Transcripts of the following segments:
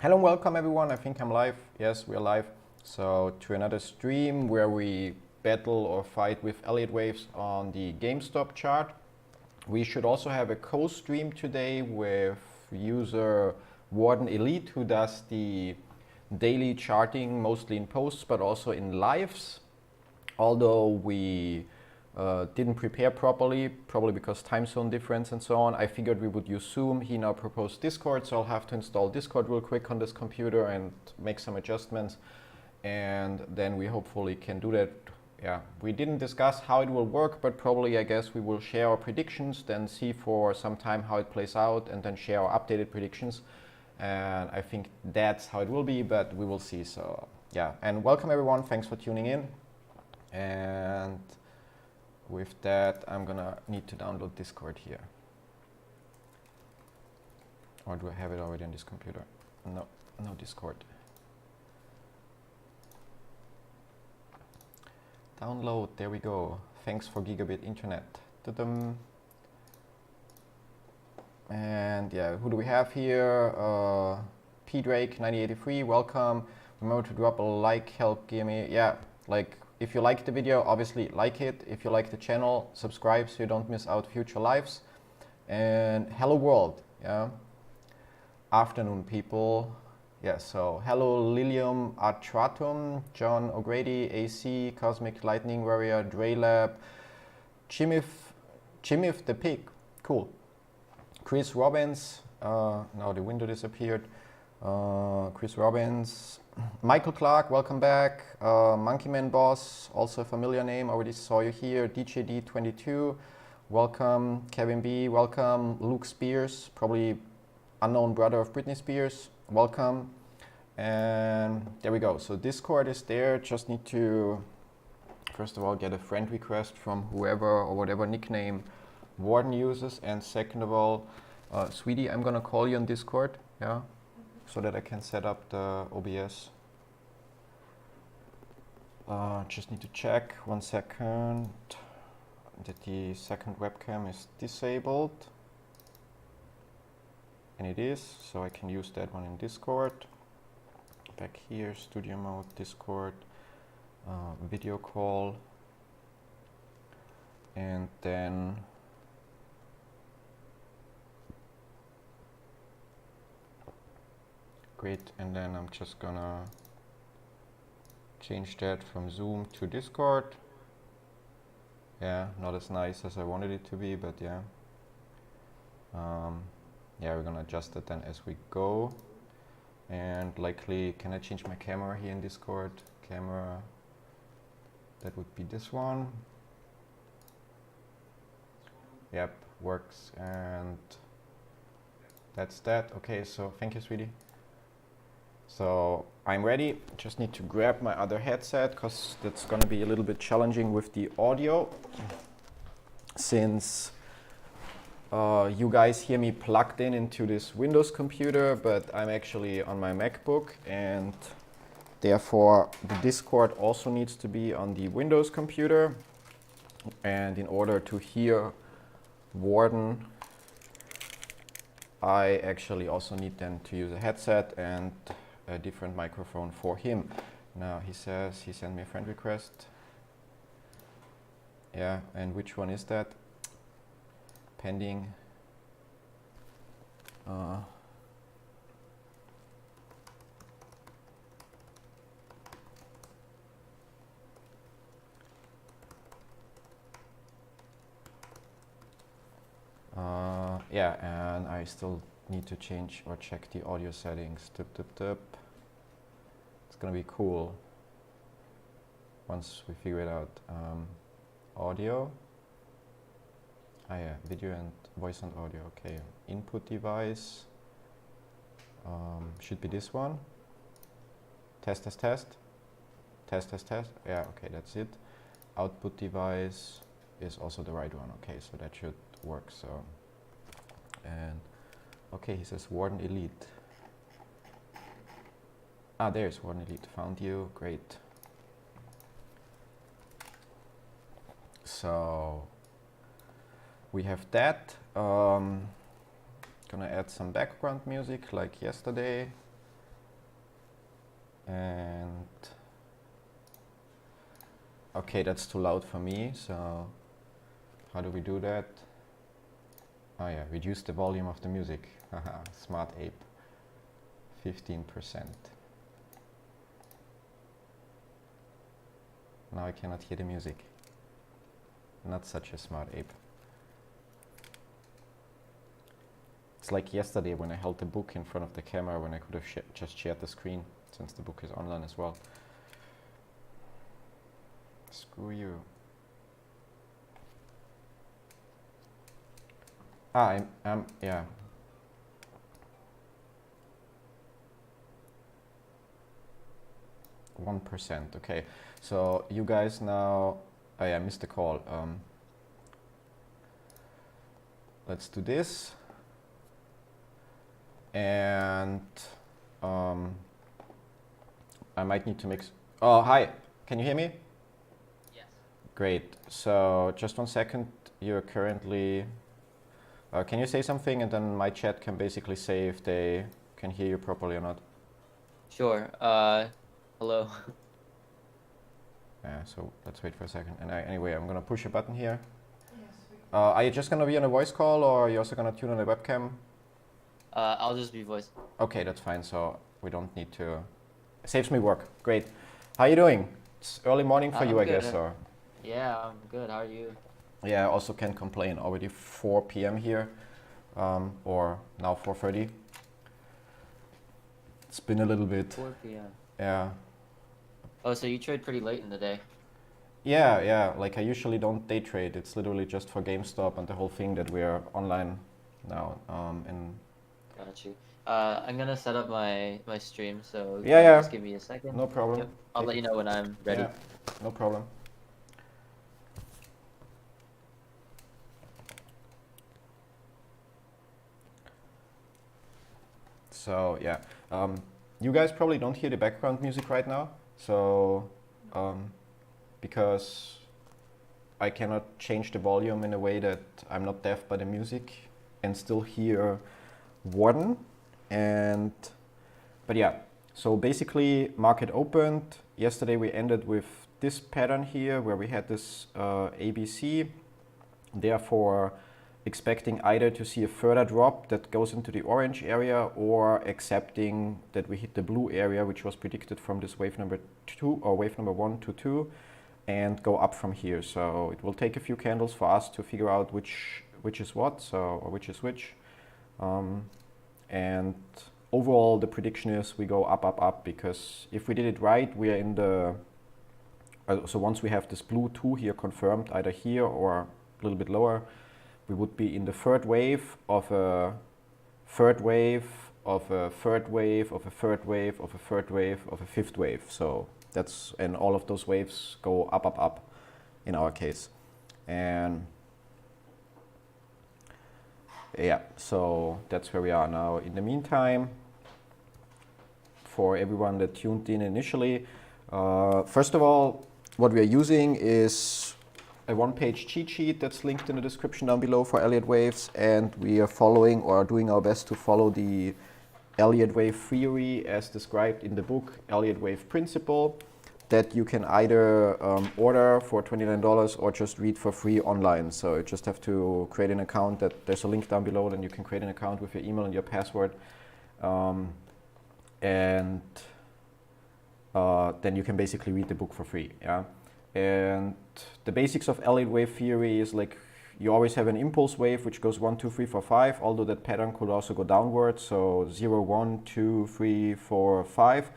Hello and welcome everyone. I think I'm live. Yes, we're live. So to another stream where we battle or fight with Elliott waves on the GameStop chart. We should also have a co-stream today with user Warden Elliott, who does the daily charting mostly in posts but also in lives. Although we didn't prepare properly, probably because time zone difference and so on, I figured we would use Zoom. He now proposed Discord, so I'll have to install Discord real quick on this computer and make some adjustments, and then we hopefully can do that. Yeah, we didn't discuss how it will work, but probably I guess we will share our predictions, then see for some time how it plays out, and then share our updated predictions. And I think that's how it will be, but we will see. So yeah, and welcome everyone. Thanks for tuning in. And with that, I'm gonna need to download Discord here. Or do I have it already on this computer? No, no Discord. Download, there we go. Thanks for gigabit internet. Ta-dum. And yeah, who do we have here? P Drake 9083, welcome. Remember to drop a like, help GME. Yeah, like if you like the video, obviously like it. If you like the channel, subscribe so you don't miss out future lives. And hello world, yeah. Afternoon people. Yeah, so hello Lilium Atratum, John O'Grady, AC, Cosmic Lightning Warrior, Draylab, Chimif the Pig, cool. Chris Robbins, now the window disappeared. Chris Robbins, Michael Clark, welcome back. Monkeyman Boss, also a familiar name, already saw you here. DJD22, welcome. Kevin B, welcome. Luke Spears, probably unknown brother of Britney Spears, welcome. And there we go. So Discord is there. Just need to, first of all, get a friend request from whoever or whatever nickname Warden uses. And second of all, sweetie, I'm gonna call you on Discord, yeah, so that I can set up the OBS. Just need to check 1 second that the second webcam is disabled. And it is, so I can use that one in Discord. Back here, studio mode, Discord, video call. And then great, and then I'm just gonna change that from Zoom to Discord. Yeah, not as nice as I wanted it to be, but yeah. Yeah, we're gonna adjust it then as we go. And likely, can I change my camera here in Discord? Camera, that would be this one. Yep, works, and that's that. Okay, so thank you, sweetie. So I'm ready, just need to grab my other headset because that's gonna be a little bit challenging with the audio since you guys hear me plugged in into this Windows computer, but I'm actually on my MacBook, and therefore the Discord also needs to be on the Windows computer. And in order to hear Warden, I actually also need then to use a headset and a different microphone for him. Now he says he sent me a friend request. Yeah, and which one is that? Pending. Yeah, and I still need to change or check the audio settings. It's gonna be cool once we figure it out. Audio. Ah yeah, video and voice and audio, okay. Input device, should be this one. Test, test, test. Test, test, test. Yeah, okay, that's it. Output device is also the right one. Okay, so that should work, so. And, okay, he says Warden Elliott. Ah, there's Warden Elliott, found you, great. So, we have that. Gonna add some background music like yesterday. And okay, that's too loud for me, so how do we do that? Oh yeah, reduce the volume of the music. Haha, smart ape. 15%. Now I cannot hear the music. Not such a smart ape. It's like yesterday when I held the book in front of the camera when I could have just shared the screen, since the book is online as well. Screw you. Yeah. %. Okay, so you guys now. Oh yeah, I missed the call. Let's do this. And I might need to mix. Oh, hi. Can you hear me? Yes. Great. So just 1 second. You're currently. Can you say something, and then my chat can basically say if they can hear you properly or not? Sure. Hello. Yeah. So let's wait for a second. And anyway, I'm gonna push a button here. Yes. Are you just gonna be on a voice call, or are you also gonna tune on the webcam? I'll just be voice. Okay, that's fine. So we don't need to. It saves me work. Great. How you doing? It's early morning for you, I guess, or? Yeah, I'm good. How are you? Yeah, I also can't complain. Already 4 p.m. here, or now 4:30. It's been a little bit. 4 p.m. Yeah. Oh, so you trade pretty late in the day? Yeah. Like I usually don't day trade. It's literally just for GameStop and the whole thing that we're online now. And Got you. I'm gonna set up my stream, so yeah. just give me a second. No problem. Yep. I'll let you know when I'm ready. Yeah, no problem. So yeah, you guys probably don't hear the background music right now. So because I cannot change the volume in a way that I'm not deaf by the music and still hear Warden. But yeah, so basically market opened. Yesterday we ended with this pattern here where we had this ABC. Therefore, expecting either to see a further drop that goes into the orange area or accepting that we hit the blue area, which was predicted from this wave number 2 or wave number 1 to 2, and go up from here. So it will take a few candles for us to figure out which is what, or which is which. And overall, the prediction is we go up, because if we did it right, we are in the. So once we have this blue 2 here confirmed, either here or a little bit lower, we would be in the third wave of a third wave of a third wave of a third wave of a third wave of a fifth wave. So that's, and all of those waves go up in our case. And yeah, so that's where we are now. In the meantime, for everyone that tuned in initially, first of all, what we are using is a one-page cheat sheet that's linked in the description down below for Elliott waves, and we are following or doing our best to follow the Elliott wave theory as described in the book Elliott wave principle, that you can either order for $29 or just read for free online. So you just have to create an account. There's a link down below, then you can create an account with your email and your password, and then you can basically read the book for free. Yeah. And the basics of Elliott wave theory is like you always have an impulse wave which goes 1, 2, 3, 4, 5, although that pattern could also go downwards. So 0, 1, 2, 3, 4, 5.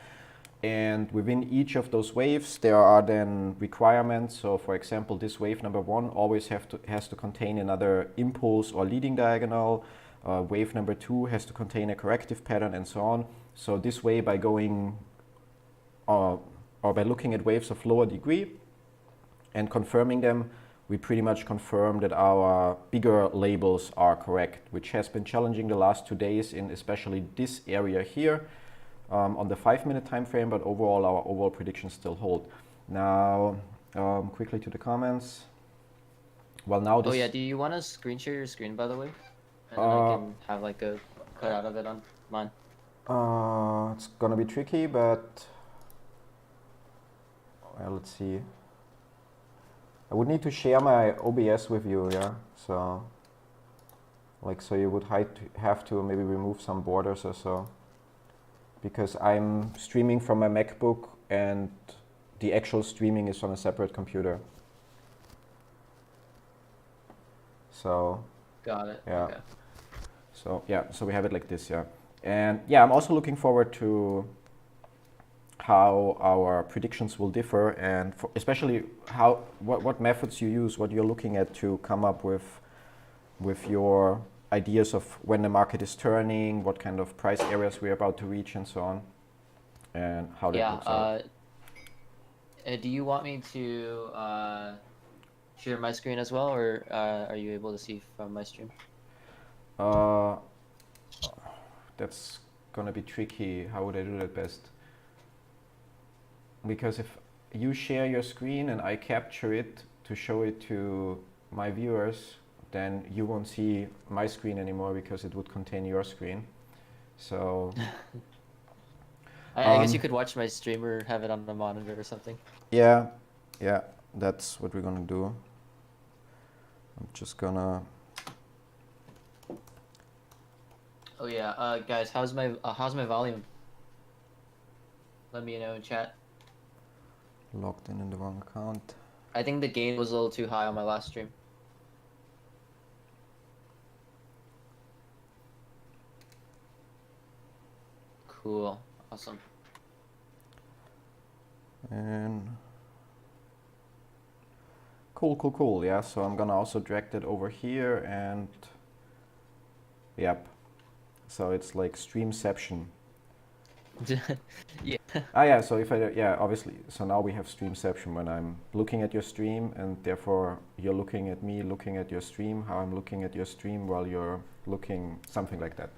And within each of those waves, there are then requirements. So for example, this wave number 1 always has to contain another impulse or leading diagonal. Wave number 2 has to contain a corrective pattern, and so on. So this way, by going or by looking at waves of lower degree and confirming them, we pretty much confirm that our bigger labels are correct, which has been challenging the last 2 days in especially this area here on the 5-minute time frame, but overall our overall predictions still hold. Now, quickly to the comments. Well, now this. Oh yeah, do you want to screen share your screen, by the way? And then I can have like a cutout of it on mine. It's gonna be tricky, but let's see. I would need to share my OBS with you, yeah. So, like, so you would have to maybe remove some borders or so, because I'm streaming from my MacBook and the actual streaming is on a separate computer. So, Got it. yeah. Okay. So yeah, so we have it like this, yeah. And yeah, I'm also looking forward to how our predictions will differ, and especially what methods you use, what you're looking at to come up with your ideas of when the market is turning, what kind of price areas we're about to reach, and so on, and how that looks like. Do you want me to share my screen as well, or are you able to see from my stream? That's gonna be tricky. How would I do that best? Because if you share your screen and I capture it to show it to my viewers, then you won't see my screen anymore because it would contain your screen. So I guess you could watch my stream or have it on the monitor or something. yeah, that's what we're gonna do. I'm just gonna. Oh yeah, guys, how's my volume? Let me know in chat. Logged in the wrong account. I think the gain was a little too high on my last stream. Cool, awesome. And cool. Yeah, so I'm gonna also drag that over here, and yep. So it's like Streamception. Yeah. Yeah, so if obviously, so now we have Streamception when I'm looking at your stream, and therefore you're looking at me looking at your stream, how I'm looking at your stream while you're looking, something like that.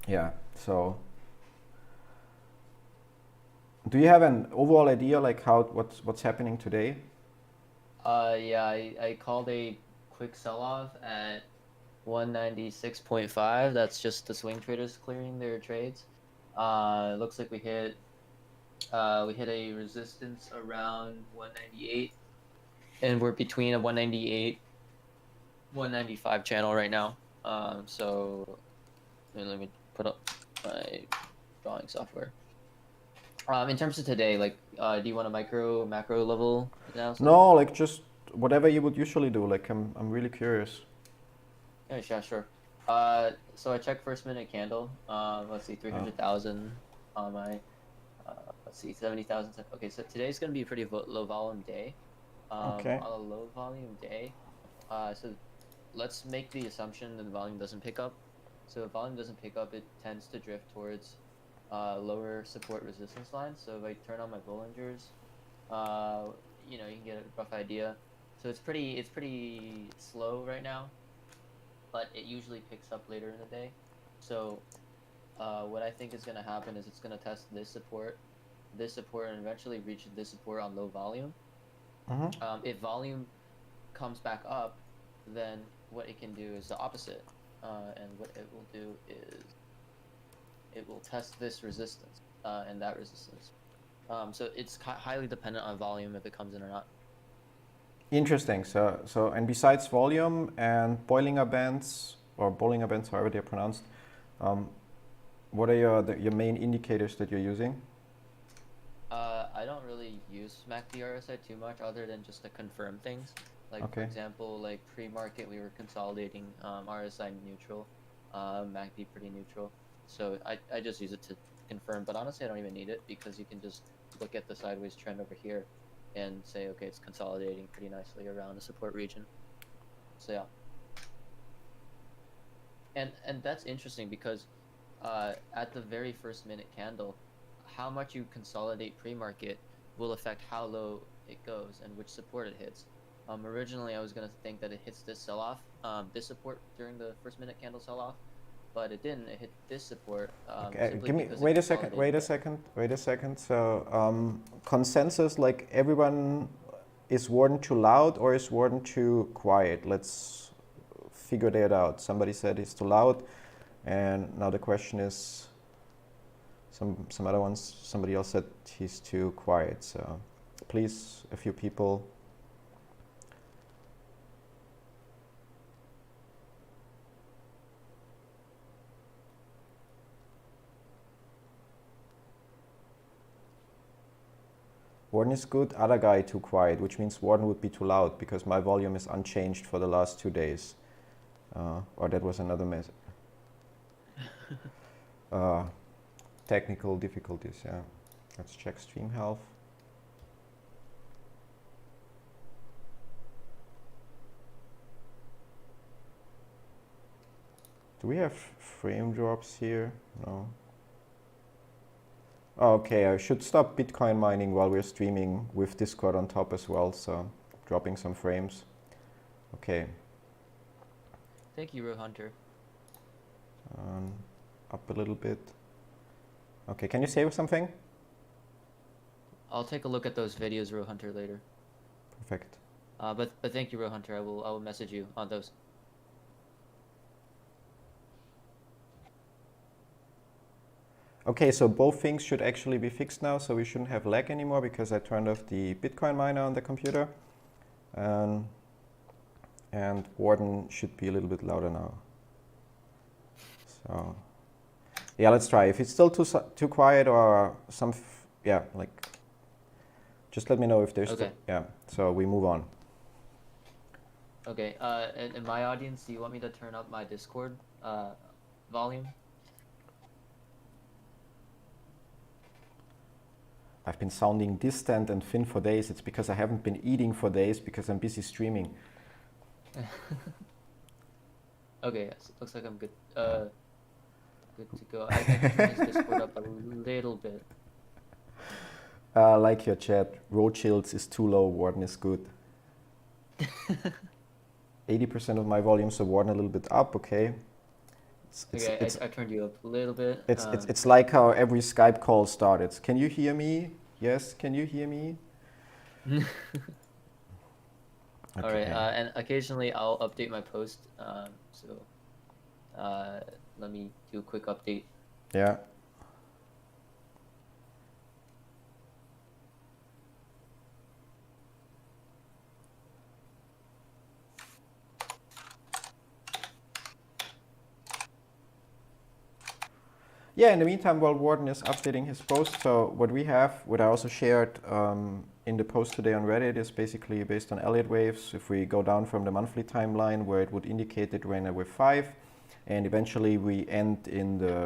Yeah, so do you have an overall idea like what's happening today? Yeah, I called a quick sell-off at 196.5. That's just the swing traders clearing their trades. It looks like we hit a resistance around 198, and we're between a 198 195 channel right now. So let me put up my drawing software. In terms of today, like, do you want a macro level analysis? No, like just whatever you would usually do. Like I'm really curious. Yeah, sure. So I checked first minute candle. Let's see, 300,000 on my. Let's see, 70,000. Okay, so today's gonna be a pretty low volume day. Okay. On a low volume day, so let's make the assumption that the volume doesn't pick up. So if volume doesn't pick up, it tends to drift towards lower support resistance lines. So if I turn on my Bollingers, you can get a rough idea. So it's pretty slow right now, but it usually picks up later in the day. So what I think is going to happen is it's going to test this support, and eventually reach this support on low volume. Mm-hmm. If volume comes back up, then what it can do is the opposite. And what it will do is it will test this resistance and that resistance. So it's highly dependent on volume if it comes in or not. Interesting. So and besides volume and Bollinger Bands, however they're pronounced, what are your main indicators that you're using? I don't really use MACD RSI too much, other than just to confirm things. Like, okay. For example, like pre-market, we were consolidating RSI neutral, MACD pretty neutral. So I just use it to confirm, but honestly, I don't even need it, because you can just look at the sideways trend over here and say, okay, it's consolidating pretty nicely around the support region. So yeah. And that's interesting, because at the very first minute candle, how much you consolidate pre-market will affect how low it goes and which support it hits. Originally, I was going to think that it hits this sell-off, this support during the first minute candle sell-off, but it didn't. It hit this support. Okay, wait a second. So consensus, like everyone is Warden too loud or is Warden too quiet? Let's figure that out. Somebody said it's too loud, and now the question is, Some other ones, somebody else said he's too quiet. So please, a few people. Warden is good, other guy too quiet, which means Warden would be too loud because my volume is unchanged for the last 2 days. Or that was another message. Technical difficulties, yeah. Let's check stream health. Do we have frame drops here? No. Oh, okay, I should stop Bitcoin mining while we're streaming with Discord on top as well, so dropping some frames. Okay. Thank you, Hunter. Up a little bit. Okay, can you say something? I'll take a look at those videos, Hunter, later. Perfect. But thank you, Hunter. I will message you on those. Okay, so both things should actually be fixed now, so we shouldn't have lag anymore because I turned off the Bitcoin miner on the computer. And Warden should be a little bit louder now. So, yeah, let's try. If it's still too quiet or some, yeah, like, just let me know if there's, okay. Yeah, so we move on. Okay, in my audience, do you want me to turn up my Discord volume? I've been sounding distant and thin for days. It's because I haven't been eating for days because I'm busy streaming. Okay, yes, looks like I'm good. Good to go. I can turn this Discord up a little bit. Like your chat, Rothschilds is too low, Warden is good. 80% of my volume, so Warden a little bit up, okay. I turned you up a little bit. It's like how every Skype call started. Can you hear me? Yes, can you hear me? Okay. Okay. All right, and occasionally I'll update my post. Let me do a quick update. Yeah. Yeah, in the meantime, while Warden is updating his post, so what I also shared in the post today on Reddit is basically based on Elliott waves. If we go down from the monthly timeline where it would indicate that we're in a wave 5, and eventually we end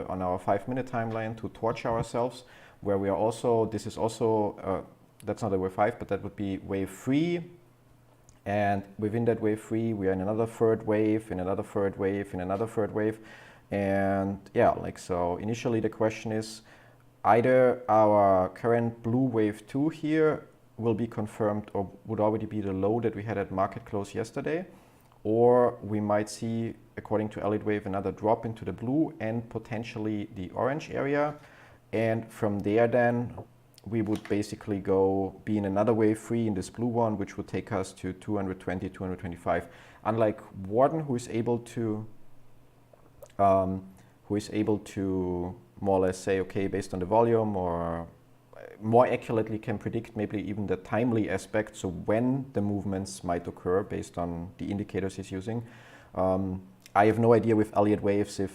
on our 5-minute timeline to torch ourselves, where we are also, this is also, that's not a wave 5, but that would be wave 3. And within that wave 3, we are in another third wave, in another third wave, in another third wave. And yeah, like, so initially the question is either our current blue wave 2 here will be confirmed or would already be the low that we had at market close yesterday, or we might see, according to Elliott wave, another drop into the blue and potentially the orange area. And from there then we would basically be in another wave 3 in this blue one, which would take us to 220, 225. Unlike Warden, who is able to more or less say, okay, based on the volume, or more accurately can predict maybe even the timely aspect, so when the movements might occur based on the indicators he's using. I have no idea with Elliott waves to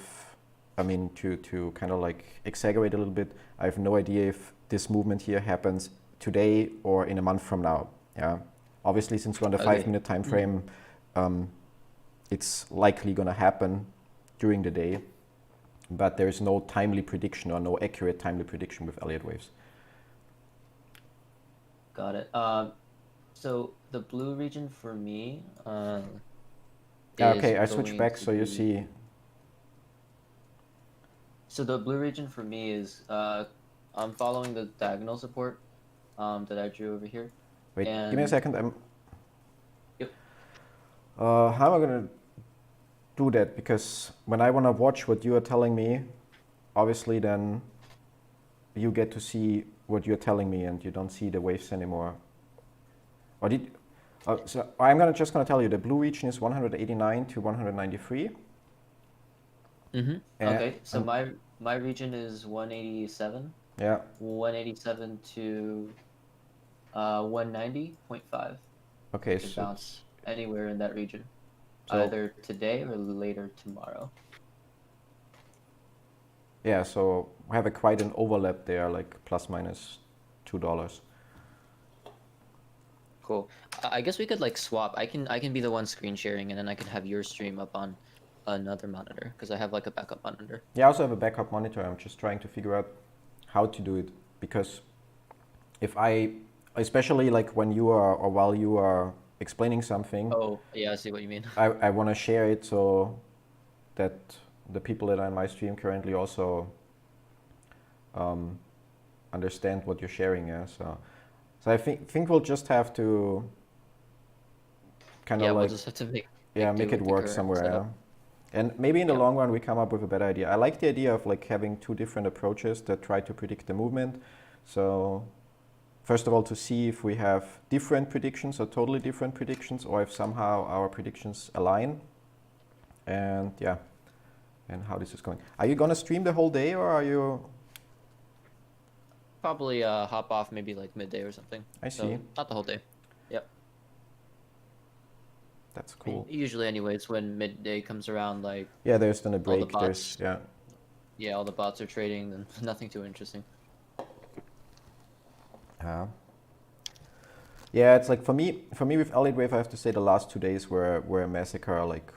kind of like exaggerate a little bit, I have no idea if this movement here happens today or in a month from now. Yeah, obviously since we're on the 5-minute time frame, it's likely gonna happen during the day, but there is no timely prediction or no accurate timely prediction with Elliott waves. Got it. So the blue region for me okay, I switch back so you see. So the blue region for me is I'm following the diagonal support that I drew over here. Wait, give me a second. Yep. How am I gonna do that? Because when I wanna watch what you are telling me, obviously then you get to see what you're telling me and you don't see the waves anymore. Or so I'm just gonna tell you the blue region is 189 to 193. Okay, so my region is 187. Yeah. 187 to 190.5. Okay, Could so bounce anywhere in that region, so either today or later tomorrow. yeah, so we have quite an overlap there, like plus minus $2. Cool. I guess we could like swap. I can be the one screen sharing, and then I can have your stream up on another monitor because I have like a backup monitor. Yeah, I also have a backup monitor. I'm just trying to figure out how to do it because if I, especially like when you are or while you are explaining something, Oh, yeah, I see what you mean. I want to share it so that the people that are in my stream currently also understand what you're sharing. Yeah, so I think we'll just have to kind Yeah, of we'll like just have to make do it with the work current somewhere. Yeah. setup. And maybe in the Yep. long run we come up with a better idea. I like the idea of like having two different approaches that try to predict the movement. So first of all, to see if we have different predictions or totally different predictions, or if somehow our predictions align. And yeah, and how this is going. Are you gonna stream the whole day, or are you? Probably hop off maybe like midday or something. I So see. not the whole day. Yep. That's I mean, cool. usually anyway, it's when midday comes around, like Yeah, there's then a all the break. There's bots. yeah. Yeah, all the bots are trading, and nothing too interesting. Yeah, it's like for me with Elliott Wave, I have to say the last 2 days were a massacre. Like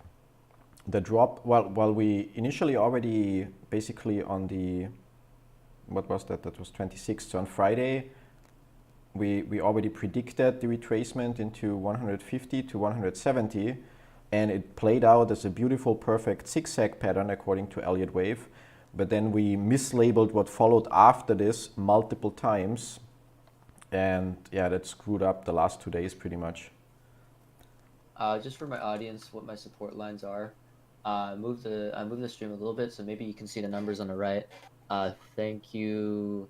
the drop, while we initially already basically on the, what was that? That was 26th. So on Friday, we already predicted the retracement into 150 to 170, and it played out as a beautiful, perfect zigzag pattern according to Elliott Wave. But then we mislabeled what followed after this multiple times. And yeah, that screwed up the last 2 days pretty much. Just for my audience, what my support lines are. I moved the stream a little bit, so maybe you can see the numbers on the right. Thank you,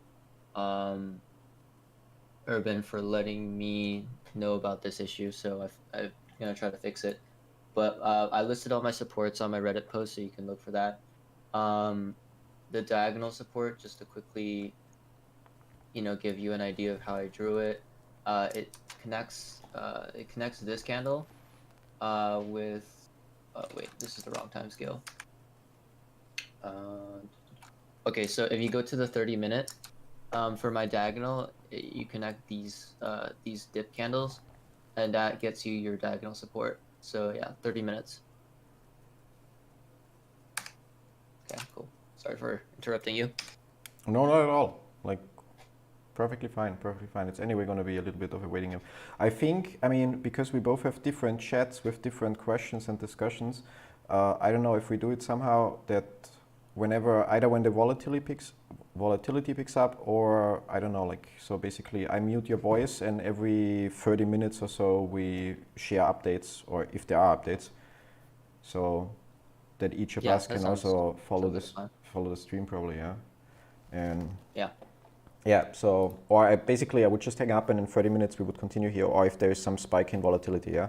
Urban, for letting me know about this issue. So I'm gonna try to fix it. But I listed all my supports on my Reddit post, so you can look for that. The diagonal support, just to quickly, give you an idea of how I drew it. It connects this candle with. Wait, this is the wrong time scale. Okay, so if you go to the 30-minute, for my diagonal, you connect these dip candles, and that gets you your diagonal support. So yeah, 30 minutes. Okay, cool. Sorry for interrupting you. No, not at all. Like, perfectly fine, perfectly fine. It's anyway going to be a little bit of a waiting game. I think, I mean, because we both have different chats with different questions and discussions, I don't know if we do it somehow that whenever, either when the volatility picks up, or I don't know, like, so basically I mute your voice and every 30 minutes or so we share updates, or if there are updates, so that each of us can also follow the stream probably, yeah. And yeah, so, or I would just hang up and in 30 minutes we would continue here, or if there is some spike in volatility, yeah?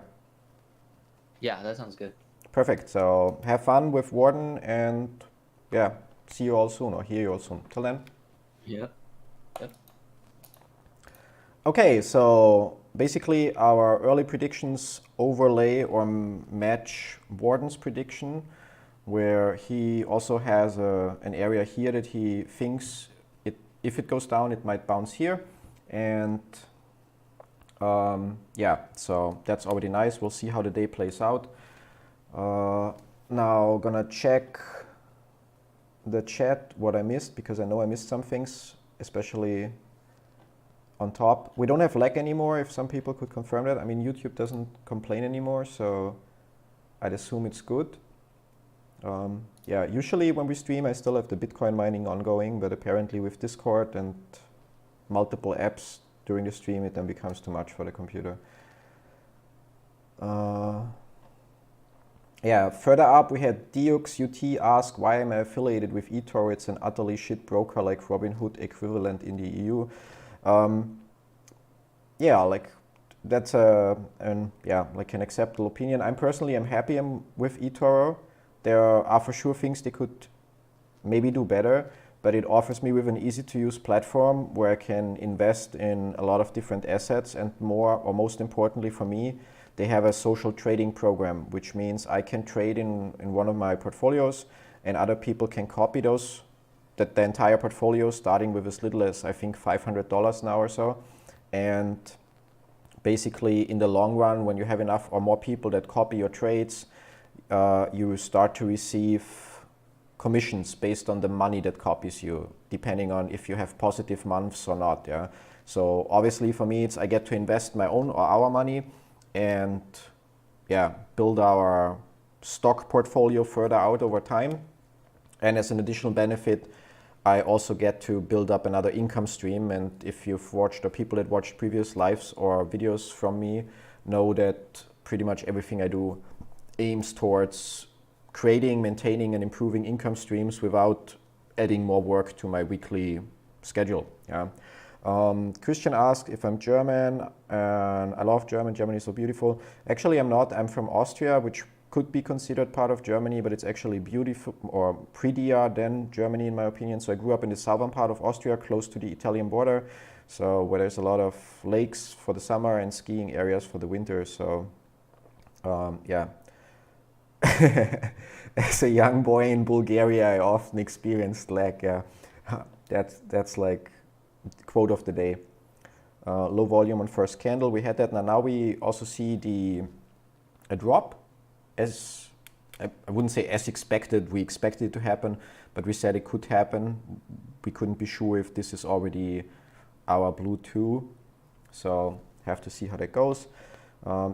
Yeah, that sounds good. Perfect, so have fun with Warden, and yeah, see you all soon, or hear you all soon. Till then. Yep. Okay, so basically our early predictions overlay or match Warden's prediction, where he also has an area here that he thinks if it goes down, it might bounce here. And yeah, so that's already nice. We'll see how the day plays out. Now gonna check the chat, what I missed, because I know I missed some things, especially on top. We don't have lag anymore, if some people could confirm that. I mean, YouTube doesn't complain anymore, so I'd assume it's good. Yeah, usually when we stream, I still have the Bitcoin mining ongoing, but apparently with Discord and multiple apps during the stream, it then becomes too much for the computer. Yeah, further up we had Dux UT ask, why am I affiliated with eToro? It's an utterly shit broker like Robinhood equivalent in the EU. Yeah, like that's an acceptable opinion. I'm personally happy with eToro. There are for sure things they could maybe do better, but it offers me with an easy to use platform where I can invest in a lot of different assets, and more, or most importantly for me, they have a social trading program, which means I can trade in one of my portfolios and other people can copy those, the entire portfolio, starting with as little as I think $500 now or so. And basically in the long run, when you have enough or more people that copy your trades, you start to receive commissions based on the money that copies you, depending on if you have positive months or not. Yeah. So obviously for me, I get to invest my own or our money and build our stock portfolio further out over time. And as an additional benefit, I also get to build up another income stream. And if you've watched, or people that watched previous lives or videos from me know that pretty much everything I do aims towards creating, maintaining, and improving income streams without adding more work to my weekly schedule. Yeah. Christian asked if I'm German, and I love German. Germany is so beautiful. Actually, I'm not. I'm from Austria, which could be considered part of Germany, but it's actually beautiful, or prettier than Germany in my opinion. So I grew up in the southern part of Austria, close to the Italian border, so where there's a lot of lakes for the summer and skiing areas for the winter. So yeah. As a young boy in Bulgaria, I often experienced lag. Yeah. That's like quote of the day. Low volume on first candle, we had that. Now we also see a drop, as I wouldn't say as expected. We expected it to happen, but we said it could happen. We couldn't be sure if this is already our blue 2, so have to see how that goes.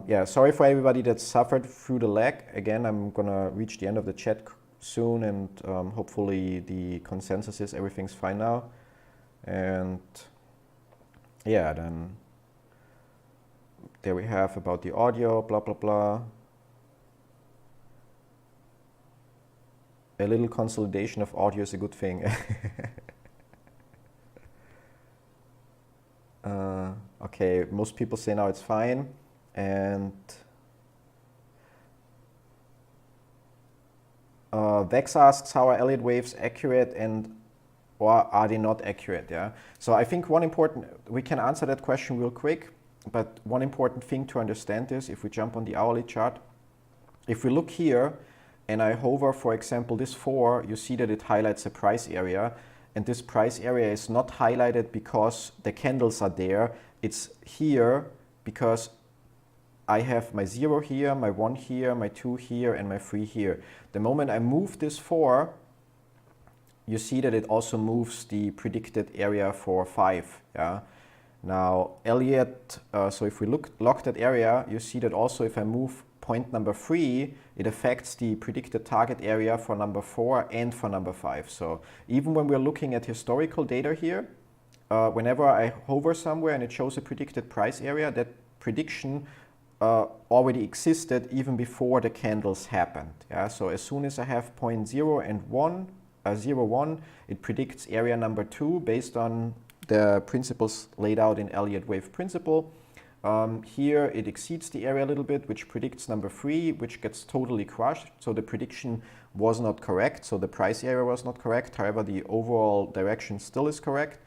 Yeah, sorry for everybody that suffered through the lag. Again, I'm gonna reach the end of the chat soon, and hopefully the consensus is everything's fine now. And yeah, then there we have about the audio, blah blah blah. A little consolidation of audio is a good thing. Okay, most people say now it's fine. And Vex asks, how are Elliott waves accurate, and or are they not accurate? Yeah. So I think we can answer that question real quick, but one important thing to understand is, if we jump on the hourly chart, if we look here and I hover, for example, this 4, you see that it highlights a price area, and this price area is not highlighted because the candles are there. It's here because I have my 0 here, my 1 here, my 2 here, and my 3 here. The moment I move this 4, you see that it also moves the predicted area for 5. Yeah. Now Elliott, so if we lock that area, you see that also if I move point number 3, it affects the predicted target area for number 4 and for number 5. So even when we're looking at historical data here, whenever I hover somewhere and it shows a predicted price area, that prediction already existed even before the candles happened. Yeah? So as soon as I have point 0 and 1, 0, 1, it predicts area number 2 based on the principles laid out in Elliott wave principle. Here it exceeds the area a little bit, which predicts number 3, which gets totally crushed. So the prediction was not correct, so the price area was not correct. However, the overall direction still is correct.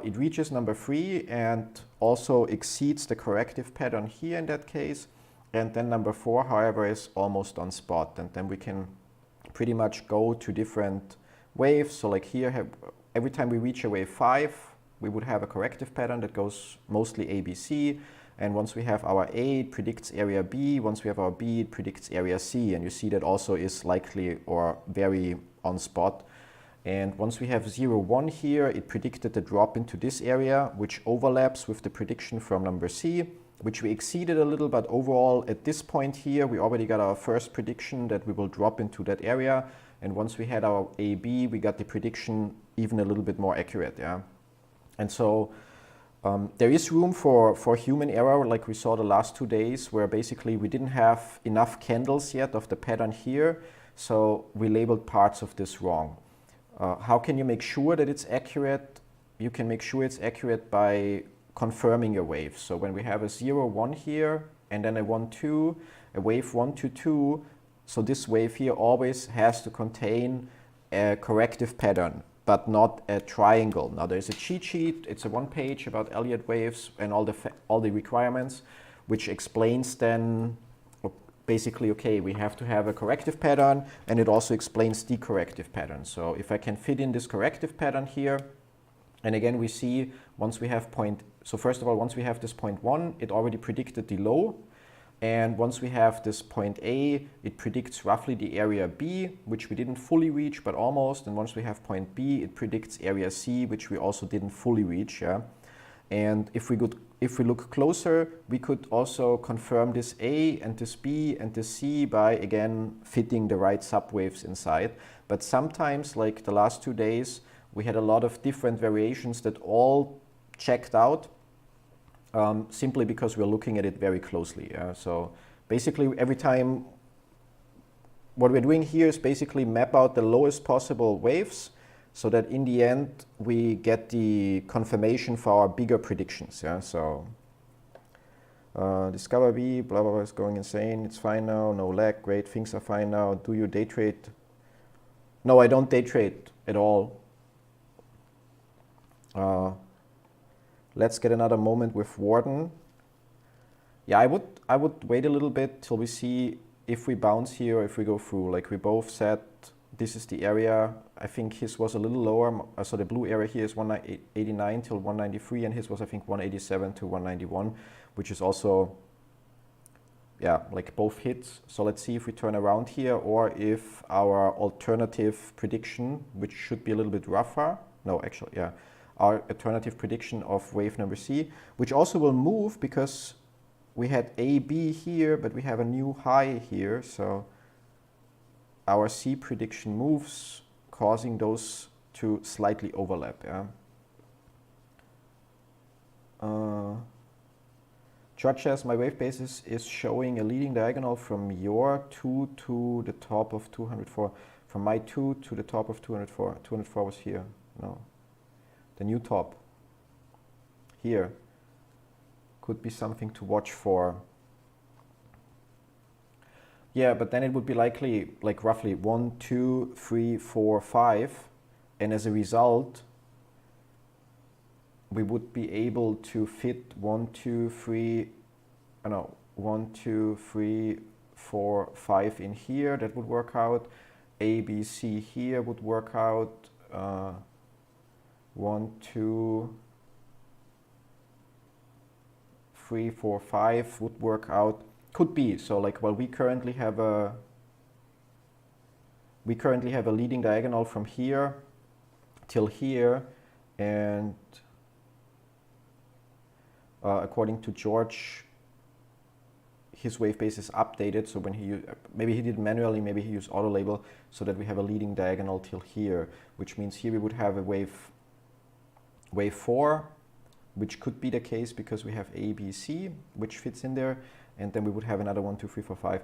It reaches number 3 and also exceeds the corrective pattern here in that case. And then number 4, however, is almost on spot. And then we can pretty much go to different waves. So like here, every time we reach a wave 5, we would have a corrective pattern that goes mostly ABC. And once we have our A, it predicts area B. Once we have our B, it predicts area C. And you see that also is likely or very on spot. And once we have 0, 1 here, it predicted the drop into this area, which overlaps with the prediction from number C, which we exceeded a little, but overall at this point here, we already got our first prediction that we will drop into that area. And once we had our AB, we got the prediction even a little bit more accurate. Yeah. And so there is room for human error, like we saw the last 2 days, where basically we didn't have enough candles yet of the pattern here. So we labeled parts of this wrong. How can you make sure that it's accurate? You can make sure it's accurate by confirming your waves. So when we have a 0, 1 here, and then a 1, 2, a wave 1, 2, 2, so this wave here always has to contain a corrective pattern, but not a triangle. Now there's a cheat sheet, it's a one page about Elliott waves and all the requirements, which explains then basically, okay, we have to have a corrective pattern, and it also explains the corrective pattern. So if I can fit in this corrective pattern here, and again we see once we have so first of all, once we have this point 1, it already predicted the low. And once we have this point A, it predicts roughly the area B, which we didn't fully reach, but almost. And once we have point B, it predicts area C, which we also didn't fully reach. Yeah? And if we look closer, we could also confirm this A and this B and this C by, again, fitting the right subwaves inside. But sometimes, like the last 2 days, we had a lot of different variations that all checked out. Simply because we're looking at it very closely. So basically every time, what we're doing here is basically map out the lowest possible waves so that in the end we get the confirmation for our bigger predictions. Yeah? So Discover B, blah, blah, blah, is going insane. It's fine now, no lag, great, things are fine now. Do you day trade? No, I don't day trade at all. Let's get another moment with Warden. Yeah, I would wait a little bit till we see if we bounce here or if we go through. Like we both said, this is the area. I think his was a little lower. So the blue area here is 189 till 193, and his was I think 187 to 191, which is also, yeah, like both hits. So let's see if we turn around here or if our alternative prediction, which should be a little bit rougher. No, actually, yeah. Our alternative prediction of wave number C, which also will move because we had A, B here, but we have a new high here. So our C prediction moves, causing those to slightly overlap. Yeah. George says, my wave basis is showing a leading diagonal from your 2 to the top of 204. From my 2 to the top of 204. 204 was here. No. The new top here could be something to watch for. Yeah, but then it would be likely like roughly 1, 2, 3, 4, 5, and as a result we would be able to fit 1, 2, 3, 4, 5 in here. That would work out. A, B, C here would work out. 1, 2, 3, 4, 5 would work out. Could be. So like, well, we currently have a leading diagonal from here till here, and according to George, his wave base is updated. So when maybe he did manually, maybe he used auto label, so that we have a leading diagonal till here, which means here we would have a wave 4, which could be the case because we have A, B, C, which fits in there, and then we would have another 1, 2, 3, 4, 5.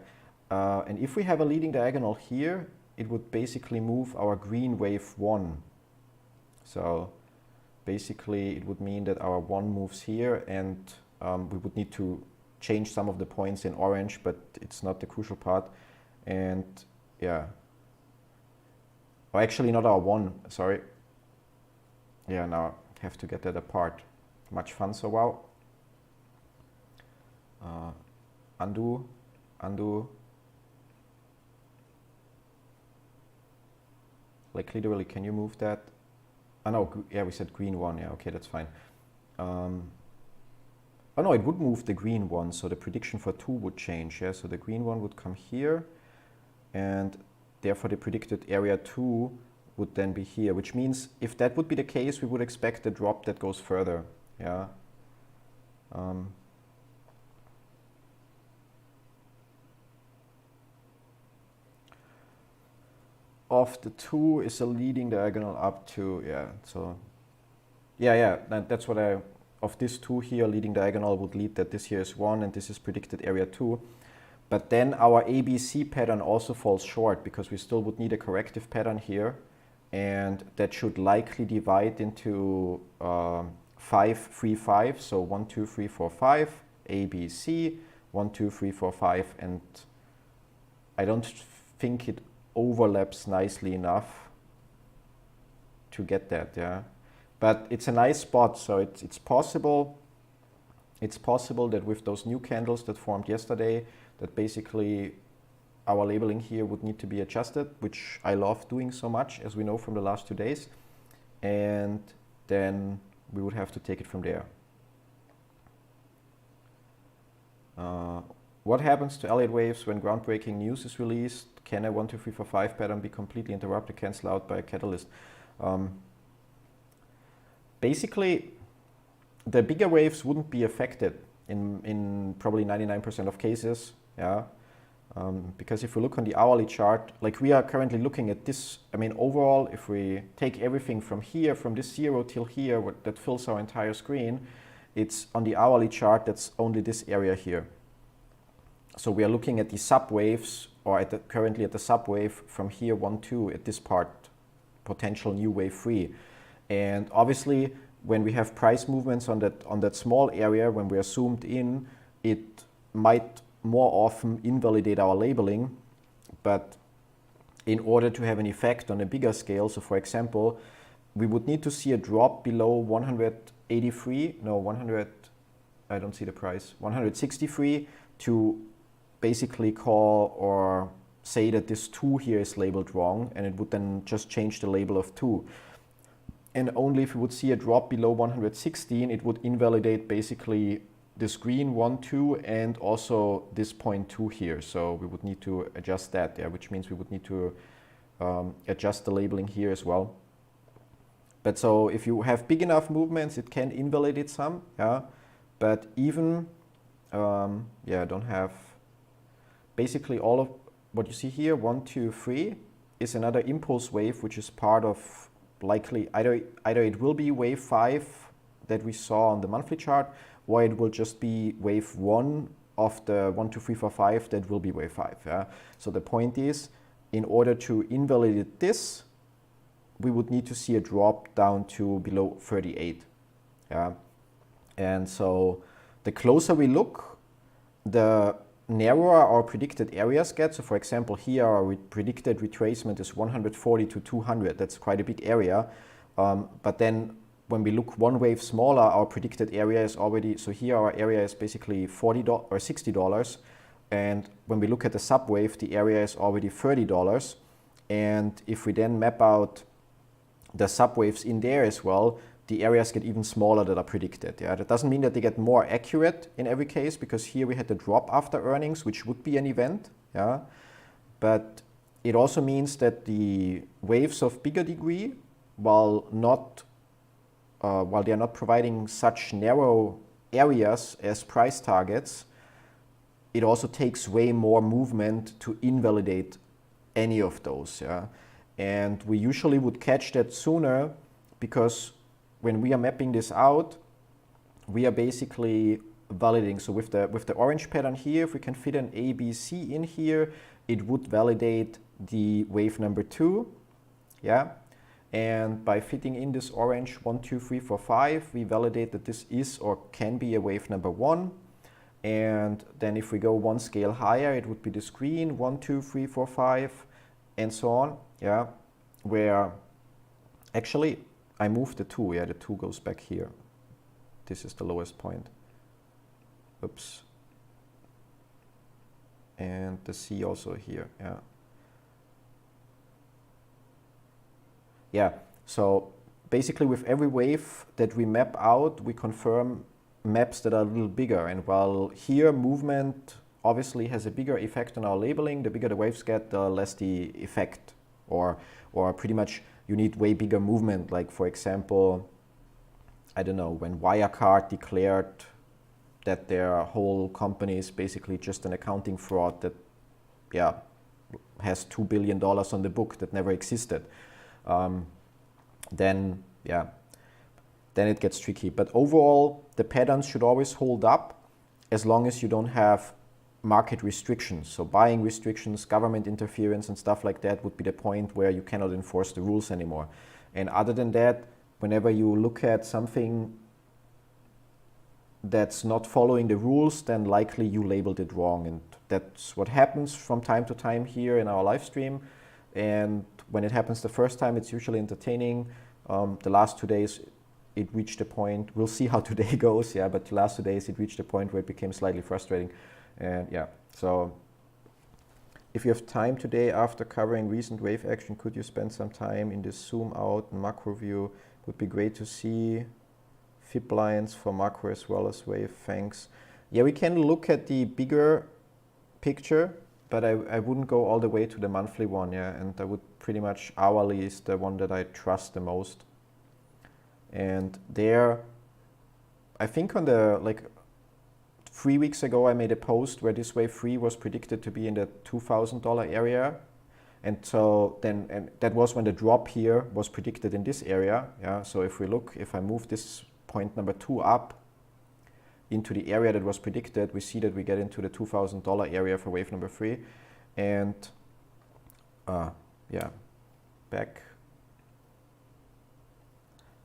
And if we have a leading diagonal here, it would basically move our green wave 1. So basically it would mean that our 1 moves here, and we would need to change some of the points in orange, but it's not the crucial part. And yeah, or actually not our 1, sorry. Yeah, now I have to get that apart. Much fun so wow. Undo. Like literally, can you move that? Oh no, yeah, we said green 1, yeah, okay, that's fine. Oh no, it would move the green 1, so the prediction for 2 would change, yeah, so the green 1 would come here, and therefore the predicted area 2 would then be here, which means if that would be the case, we would expect a drop that goes further, yeah. Of the 2 is a leading diagonal up to, yeah, so, yeah, that's what of this 2 here, leading diagonal would lead that this here is 1 and this is predicted area 2. But then our ABC pattern also falls short because we still would need a corrective pattern here, and that should likely divide into 5, 3, 5, so 1, 2, 3, 4, 5, ABC, 1, 2, 3, 4, 5, and I don't think it overlaps nicely enough to get that, yeah. But it's a nice spot, so it's possible. It's possible that with those new candles that formed yesterday, that basically our labeling here would need to be adjusted, which I love doing so much, as we know from the last 2 days. And then we would have to take it from there. What happens to Elliott waves when groundbreaking news is released? Can a 1, 2, 3, 4, 5 pattern be completely interrupted, cancelled out by a catalyst? Basically, the bigger waves wouldn't be affected in probably 99% of cases, yeah. Because if we look on the hourly chart, like we are currently looking at this, I mean, overall, if we take everything from here, from this 0 till here, that fills our entire screen, it's on the hourly chart, that's only this area here. So we are looking at the subwaves, or currently at the subwave from here 1, 2 at this part, potential new wave 3. And obviously, when we have price movements on that small area, when we are zoomed in, it might more often invalidate our labeling. But in order to have an effect on a bigger scale, so for example, we would need to see a drop below 183, no, 100, I don't see the price, 163 to basically call or say that this 2 here is labeled wrong, and it would then just change the label of 2. And only if we would see a drop below 116, it would invalidate basically this green 1, 2, and also this point 2 here. So we would need to adjust that, yeah, which means we would need to adjust the labeling here as well. But so if you have big enough movements, it can invalidate some, yeah. But even, yeah, I don't have, basically all of what you see here, 1, 2, 3, is another impulse wave, which is part of likely either it will be wave 5 that we saw on the monthly chart, or it will just be wave 1 of the 1, 2, 3, 4, 5 that will be wave 5. Yeah? So the point is, in order to invalidate this, we would need to see a drop down to below 38. Yeah? And so the closer we look, the narrower our predicted areas get. So for example, here our predicted retracement is 140 to 200. That's quite a big area. But then when we look one wave smaller, our predicted area is already, so here our area is basically $40 or $60. And when we look at the subwave, the area is already $30. And if we then map out the subwaves in there as well, the areas get even smaller that are predicted. Yeah? That doesn't mean that they get more accurate in every case, because here we had the drop after earnings, which would be an event. Yeah? But it also means that the waves of bigger degree, while they are not providing such narrow areas as price targets, it also takes way more movement to invalidate any of those. Yeah? And we usually would catch that sooner, because when we are mapping this out, we are basically validating. So with the orange pattern here, if we can fit an A, B, C in here, it would validate the wave number 2. Yeah. And by fitting in this orange 1, 2, 3, 4, 5, we validate that this is or can be a wave number 1. And then if we go one scale higher, it would be this green 1, 2, 3, 4, 5, and so on. Yeah. Where actually I moved the 2, yeah, the 2 goes back here. This is the lowest point. Oops. And the C also here, yeah. Yeah, so basically with every wave that we map out, we confirm maps that are a little bigger. And while here movement obviously has a bigger effect on our labeling, the bigger the waves get, the less the effect, or pretty much you need way bigger movement. Like for example, I don't know, when Wirecard declared that their whole company is basically just an accounting fraud that, yeah, has $2 billion on the book that never existed. Then it gets tricky. But overall, the patterns should always hold up as long as you don't have market restrictions. So buying restrictions, government interference and stuff like that would be the point where you cannot enforce the rules anymore. And other than that, whenever you look at something that's not following the rules, then likely you labeled it wrong. And that's what happens from time to time here in our live stream. And when it happens the first time, it's usually entertaining. The last 2 days, it reached a point, we'll see how today goes, yeah, but the last 2 days it reached a point where it became slightly frustrating. And yeah, so if you have time today after covering recent wave action, could you spend some time in this zoom out macro view? Would be great to see Fib lines for macro as well as wave. Thanks. Yeah, we can look at the bigger picture, but I wouldn't go all the way to the monthly one, yeah, and I would pretty much hourly is the one that I trust the most. And there, I think on the, like 3 weeks ago, I made a post where this wave 3 was predicted to be in the $2,000 area. And so then, and that was when the drop here was predicted in this area. Yeah. So if we look, if I move this point number 2 up into the area that was predicted, we see that we get into the $2,000 area for wave number 3. And yeah, back.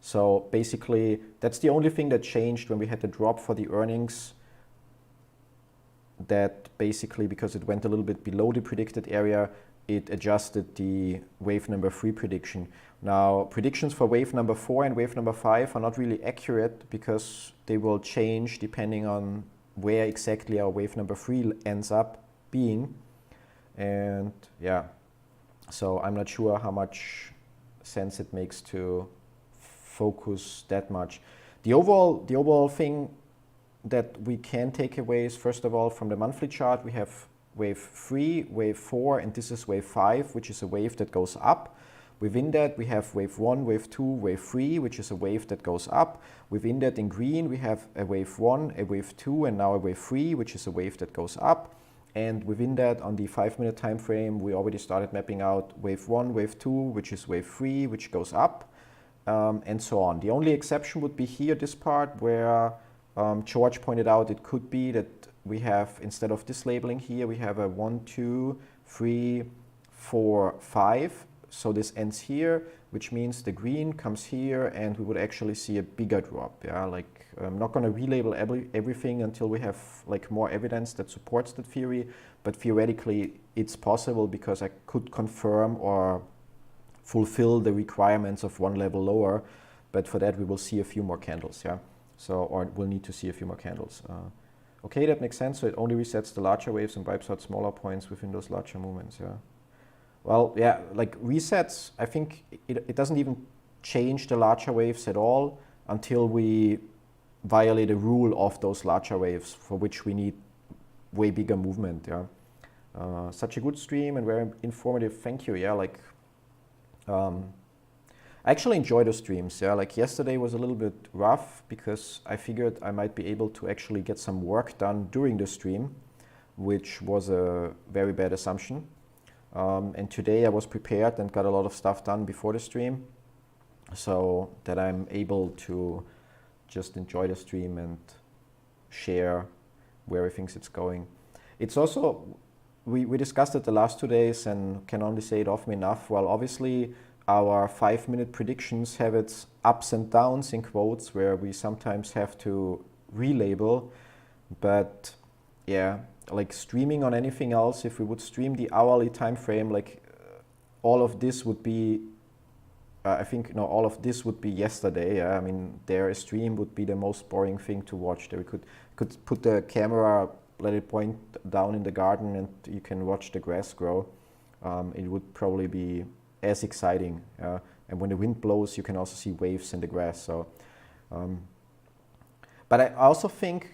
So basically, that's the only thing that changed when we had the drop for the earnings. That basically, because it went a little bit below the predicted area, it adjusted the wave number 3 prediction. Now, predictions for wave number 4 and wave number 5 are not really accurate because they will change depending on where exactly our wave number 3 ends up being. And yeah, so I'm not sure how much sense it makes to focus that much. The overall thing that we can take away is, first of all, from the monthly chart, we have wave 3, wave 4, and this is wave 5, which is a wave that goes up. Within that, we have wave 1, wave 2, wave 3, which is a wave that goes up. Within that, in green, we have a wave 1, a wave 2, and now a wave 3, which is a wave that goes up. And within that, on the 5-minute time frame, we already started mapping out wave 1, wave 2, which is wave 3, which goes up, and so on. The only exception would be here, this part, where George pointed out it could be that we have, instead of this labeling here, we have a 1, 2, 3, 4, 5. So this ends here, which means the green comes here and we would actually see a bigger drop. Yeah, like I'm not going to relabel everything until we have like more evidence that supports that theory. But theoretically, it's possible because I could confirm or fulfill the requirements of one level lower. But for that, we will see a few more candles. Yeah. So, or we'll need to see a few more candles. Okay, that makes sense. So it only resets the larger waves and wipes out smaller points within those larger movements. Yeah. Well, yeah, like resets, I think it doesn't even change the larger waves at all until we violate a rule of those larger waves for which we need way bigger movement. Yeah. Such a good stream and very informative. Thank you. Yeah, like I actually enjoy the streams. Yeah, like yesterday was a little bit rough because I figured I might be able to actually get some work done during the stream, which was a very bad assumption. And today I was prepared and got a lot of stuff done before the stream so that I'm able to just enjoy the stream and share where I think it's going. It's also, we discussed it the last 2 days and can only say it often enough. Well, obviously our 5-minute predictions have its ups and downs in quotes where we sometimes have to relabel, but yeah, like streaming on anything else, if we would stream the hourly time frame, like all of this would be, I think, no, all of this would be yesterday. Yeah? I mean, a stream would be the most boring thing to watch. There we could put the camera, let it point down in the garden and you can watch the grass grow. It would probably be as exciting. And when the wind blows, you can also see waves in the grass. So, but I also think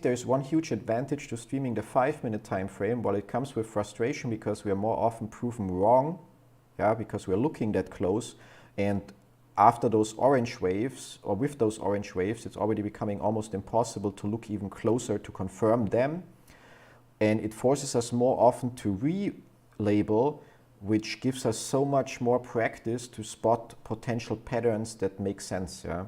there's one huge advantage to streaming the 5-minute time frame. While it comes with frustration because we are more often proven wrong, yeah, because we're looking that close. And after those orange waves, or with those orange waves, it's already becoming almost impossible to look even closer to confirm them. And it forces us more often to relabel, which gives us so much more practice to spot potential patterns that make sense. Yeah.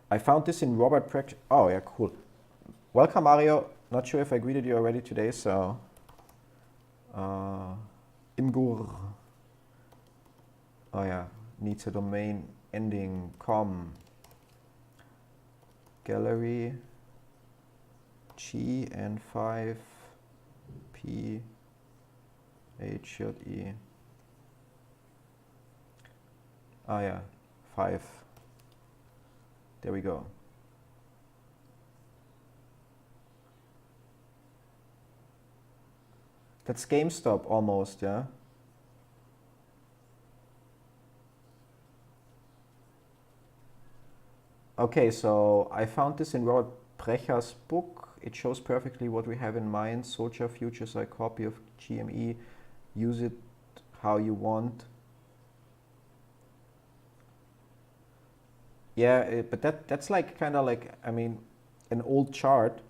I found this in Robert practice. Oh yeah, cool. Welcome, Mario. Not sure if I greeted you already today, so Imgur. Oh yeah, needs a domain ending com. Gallery GN5 PHJE. Oh yeah, 5. There we go. That's GameStop almost, yeah? Okay, so I found this in Robert Brecher's book. It shows perfectly what we have in mind. Soja futures are a copy of GME. Use it how you want. Yeah, but that's like kind of like, I mean, an old chart,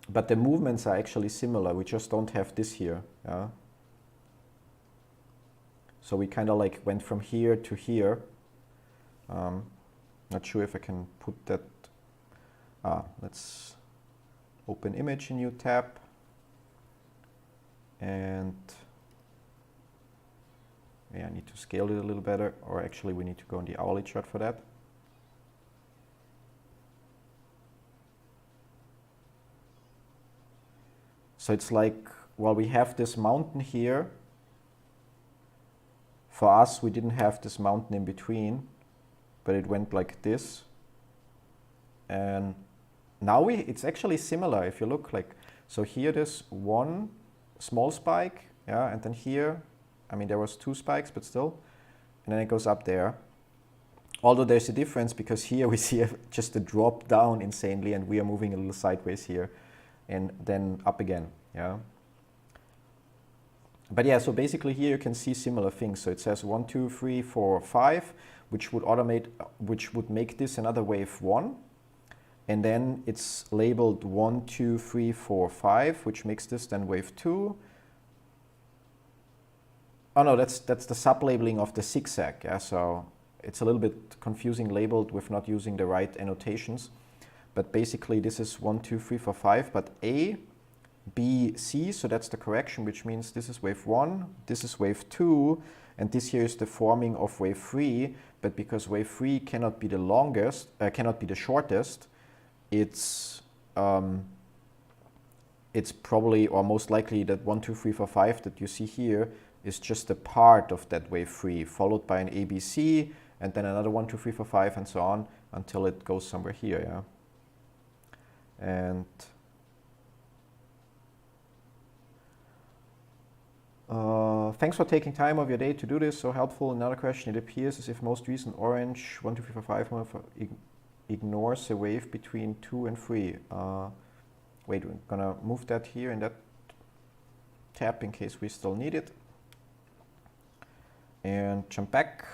but the movements are actually similar. We just don't have this here. Yeah. So we kind of like went from here to here. Not sure if I can put that. Let's open image, a new tab. And yeah, I need to scale it a little better, or actually we need to go on the hourly chart for that. So it's like, well, we have this mountain here. For us, we didn't have this mountain in between, but it went like this. And now it's actually similar if you look like, so here there's one small spike, yeah, and then here, I mean, there was 2 spikes, but still, and then it goes up there. Although there's a difference because here we see just a drop down insanely and we are moving a little sideways here and then up again, yeah. But yeah, so basically here you can see similar things. So it says 1, 2, 3, 4, 5, which would make this another wave 1. And then it's labeled 1, 2, 3, 4, 5, which makes this then wave 2. Oh no, that's the sub-labeling of the zigzag. Yeah, so it's a little bit confusing labeled with not using the right annotations. But basically this is 1, 2, 3, 4, 5, but A, B, C, so that's the correction, which means this is wave 1, this is wave 2, and this here is the forming of wave 3, but because wave 3 cannot be the longest, cannot be the shortest, it's probably, or most likely, that 1, 2, 3, 4, 5 that you see here is just a part of that wave 3, followed by an ABC, and then another 1, 2, 3, 4, 5, and so on, until it goes somewhere here, yeah. And thanks for taking time of your day to do this, so helpful. Another question, it appears as if most recent orange 1, 2, 3, 4, 5 ignores the wave between 2 and 3. Wait, we're gonna move that here in that tab in case we still need it. And jump back.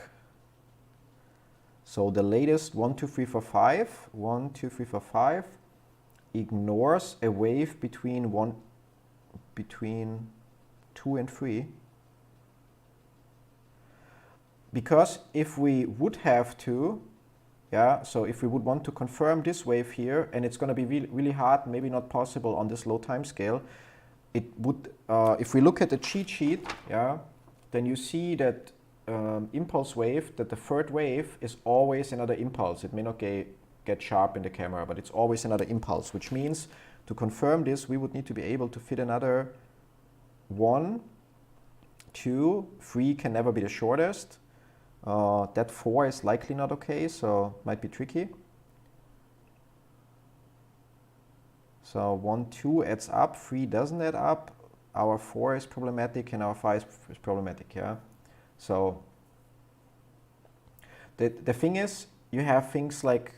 So the latest 1, 2, 3, 4, 5, 1, 2, 3, 4, 5 ignores a wave between 2 and 3. Because if we would have to, yeah, so if we would want to confirm this wave here, and it's going to be really hard, maybe not possible on this low time scale, it would, if we look at the cheat sheet, yeah, then you see that impulse wave, that the third wave is always another impulse. It may not get sharp in the camera, but it's always another impulse, which means to confirm this, we would need to be able to fit another 1, 2, 3 can never be the shortest. That 4 is likely not okay, so might be tricky. So 1, 2 adds up, 3 doesn't add up. Our 4 is problematic and our 5 is problematic, yeah. So the thing is, you have things like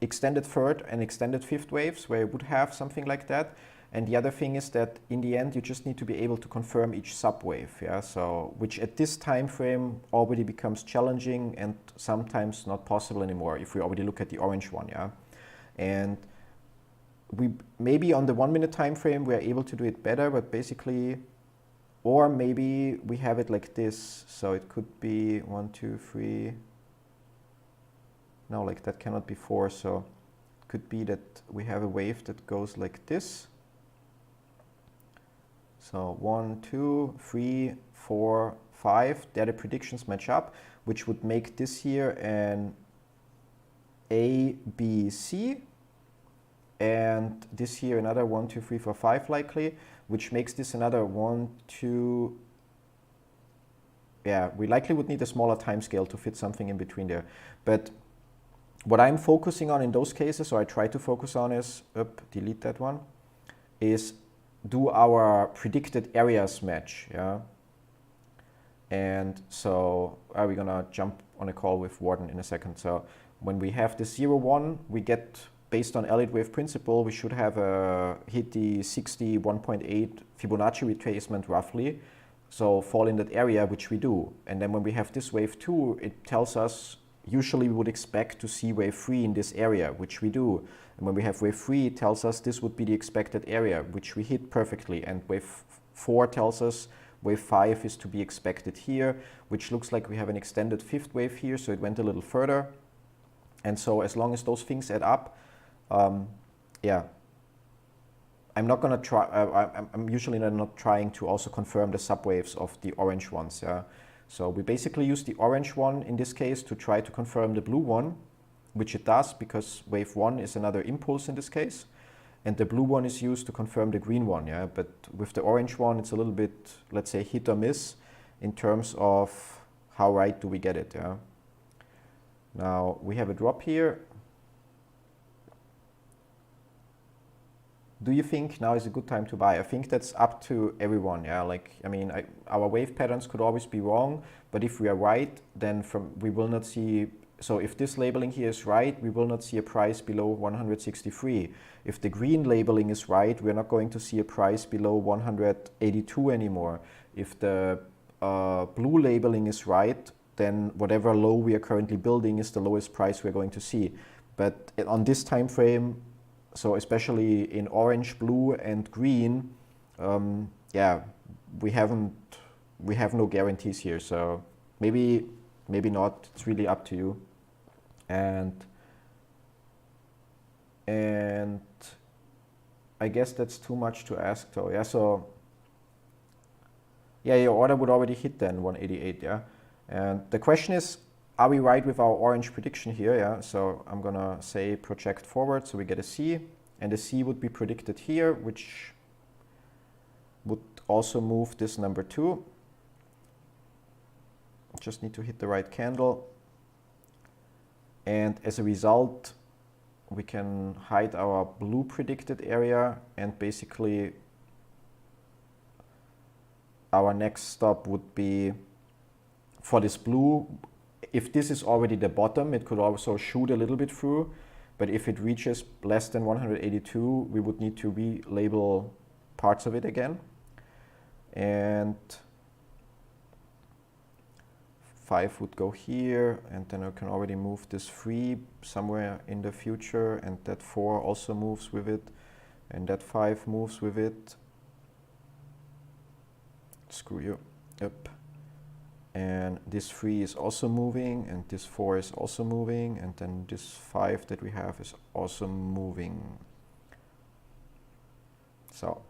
extended third and extended fifth waves where you would have something like that. And the other thing is that in the end, you just need to be able to confirm each subwave, yeah. So which at this time frame already becomes challenging and sometimes not possible anymore if we already look at the orange one, yeah. And we maybe on the 1 minute time frame we're able to do it better, but basically, or maybe we have it like this. So it could be 1, 2, 3. No, like that cannot be 4. So it could be that we have a wave that goes like this. So 1, 2, 3, 4, 5, there the predictions match up, which would make this here an A, B, C, and this here another 1, 2, 3, 4, 5 likely, which makes this another 1, 2, yeah, we likely would need a smaller time scale to fit something in between there. But what I'm focusing on in those cases, or I try to focus on is, delete that one, is do our predicted areas match, yeah? And so we're gonna jump on a call with Warden in a second. So when we have the 0, 1, we get, based on Elliott wave principle, we should have hit the 61.8 Fibonacci retracement roughly. So fall in that area, which we do. And then when we have this wave 2, it tells us usually we would expect to see wave 3 in this area, which we do. And when we have wave 3, it tells us this would be the expected area, which we hit perfectly. And wave 4 tells us wave 5 is to be expected here, which looks like we have an extended 5th wave here, so it went a little further. And so as long as those things add up, yeah, I'm not going to try, I'm usually not trying to also confirm the subwaves of the orange ones. Yeah. So we basically use the orange one in this case to try to confirm the blue one, which it does because wave 1 is another impulse in this case. And the blue one is used to confirm the green one, yeah. But with the orange one, it's a little bit, let's say, hit or miss in terms of how right do we get it, yeah. Now we have a drop here. Do you think now is a good time to buy? I think that's up to everyone, yeah. Like, I mean, our wave patterns could always be wrong, but if we are right, then we will not see. So if this labeling here is right, we will not see a price below 163. If the green labeling is right, we're not going to see a price below 182 anymore. If the blue labeling is right, then whatever low we are currently building is the lowest price we're going to see. But on this time frame, so especially in orange, blue, and green, yeah, we have no guarantees here. So maybe not. It's really up to you. And I guess that's too much to ask though. Yeah, so yeah, your order would already hit then 188, yeah. And the question is, are we right with our orange prediction here? Yeah, so I'm gonna say project forward, so we get a C, and the C would be predicted here, which would also move this number 2. Just need to hit the right candle. And as a result, we can hide our blue predicted area, and basically our next stop would be for this blue. If this is already the bottom, it could also shoot a little bit through, but if it reaches less than 182, we would need to relabel parts of it again. And 5 would go here, and then I can already move this 3 somewhere in the future, and that 4 also moves with it, and that 5 moves with it. Screw you up. And this 3 is also moving, and this 4 is also moving, and then this 5 that we have is also moving. So,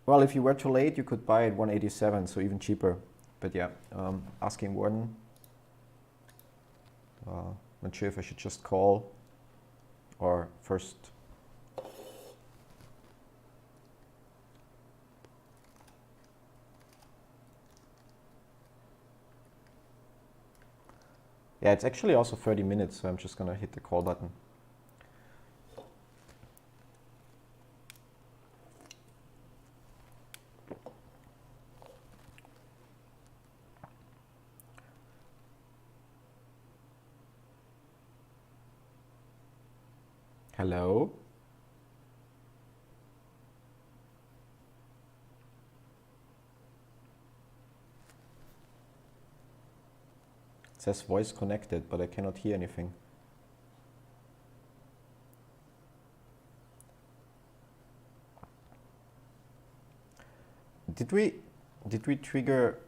well, if you were too late, you could buy at 187, so even cheaper. But yeah, asking Warden. Not sure if I should just call or first. Yeah, it's actually also 30 minutes, so I'm just gonna hit the call button. Hello? It says voice connected, but I cannot hear anything. Did we trigger?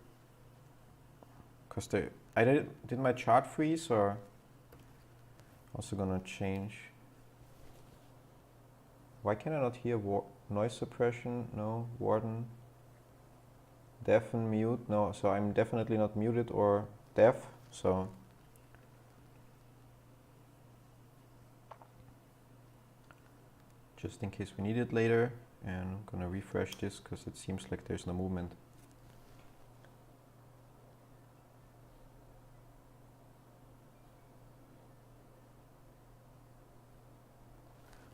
Cause did my chart freeze, or also gonna change? Why can I not hear noise suppression? No. Warden. Deafen, mute. No, so I'm definitely not muted or deaf. So just in case we need it later. And I'm gonna refresh this because it seems like there's no movement.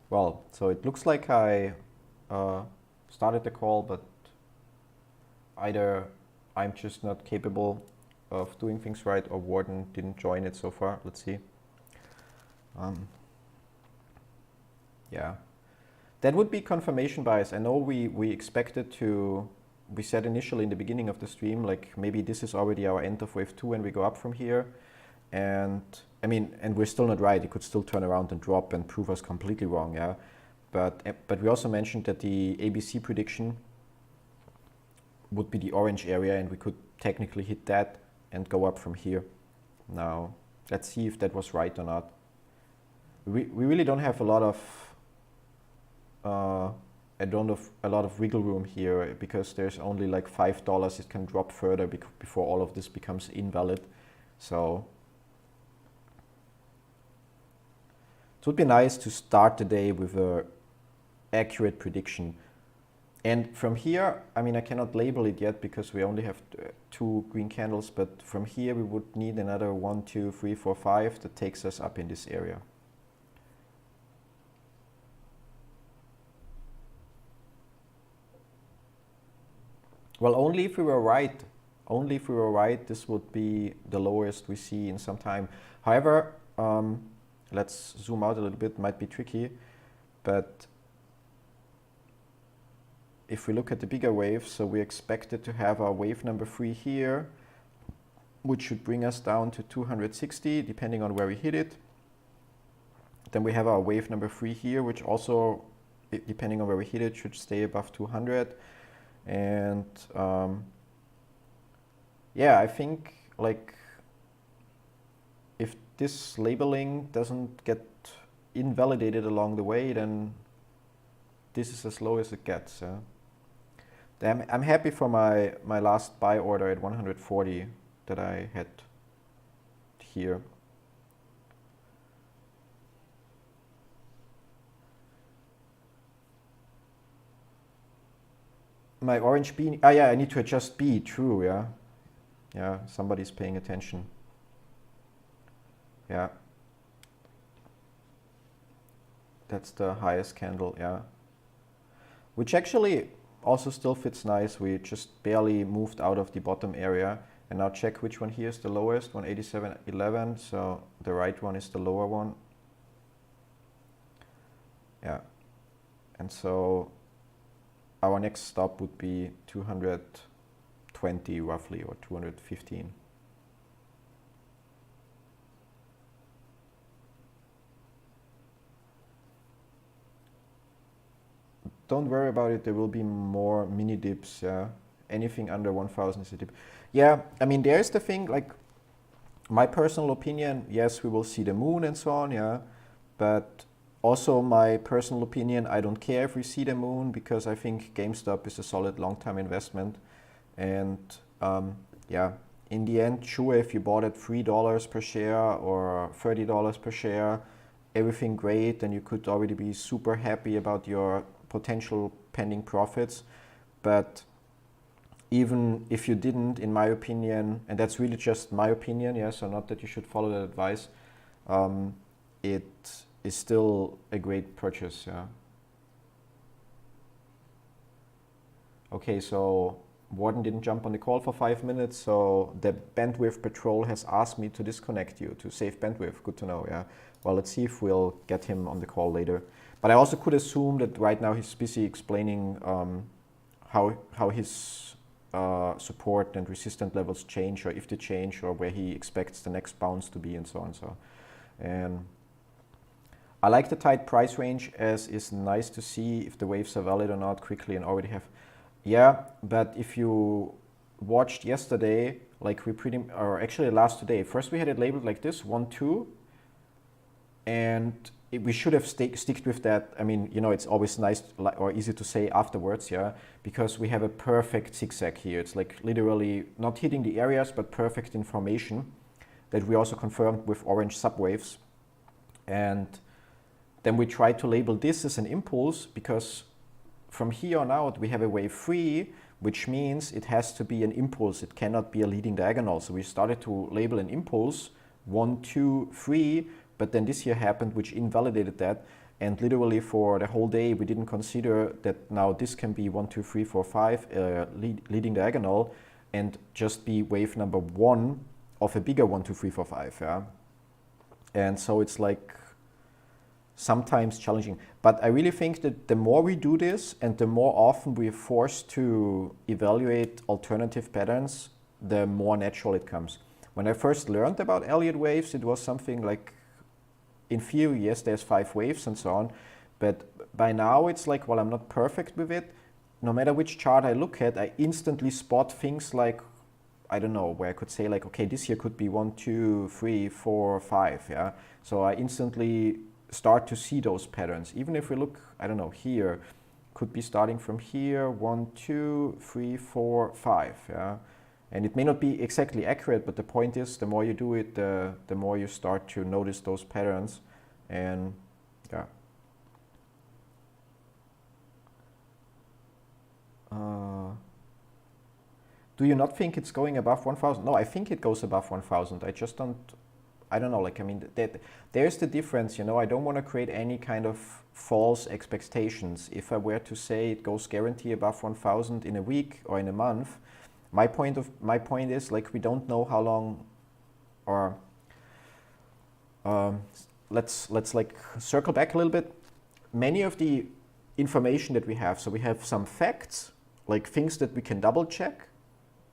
Well, so it looks like I started the call, but either I'm just not capable of doing things right or Warden didn't join it so far. Let's see. Yeah, that would be confirmation bias. I know we expected to, we said initially in the beginning of the stream, like maybe this is already our end of wave 2 and we go up from here. And I mean, and we're still not right. It could still turn around and drop and prove us completely wrong, yeah. But we also mentioned that the ABC prediction would be the orange area and we could technically hit that and go up from here. Now, let's see if that was right or not. We really don't have a lot of a lot of wiggle room here because there's only like $5 it can drop further before all of this becomes invalid. So it would be nice to start the day with a accurate prediction. And from here, I mean, I cannot label it yet because we only have 2 green candles, but from here we would need another 1, 2, 3, 4, 5 that takes us up in this area. Well, only if we were right. Only if we were right, this would be the lowest we see in some time. However, let's zoom out a little bit, might be tricky, but if we look at the bigger waves, so we expected to have our wave number 3 here, which should bring us down to 260, depending on where we hit it. Then we have our wave number 3 here, which also, depending on where we hit it, should stay above 200. And yeah, I think like if this labeling doesn't get invalidated along the way, then this is as low as it gets. I'm happy for my last buy order at 140 that I had here. My orange B, yeah, I need to adjust B, true, yeah. Yeah, somebody's paying attention. Yeah. That's the highest candle, yeah. Which actually also still fits nice. We just barely moved out of the bottom area. And now check which one here is the lowest, 187.11. So the right one is the lower one. Yeah. And so our next stop would be 220 roughly, or 215. Don't worry about it, there will be more mini dips. Anything under 1000 is a dip. Yeah, I mean, there's the thing, like my personal opinion, yes, we will see the moon and so on, yeah, but also my personal opinion, I don't care if we see the moon because I think GameStop is a solid long-term investment. And yeah, in the end, sure, if you bought at $3 per share or $30 per share, everything great, and you could already be super happy about your potential pending profits. But even if you didn't, in my opinion, and that's really just my opinion, yeah, so not that you should follow that advice, it is still a great purchase, yeah. Okay, so Warden didn't jump on the call for 5 minutes, so the bandwidth patrol has asked me to disconnect you to save bandwidth. Good to know, yeah. Well, let's see if we'll get him on the call later. But I also could assume that right now he's busy explaining how his support and resistance levels change, or if they change, or where he expects the next bounce to be, and so on. And I like the tight price range, as is nice to see if the waves are valid or not quickly and already have. Yeah, but if you watched yesterday, like or actually last today, first we had it labeled like this, 1, 2, and we should have sticked with that. I mean, you know, it's always nice or easy to say afterwards, yeah, because we have a perfect zigzag here. It's like literally not hitting the areas, but perfect information that we also confirmed with orange subwaves. And then we try to label this as an impulse because from here on out, we have a wave 3, which means it has to be an impulse. It cannot be a leading diagonal. So we started to label an impulse 1, 2, 3, but then this here happened, which invalidated that. And literally for the whole day, we didn't consider that now this can be 1, 2, 3, 4, 5 leading diagonal and just be wave number 1 of a bigger 1, 2, 3, 4, 5. Yeah? And so it's like sometimes challenging. But I really think that the more we do this and the more often we're forced to evaluate alternative patterns, the more natural it comes. When I first learned about Elliott waves, it was something like, in theory, yes, there's 5 waves and so on, but by now it's like, well, I'm not perfect with it. No matter which chart I look at, I instantly spot things like, I don't know, where I could say like, okay, this here could be 1, 2, 3, 4, 5, yeah? So I instantly start to see those patterns. Even if we look, I don't know, here, could be starting from here, 1, 2, 3, 4, 5, yeah? And it may not be exactly accurate, but the point is, the more you do it, the more you start to notice those patterns. And yeah. Do you not think it's going above 1,000? No, I think it goes above 1,000. I just don't, I don't know, like, I mean, there's the difference, you know, I don't want to create any kind of false expectations. If I were to say it goes guarantee above 1,000 in a week or in a month, my point is, like, we don't know how long, or let's like circle back a little bit. Many of the information that we have, so we have some facts, like things that we can double check,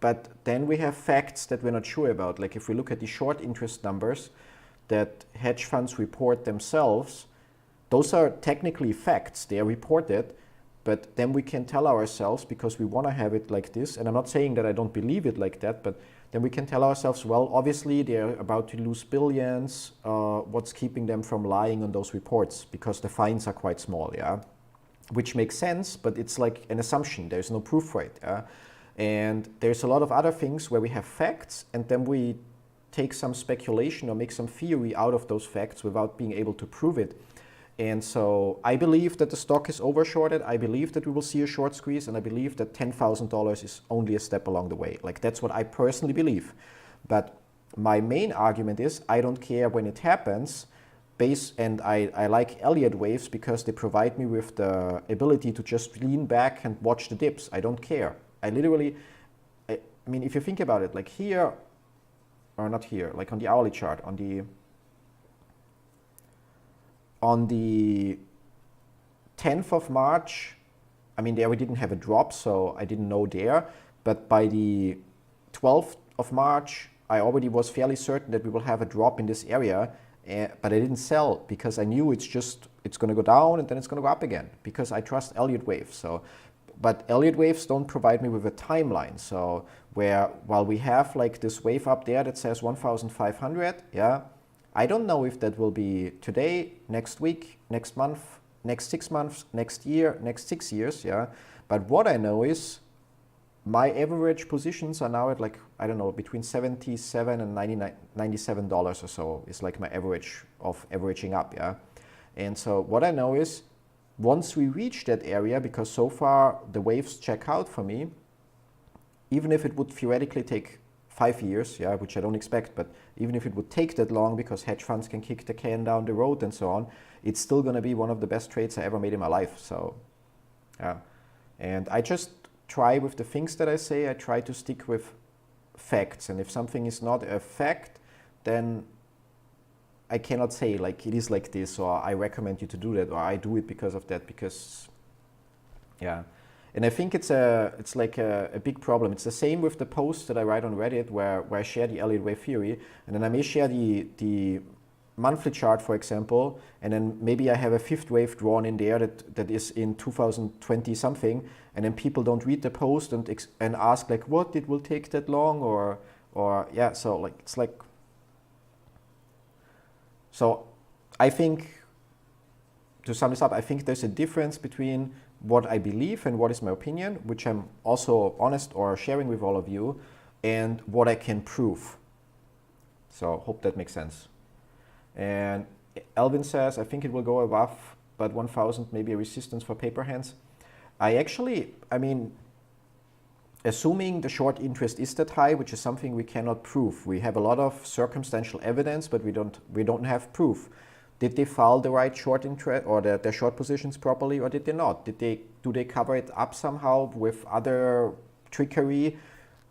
but then we have facts that we're not sure about. Like if we look at the short interest numbers that hedge funds report themselves, those are technically facts, they are reported, but then we can tell ourselves, because we want to have it like this, and I'm not saying that I don't believe it like that, but then we can tell ourselves, well, obviously they're about to lose billions, what's keeping them from lying on those reports? Because the fines are quite small, yeah? Which makes sense, but it's like an assumption, there's no proof for it, yeah? And there's a lot of other things where we have facts, and then we take some speculation or make some theory out of those facts without being able to prove it. And so I believe that the stock is overshorted. I believe that we will see a short squeeze, and I believe that $10,000 is only a step along the way. Like, that's what I personally believe. But my main argument is I don't care when it happens, and I like Elliott waves because they provide me with the ability to just lean back and watch the dips. I don't care. I literally, I mean, if you think about it, like here, or not here, like on the hourly chart, on the 10th of March, I mean, there we didn't have a drop, so I didn't know there. But by the 12th of March, I already was fairly certain that we will have a drop in this area, but I didn't sell because I knew it's going to go down and then it's going to go up again because I trust Elliott waves. So, but Elliott waves don't provide me with a timeline. So while we have like this wave up there that says 1,500, yeah, I don't know if that will be today, next week, next month, next 6 months, next year, next 6 years, yeah. But what I know is my average positions are now at like, I don't know, between $77 and $97 or so is like my average of averaging up, yeah. And so what I know is once we reach that area, because so far the waves check out for me, even if it would theoretically take 5 years, yeah, which I don't expect, but even if it would take that long because hedge funds can kick the can down the road and so on, it's still going to be one of the best trades I ever made in my life. So, yeah. And I just try with the things that I say, I try to stick with facts. And if something is not a fact, then I cannot say like it is like this, or I recommend you to do that, or I do it because of that, because, yeah. And I think it's like a big problem. It's the same with the posts that I write on Reddit where I share the Elliott wave theory, and then I may share the monthly chart, for example, and then maybe I have a fifth wave drawn in there that is in 2020 something, and then people don't read the post and ask like, what, it will take that long, or yeah, so like it's like, so I think, to sum this up, I think there's a difference between what I believe and what is my opinion, which I'm also honest or sharing with all of you, and what I can prove. So hope that makes sense. And Alvin says, I think it will go above, but 1,000 maybe a resistance for paper hands. I mean, assuming the short interest is that high, which is something we cannot prove. We have a lot of circumstantial evidence, but we don't have proof. Did they file the right short interest or their short positions properly, or did they not? Do they cover it up somehow with other trickery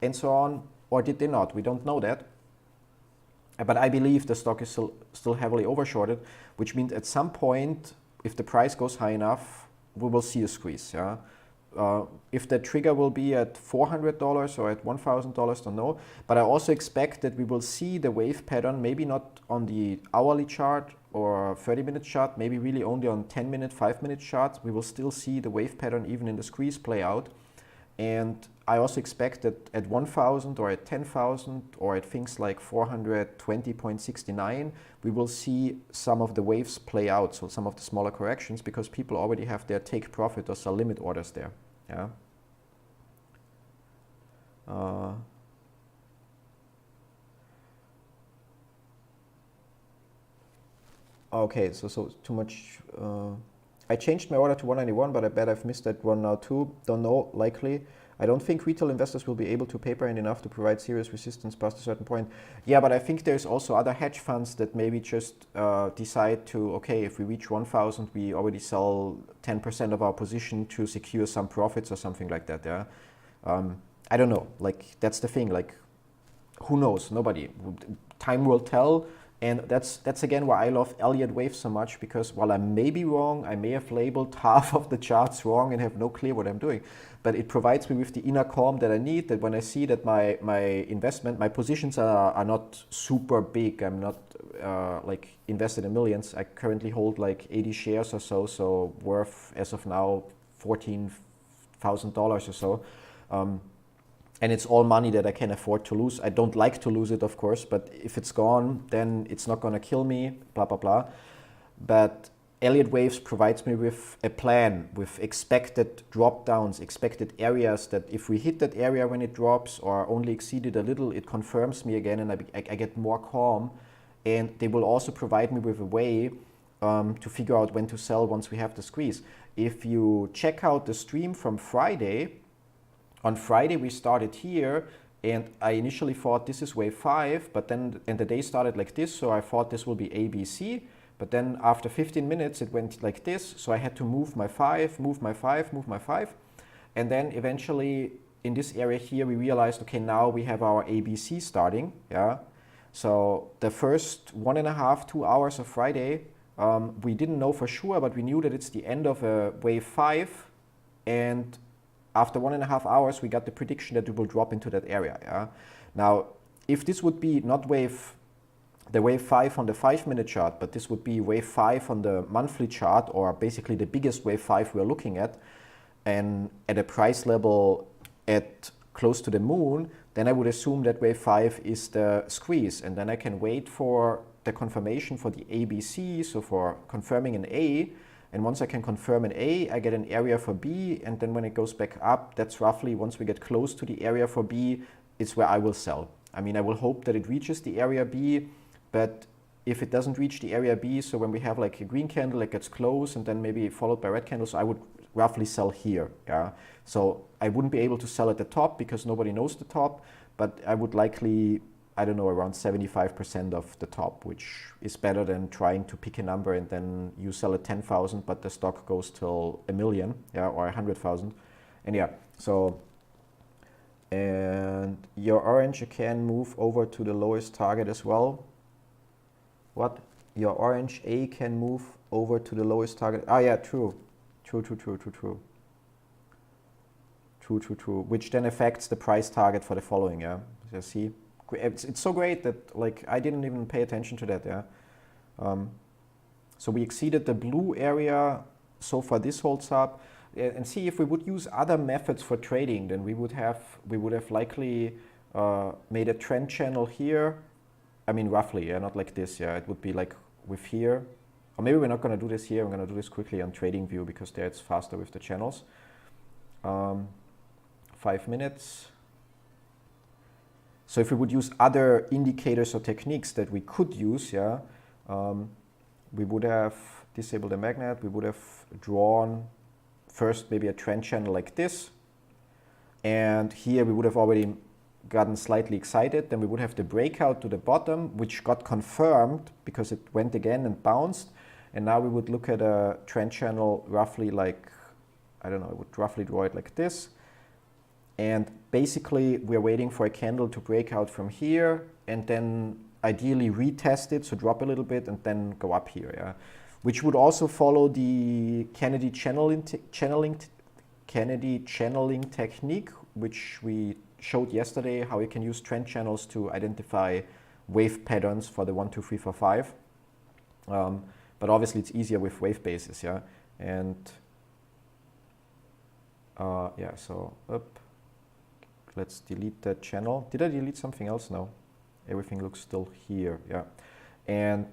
and so on, or did they not? We don't know that. But I believe the stock is still heavily overshorted, which means at some point, if the price goes high enough, we will see a squeeze. Yeah. If the trigger will be at $400 or at $1,000, don't know. But I also expect that we will see the wave pattern, maybe not on the hourly chart or 30-minute chart, maybe really only on 10-minute, 5-minute charts. We will still see the wave pattern even in the squeeze play out. And I also expect that at 1,000 or at 10,000 or at things like 420.69, we will see some of the waves play out, so some of the smaller corrections, because people already have their take profit or sell limit orders there. Yeah. Okay, so too much. I changed my order to 191, but I bet I've missed that one now too. Don't know, likely. I don't think retail investors will be able to paper in enough to provide serious resistance past a certain point. Yeah, but I think there's also other hedge funds that maybe just decide to, okay, if we reach 1,000, we already sell 10% of our position to secure some profits or something like that. Yeah, I don't know. Like, that's the thing. Like, who knows? Nobody. Time will tell. And that's again why I love Elliott waves so much, because while I may be wrong, I may have labeled half of the charts wrong and have no clue what I'm doing. But it provides me with the inner calm that I need, that when I see that my investment, my positions are not super big, I'm not like invested in millions. I currently hold like 80 shares or so worth as of now $14,000 or so. And it's all money that I can afford to lose. I don't like to lose it, of course, but if it's gone, then it's not gonna kill me, blah, blah, blah. But Elliott Waves provides me with a plan, with expected drop downs, expected areas that if we hit that area when it drops or only exceed it a little, it confirms me again and I get more calm. And they will also provide me with a way to figure out when to sell once we have the squeeze. If you check out the stream from Friday, on Friday we started here and I initially thought this is wave 5, but then and the day started like this, so I thought this will be ABC, but then after 15 minutes it went like this, so I had to move my 5, move my 5, move my 5, and then eventually in this area here we realized, okay, now we have our ABC starting. Yeah, so the first 1.5, 2 hours of Friday, we didn't know for sure, but we knew that it's the end of a wave 5, and after 1.5 hours, we got the prediction that it will drop into that area. Yeah? Now, if this would be not the wave 5 on the 5-minute chart, but this would be wave 5 on the monthly chart, or basically the biggest wave 5 we're looking at, and at a price level at close to the moon, then I would assume that wave 5 is the squeeze, and then I can wait for the confirmation for the ABC, so for confirming an A. And once I can confirm an A, I get an area for B, and then when it goes back up, that's roughly, once we get close to the area for B, it's where I will sell. I mean, I will hope that it reaches the area B, but if it doesn't reach the area B, so when we have like a green candle, it gets close, and then maybe followed by red candles, so I would roughly sell here. Yeah. So I wouldn't be able to sell at the top because nobody knows the top, but I would likely, I don't know, around 75% of the top, which is better than trying to pick a number and then you sell at 10,000, but the stock goes till 1 million, yeah, or 100,000. And yeah, so, and your orange, you can move over to the lowest target as well. What? Your orange A can move over to the lowest target. Ah, yeah, true. True. Which then affects the price target for the following, yeah. You see? It's so great that like I didn't even pay attention to that. Yeah. So we exceeded the blue area. So far this holds up. And see, if we would use other methods for trading, then we would have likely made a trend channel here. I mean, roughly, yeah, not like this. Yeah, it would be like with here. Or maybe we're not going to do this here. I'm going to do this quickly on TradingView because there it's faster with the channels. 5 minutes. So if we would use other indicators or techniques that we could use, yeah, we would have disabled the magnet, we would have drawn first maybe a trend channel like this, and here we would have already gotten slightly excited. Then we would have the breakout to the bottom, which got confirmed because it went again and bounced. And now we would look at a trend channel roughly like, I don't know, I would roughly draw it like this. And basically we're waiting for a candle to break out from here and then ideally retest it, so drop a little bit and then go up here, yeah. Which would also follow the Kennedy channeling technique, which we showed yesterday, how you can use trend channels to identify wave patterns for the 1, 2, 3, 4, 5. But obviously it's easier with wave basis, yeah. And yeah, so up. Let's delete that channel. Did I delete something else? No. Everything looks still here, yeah. And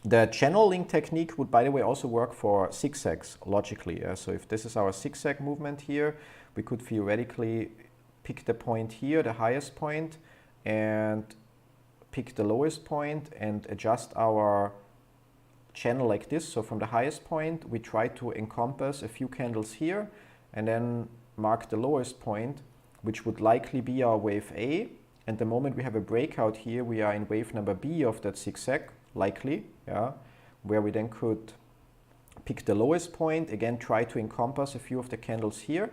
the channeling technique would, by the way, also work for zigzags logically. Yeah? So if this is our zigzag movement here, we could theoretically pick the point here, the highest point, and pick the lowest point and adjust our channel like this. So from the highest point, we try to encompass a few candles here and then mark the lowest point, which would likely be our wave A. And the moment we have a breakout here, we are in wave number B of that zigzag, likely, yeah, where we then could pick the lowest point, again try to encompass a few of the candles here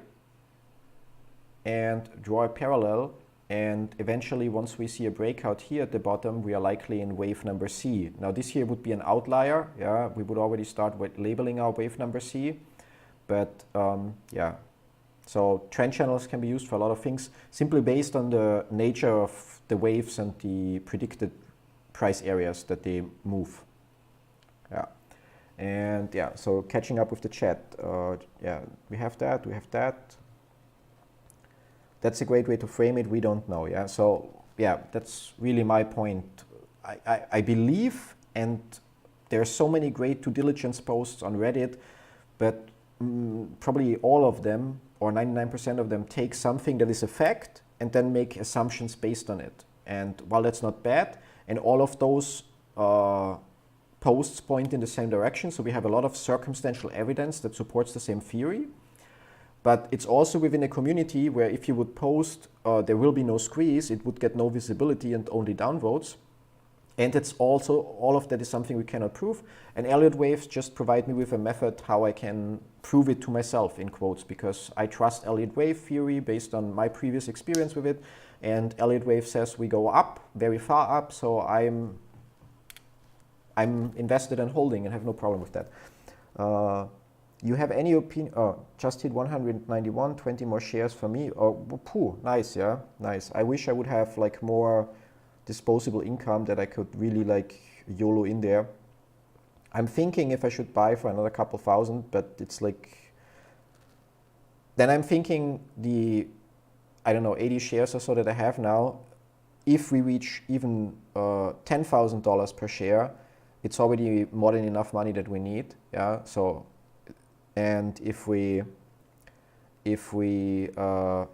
and draw a parallel, and eventually once we see a breakout here at the bottom, we are likely in wave number C. Now this here would be an outlier, yeah, we would already start with labeling our wave number C, but yeah. So trend channels can be used for a lot of things, simply based on the nature of the waves and the predicted price areas that they move. Yeah, and yeah, so catching up with the chat, yeah, we have that, we have that. That's a great way to frame it, we don't know, yeah. So yeah, that's really my point. I believe, and there are so many great due diligence posts on Reddit, but probably all of them, or 99% of them, take something that is a fact and then make assumptions based on it. And while that's not bad, and all of those posts point in the same direction, so we have a lot of circumstantial evidence that supports the same theory, but it's also within a community where if you would post there will be no squeeze, it would get no visibility and only downvotes. And it's also, all of that is something we cannot prove. And Elliott waves just provide me with a method how I can prove it to myself, in quotes, because I trust Elliott wave theory based on my previous experience with it. And Elliott wave says we go up, very far up, so I'm invested in holding and have no problem with that. You have any opinion? Oh, just hit 191, 20 more shares for me. Oh, phew, nice, yeah, nice. I wish I would have like more disposable income that I could really like YOLO in there. I'm thinking if I should buy for another couple thousand, but it's like, then I'm thinking the, I don't know, 80 shares or so that I have now, if we reach even $10,000 per share, it's already more than enough money that we need, yeah. So, and if we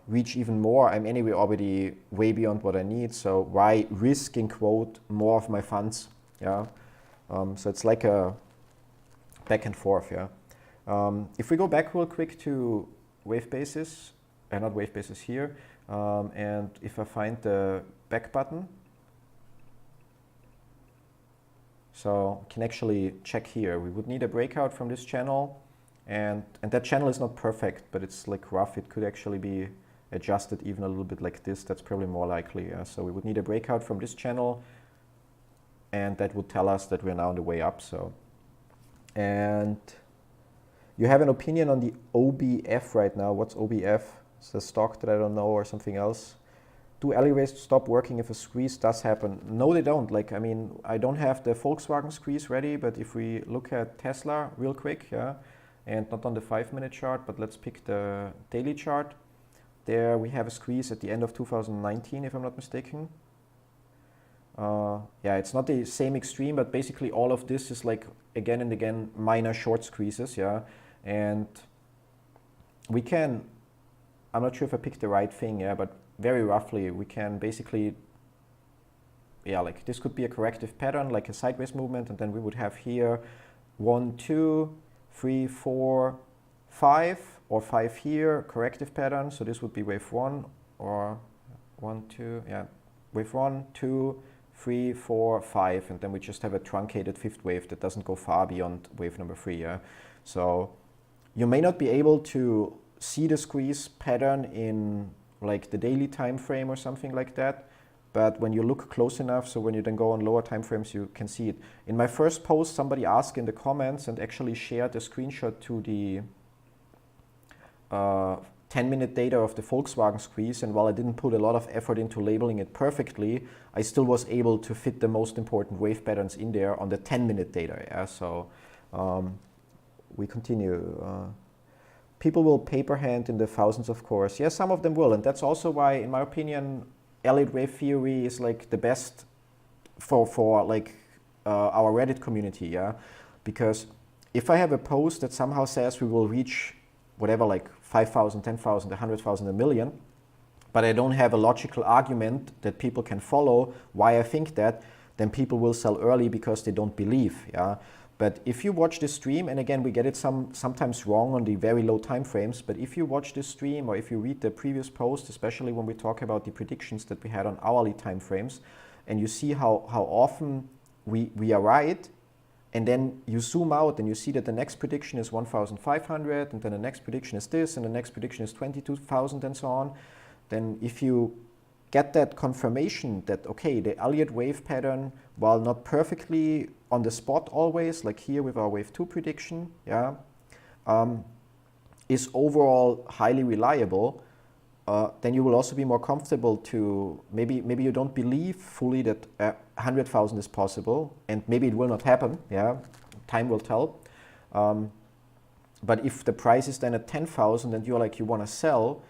reach even more, I'm anyway already way beyond what I need. So why risk, in quote, more of my funds? Yeah. So it's like a back and forth. Yeah. If we go back real quick to wave basis, not wave basis here, and if I find the back button, so I can actually check here. We would need a breakout from this channel. And that channel is not perfect, but it's like rough. It could actually be adjusted even a little bit like this. That's probably more likely. Yeah? So we would need a breakout from this channel, and that would tell us that we're now on the way up. So, and you have an opinion on the OBF right now. What's OBF? It's a stock that I don't know, or something else. Do alleyways stop working if a squeeze does happen? No, they don't. Like, I mean, I don't have the Volkswagen squeeze ready, but if we look at Tesla real quick, yeah. And not on the 5-minute chart, but let's pick the daily chart. There we have a squeeze at the end of 2019, if I'm not mistaken. Yeah, it's not the same extreme, but basically all of this is like again and again minor short squeezes, yeah. And we can, I'm not sure if I picked the right thing, yeah, but very roughly we can basically, yeah, like this could be a corrective pattern, like a sideways movement, and then we would have here 1, 2, 3, 4, 5 or 5 here, corrective pattern. So this would be wave 1 or 1, 2, yeah, wave 1, 2, 3, 4, 5, and then we just have a truncated 5th wave that doesn't go far beyond wave number 3. Yeah, so you may not be able to see the squeeze pattern in like the daily time frame or something like that, but when you look close enough, so when you then go on lower time frames, you can see it. In my first post, somebody asked in the comments and actually shared a screenshot to the 10-minute data of the Volkswagen squeeze, and while I didn't put a lot of effort into labeling it perfectly, I still was able to fit the most important wave patterns in there on the 10-minute data. Yeah, so we continue. People will paper hand in the thousands, of course. Yes, some of them will, and that's also why, in my opinion, Elliott wave theory is like the best for like our Reddit community. Yeah, because if I have a post that somehow says we will reach whatever, like 5,000, 10,000, 100,000, a million, but I don't have a logical argument that people can follow why I think that, then people will sell early because they don't believe. Yeah. But if you watch this stream, and again, we get it sometimes wrong on the very low time frames, but if you watch this stream or if you read the previous post, especially when we talk about the predictions that we had on hourly time frames, and you see how often we are right, and then you zoom out and you see that the next prediction is 1,500, and then the next prediction is this, and the next prediction is 22,000, and so on, then if you get that confirmation that, okay, the Elliott wave pattern, while not perfectly on the spot always, like here with our wave 2 prediction, yeah, is overall highly reliable, then you will also be more comfortable to, maybe you don't believe fully that 100,000 is possible, and maybe it will not happen, yeah, time will tell. But if the price is then at 10,000 and you're like, you want to sell,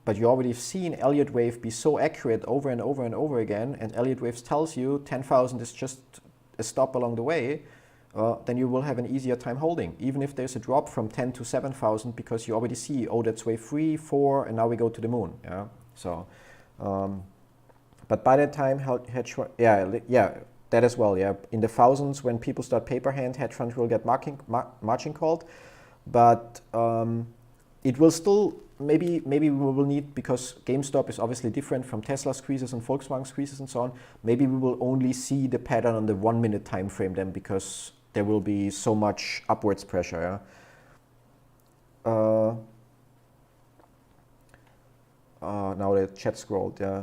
but you already have seen Elliott wave be so accurate over and over and over again, and Elliott waves tells you 10,000 is just a stop along the way, then you will have an easier time holding, even if there's a drop from 10 to 7,000, because you already see, oh, that's wave 3, 4, and now we go to the moon. Yeah. So, but by that time, hedge fund, yeah, that as well. Yeah, in the thousands, when people start paper hand, hedge funds will get margin called, but it will still. Maybe we will need, because GameStop is obviously different from Tesla squeezes and Volkswagen squeezes and so on, maybe we will only see the pattern on the 1 minute time frame then, because there will be so much upwards pressure. Yeah? Now the chat scrolled, yeah.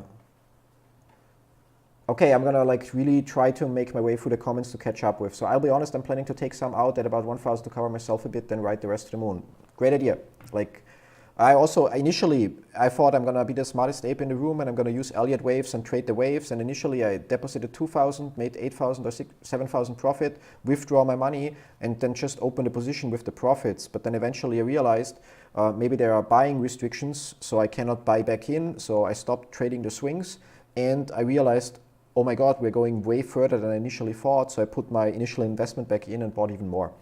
Okay, I'm gonna like really try to make my way through the comments to catch up with. So I'll be honest, I'm planning to take some out at about 1,000 to cover myself a bit, then ride the rest to the moon. Great idea. Like, I also, initially, I thought I'm going to be the smartest ape in the room and I'm going to use Elliott waves and trade the waves. And initially I deposited 2,000, made 8,000 or 7,000 profit, withdraw my money, and then just open the position with the profits. But then eventually I realized maybe there are buying restrictions, so I cannot buy back in. So I stopped trading the swings, and I realized, oh my God, we're going way further than I initially thought. So I put my initial investment back in and bought even more.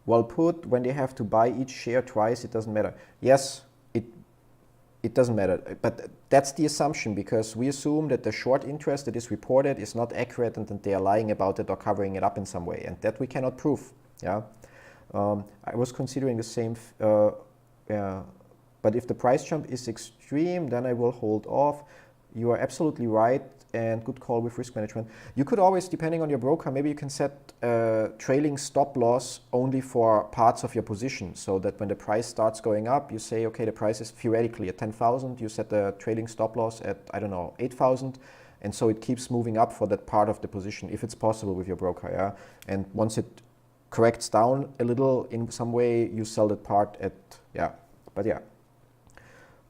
Well put, when they have to buy each share twice, it doesn't matter. Yes, it doesn't matter, but that's the assumption, because we assume that the short interest that is reported is not accurate and that they are lying about it or covering it up in some way, and that we cannot prove. Yeah, I was considering the same, yeah, but if the price jump is extreme, then I will hold off. You are absolutely right, and good call with risk management. You could always, depending on your broker, maybe you can set trailing stop loss only for parts of your position, so that when the price starts going up, you say, okay, the price is theoretically at 10,000, you set the trailing stop loss at, I don't know, 8,000, and so it keeps moving up for that part of the position, if it's possible with your broker, yeah? And once it corrects down a little in some way, you sell that part at, yeah, but yeah.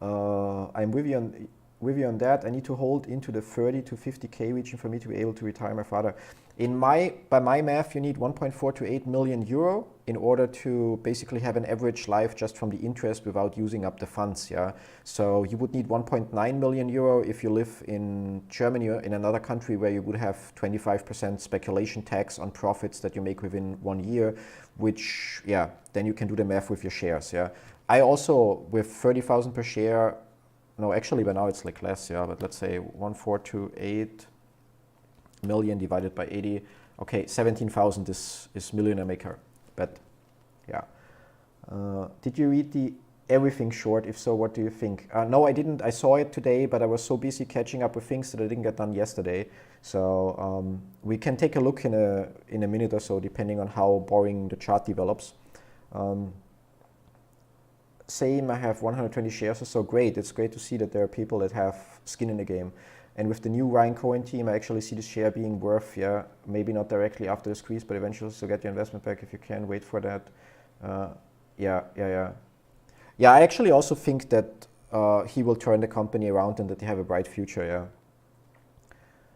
I'm with you on that. I need to hold into the 30 to 50K region for me to be able to retire my father. By my math, you need 1.4 to 8 million euro in order to basically have an average life just from the interest without using up the funds. Yeah. So you would need 1.9 million euro if you live in Germany or in another country where you would have 25% speculation tax on profits that you make within 1 year, which, yeah, then you can do the math with your shares. Yeah. I also, with 30,000 per share, no, actually by now it's like less, yeah, but let's say 1.428 million divided by 80. Okay, 17,000 is millionaire maker, but yeah. Did you read the everything short? If so, what do you think? No, I didn't. I saw it today, but I was so busy catching up with things that I didn't get done yesterday. So we can take a look in a minute or so, depending on how boring the chart develops. Same, I have 120 shares or so. Great. It's great to see that there are people that have skin in the game. And with the new Ryan Cohen team, I actually see the share being worth, yeah, maybe not directly after the squeeze, but eventually, so get your investment back if you can. Wait for that. Yeah, I actually also think that he will turn the company around and that they have a bright future,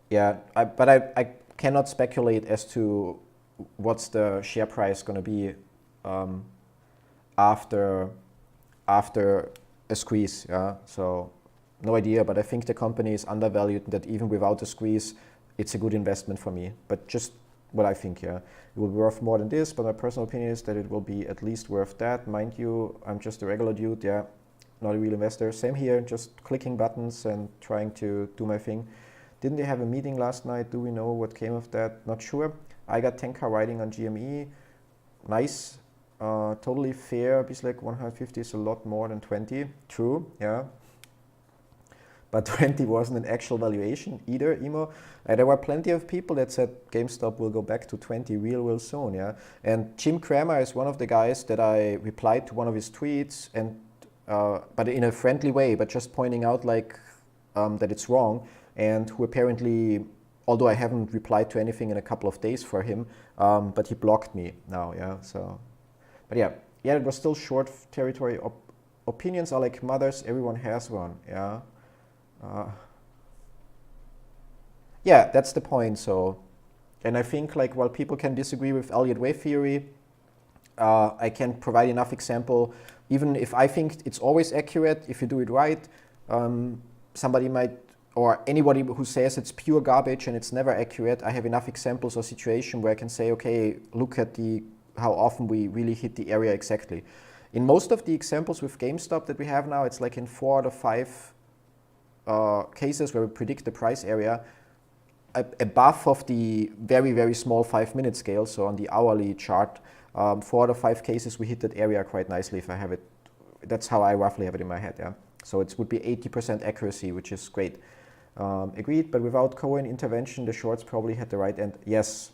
yeah. But I cannot speculate as to what's the share price going to be after a squeeze, yeah. So no idea, but I think the company is undervalued, that even without a squeeze, it's a good investment for me. But just what I think, yeah. It will be worth more than this, but my personal opinion is that it will be at least worth that. Mind you, I'm just a regular dude, yeah, not a real investor. Same here, just clicking buttons and trying to do my thing. Didn't they have a meeting last night? Do we know what came of that? Not sure. I got 10k riding on GME. Nice. Totally fair. Bislek 150 is a lot more than 20. True, yeah. But 20 wasn't an actual valuation either, Emo. There were plenty of people that said GameStop will go back to 20 real soon, yeah. And Jim Cramer is one of the guys that I replied to one of his tweets, and but in a friendly way, but just pointing out like that it's wrong, and who apparently, although I haven't replied to anything in a couple of days for him, but he blocked me now, yeah. So, but yeah, it was still short territory. Opinions are like mothers, everyone has one, yeah. Yeah, that's the point. So, and I think like while people can disagree with Elliott wave theory, I can provide enough example. Even if I think it's always accurate, if you do it right, somebody might, or anybody who says it's pure garbage and it's never accurate, I have enough examples or situation where I can say, okay, look at how often we really hit the area exactly. In most of the examples with GameStop that we have now, it's like in 4 out of 5 cases where we predict the price area above of the very small 5-minute scale. So on the hourly chart, 4 out of 5 cases we hit that area quite nicely if I have it. That's how I roughly have it in my head, yeah. So it would be 80% accuracy, which is great. Agreed, but without Cohen intervention, the shorts probably had the right end. Yes,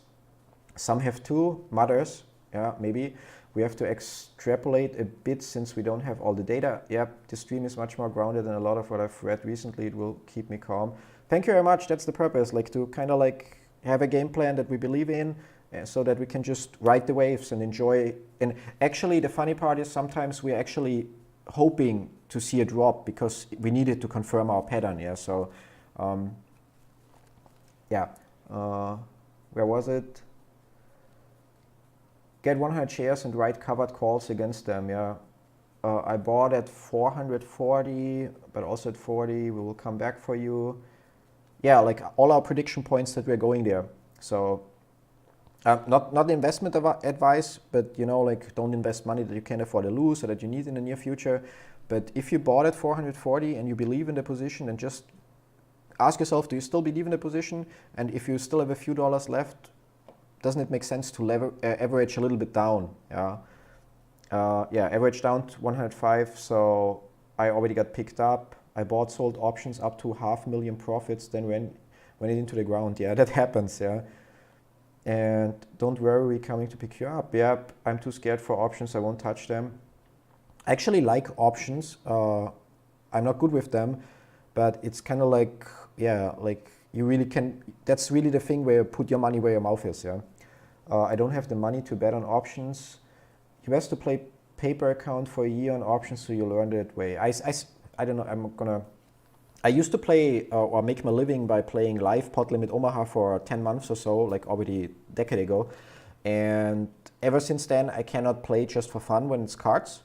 some have too, mothers, yeah, maybe. We have to extrapolate a bit since we don't have all the data. Yep, the stream is much more grounded than a lot of what I've read recently. It will keep me calm. Thank you very much. That's the purpose, like to kind of like have a game plan that we believe in so that we can just ride the waves and enjoy. And actually the funny part is sometimes we're actually hoping to see a drop because we needed to confirm our pattern, yeah. So, where was it? Get 100 shares and write covered calls against them, yeah. I bought at 440, but also at 40. We will come back for you. Yeah, like all our prediction points that we're going there. So not investment advice, but you know, like don't invest money that you can't afford to lose or that you need in the near future. But if you bought at 440 and you believe in the position, then just ask yourself, do you still believe in the position? And if you still have a few dollars left, doesn't it make sense to average a little bit down? Yeah, average down to 105. So I already got picked up. I bought, sold options up to 500,000 profits, then went it into the ground. Yeah, that happens. Yeah, and don't worry, we're coming to pick you up. Yep, I'm too scared for options. I won't touch them. I actually like options. I'm not good with them, but it's kind of like, yeah, like. You really can, that's really the thing where you put your money where your mouth is, yeah. I don't have the money to bet on options. You have to play paper account for a year on options so you learn that way. I don't know, I used to play or make my living by playing live pot limit Omaha for 10 months or so, like already a decade ago. And ever since then, I cannot play just for fun when it's cards.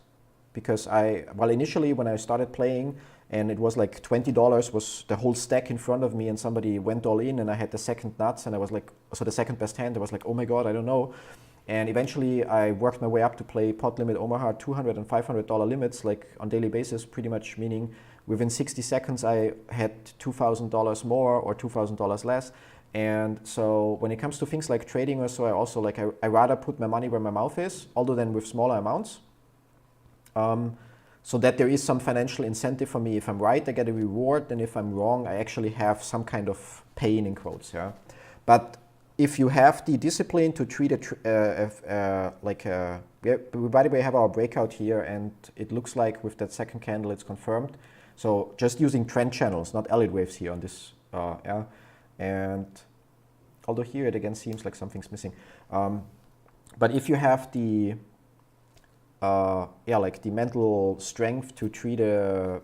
Because initially when I started playing, and it was like $20 was the whole stack in front of me and somebody went all in and I had the second nuts and I was like, so the second best hand, I was like, oh my God, I don't know. And eventually I worked my way up to play pot limit Omaha $200 and $500 limits like on daily basis, pretty much meaning within 60 seconds I had $2,000 more or $2,000 less. And so when it comes to things like trading or so, I also like, I rather put my money where my mouth is, although than with smaller amounts. so that there is some financial incentive for me. If I'm right, I get a reward, and if I'm wrong, I actually have some kind of pain in quotes. Yeah, but if you have the discipline to treat it we, by the way, have our breakout here, and it looks like with that second candle it's confirmed. So just using trend channels, not Elliott waves here on this. Yeah, and although here it again seems like something's missing. But if you have the like the mental strength to treat a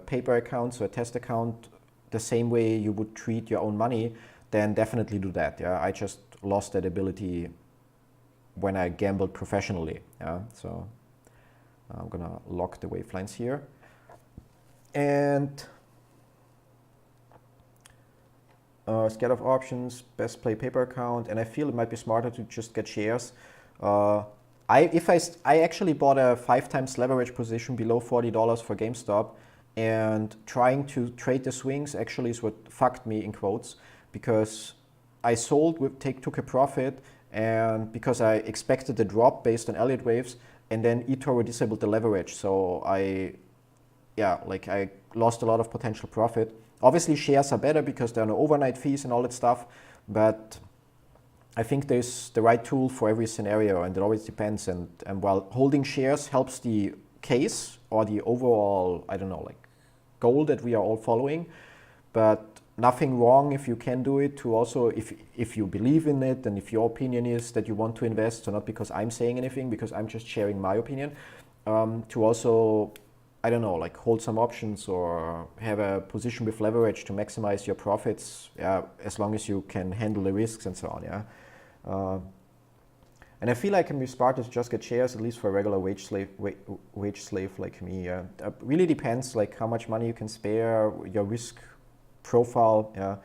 paper account, so a test account, the same way you would treat your own money, then definitely do that. Yeah, I just lost that ability when I gambled professionally. Yeah, so I'm gonna lock the wavelines here, and scared of options, best play paper account, and I feel it might be smarter to just get shares. I actually bought a 5 times leverage position below $40 for GameStop, and trying to trade the swings actually is what fucked me in quotes, because I sold took a profit, and because I expected a drop based on Elliott waves, and then eToro disabled the leverage, so I lost a lot of potential profit. Obviously shares are better because there are no overnight fees and all that stuff, but I think there's the right tool for every scenario, and it always depends. And while holding shares helps the case or the overall, I don't know, like goal that we are all following, but nothing wrong if you can do it to also, if you believe in it and if your opinion is that you want to invest, so not because I'm saying anything, because I'm just sharing my opinion, to also, I don't know, like hold some options or have a position with leverage to maximize your profits, yeah, as long as you can handle the risks and so on, yeah. And I feel like it can be smart to just get shares, at least for a regular wage slave like me. Yeah. It really depends, like how much money you can spare, your risk profile. Yeah,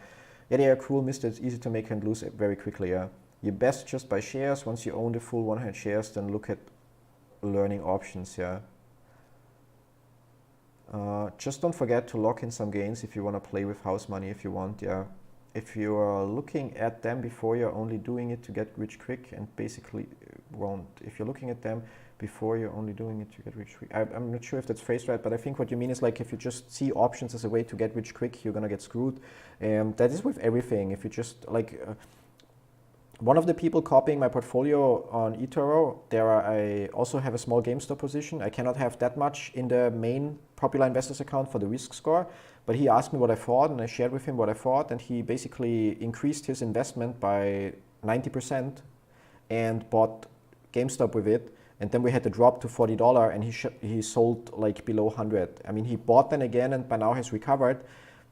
yeah, cool. Mister, it's easy to make and lose very quickly. Yeah, you best just buy shares. Once you own the full 100 shares, then look at learning options. Yeah. Just don't forget to lock in some gains if you want to play with house money if you want. Yeah. If you are looking at them before you're only doing it to get rich quick, and basically won't. If you're looking at them before you're only doing it to get rich quick. I'm not sure if that's phrased right, but I think what you mean is like if you just see options as a way to get rich quick, you're gonna get screwed. That is with everything. If you just like, one of the people copying my portfolio on eToro, I also have a small GameStop position. I cannot have that much in the main Popular Investors account for the risk score, but he asked me what I thought, and I shared with him what I thought, and he basically increased his investment by 90% and bought GameStop with it. And then we had the drop to $40, and he sold like below 100. I mean, he bought then again, and by now has recovered.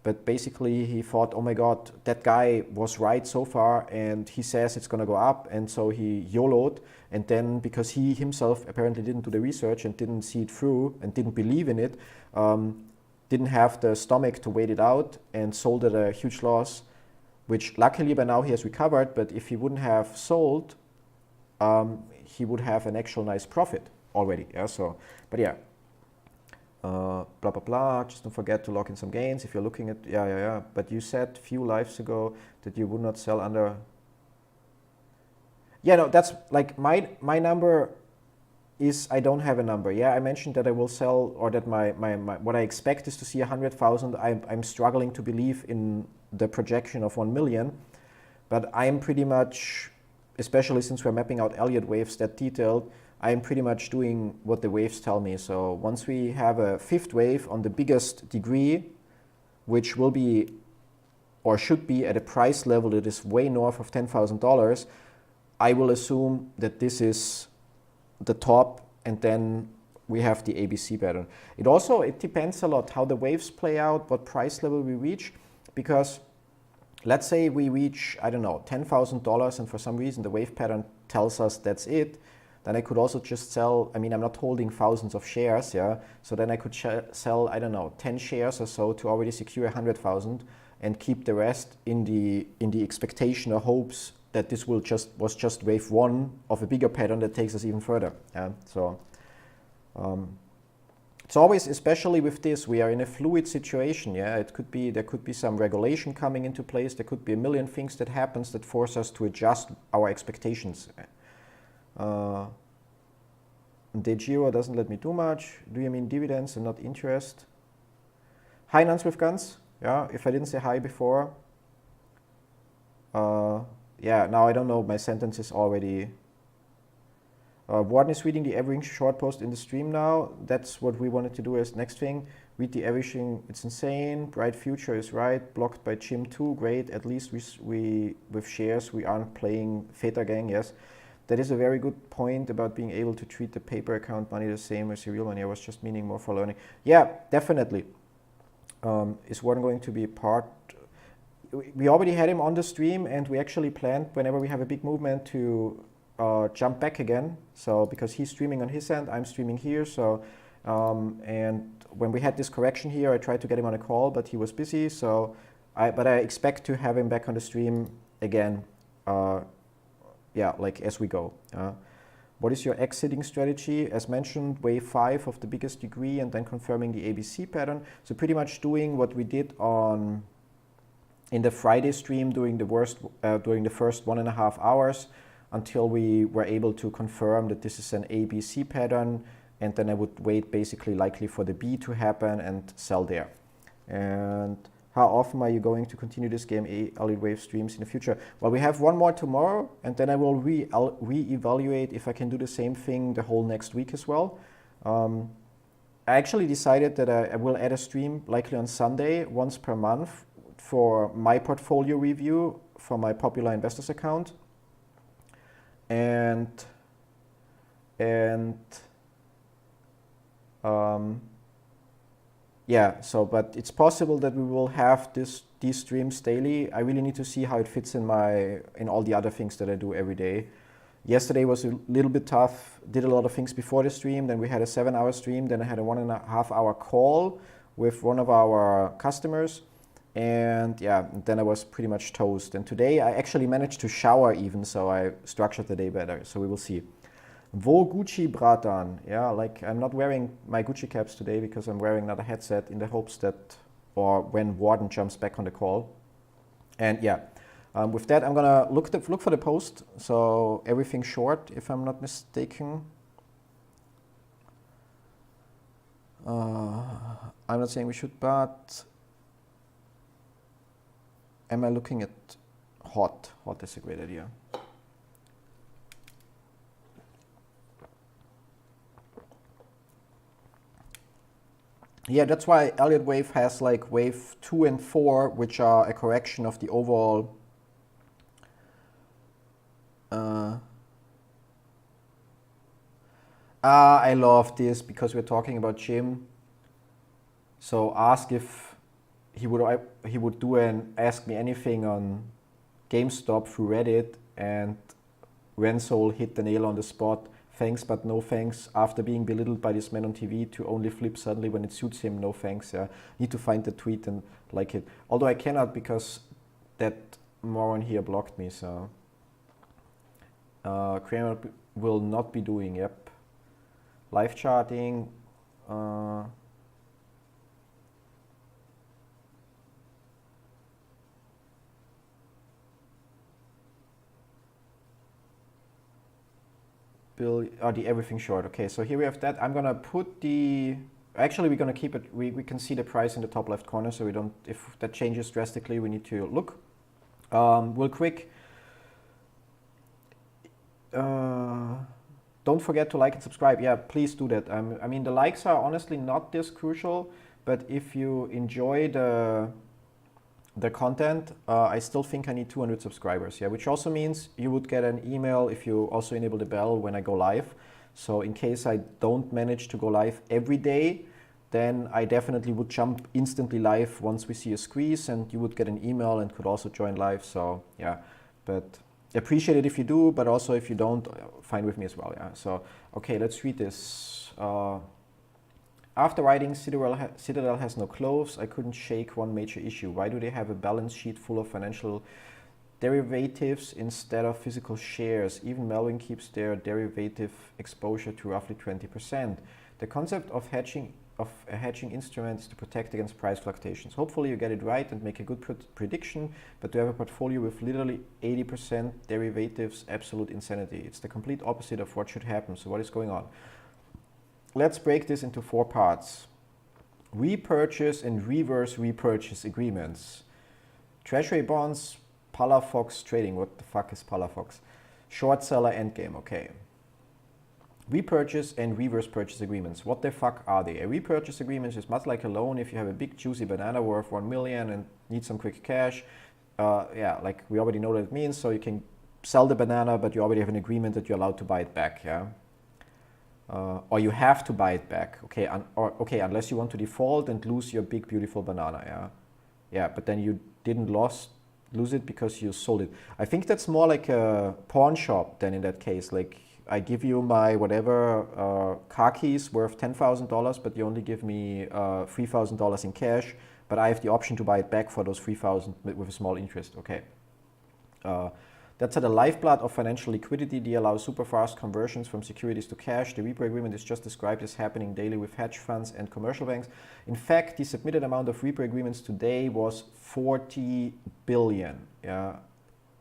But basically he thought, oh my God, that guy was right so far, and he says it's gonna go up, and so he YOLO'd. And then because he himself apparently didn't do the research and didn't see it through and didn't believe in it, didn't have the stomach to wait it out and sold at a huge loss, which luckily by now he has recovered. But if he wouldn't have sold, he would have an actual nice profit already. Yeah. So, but yeah. Blah blah blah. Just don't forget to lock in some gains if you're looking at yeah. But you said a few lives ago that you would not sell under. Yeah, no, that's like my number is I don't have a number. Yeah, I mentioned that I will sell, or that my what I expect is to see 100,000. I'm struggling to believe in the projection of 1 million, but I'm pretty much, especially since we're mapping out Elliott waves that detailed, I'm pretty much doing what the waves tell me. So once we have a fifth wave on the biggest degree, which will be or should be at a price level that is way north of $10,000, I will assume that this is the top, and then we have the ABC pattern. It depends a lot how the waves play out, what price level we reach, because let's say we reach, I don't know, $10,000, and for some reason the wave pattern tells us that's it. Then I could also just sell, I mean, I'm not holding thousands of shares, yeah. So then I could sell, I don't know, 10 shares or so to already secure 100,000 and keep the rest in the expectation or hopes that this was just wave one of a bigger pattern that takes us even further. Yeah. So it's always, especially with this, we are in a fluid situation. Yeah, there could be some regulation coming into place. There could be a million things that happens that force us to adjust our expectations. De Giro doesn't let me do much. Do you mean dividends and not interest? Hi, Nuns with Guns. Yeah, if I didn't say hi before. Yeah, now I don't know, my sentence is already... Warden is reading the averaging short post in the stream now. That's what we wanted to do as next thing. Read the averaging, it's insane. Bright future is right. Blocked by Chim 2, great. At least we with shares, we aren't playing Theta Gang, yes. That is a very good point about being able to treat the paper account money the same as the real money. I was just meaning more for learning. Yeah, definitely. Is Warden going to be part? We already had him on the stream, and we actually planned whenever we have a big movement to jump back again. So because he's streaming on his end, I'm streaming here. So and when we had this correction here, I tried to get him on a call, but he was busy. So I expect to have him back on the stream again. Yeah, like as we go. What is your exiting strategy? As mentioned, wave 5 of the biggest degree and then confirming the ABC pattern. So pretty much doing what we did in the Friday stream during the first 1.5 hours until we were able to confirm that this is an ABC pattern, and then I would wait basically likely for the B to happen and sell there. And how often are you going to continue this GME Elliott Wave streams in the future? Well, we have one more tomorrow, and then I will re-evaluate if I can do the same thing the whole next week as well. I actually decided that I will add a stream likely on Sunday once per month for my portfolio review for my Popular Investors account. Yeah, so, but it's possible that we will have these streams daily. I really need to see how it fits in all the other things that I do every day. Yesterday was a little bit tough, did a lot of things before the stream, then we had a 7-hour stream, then I had a 1.5 hour call with one of our customers, and yeah, then I was pretty much toast. And today I actually managed to shower even, so I structured the day better, so we will see. Wo Gucci bratan? Yeah, like I'm not wearing my Gucci caps today because I'm wearing another headset in the hopes that, or when Warden jumps back on the call. And yeah, with that I'm gonna look for the post. So everything short, if I'm not mistaken. I'm not saying we should, but am I looking at hot? Hot is a great idea. Yeah, that's why Elliott Wave has like wave 2 and 4, which are a correction of the overall. I love this because we're talking about Jim. So ask if he would do an Ask Me Anything on GameStop through Reddit, and Rensoul hit the nail on the spot. Thanks, but no thanks. After being belittled by this man on TV to only flip suddenly when it suits him, no thanks. Yeah, need to find the tweet and like it. Although I cannot because that moron here blocked me. So Kramer will not be doing. Yep. Live charting. The everything short. Okay, so here we have that. I'm gonna put the. Actually, we're gonna keep it. We can see the price in the top left corner, so we don't. If that changes drastically, we need to look. Real quick. Don't forget to like and subscribe. Yeah, please do that. I mean, the likes are honestly not this crucial, but if you enjoy the content, I still think I need 200 subscribers, yeah, which also means you would get an email if you also enable the bell when I go live. So in case I don't manage to go live every day, then I definitely would jump instantly live once we see a squeeze, and you would get an email and could also join live. So yeah, but appreciate it if you do, but also if you don't, fine with me as well, yeah. So, okay, let's read this. After writing Citadel has no clothes, I couldn't shake one major issue. Why do they have a balance sheet full of financial derivatives instead of physical shares? Even Melvin keeps their derivative exposure to roughly 20%. The concept of a hedging instrument is to protect against price fluctuations. Hopefully you get it right and make a good prediction, but to have a portfolio with literally 80% derivatives, absolute insanity. It's the complete opposite of what should happen. So what is going on? let's break this into 4 parts. Repurchase and reverse repurchase agreements. Treasury bonds, Palafox trading. What the fuck is Palafox? Short seller endgame, okay. Repurchase and reverse purchase agreements. What the fuck are they? A repurchase agreement is much like a loan. If you have a big juicy banana worth 1 million and need some quick cash, yeah, like we already know what it means. So you can sell the banana, but you already have an agreement that you're allowed to buy it back, yeah? Or you have to buy it back, okay? Okay, unless you want to default and lose your big beautiful banana, yeah? Yeah, but then you didn't lose it because you sold it. I think that's more like a pawn shop then in that case. Like I give you my whatever car keys worth $10,000, but you only give me $3,000 in cash, but I have the option to buy it back for those $3,000 with a small interest, okay. That's the lifeblood of financial liquidity. They allow super fast conversions from securities to cash. The repo agreement is just described as happening daily with hedge funds and commercial banks. In fact, the submitted amount of repo agreements today was 40 billion. Yeah,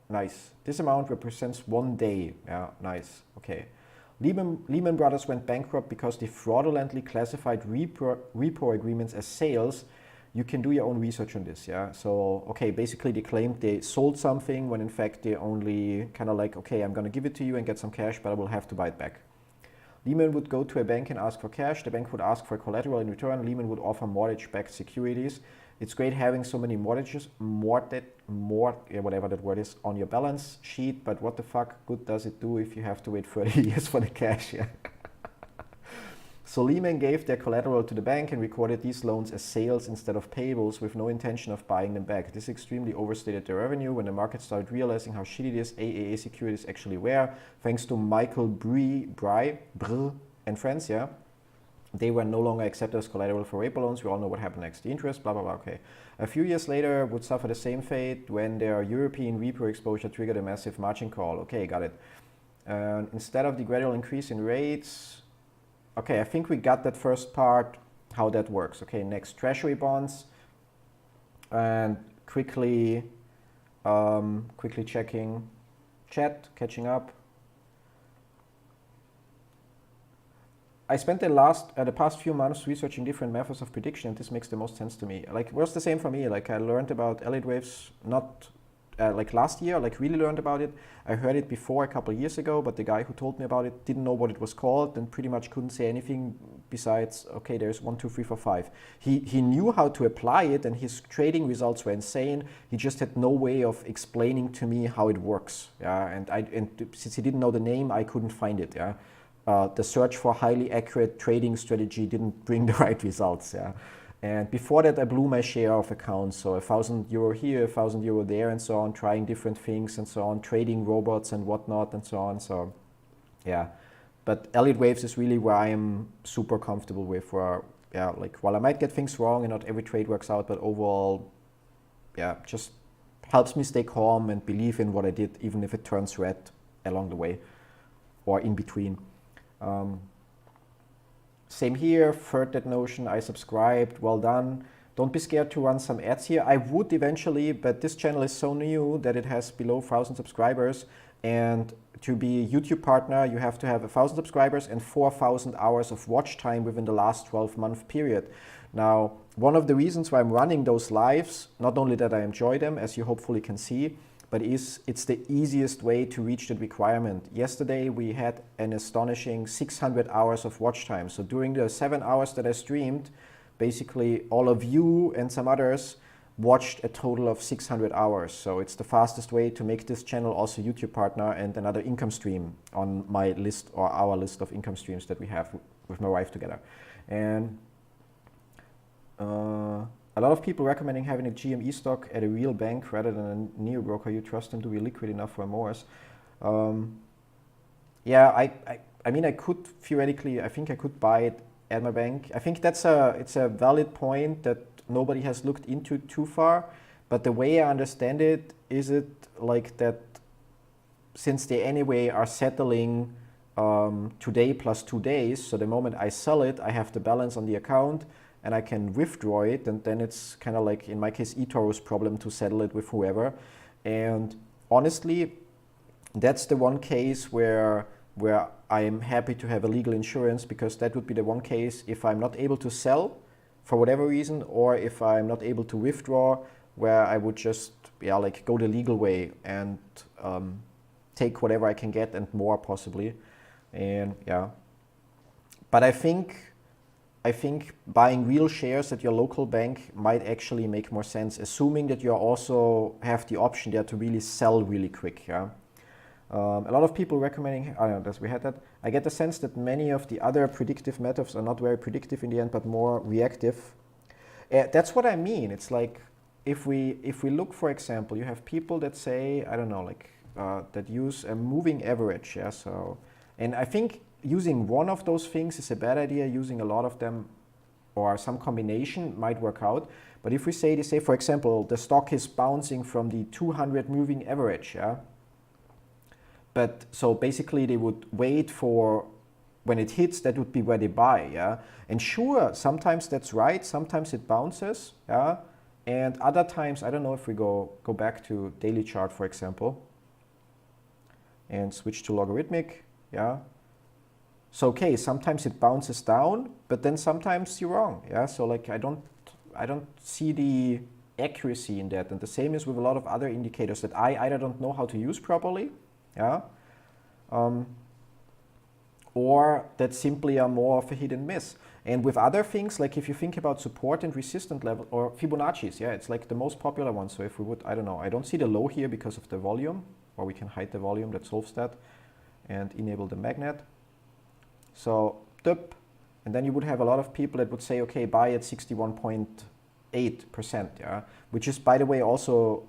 nice. This amount represents 1 day. Yeah, nice. Okay. Lehman Brothers went bankrupt because they fraudulently classified repo agreements as sales. You can do your own research on this, yeah? So, okay, basically they claimed they sold something when in fact they only kind of like, okay, I'm gonna give it to you and get some cash, but I will have to buy it back. Lehman would go to a bank and ask for cash. The bank would ask for collateral in return. Lehman would offer mortgage-backed securities. It's great having so many whatever that word is, on your balance sheet, but what the fuck good does it do if you have to wait 30 years for the cash, yeah? So Lehman gave their collateral to the bank and recorded these loans as sales instead of payables with no intention of buying them back. This extremely overstated their revenue. When the market started realizing how shitty this AAA securities actually were, thanks to Michael Bry and friends, yeah, they were no longer accepted as collateral for repo loans. We all know what happened next. The interest, blah, blah, blah, okay. A few years later would suffer the same fate when their European repo exposure triggered a massive margin call. Okay, got it. Instead of the gradual increase in rates, okay, I think we got that first part, how that works. Okay, next, treasury bonds. And quickly checking chat, catching up. I spent the past few months researching different methods of prediction, and this makes the most sense to me. Like, it was the same for me. Like, I learned about Elliott waves not like last year, like really learned about it. I heard it before a couple of years ago, but the guy who told me about it didn't know what it was called and pretty much couldn't say anything besides, okay, there's 1, 2, 3, 4, 5. He knew how to apply it and his trading results were insane. He just had no way of explaining to me how it works. Yeah, and since he didn't know the name, I couldn't find it. Yeah, the search for highly accurate trading strategy didn't bring the right results. Yeah. And before that, I blew my share of accounts. So €1,000 here, €1,000 there, and so on, trying different things and so on, trading robots and whatnot and so on. So, yeah. But Elliott waves is really where I am super comfortable with. Where, yeah, like while I might get things wrong and not every trade works out, but overall, yeah, just helps me stay calm and believe in what I did, even if it turns red along the way or in between. Same here, third that notion, I subscribed, well done. Don't be scared to run some ads here. I would eventually, but this channel is so new that it has below 1,000 subscribers. And to be a YouTube partner, you have to have 1,000 subscribers and 4,000 hours of watch time within the last 12-month period. Now, one of the reasons why I'm running those lives, not only that I enjoy them, as you hopefully can see, but it's the easiest way to reach that requirement. Yesterday, we had an astonishing 600 hours of watch time. So during the 7 hours that I streamed, basically all of you and some others watched a total of 600 hours. So it's the fastest way to make this channel also YouTube partner and another income stream on my list or our list of income streams that we have with my wife together. And a lot of people recommending having a GME stock at a real bank rather than a neo broker. You trust them to be liquid enough for MORs. Yeah, I mean, I could theoretically, I think I could buy it at my bank. I think it's a valid point that nobody has looked into too far. But the way I understand it, is it like that since they anyway are settling today plus 2 days, so the moment I sell it, I have the balance on the account, and I can withdraw it, and then it's kind of like, in my case, eToro's problem to settle it with whoever. And honestly, that's the one case where where I am happy to have a legal insurance, because that would be the one case if I'm not able to sell for whatever reason, or if I'm not able to withdraw, where I would just like go the legal way and take whatever I can get and more possibly. And but I think buying real shares at your local bank might actually make more sense, assuming that you also have the option there to really sell really quick. Yeah. A lot of people recommending, I don't know, we had that. I get the sense that many of the other predictive methods are not very predictive in the end, but more reactive. That's what I mean. It's like, if we look, for example, you have people that say, I don't know, like that use a moving average. Yeah. So, and I think using one of those things is a bad idea. Using a lot of them or some combination might work out. But if we say, for example, the stock is bouncing from the 200 moving average, yeah. But so basically they would wait for when it hits, that would be where they buy, yeah. And sure, sometimes that's right, sometimes it bounces, yeah. And other times, I don't know, if we go back to daily chart, for example, and switch to logarithmic, yeah. So okay, sometimes it bounces down, but then sometimes you're wrong, yeah. So like I don't see the accuracy in that. And the same is with a lot of other indicators that I either don't know how to use properly, yeah, or that simply are more of a hit and miss. And with other things, like if you think about support and resistance level, or Fibonacci's, yeah, it's like the most popular one. So if we would, I don't know, I don't see the low here because of the volume, or we can hide the volume, that solves that, and enable the magnet. So, and then you would have a lot of people that would say, okay, buy at 61.8%, yeah, which is, by the way, also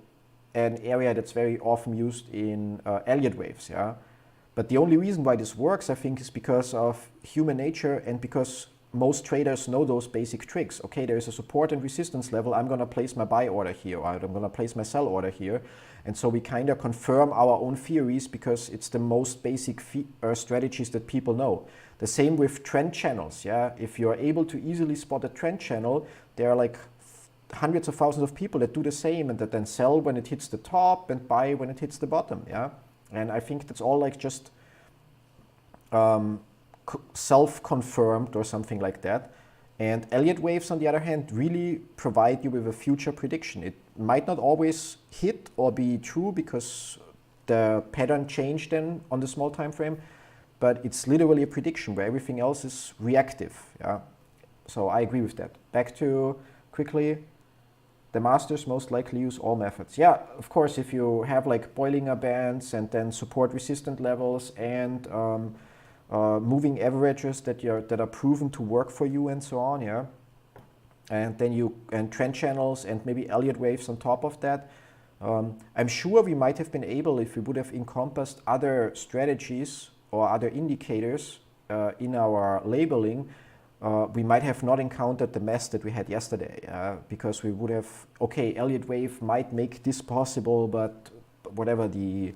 an area that's very often used in Elliott waves, yeah. But the only reason why this works, I think, is because of human nature and because most traders know those basic tricks. Okay, there is a support and resistance level. I'm going to place my buy order here, or I'm going to place my sell order here. And so we kind of confirm our own theories because it's the most basic strategies that people know. The same with trend channels. Yeah, if you're able to easily spot a trend channel, there are like hundreds of thousands of people that do the same and that then sell when it hits the top and buy when it hits the bottom. Yeah, and I think that's all like just self-confirmed or something like that. And Elliott waves, on the other hand, really provide you with a future prediction. It might not always hit or be true because the pattern changed then on the small time frame, but it's literally a prediction where everything else is reactive. Yeah, so I agree with that. Back to quickly, the masters most likely use all methods. Yeah, of course, if you have like Bollinger Bands and then support resistant levels and moving averages that are proven to work for you and so on, yeah. And then trend channels and maybe Elliott waves on top of that. I'm sure we might have been able, if we would have encompassed other strategies or other indicators in our labeling, we might have not encountered the mess that we had yesterday, because we would have, okay, Elliott wave might make this possible, but whatever the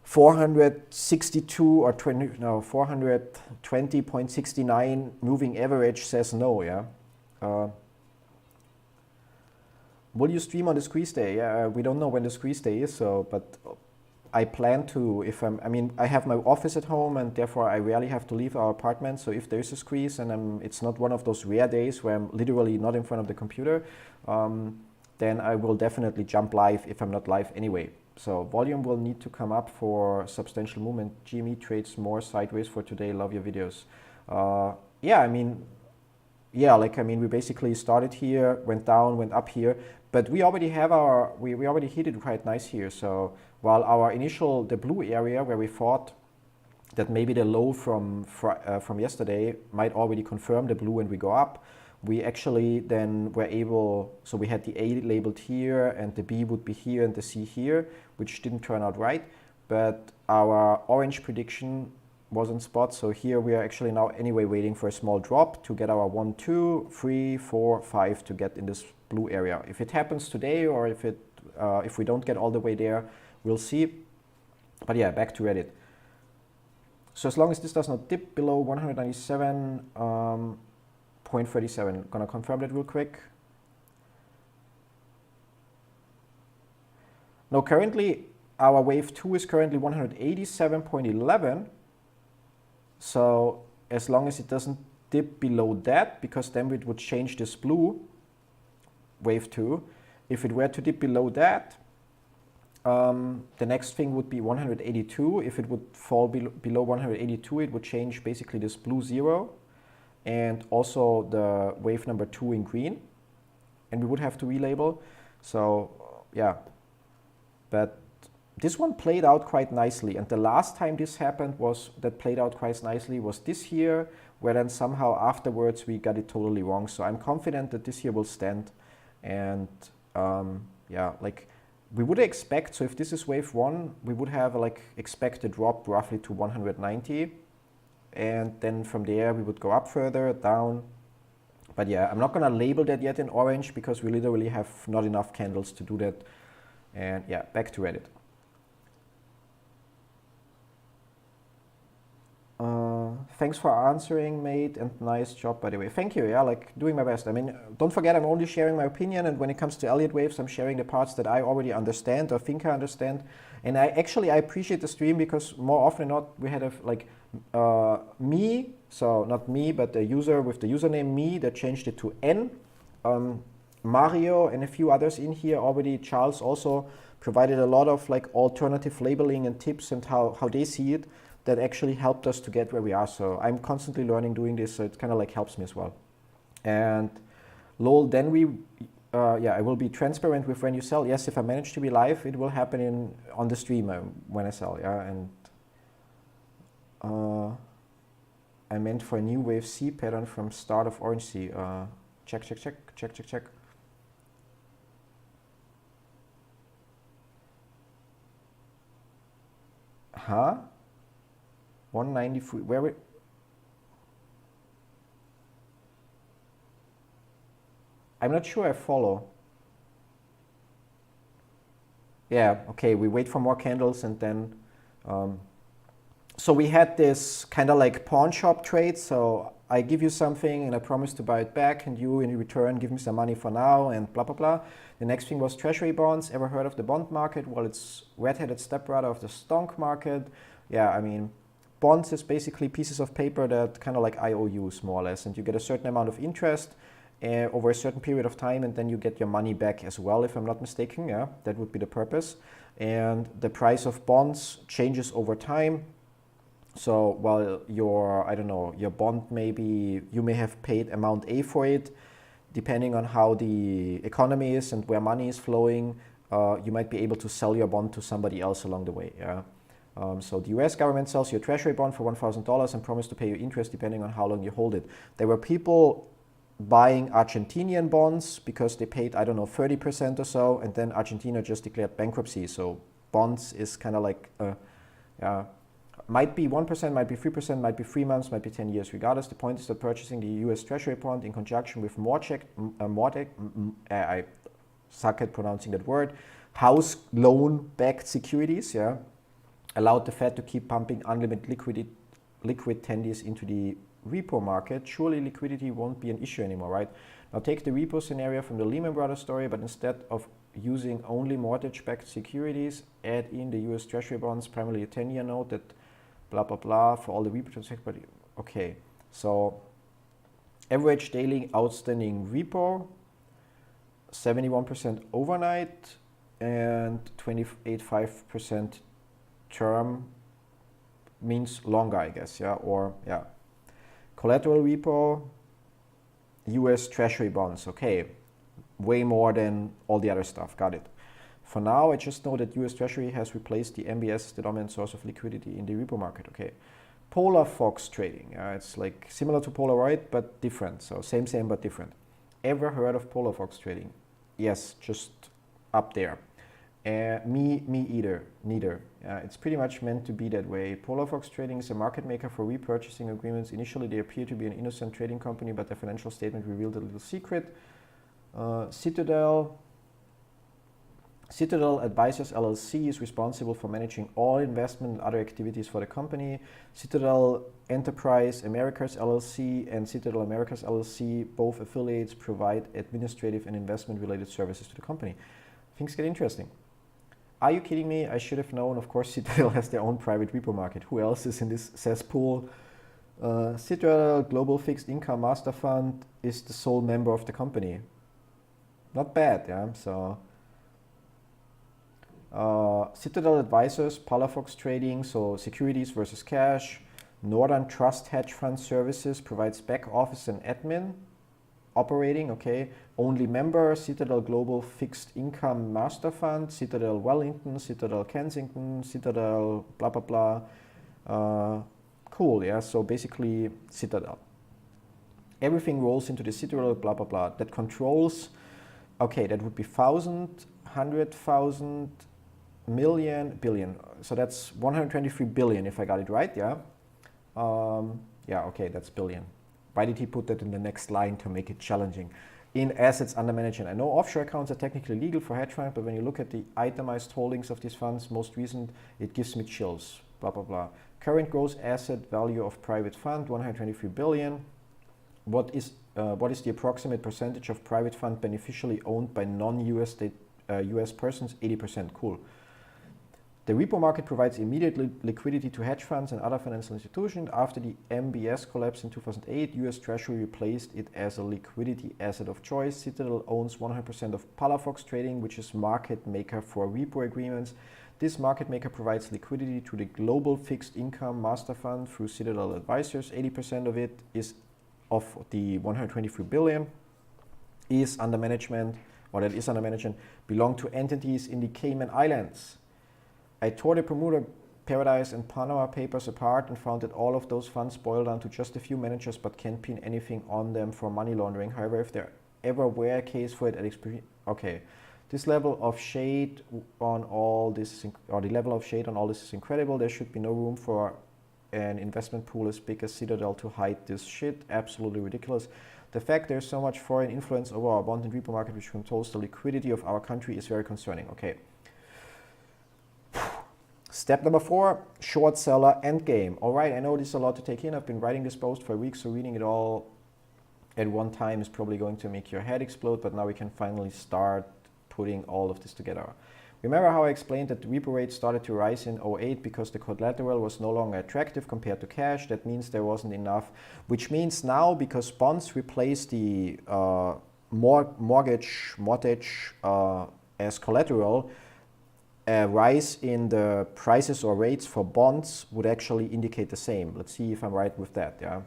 462 or 420.69 moving average says no, yeah. Will you stream on the squeeze day? Yeah, we don't know when the squeeze day is, so, but I plan to, I have my office at home and therefore I rarely have to leave our apartment. So if there is a squeeze and it's not one of those rare days where I'm literally not in front of the computer, then I will definitely jump live if I'm not live anyway. So volume will need to come up for substantial movement. GME trades more sideways for today. Love your videos. We basically started here, went down, went up here, but we already have we already hit it quite nice here. So while the blue area where we thought that maybe the low from yesterday might already confirm the blue and we go up, we actually then were able, so we had the A labeled here and the B would be here and the C here, which didn't turn out right, but our orange prediction was on spot. So here we are actually now anyway waiting for a small drop to get our 1, 2, 3, 4, 5 to get in this blue area. If it happens today or if we don't get all the way there, we'll see. But yeah, back to Reddit. So as long as this does not dip below 197.37, gonna confirm that real quick. No, currently our wave 2 is currently 187.11, So as long as it doesn't dip below that, because then it would change this blue wave 2. If it were to dip below that, the next thing would be 182. If it would fall below 182, it would change basically this blue 0 and also the wave number 2 in green. And we would have to relabel. So yeah, but this one played out quite nicely. And the last time this happened that played out quite nicely was this year, where then somehow afterwards we got it totally wrong. So I'm confident that this year will stand. And yeah, like we would expect, so if this is wave 1, we would have like expect a drop roughly to 190. And then from there we would go up further, down. But yeah, I'm not gonna label that yet in orange because we literally have not enough candles to do that. And yeah, back to Reddit. Thanks for answering, mate, and nice job, by the way. Thank you, yeah, like doing my best. I mean, don't forget, I'm only sharing my opinion, and when it comes to Elliott waves, I'm sharing the parts that I already understand or think I understand. And I appreciate the stream because more often than not, we had me, so not me, but the user with the username me that changed it to N. Mario and a few others in here already. Charles also provided a lot of like alternative labeling and tips and how they see it. That actually helped us to get where we are. So I'm constantly learning doing this, so it kind of like helps me as well. And lol, then I will be transparent with when you sell. Yes, if I manage to be live, it will happen on the stream when I sell, yeah. And I meant for a new wave C pattern from start of orange C. Check. Huh? 193, where I'm not sure I follow. Yeah, okay, we wait for more candles and then, so we had this kind of like pawn shop trade. So I give you something and I promise to buy it back and you in return give me some money for now and blah, blah, blah. The next thing was treasury bonds. Ever heard of the bond market? Well, it's red-headed stepbrother of the stock market. Yeah, I mean, bonds is basically pieces of paper that kind of like IOUs more or less, and you get a certain amount of interest over a certain period of time, and then you get your money back as well, if I'm not mistaken. Yeah, that would be the purpose. And the price of bonds changes over time. So while your bond you may have paid amount A for it, depending on how the economy is and where money is flowing, you might be able to sell your bond to somebody else along the way. Yeah. So the US government sells you a treasury bond for $1,000 and promise to pay you interest depending on how long you hold it. There were people buying Argentinian bonds because they paid, 30% or so, and then Argentina just declared bankruptcy. So bonds is kind of like, might be 1%, might be 3%, might be 3 months, might be 10 years. Regardless, the point is that purchasing the US treasury bond in conjunction with I suck at pronouncing that word, house loan-backed securities, yeah, allowed the Fed to keep pumping unlimited liquid tendies into the repo market. Surely liquidity won't be an issue anymore, right? Now take the repo scenario from the Lehman Brothers story, but instead of using only mortgage-backed securities, add in the US Treasury bonds, primarily a 10-year note that blah, blah, blah for all the repo transactions. Okay, so average daily outstanding repo, 71% overnight and 28.5% term means longer, I guess, yeah, or yeah. Collateral repo, US Treasury bonds, okay, way more than all the other stuff, got it. For now, I just know that US Treasury has replaced the MBS as the dominant source of liquidity in the repo market, okay. Polar Fox trading, it's like similar to Polaroid, but different, so same but different. Ever heard of Polar Fox trading? Yes, just up there. Me neither. It's pretty much meant to be that way. Polar Fox Trading is a market maker for repurchasing agreements. Initially, they appear to be an innocent trading company, but their financial statement revealed a little secret. Citadel Advisors LLC is responsible for managing all investment and other activities for the company. Citadel Enterprise Americas LLC and Citadel Americas LLC, both affiliates, provide administrative and investment related services to the company. Things get interesting. Are you kidding me? I should have known. Of course, Citadel has their own private repo market. Who else is in this cesspool? Citadel Global Fixed Income Master Fund is the sole member of the company. Not bad, yeah. So Citadel Advisors, Palafox Trading, so securities versus cash. Northern Trust Hedge Fund Services provides back office and admin. Operating, okay. Only member, Citadel Global Fixed Income Master Fund, Citadel Wellington, Citadel Kensington, Citadel blah blah blah. Cool, yeah. So basically Citadel. Everything rolls into the Citadel blah blah blah. That controls, okay, that would be 1,000, 100,000, million, billion. So that's 123 billion if I got it right, yeah. Yeah, okay, that's billion. Why did he put that in the next line to make it challenging? In assets under management. I know offshore accounts are technically legal for hedge funds, but when you look at the itemized holdings of these funds, most recent, it gives me chills, blah, blah, blah. Current gross asset value of private fund, 123 billion. What is the approximate percentage of private fund beneficially owned by non-US US persons? 80%, cool. The repo market provides immediate liquidity to hedge funds and other financial institutions. After the MBS collapse in 2008, US Treasury replaced it as a liquidity asset of choice. Citadel owns 100% of Palafox Trading, which is market maker for repo agreements. This market maker provides liquidity to the Global Fixed Income Master Fund through Citadel Advisors. 80% of it is of the 123 billion is under management, or that is under management, belong to entities in the Cayman Islands. I tore the Bermuda Paradise and Panama Papers apart and found that all of those funds boil down to just a few managers but can't pin anything on them for money laundering. However, if there ever were a case for it, okay. This level of shade on all this, or the level of shade on all this is incredible. There should be no room for an investment pool as big as Citadel to hide this shit. Absolutely ridiculous. The fact there's so much foreign influence over our bond and repo market which controls the liquidity of our country is very concerning. Okay. Step number 4, short seller endgame. All right, I know this is a lot to take in. I've been writing this post for a week, so reading it all at one time is probably going to make your head explode, but now we can finally start putting all of this together. Remember how I explained that the repo rate started to rise in 2008 because the collateral was no longer attractive compared to cash? That means there wasn't enough, which means now because bonds replace the mortgage as collateral, a rise in the prices or rates for bonds would actually indicate the same. Let's see if I'm right with that. Yeah,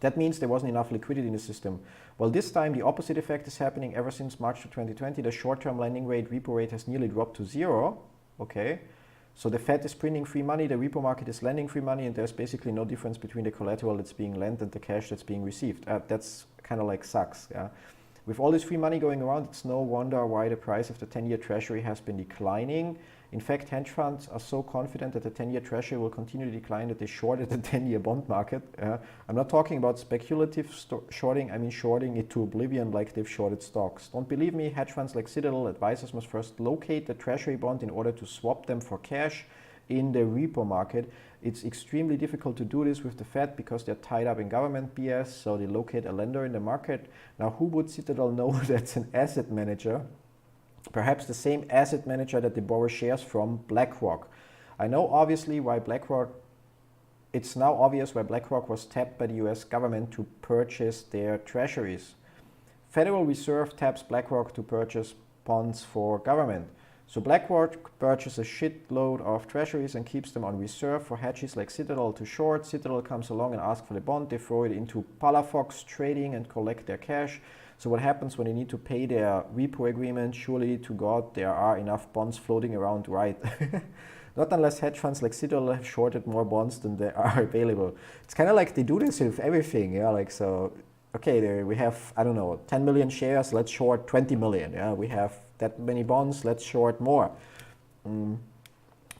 that means there wasn't enough liquidity in the system. Well, this time the opposite effect is happening. Ever since March of 2020, the short-term lending rate, repo rate, has nearly dropped to 0. Okay, so the Fed is printing free money, the repo market is lending free money, and there's basically no difference between the collateral that's being lent and the cash that's being received. That's kind of like sucks. Yeah. With all this free money going around, it's no wonder why the price of the 10-year Treasury has been declining. In fact, hedge funds are so confident that the 10-year Treasury will continue to decline that they shorted the 10-year bond market. I'm not talking about speculative shorting, I mean shorting it to oblivion like they've shorted stocks. Don't believe me, hedge funds like Citadel Advisors must first locate the Treasury bond in order to swap them for cash in the repo market. It's extremely difficult to do this with the Fed because they're tied up in government BS, so they locate a lender in the market. Now, who would Citadel know that's an asset manager? Perhaps the same asset manager that they borrow shares from, BlackRock. I know obviously why BlackRock, it's now obvious why BlackRock was tapped by the US government to purchase their treasuries. Federal Reserve taps BlackRock to purchase bonds for government. So BlackRock purchases a shitload of treasuries and keeps them on reserve for hedges like Citadel to short. Citadel comes along and asks for the bond. They throw it into Palafox Trading and collect their cash. So what happens when they need to pay their repo agreement? Surely to God there are enough bonds floating around, right? Not unless hedge funds like Citadel have shorted more bonds than there are available. It's kind of like they do this with everything, yeah. Like so, okay, there we have, I don't know, 10 million shares. Let's short 20 million. Yeah, we have that many bonds. Let's short more.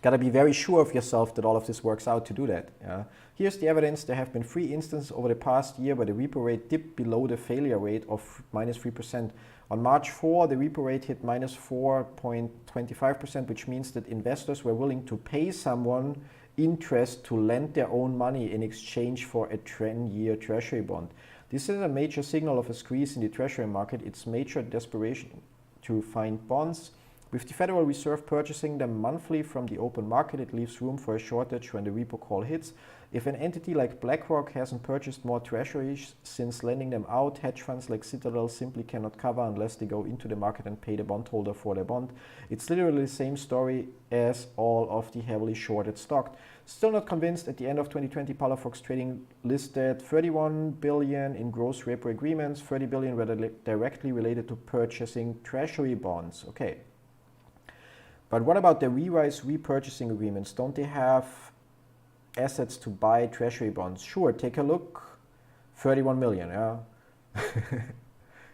Gotta be very sure of yourself that all of this works out to do that. Yeah. Here's the evidence. There have been 3 instances over the past year where the repo rate dipped below the failure rate of -3%. On March 4, the repo rate hit -4.25%, which means that investors were willing to pay someone interest to lend their own money in exchange for a 10-year treasury bond. This is a major signal of a squeeze in the treasury market. It's major desperation to find bonds With the Federal Reserve purchasing them monthly from the open market, it leaves room for a shortage when the repo call hits. If an entity like BlackRock hasn't purchased more treasuries since lending them out, hedge funds like Citadel simply cannot cover unless they go into the market and pay the bondholder for their bond. It's literally the same story as all of the heavily shorted stock. Still not convinced. At the end of 2020, Palafox Trading listed 31 billion in gross repo agreements. 30 billion were directly related to purchasing treasury bonds. Okay. But what about the re-rise repurchasing agreements? Don't they have assets to buy treasury bonds? Sure, take a look. 31 million, yeah.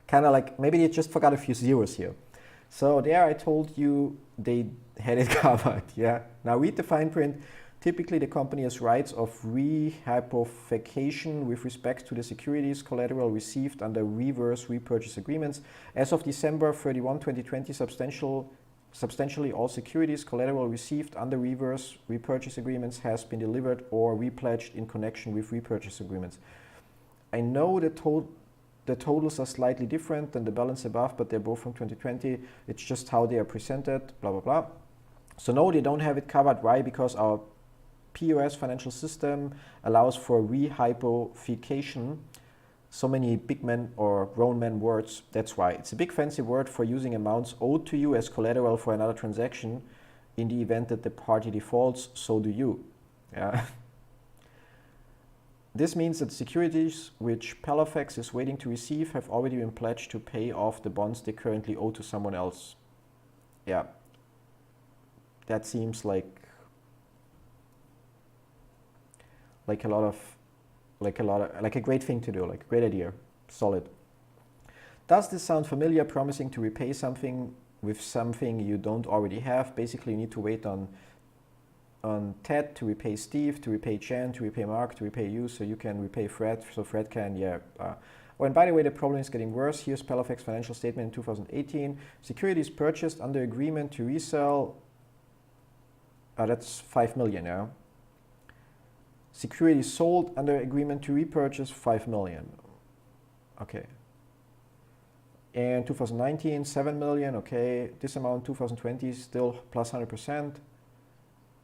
Kind of like, maybe they just forgot a few zeros here. So there I told you they had it covered, yeah. Now read the fine print. Typically the company has rights of rehypothecation with respect to the securities collateral received under reverse repurchase agreements. As of December 31, 2020, substantially all securities collateral received under reverse repurchase agreements has been delivered or repledged in connection with repurchase agreements. I know the totals are slightly different than the balance above, but they're both from 2020. It's just how they are presented, blah, blah, blah. So no, they don't have it covered. Why? Because our POS financial system allows for rehypothecation. So many big men or grown men words. That's why. It's a big fancy word for using amounts owed to you as collateral for another transaction in the event that the party defaults, so do you. Yeah. This means that securities which Palafox is waiting to receive have already been pledged to pay off the bonds they currently owe to someone else. Yeah. That seems like a great thing to do, like a great idea, solid. Does this sound familiar? Promising to repay something with something you don't already have. Basically, you need to wait on Ted to repay Steve, to repay Jan, to repay Mark, to repay you, so you can repay Fred, so Fred can, yeah. Oh, and by the way, the problem is getting worse. Here's Palafox financial statement in 2018. Securities purchased under agreement to resell, that's 5 million, yeah. Securities sold under agreement to repurchase, 5 million. Okay. And 2019, 7 million, okay. This amount, 2020, still plus 100%.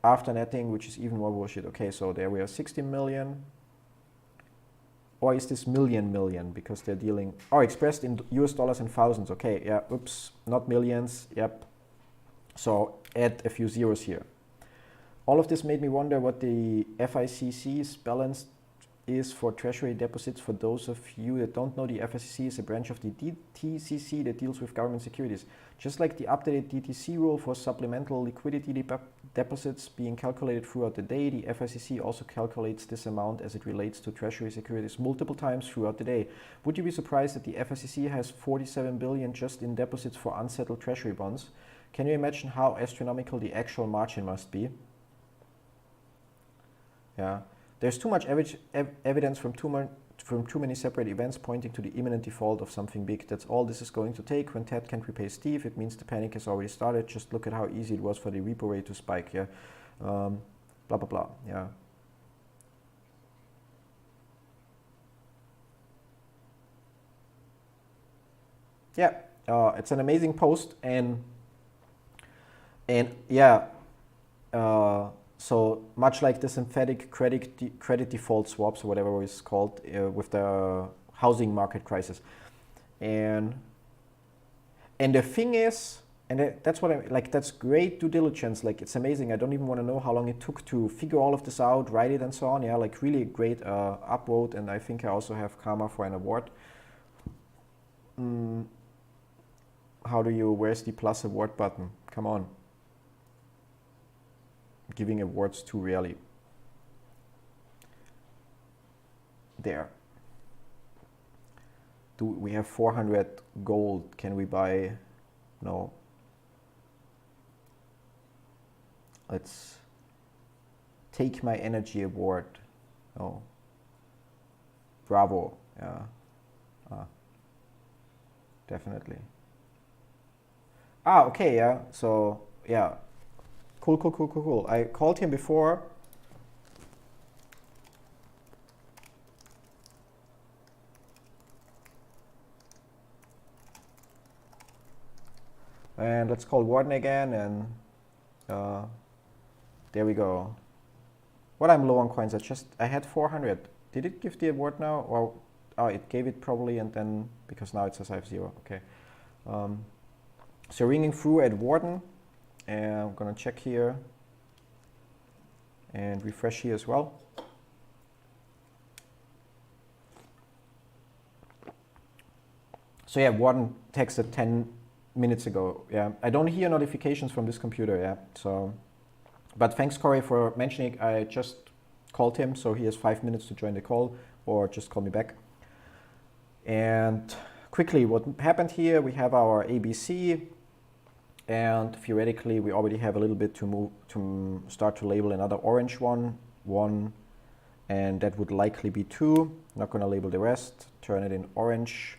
After netting, which is even more bullshit. Okay, so there we are, 16 million. Or is this million? Because they're dealing, expressed in US dollars and thousands. Okay, yeah, oops, not millions, yep. So add a few zeros here. All of this made me wonder what the FICC's balance is for treasury deposits. For those of you that don't know, the FICC is a branch of the DTCC that deals with government securities. Just like the updated DTC rule for supplemental liquidity deposits being calculated throughout the day, the FICC also calculates this amount as it relates to treasury securities multiple times throughout the day. Would you be surprised that the FICC has 47 billion just in deposits for unsettled treasury bonds? Can you imagine how astronomical the actual margin must be? Yeah, there's too much evidence from too many separate events pointing to the imminent default of something big. That's all this is going to take. When Ted can't repay Steve, it means the panic has already started. Just look at how easy it was for the repo rate to spike. Yeah, blah blah blah. Yeah. Yeah, it's an amazing post, and yeah. So much like the synthetic credit default swaps or whatever it's called with the housing market crisis, and the thing is, and that's what I like. That's great due diligence. Like, it's amazing. I don't even want to know how long it took to figure all of this out, write it, and so on. Yeah, like really great upvote, and I think I also have karma for an award. Where's the plus award button? Come on. Giving awards too rarely. There. Do we have 400 gold? Can we buy? No. Let's take my energy award. No. Bravo. Yeah. Definitely. Okay. Yeah. So yeah. Cool. I called him before. And let's call Warden again, and there we go. What, I'm low on coins. I had 400. Did it give the award now? Or oh, it gave it probably, and then because now it says I have 0. Okay. So ringing through at Warden, and I'm gonna check here and refresh here as well. So yeah, Warden texted 10 minutes ago. Yeah, I don't hear notifications from this computer. Yeah, so, but thanks Corey for mentioning. I just called him, so he has 5 minutes to join the call, or just call me back. And quickly, what happened here? We have our ABC, and theoretically, we already have a little bit to move to start to label another orange one, and that would likely be 2. Not going to label the rest. Turn it in orange.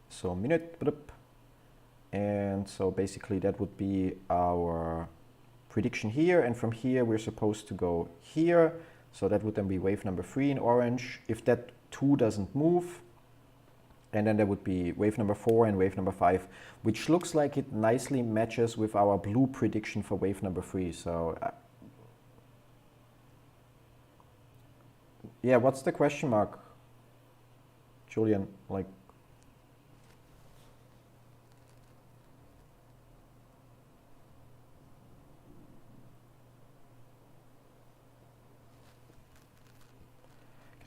So minute, and so basically that would be our prediction here, and from here we're supposed to go here, so that would then be wave number 3 in orange. If that 2 doesn't move, and then there would be wave number 4 and wave number 5, which looks like it nicely matches with our blue prediction for wave number 3. So yeah, what's the question mark, Julian? Like,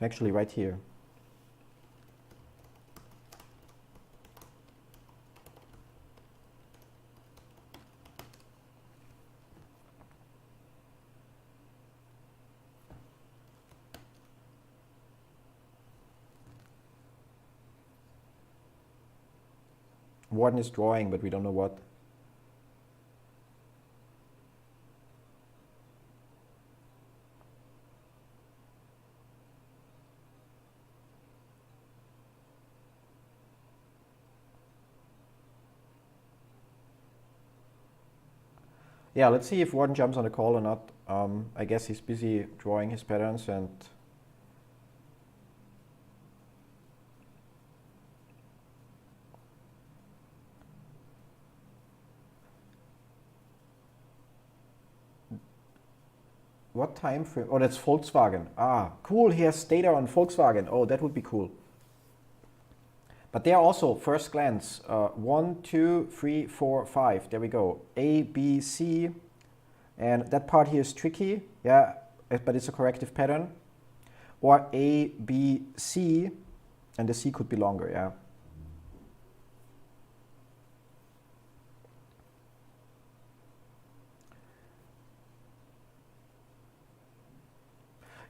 actually right here. Warden is drawing, but we don't know what. Yeah, let's see if Warden jumps on the call or not. I guess he's busy drawing his patterns, and what time frame? Oh, that's Volkswagen. Ah, cool. He has data on Volkswagen. Oh, that would be cool. But there also, first glance, 1, 2, 3, 4, 5. There we go. A, B, C. And that part here is tricky. Yeah, but it's a corrective pattern. Or A, B, C. And the C could be longer, yeah.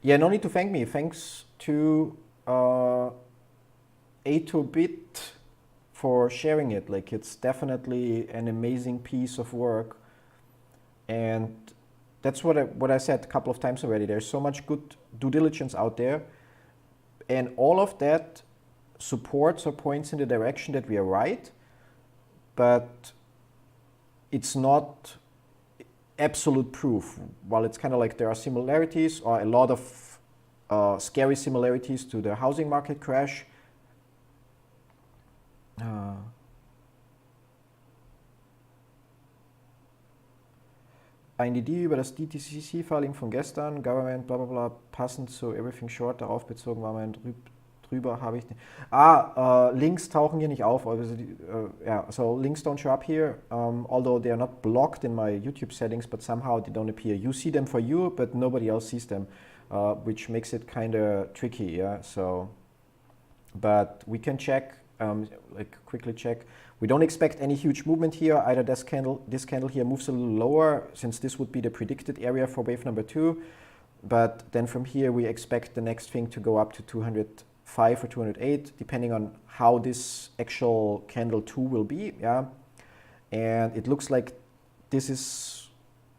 Yeah, no need to thank me. Thanks to A2Bit for sharing it. Like, it's definitely an amazing piece of work, and that's what I said a couple of times already. There's so much good due diligence out there, and all of that supports or points in the direction that we are right, but it's not absolute proof. While it's kind of like there are similarities, or a lot of scary similarities to the housing market crash. INDD über das DTCC-Filing von gestern, Government, bla bla bla, passend zu Everything Short, darauf bezogen war mein drüber, habe ich nicht. Links tauchen hier nicht auf. Also so links don't show up here, although they are not blocked in my YouTube settings, but somehow they don't appear. You see them for you, but nobody else sees them, which makes it kind of tricky, yeah, so, but we can check, like quickly check. We don't expect any huge movement here. Either this candle here moves a little lower, since this would be the predicted area for wave number 2. But then from here, we expect the next thing to go up to 205 or 208, depending on how this actual candle 2 will be. Yeah, and it looks like this is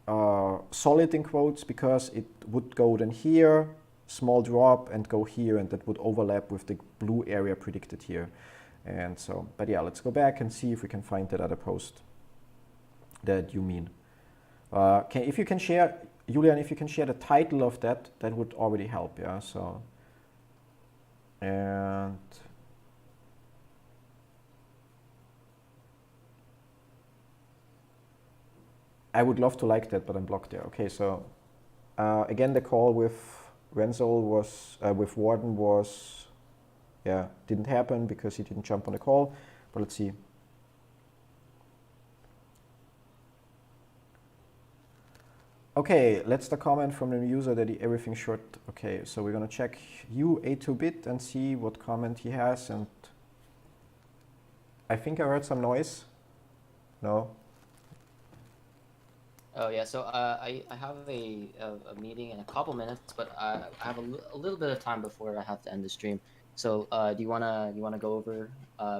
solid in quotes, because it would go then here, small drop, and go here, and that would overlap with the blue area predicted here. And so, but yeah, let's go back and see if we can find that other post that you mean. If you can share, Julian, if you can share the title of that, that would already help, yeah, so. And I would love to like that, but I'm blocked there. Okay, so again, the call with Renzel was, with Warden was, yeah, didn't happen because he didn't jump on the call, but let's see. Okay, let's the comment from the user that everything short. Okay, so we're gonna check you A2bit and see what comment he has, and I think I heard some noise. No. Oh yeah, so I have a meeting in a couple minutes, but I have a little bit of time before I have to end the stream. So do you wanna go over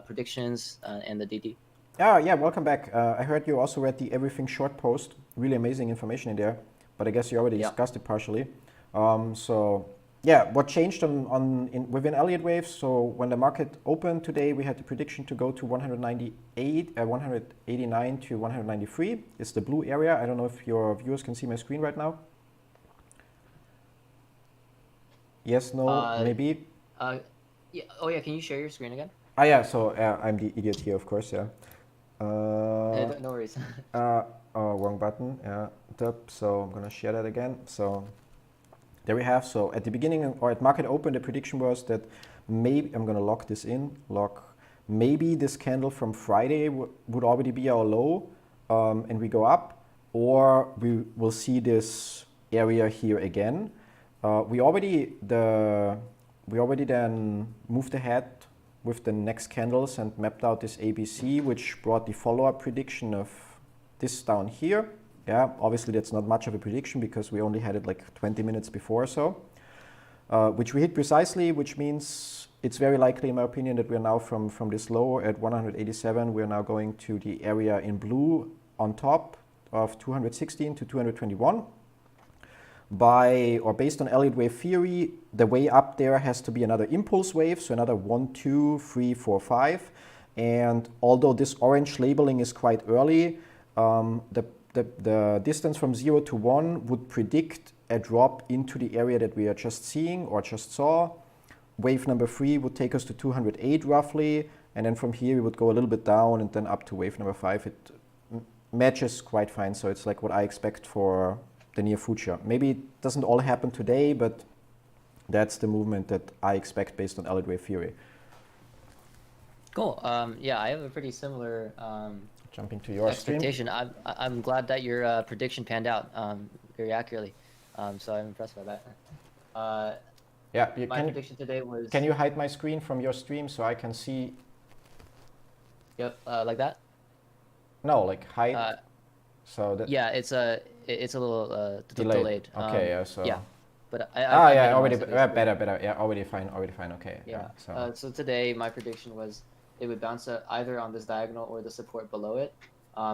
predictions and the DD? Yeah, welcome back. I heard you also read the Everything Short post. Really amazing information in there, but I guess you already discussed it partially. So yeah, what changed within Elliott waves? So when the market opened today, we had the prediction to go to 189 to 193 is the blue area. I don't know if your viewers can see my screen right now. Yes, no, maybe. Yeah. Oh yeah, can you share your screen again? Ah yeah, so I'm the idiot here, of course. Yeah. No worries. Wrong button. Yeah, so I'm gonna share that again. So there we have. So at the beginning or at market open, the prediction was that maybe I'm gonna lock this in. Maybe this candle from Friday would already be our low, and we go up, or we will see this area here again. We already then moved ahead with the next candles and mapped out this ABC, which brought the follow-up prediction of this down here. Yeah, obviously that's not much of a prediction because we only had it like 20 minutes before or so, which we hit precisely, which means it's very likely, in my opinion, that we're now from this low at 187, we're now going to the area in blue on top of 216 to 221. Based on Elliott wave theory, the way up there has to be another impulse wave, so another 1, 2, 3, 4, 5. And although this orange labeling is quite early, the distance from 0 to 1 would predict a drop into the area that we are just seeing or just saw. Wave number 3 would take us to 208 roughly, and then from here we would go a little bit down and then up to wave number 5. It matches quite fine, so it's like what I expect for the near future. Maybe it doesn't all happen today, but that's the movement that I expect based on Elliott wave theory. Cool. Yeah, I have a pretty similar jumping to your expectation. I'm glad that your prediction panned out very accurately. So I'm impressed by that. Yeah, my prediction today was. Can you hide my screen from your stream so I can see? Yep, like that. No, like hide. So that. Yeah, it's a little delayed. Okay, yeah. So. Yeah, but yeah, already better. Yeah, already fine. Okay. Yeah. So today my prediction was it would bounce either on this diagonal or the support below it.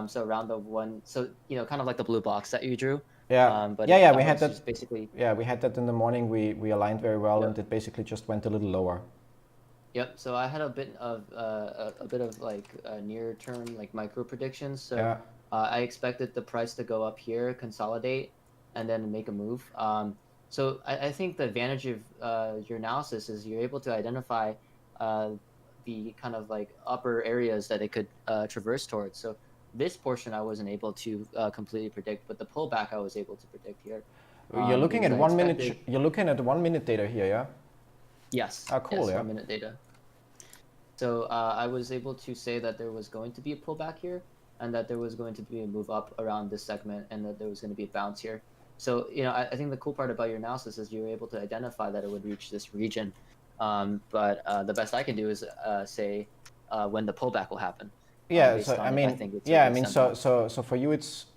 So around the one. So kind of like the blue box that you drew. Yeah. But yeah, we had that basically. Yeah, we had that in the morning. We aligned very well, and it basically just went a little lower. Yep. So I had a bit of like near term like micro predictions. So. Yeah. I expected the price to go up here, consolidate, and then make a move. So I think the advantage of your analysis is you're able to identify the kind of like upper areas that it could traverse towards. So this portion I wasn't able to completely predict, but the pullback I was able to predict here. You're looking at 1 minute. You're looking at 1 minute data here, yeah? Yes. Oh, cool. Yes, yeah. 1 minute data. So I was able to say that there was going to be a pullback here, and that there was going to be a move up around this segment, and that there was going to be a bounce here. So, I think the cool part about your analysis is you were able to identify that it would reach this region. But the best I can do is say when the pullback will happen. Yeah. So I mean, so for you it's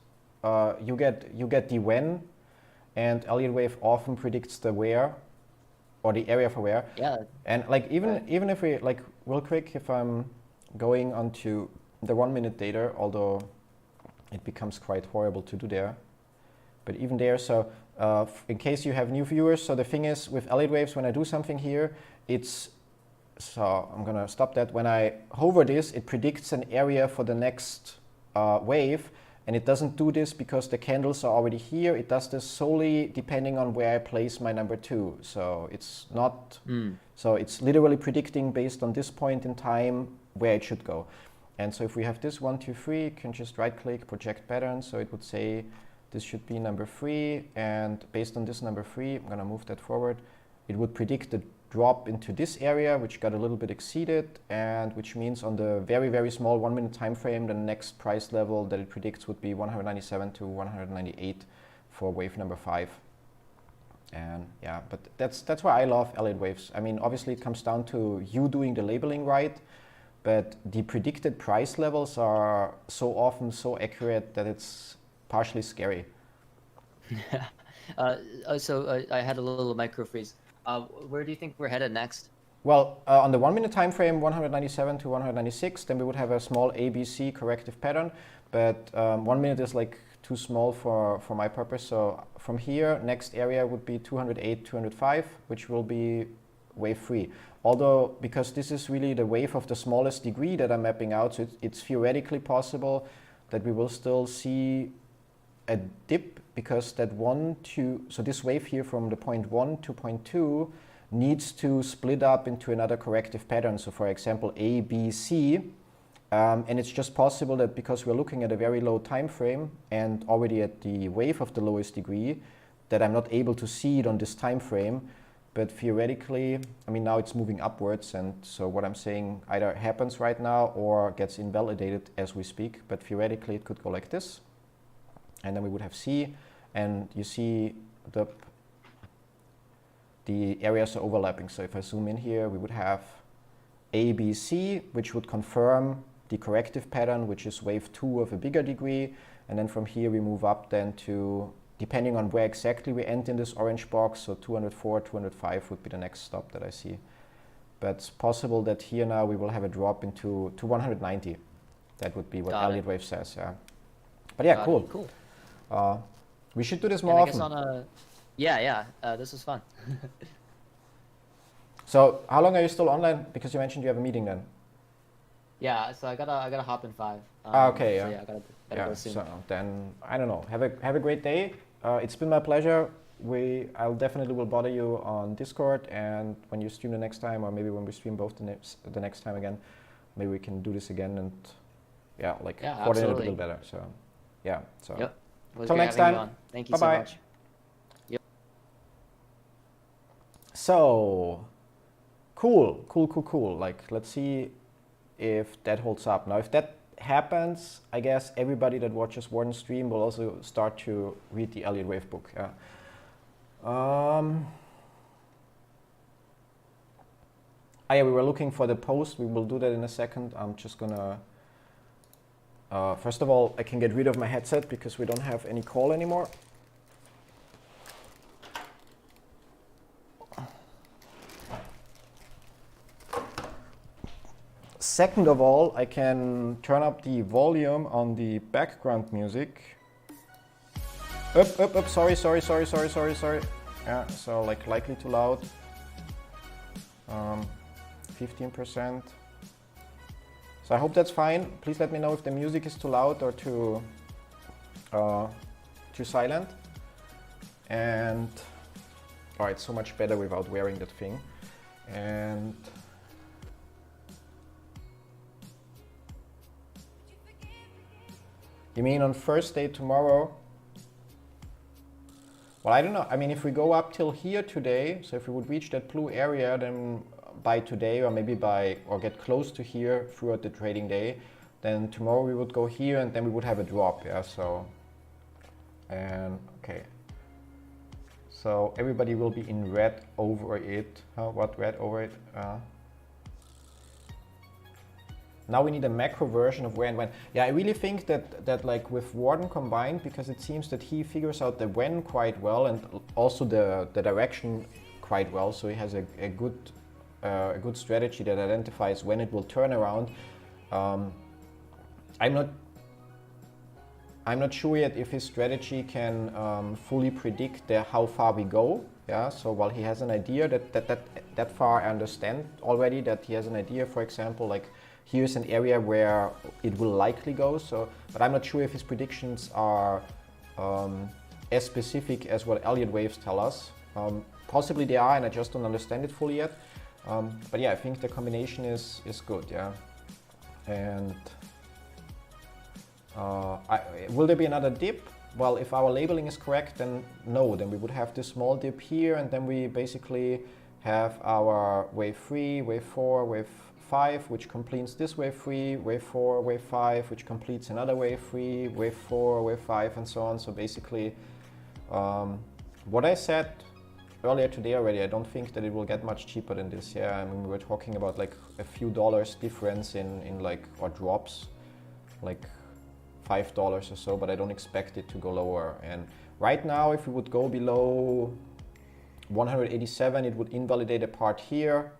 you get the when, and Elliott wave often predicts the where, or the area for where. Yeah. And like even if we like real quick, if I'm going onto the 1 minute data, although it becomes quite horrible to do there. But even there, so in case you have new viewers, so the thing is with Elliott waves, when I do something here, so I'm gonna stop that. When I hover this, it predicts an area for the next wave, and it doesn't do this because the candles are already here. It does this solely depending on where I place my number 2. So it's not, so it's literally predicting based on this point in time where it should go. And so if we have this 1, 2, 3, you can just right click, project pattern. So it would say this should be number 3. And based on this number 3, I'm gonna move that forward. It would predict the drop into this area, which got a little bit exceeded, and which means on the very, very small 1 minute time frame, the next price level that it predicts would be 197 to 198 for wave number 5. And yeah, but that's why I love Elliott waves. I mean, obviously it comes down to you doing the labeling right, but the predicted price levels are so often so accurate that it's partially scary. I had a little micro freeze. Where do you think we're headed next? Well, on the 1 minute time frame, 197 to 196, then we would have a small ABC corrective pattern, but 1 minute is like too small for my purpose. So from here, next area would be 208, 205, which will be wave 3. Although, because this is really the wave of the smallest degree that I'm mapping out, so it's theoretically possible that we will still see a dip, because that so this wave here from the point 1 to point 2 needs to split up into another corrective pattern. So for example, A, B, C, and it's just possible that because we're looking at a very low time frame and already at the wave of the lowest degree, that I'm not able to see it on this time frame. But theoretically, I mean, now it's moving upwards, and so what I'm saying either happens right now or gets invalidated as we speak. But theoretically, it could go like this, and then we would have C, and you see the areas are overlapping. So if I zoom in here, we would have A, B, C, which would confirm the corrective pattern, which is wave 2 of a bigger degree. And then from here, we move up then to, depending on where exactly we end in this orange box, so 204, 205 would be the next stop that I see. But it's possible that here now we will have a drop into 190. That would be what Elliott wave says, yeah. But yeah, cool. Cool. We should do this more often. This was fun. So how long are you still online? Because you mentioned you have a meeting then. Yeah, so I gotta hop in 5. Okay, yeah. So yeah, I gotta go soon. So then I don't know. Have a great day. It's been my pleasure. I'll definitely will bother you on Discord, and when you stream the next time, or maybe when we stream both the next time again, maybe we can do this again and coordinate absolutely. a little better. So yeah. So yep. Till next time. Thank you Bye-bye. so much. Yep. So cool. Like, let's see if that holds up. Now, if that happens, I guess everybody that watches Warden stream will also start to read the Elliott Wave book. Yeah. We were looking for the post. We will do that in a second. I'm just gonna. First of all, I can get rid of my headset because we don't have any call anymore. Second of all, I can turn up the volume on the background music. Up, sorry. Yeah, so like likely too loud. 15%. So I hope that's fine. Please let me know if the music is too loud or too silent. And it's so much better without wearing that thing. And you mean on first day tomorrow? Well, I don't know. I mean, if we go up till here today, so if we would reach that blue area, then by today, or maybe or get close to here throughout the trading day, then tomorrow we would go here and then we would have a drop. Yeah. So, and okay. So everybody will be in red over it. What red over it? Now we need a macro version of where and when. Yeah, I really think that like with Warden combined, because it seems that he figures out the when quite well and also the direction quite well. So he has a good strategy that identifies when it will turn around. I'm not sure yet if his strategy can fully predict how far we go. Yeah. So while he has an idea that far, I understand already that he has an idea. For example, like, here's an area where it will likely go. So, but I'm not sure if his predictions are as specific as what Elliott waves tell us. Possibly they are, and I just don't understand it fully yet. But yeah, I think the combination is good. Yeah, and Will there be another dip? Well, if our labeling is correct, then no. Then we would have this small dip here, and then we basically have our wave 3, wave 4, wave 5, which completes this wave 3, wave 4, wave 5, which completes another wave 3, wave 4, wave 5, and so on. So basically, what I said earlier today already, I don't think that it will get much cheaper than this. Yeah, I mean, we were talking about like a few dollars difference in like, or drops, like $5 or so, but I don't expect it to go lower. And right now, if we would go below 187, it would invalidate a part here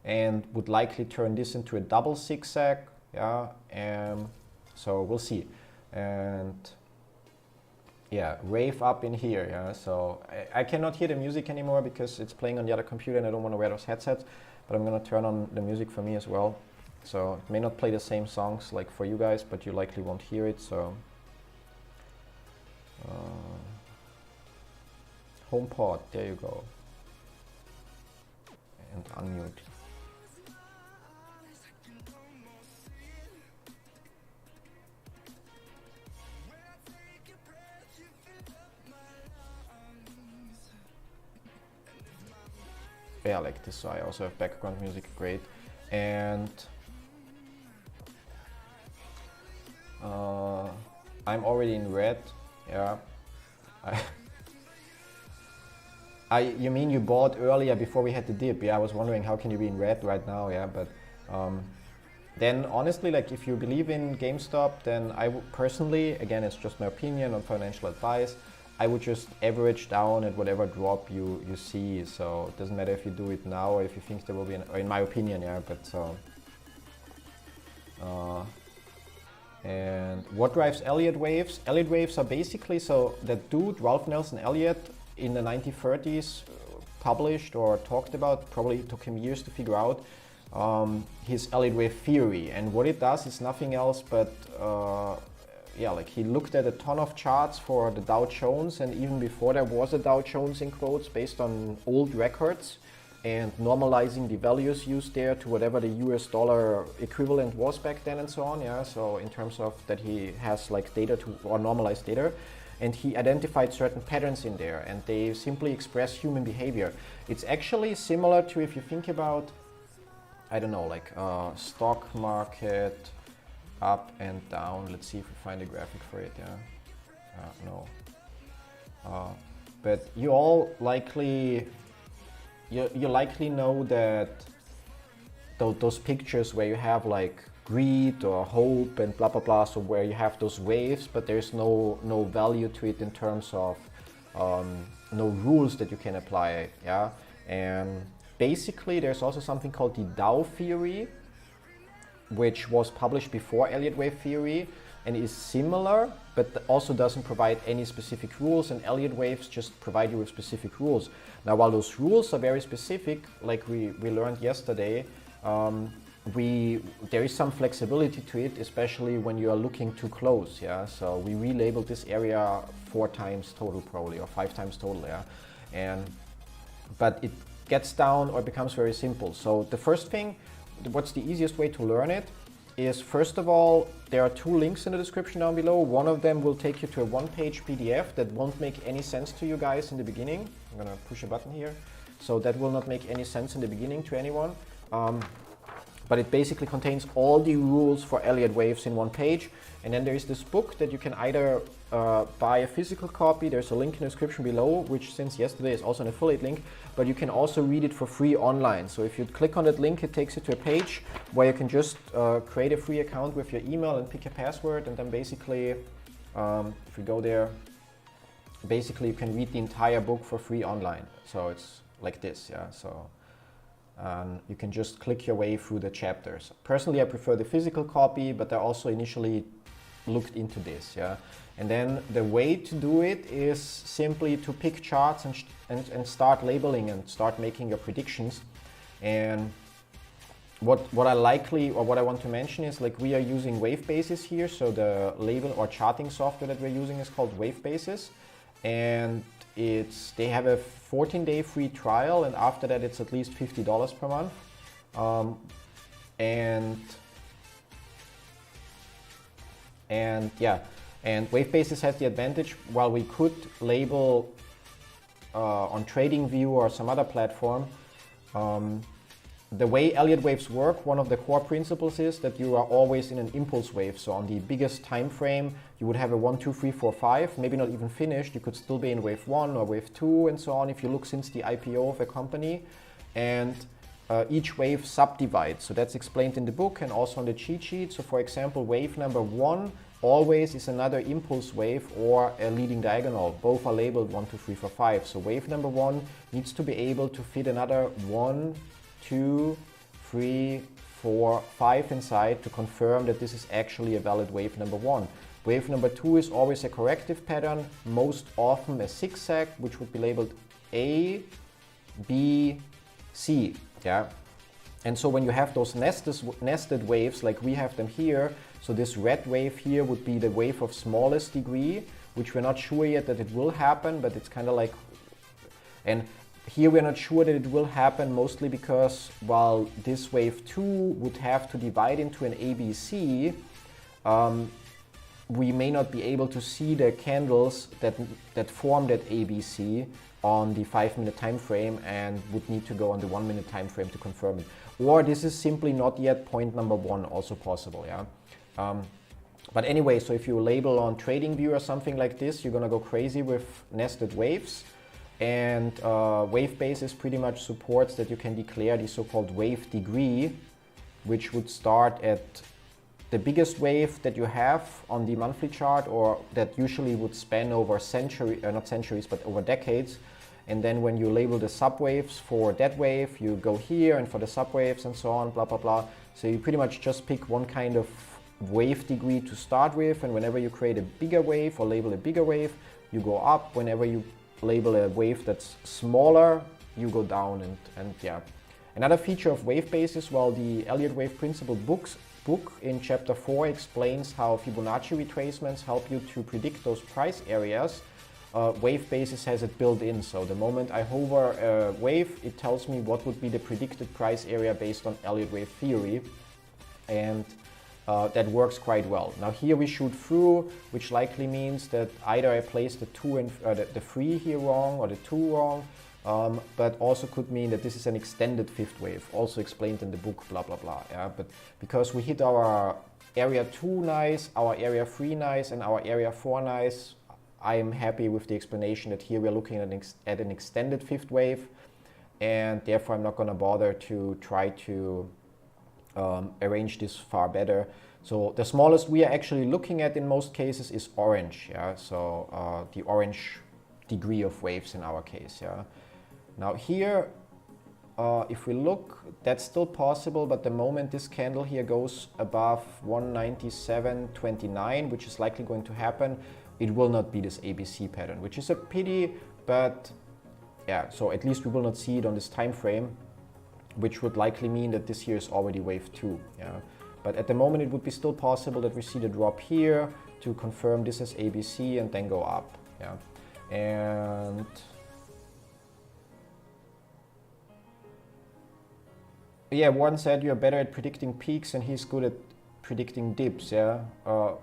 and would likely turn this into a double zigzag. Yeah, so we'll see. And yeah, wave up in here. Yeah, so I cannot hear the music anymore because it's playing on the other computer and I don't want to wear those headsets, but I'm gonna turn on the music for me as well. So it may not play the same songs like for you guys, but you likely won't hear it. So HomePod, there you go. And unmute. Yeah, I like this. So I also have background music, great. And I'm already in red. Yeah. You mean you bought earlier before we had the dip? Yeah, I was wondering how can you be in red right now? Yeah, but then honestly, like if you believe in GameStop, then I would personally, again, it's just my opinion on financial advice, I would just average down at whatever drop you see. So it doesn't matter if you do it now or if you think there will be an, or in my opinion, yeah, but so. And what drives Elliott waves? Elliott waves are basically, so that dude, Ralph Nelson Elliott, in the 1930s published or talked about, probably took him years to figure out, his Elliott wave theory. And what it does is nothing else but, yeah, like he looked at a ton of charts for the Dow Jones, and even before there was a Dow Jones in quotes, based on old records, and normalizing the values used there to whatever the US dollar equivalent was back then and so on. Yeah, so in terms of that he has like data to, or normalized data, and he identified certain patterns in there, and they simply express human behavior. It's actually similar to, if you think about, I don't know, like stock market up and down. Let's see if we find a graphic for it. Yeah, no. But you all likely, you likely know that those pictures where you have like greed or hope and blah blah blah, so where you have those waves, but there's no value to it in terms of no rules that you can apply. Yeah, and basically there's also something called the Dow theory, which was published before Elliott wave theory and is similar, but also doesn't provide any specific rules, and Elliott waves just provide you with specific rules. Now, while those rules are very specific, like we learned yesterday, there is some flexibility to it, especially when you are looking too close. Yeah, so we relabeled this area 4 times total probably, or 5 times total. Yeah, but it gets down or becomes very simple. So the first thing, what's the easiest way to learn it is, first of all, there are 2 links in the description down below. One of them will take you to a 1-page PDF that won't make any sense to you guys in the beginning. I'm gonna push a button here. So that will not make any sense in the beginning to anyone. But it basically contains all the rules for Elliott waves in 1 page. And then there is this book that you can either buy a physical copy. There's a link in the description below, which since yesterday is also an affiliate link, but you can also read it for free online. So if you click on that link, it takes you to a page where you can just create a free account with your email and pick a password. And then basically, if you go there, basically you can read the entire book for free online. So it's like this, yeah. So you can just click your way through the chapters. Personally, I prefer the physical copy, but I also initially looked into this, yeah. And then the way to do it is simply to pick charts and start labeling and start making your predictions. And what I likely, or what I want to mention is, like, we are using Wavebasis here. So the label or charting software that we're using is called Wavebasis, and they have a 14-day free trial, and after that it's at least $50 per month. And yeah, and wave basis has the advantage, while we could label on TradingView or some other platform, the way Elliott waves work, one of the core principles is that you are always in an impulse wave. So on the biggest time frame, you would have a 1, 2, 3, 4, 5, maybe not even finished. You could still be in wave 1 or wave 2 and so on if you look since the IPO of a company. And each wave subdivides. So that's explained in the book and also on the cheat sheet. So for example, wave number 1 always is another impulse wave or a leading diagonal. Both are labeled 1, 2, 3, 4, 5. So wave number 1 needs to be able to fit another 1, 2, 3, 4, 5 inside to confirm that this is actually a valid wave number 1. Wave number 2 is always a corrective pattern, most often a zigzag, which would be labeled A, B, C. Yeah. And so when you have those nested waves like we have them here, so this red wave here would be the wave of smallest degree, which we're not sure yet that it will happen, but it's kind of like, and here we're not sure that it will happen, mostly because while this wave 2 would have to divide into an ABC, we may not be able to see the candles that form that ABC on the 5-minute time frame and would need to go on the 1-minute time frame to confirm it. Or this is simply not yet point number 1, also possible. Yeah. But anyway, so if you label on TradingView or something like this, you're gonna go crazy with nested waves. And wave basis pretty much supports that you can declare the so-called wave degree, which would start at the biggest wave that you have on the monthly chart, or that usually would span over not centuries, but over decades. And then when you label the subwaves for that wave, you go here, and for the subwaves and so on, blah, blah, blah. So you pretty much just pick one kind of wave degree to start with, and whenever you create a bigger wave or label a bigger wave, you go up. Whenever you label a wave that's smaller, you go down, and yeah. Another feature of wave basis, while the Elliott wave principle book in chapter 4 explains how Fibonacci retracements help you to predict those price areas, wave basis has it built in. So the moment I hover a wave, it tells me what would be the predicted price area based on Elliott wave theory, and that works quite well. Now here we shoot through, which likely means that either I placed the 2 and the 3 here wrong, or the 2 wrong, but also could mean that this is an extended fifth wave, also explained in the book, blah, blah, blah. Yeah? But because we hit our area 2 nice, our area 3 nice, and our area 4 nice, I am happy with the explanation that here we're looking at an extended fifth wave, and therefore I'm not going to bother to try to arrange this far better. So the smallest we are actually looking at in most cases is orange. Yeah, so the orange degree of waves in our case. Yeah. Now here, if we look, that's still possible, but the moment this candle here goes above 197.29, which is likely going to happen, it will not be this ABC pattern, which is a pity, but yeah, so at least we will not see it on this time frame, which would likely mean that this here is already wave 2. Yeah. But at the moment it would be still possible that we see the drop here to confirm this as ABC and then go up. Yeah. And yeah, one said you're better at predicting peaks and he's good at predicting dips. Yeah.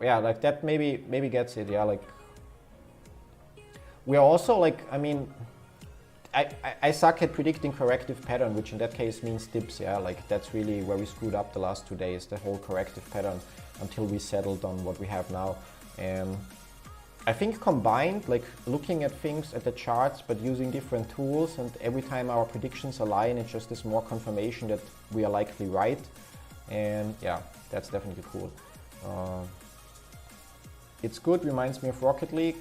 Yeah, like that maybe gets it. Yeah, like we are also like, I mean, I suck at predicting corrective pattern, which in that case means dips. Yeah, like that's really where we screwed up the last 2 days, the whole corrective pattern, until we settled on what we have now. And I think combined, like looking at things at the charts, but using different tools, and every time our predictions align, it just is more confirmation that we are likely right. And yeah, that's definitely cool. It's good, reminds me of Rocket League.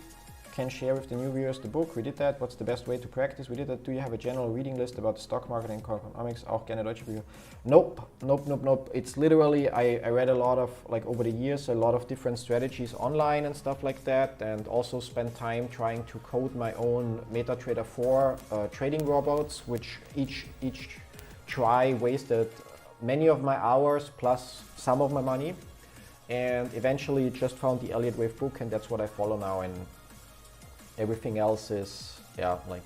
Can share with the new viewers the book. We did that. What's the best way to practice? We did that. Do you have a general reading list about the stock market and economics? Auch gerne deutsche Bücher. Nope. It's literally, I read a lot of, like over the years, a lot of different strategies online and stuff like that, and also spent time trying to code my own MetaTrader 4 trading robots, which each try wasted many of my hours plus some of my money, and eventually just found the Elliott Wave book, and that's what I follow now. And everything else is, yeah, like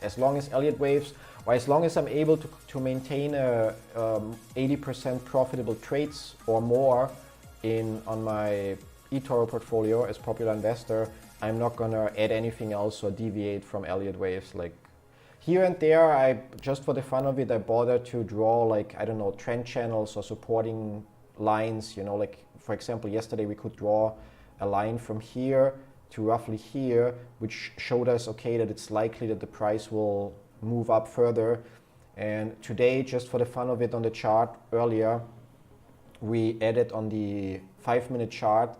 as long as Elliott waves, or as long as I'm able to maintain a 80% profitable trades or more on my eToro portfolio as popular investor, I'm not gonna add anything else or deviate from Elliott waves. Like here and there, I just for the fun of it, I bother to draw like, I don't know, trend channels or supporting lines, you know, like for example, yesterday we could draw a line from here to roughly here, which showed us, okay, that it's likely that the price will move up further. And today, just for the fun of it on the chart earlier, we added on the 5-minute chart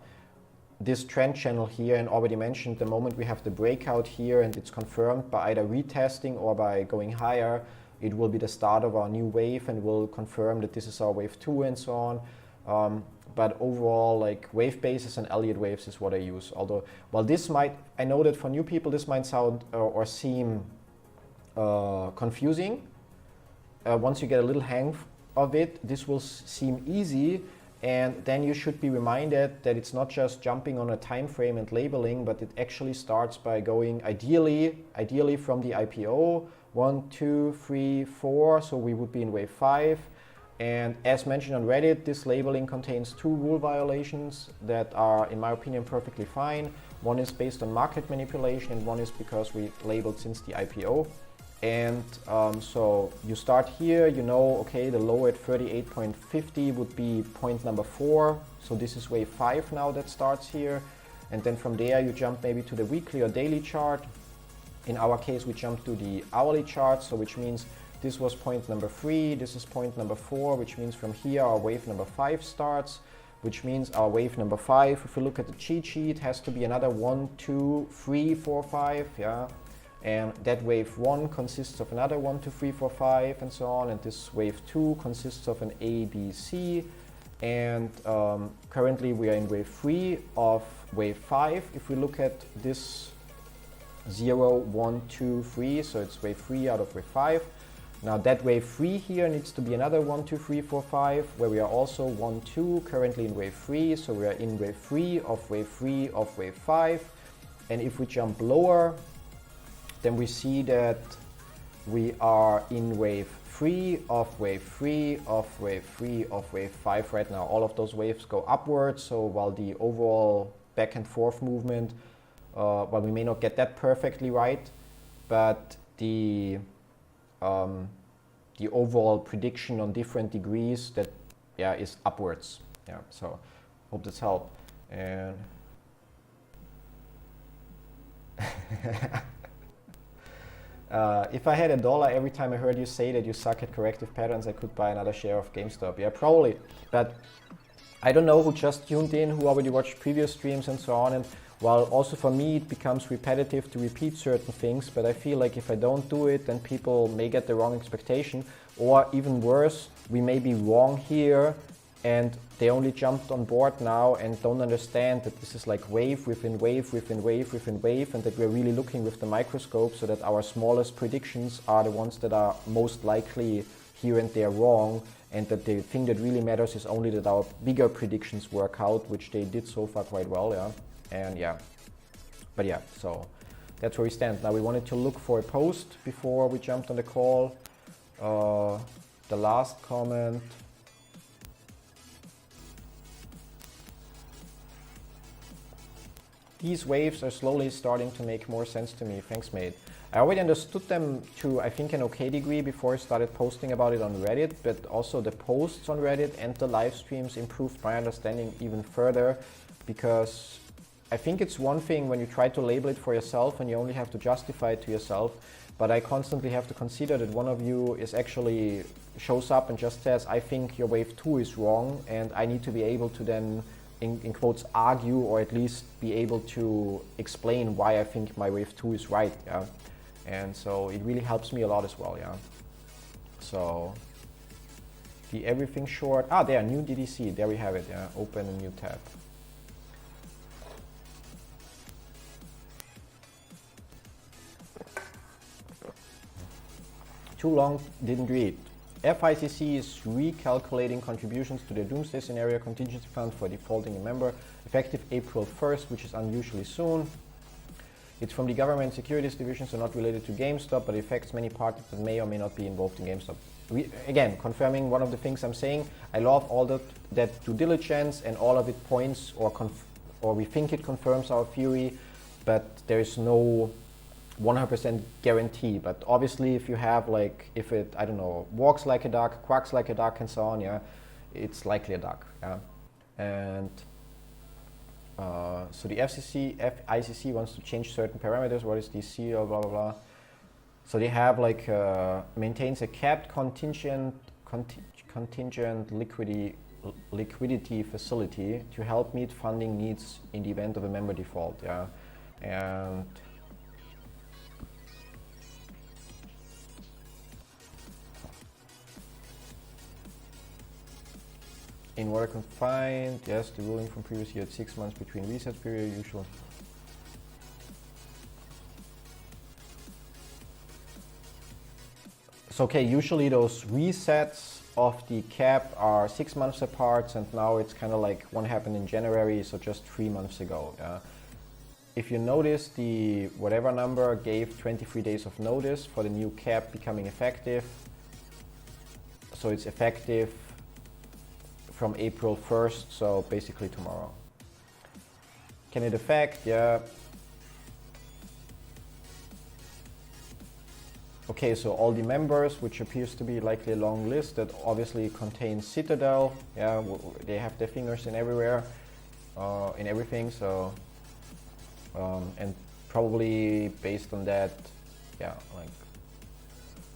this trend channel here, and already mentioned the moment we have the breakout here and it's confirmed by either retesting or by going higher, it will be the start of our new wave and will confirm that this is our wave 2 and so on. But overall, like wave bases and Elliott waves is what I use. Although, while this might, I know that for new people this might sound or seem confusing. Once you get a little hang of it, this will seem easy, and then you should be reminded that it's not just jumping on a time frame and labeling, but it actually starts by going ideally from the IPO 1, 2, 3, 4. So we would be in wave 5. And as mentioned on Reddit, this labeling contains 2 rule violations that are, in my opinion, perfectly fine. One is based on market manipulation, and one is because we labeled since the IPO. And so you start here, you know, okay, the low at 38.50 would be point number 4. So this is wave 5 now that starts here. And then from there you jump maybe to the weekly or daily chart. In our case, we jump to the hourly chart, so which means this was point number 3, this is point number 4, which means from here our wave number 5 starts, which means our wave number 5, if you look at the cheat sheet, has to be another 1, 2, 3, 4, 5, yeah. And that wave 1 consists of another 1, 2, 3, 4, 5, and so on. And this wave 2 consists of an A, B, C. And currently we are in wave 3 of wave 5. If we look at this 0, 1, 2, 3, so it's wave 3 out of wave 5. Now that wave 3 here needs to be another 1, 2, 3, 4, 5, where we are also 1, 2, currently in wave 3. So we are in wave 3 of wave 3 of wave 5. And if we jump lower, then we see that we are in wave 3 of wave 3 of wave 3 of wave 5 right now. All of those waves go upwards, so while the overall back and forth movement, well, we may not get that perfectly right, but the overall prediction on different degrees that, yeah, is upwards. Yeah, so hope this helped. And if I had $1 every time I heard you say that you suck at corrective patterns, I could buy another share of GameStop. Yeah, probably. But I don't know who just tuned in, who already watched previous streams and so on. And while also for me it becomes repetitive to repeat certain things, but I feel like if I don't do it, then people may get the wrong expectation. Or even worse, we may be wrong here and they only jumped on board now and don't understand that this is like wave within wave within wave within wave, and that we're really looking with the microscope, so that our smallest predictions are the ones that are most likely here and there wrong, and that the thing that really matters is only that our bigger predictions work out, which they did so far quite well, yeah. And yeah, but yeah, so that's where we stand. Now we wanted to look for a post before we jumped on the call. The last comment. These waves are slowly starting to make more sense to me. Thanks, mate. I already understood them to, I think, an okay degree before I started posting about it on Reddit, but also the posts on Reddit and the live streams improved my understanding even further, because I think it's one thing when you try to label it for yourself and you only have to justify it to yourself, but I constantly have to consider that one of you is actually shows up and just says, I think your wave 2 is wrong, and I need to be able to then in quotes argue, or at least be able to explain why I think my wave 2 is right, yeah. And so it really helps me a lot as well, yeah. So the everything short, there, new DDC, there we have it, yeah. Open a new tab. Too long, didn't read. FICC is recalculating contributions to the Doomsday Scenario Contingency Fund for defaulting a member, effective April 1st, which is unusually soon. It's from the Government Securities Division, so not related to GameStop, but affects many parties that may or may not be involved in GameStop. Again, confirming one of the things I'm saying, I love all that due diligence, and all of it points or or we think it confirms our theory, but there is no 100% guarantee. But obviously, if you have like, if it, I don't know, walks like a duck, quacks like a duck, and so on, yeah, it's likely a duck. Yeah, and so the ICC wants to change certain parameters. What is DC or blah blah blah. So they have like maintains a capped contingent liquidity facility to help meet funding needs in the event of a member default. Yeah, and in what I can find, yes, the ruling from previous year had 6 months between reset period usual. So okay, usually those resets of the cap are 6 months apart, and now it's kind of like one happened in January, so just 3 months ago. If you notice, the whatever number gave 23 days of notice for the new cap becoming effective. So it's effective from April 1st, so basically tomorrow. Can it affect? Yeah. Okay, so all the members, which appears to be likely a long list that obviously contains Citadel. Yeah, they have their fingers in everywhere, in everything. So, and probably based on that, yeah, like,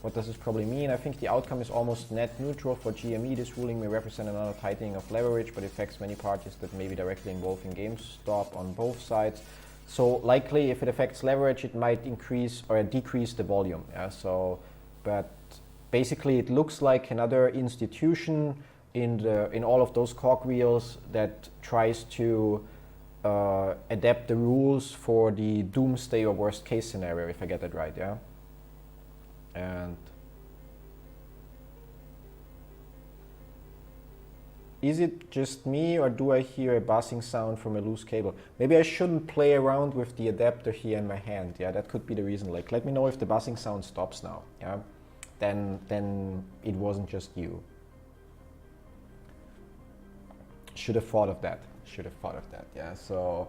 what does this probably mean? I think the outcome is almost net neutral for GME. This ruling may represent another tightening of leverage, but affects many parties that may be directly involved in GameStop on both sides. So likely, if it affects leverage, it might increase or decrease the volume. Yeah. So, but basically, it looks like another institution in all of those cogwheels that tries to adapt the rules for the doomsday or worst case scenario, if I get that right. Yeah. And is it just me, or do I hear a buzzing sound from a loose cable? Maybe I shouldn't play around with the adapter here in my hand. Yeah, that could be the reason. Like, let me know if the buzzing sound stops now. Yeah, then it wasn't just you. Should have thought of that. Yeah. So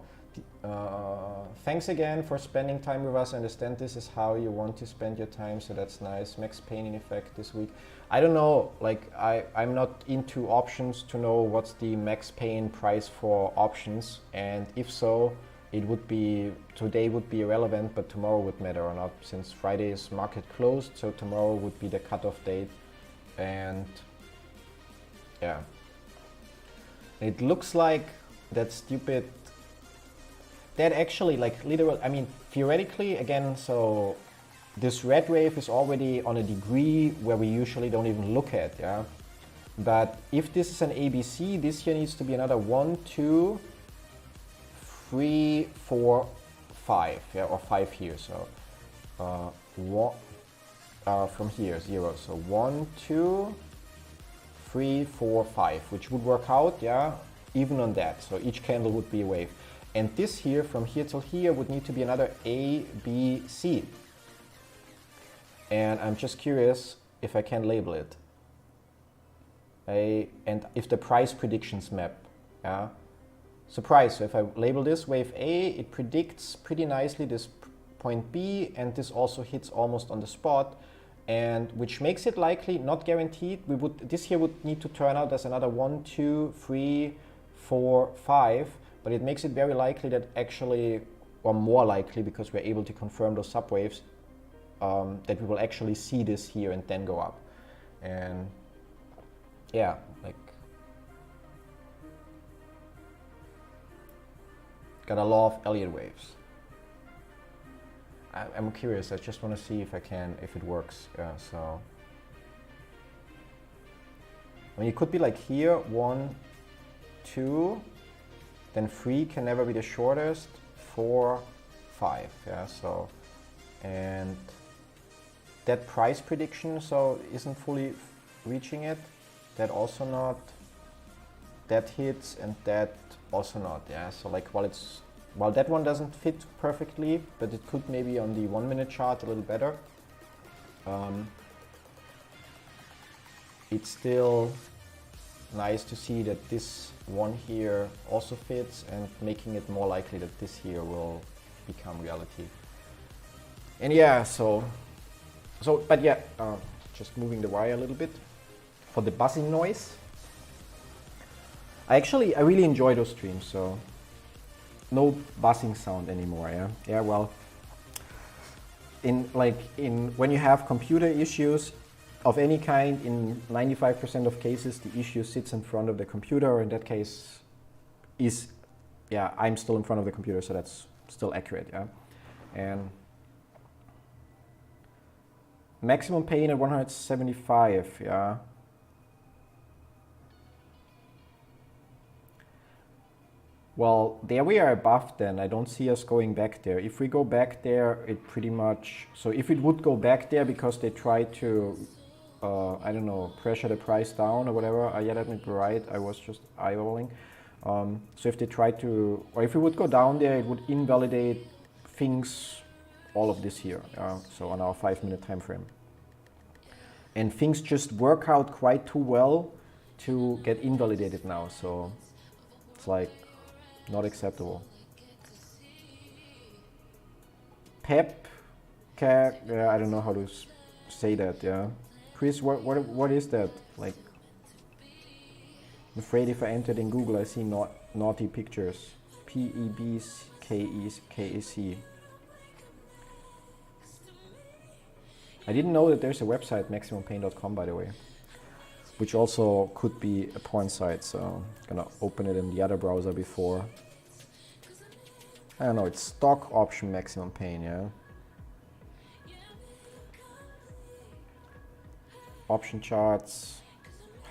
thanks again for spending time with us. I understand this is how you want to spend your time, so that's nice. Max Payne effect this week. I don't know, like I'm not into options to know what's the Max Payne price for options, and if so, it would be, today would be irrelevant, but tomorrow would matter or not, since Friday is market closed, so tomorrow would be the cutoff date. And yeah, it looks like that stupid, that actually, like, literally, I mean, theoretically, again, so this red wave is already on a degree where we usually don't even look at, yeah? But if this is an ABC, this here needs to be another 1, 2, 3, 4, 5, yeah, or 5 here, so from here, 0, so 1, 2, 3, 4, 5, which would work out, yeah, even on that, so each candle would be a wave. And this here, from here till here, would need to be another A, B, C. And I'm just curious if I can label it. And if the price predictions map, yeah. Surprise, so if I label this wave A, it predicts pretty nicely this point B, and this also hits almost on the spot, and which makes it likely, not guaranteed, this here would need to turn out as another 1, 2, 3, 4, 5, but it makes it very likely that actually, or more likely, because we're able to confirm those subwaves, that we will actually see this here and then go up. And yeah, like, got a law of Elliott waves. I'm curious, I just want to see if it works. So, I mean, it could be like here, 1, 2, then 3 can never be the shortest, 4, 5, yeah, so, and that price prediction, so, isn't fully reaching it, that also not, that hits, and that also not, yeah, so like, while that one doesn't fit perfectly, but it could maybe on the 1 minute chart a little better, it's still nice to see that this one here also fits, and making it more likely that this here will become reality. And yeah, but yeah, just moving the wire a little bit for the buzzing noise. I really enjoy those streams, so no buzzing sound anymore. Yeah, well, when you have computer issues of any kind, in 95% of cases, the issue sits in front of the computer, or in that case, I'm still in front of the computer, so that's still accurate. Yeah, and maximum pain at 175. Yeah. Well, there we are above then. I don't see us going back there. If we go back there, it pretty much... So if it would go back there because they try to, I don't know, pressure the price down or whatever. Yeah, that might be right. I was just eyeballing. So if they try to... Or if it would go down there, it would invalidate things, all of this here. So on our 5-minute time frame. And things just work out quite too well to get invalidated now. So it's like... not acceptable. Pep, I don't know how to say that. Yeah, Chris, what is that? Like, I'm afraid if I entered in Google, I see naughty pictures. PEBKEC. I didn't know that there's a website, maximumpain.com, by the way, which also could be a porn site, so I'm gonna open it in the other browser before. I don't know, it's stock option maximum pain, yeah? Option charts,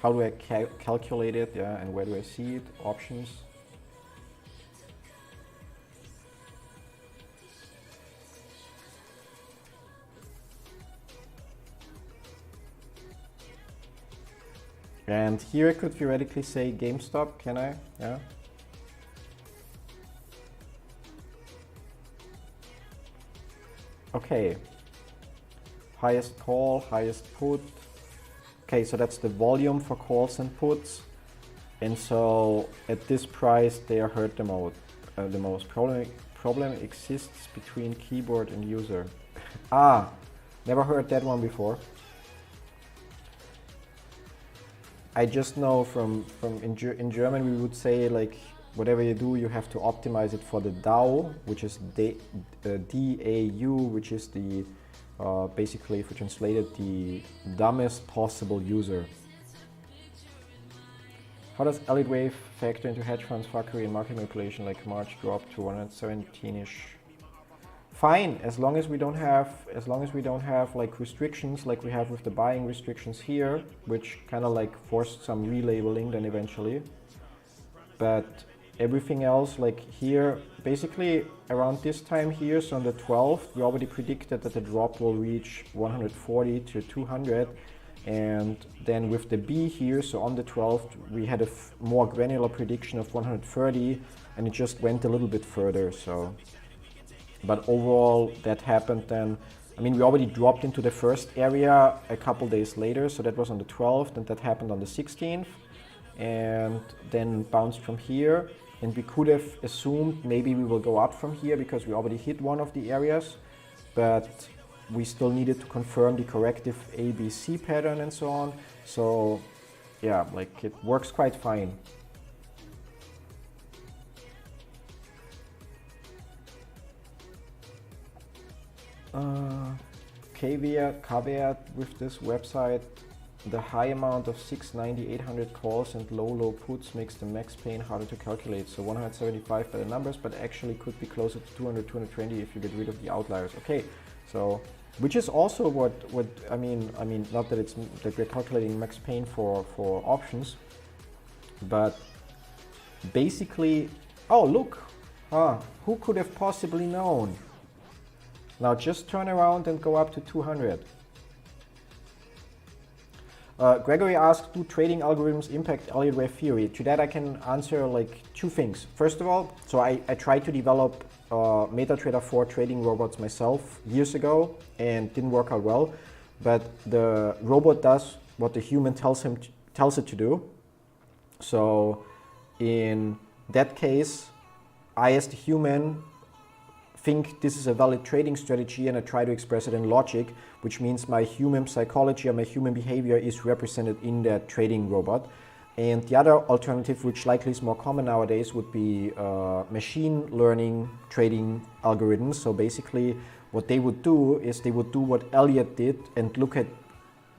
how do I calculate it, yeah, and where do I see it? Options. And here I could theoretically say GameStop, can I? Yeah. Okay. Highest call, highest put. Okay, so that's the volume for calls and puts. And so at this price, they are hurt the most. Problem exists between keyboard and user. Never heard that one before. I just know in German we would say, like, whatever you do, you have to optimize it for the DAU, which is DAU, which is the basically, if we translate it, the dumbest possible user. How does Elliott wave factor into hedge funds, fuckery, and market manipulation? Like March drop to 117-ish. Fine, as long as we don't have like restrictions like we have with the buying restrictions here, which kind of like forced some relabeling then eventually. But everything else, like here, basically around this time here, so on the 12th, we already predicted that the drop will reach 140 to 200. And then with the B here, so on the 12th, we had a more granular prediction of 130, and it just went a little bit further. So. But overall, that happened then. I mean, we already dropped into the first area a couple days later, so that was on the 12th, and that happened on the 16th, and then bounced from here. And we could have assumed maybe we will go up from here because we already hit one of the areas, but we still needed to confirm the corrective ABC pattern and so on. So yeah, like it works quite fine. Caveat with this website, the high amount of 690, 800 calls and low puts makes the max pain harder to calculate. So 175 by the numbers, but actually could be closer to 200, 220 if you get rid of the outliers. Okay, so which is also what I mean, not that it's that we're calculating max pain for options, but basically, oh look, who could have possibly known? Now just turn around and go up to 200. Gregory asked, do trading algorithms impact Elliott wave theory? To that I can answer like two things. First of all, so I tried to develop MetaTrader 4 trading robots myself years ago and didn't work out well. But the robot does what the human tells it to do. So in that case, I as the human think this is a valid trading strategy, and I try to express it in logic, which means my human psychology or my human behavior is represented in that trading robot. And the other alternative, which likely is more common nowadays, would be machine learning trading algorithms. So basically what they would do is they would do what Elliott did and look at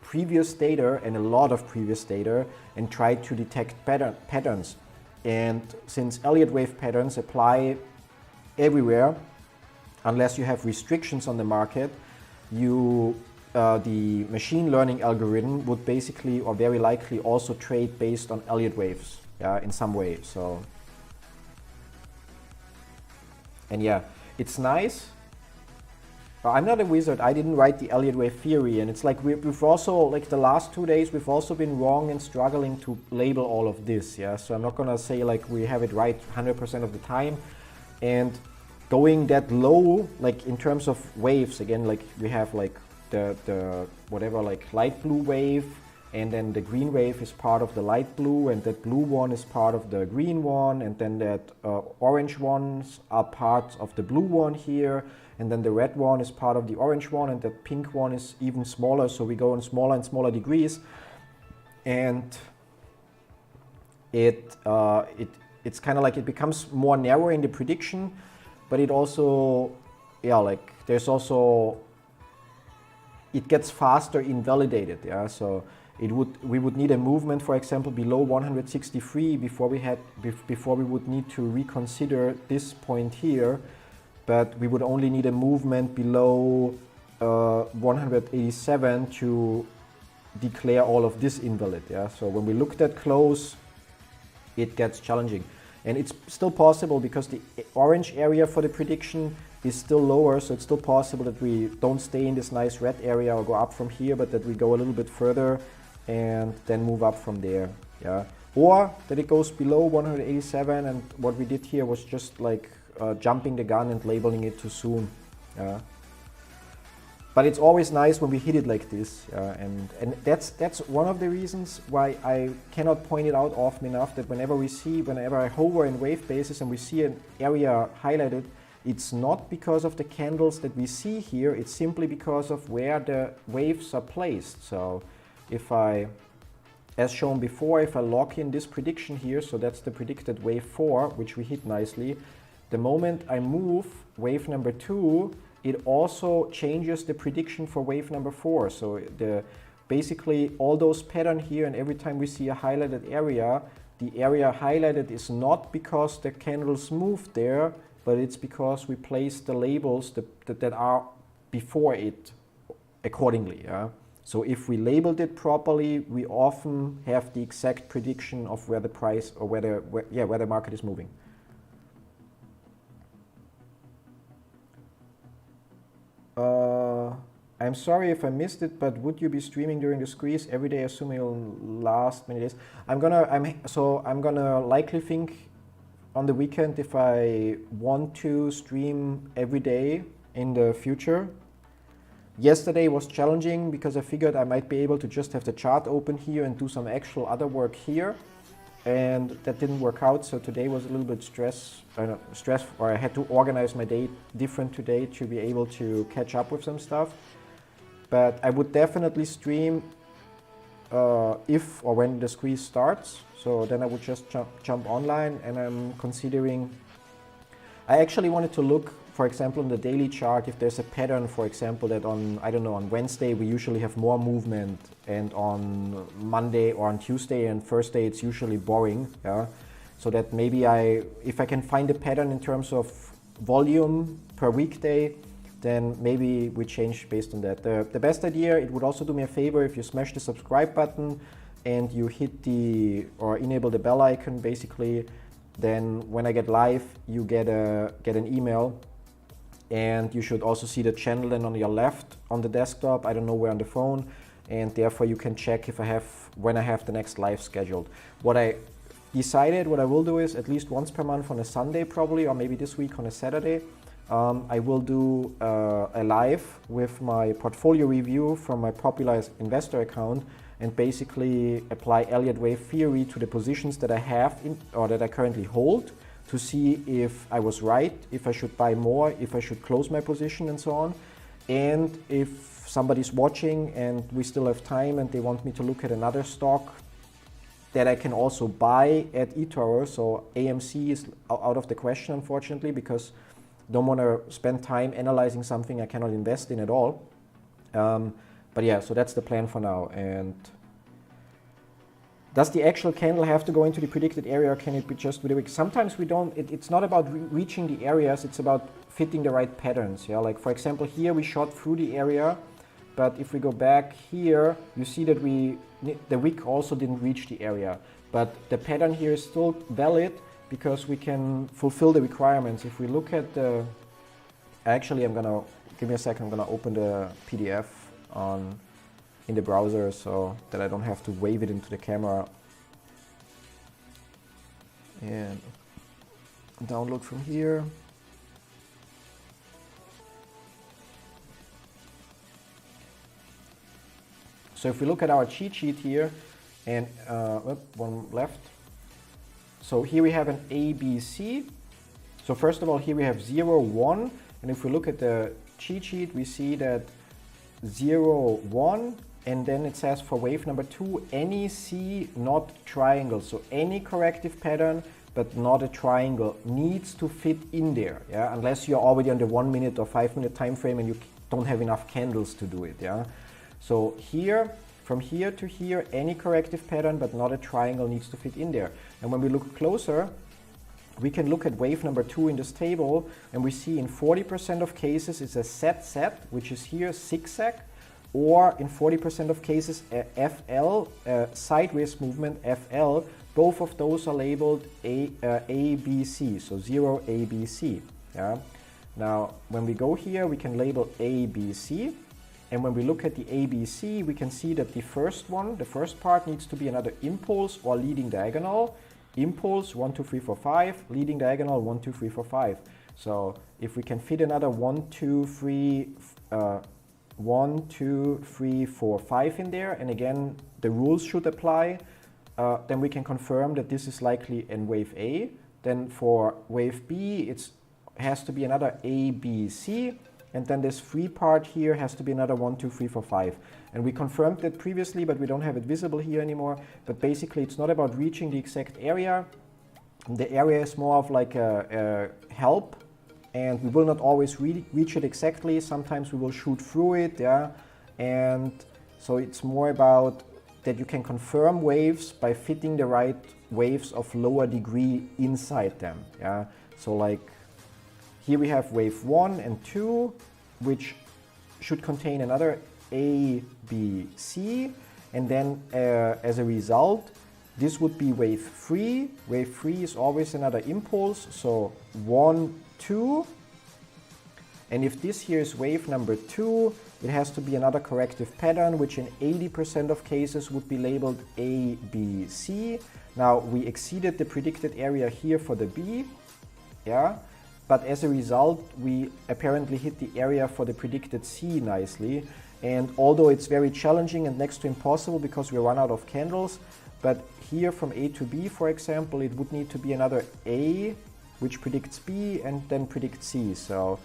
previous data and a lot of previous data and try to detect patterns. And since Elliott wave patterns apply everywhere, unless you have restrictions on the market, the machine learning algorithm would basically or very likely also trade based on Elliott waves, in some way. So, and yeah, it's nice. I'm not a wizard. I didn't write the Elliott wave theory, and it's like we've also, like the last 2 days, we've also been wrong and struggling to label all of this. Yeah, so I'm not gonna say like we have it right 100% of the time, and going that low, like in terms of waves, again, like we have like the whatever, like light blue wave, and then the green wave is part of the light blue, and that blue one is part of the green one, and then that orange ones are parts of the blue one here, and then the red one is part of the orange one, and that pink one is even smaller, so we go in smaller and smaller degrees, and it's kind of like it becomes more narrow in the prediction, but it also, yeah, like there's also, it gets faster invalidated, yeah. So we would need a movement, for example, below 163 before we would need to reconsider this point here, but we would only need a movement below 187 to declare all of this invalid, yeah. So when we look that close, it gets challenging. And it's still possible because the orange area for the prediction is still lower, so it's still possible that we don't stay in this nice red area or go up from here, but that we go a little bit further and then move up from there, yeah. Or that it goes below 187, and what we did here was just like jumping the gun and labeling it too soon, yeah. But it's always nice when we hit it like this, and that's one of the reasons why I cannot point it out often enough, that whenever I hover in wave basis and we see an area highlighted, it's not because of the candles that we see here, it's simply because of where the waves are placed. So if I, as shown before, if I lock in this prediction here, so that's the predicted wave 4, which we hit nicely, the moment I move wave number 2, it also changes the prediction for wave number 4. So basically all those pattern here, and every time we see a highlighted area, the area highlighted is not because the candles moved there, but it's because we placed the labels that are before it accordingly, yeah. So if we labeled it properly, we often have the exact prediction of where the price or where the market is moving. I'm sorry if I missed it, but would you be streaming during the squeeze every day, assuming it'll last many days? I'm gonna likely think on the weekend if I want to stream every day in the future. Yesterday was challenging because I figured I might be able to just have the chart open here and do some actual other work here, and that didn't work out. So today was a little bit stressful, or I had to organize my day different today to be able to catch up with some stuff. But I would definitely stream if or when the squeeze starts. So then I would just jump online, and I'm considering, I actually wanted to look, for example, on the daily chart, if there's a pattern, for example, that on, I don't know, on Wednesday we usually have more movement, and on Monday or on Tuesday and Thursday it's usually boring, yeah. So that maybe if I can find a pattern in terms of volume per weekday, then maybe we change based on that. The best idea, it would also do me a favor if you smash the subscribe button and you hit or enable the bell icon, basically. Then when I get live, you get an email, and you should also see the channel then on your left on the desktop. I don't know where on the phone, and therefore you can check when I have the next live scheduled. What I decided, what I will do is at least once per month on a Sunday probably, or maybe this week on a Saturday, I will do a live with my portfolio review from my Popular Investor account and basically apply Elliott wave theory to the positions that I have or that I currently hold to see if I was right, if I should buy more, if I should close my position and so on. And if somebody's watching and we still have time and they want me to look at another stock that I can also buy at eToro, so AMC is out of the question unfortunately because I don't want to spend time analyzing something I cannot invest in at all. But yeah, so that's the plan for now. And does the actual candle have to go into the predicted area or can it be just with a wick? Sometimes we don't, it's not about reaching the areas, it's about fitting the right patterns. Yeah, like for example, here we shot through the area, but if we go back here, you see that the wick also didn't reach the area. But the pattern here is still valid because we can fulfill the requirements. If we look at the, actually give me a second, I'm gonna open the PDF in the browser so that I don't have to wave it into the camera and download from here. So if we look at our cheat sheet here and one left. So here we have an ABC. So first of all, here we have 0, 1. And if we look at the cheat sheet, we see that 0, 1. And then it says for wave number 2, any C not triangle. So any corrective pattern, but not a triangle, needs to fit in there. Yeah, unless you're already on the 1 minute or 5 minute time frame and you don't have enough candles to do it. Yeah. So here, from here to here, any corrective pattern but not a triangle needs to fit in there. And when we look closer, we can look at wave number 2 in this table and we see in 40% of cases it's a set, which is here zigzag, or in 40% of cases a FL, sideways movement FL. Both of those are labeled ABC, so 0 ABC. Yeah. Now when we go here, we can label ABC. And when we look at the ABC, we can see that the first part needs to be another impulse or leading diagonal. Impulse 1, 2, 3, 4, 5, leading diagonal 1, 2, 3, 4, 5. So if we can fit another 1, 2, 3, 4, 5 in there, and again the rules should apply, then we can confirm that this is likely in wave A. Then for wave B, it has to be another ABC. And then this free part here has to be another 1, 2, 3, 4, 5. And we confirmed that previously, but we don't have it visible here anymore. But basically, it's not about reaching the exact area. The area is more of like a help. And we will not always reach it exactly. Sometimes we will shoot through it. Yeah. And so it's more about that you can confirm waves by fitting the right waves of lower degree inside them. Yeah. So like, here we have wave 1 and 2, which should contain another A, B, C. And then as a result, this would be wave 3. Wave 3 is always another impulse. So 1, 2. And if this here is wave number 2, it has to be another corrective pattern, which in 80% of cases would be labeled A, B, C. Now we exceeded the predicted area here for the B. Yeah. But as a result, we apparently hit the area for the predicted C nicely. And although it's very challenging and next to impossible because we run out of candles, but here from A to B, for example, it would need to be another A, which predicts B and then predicts C. So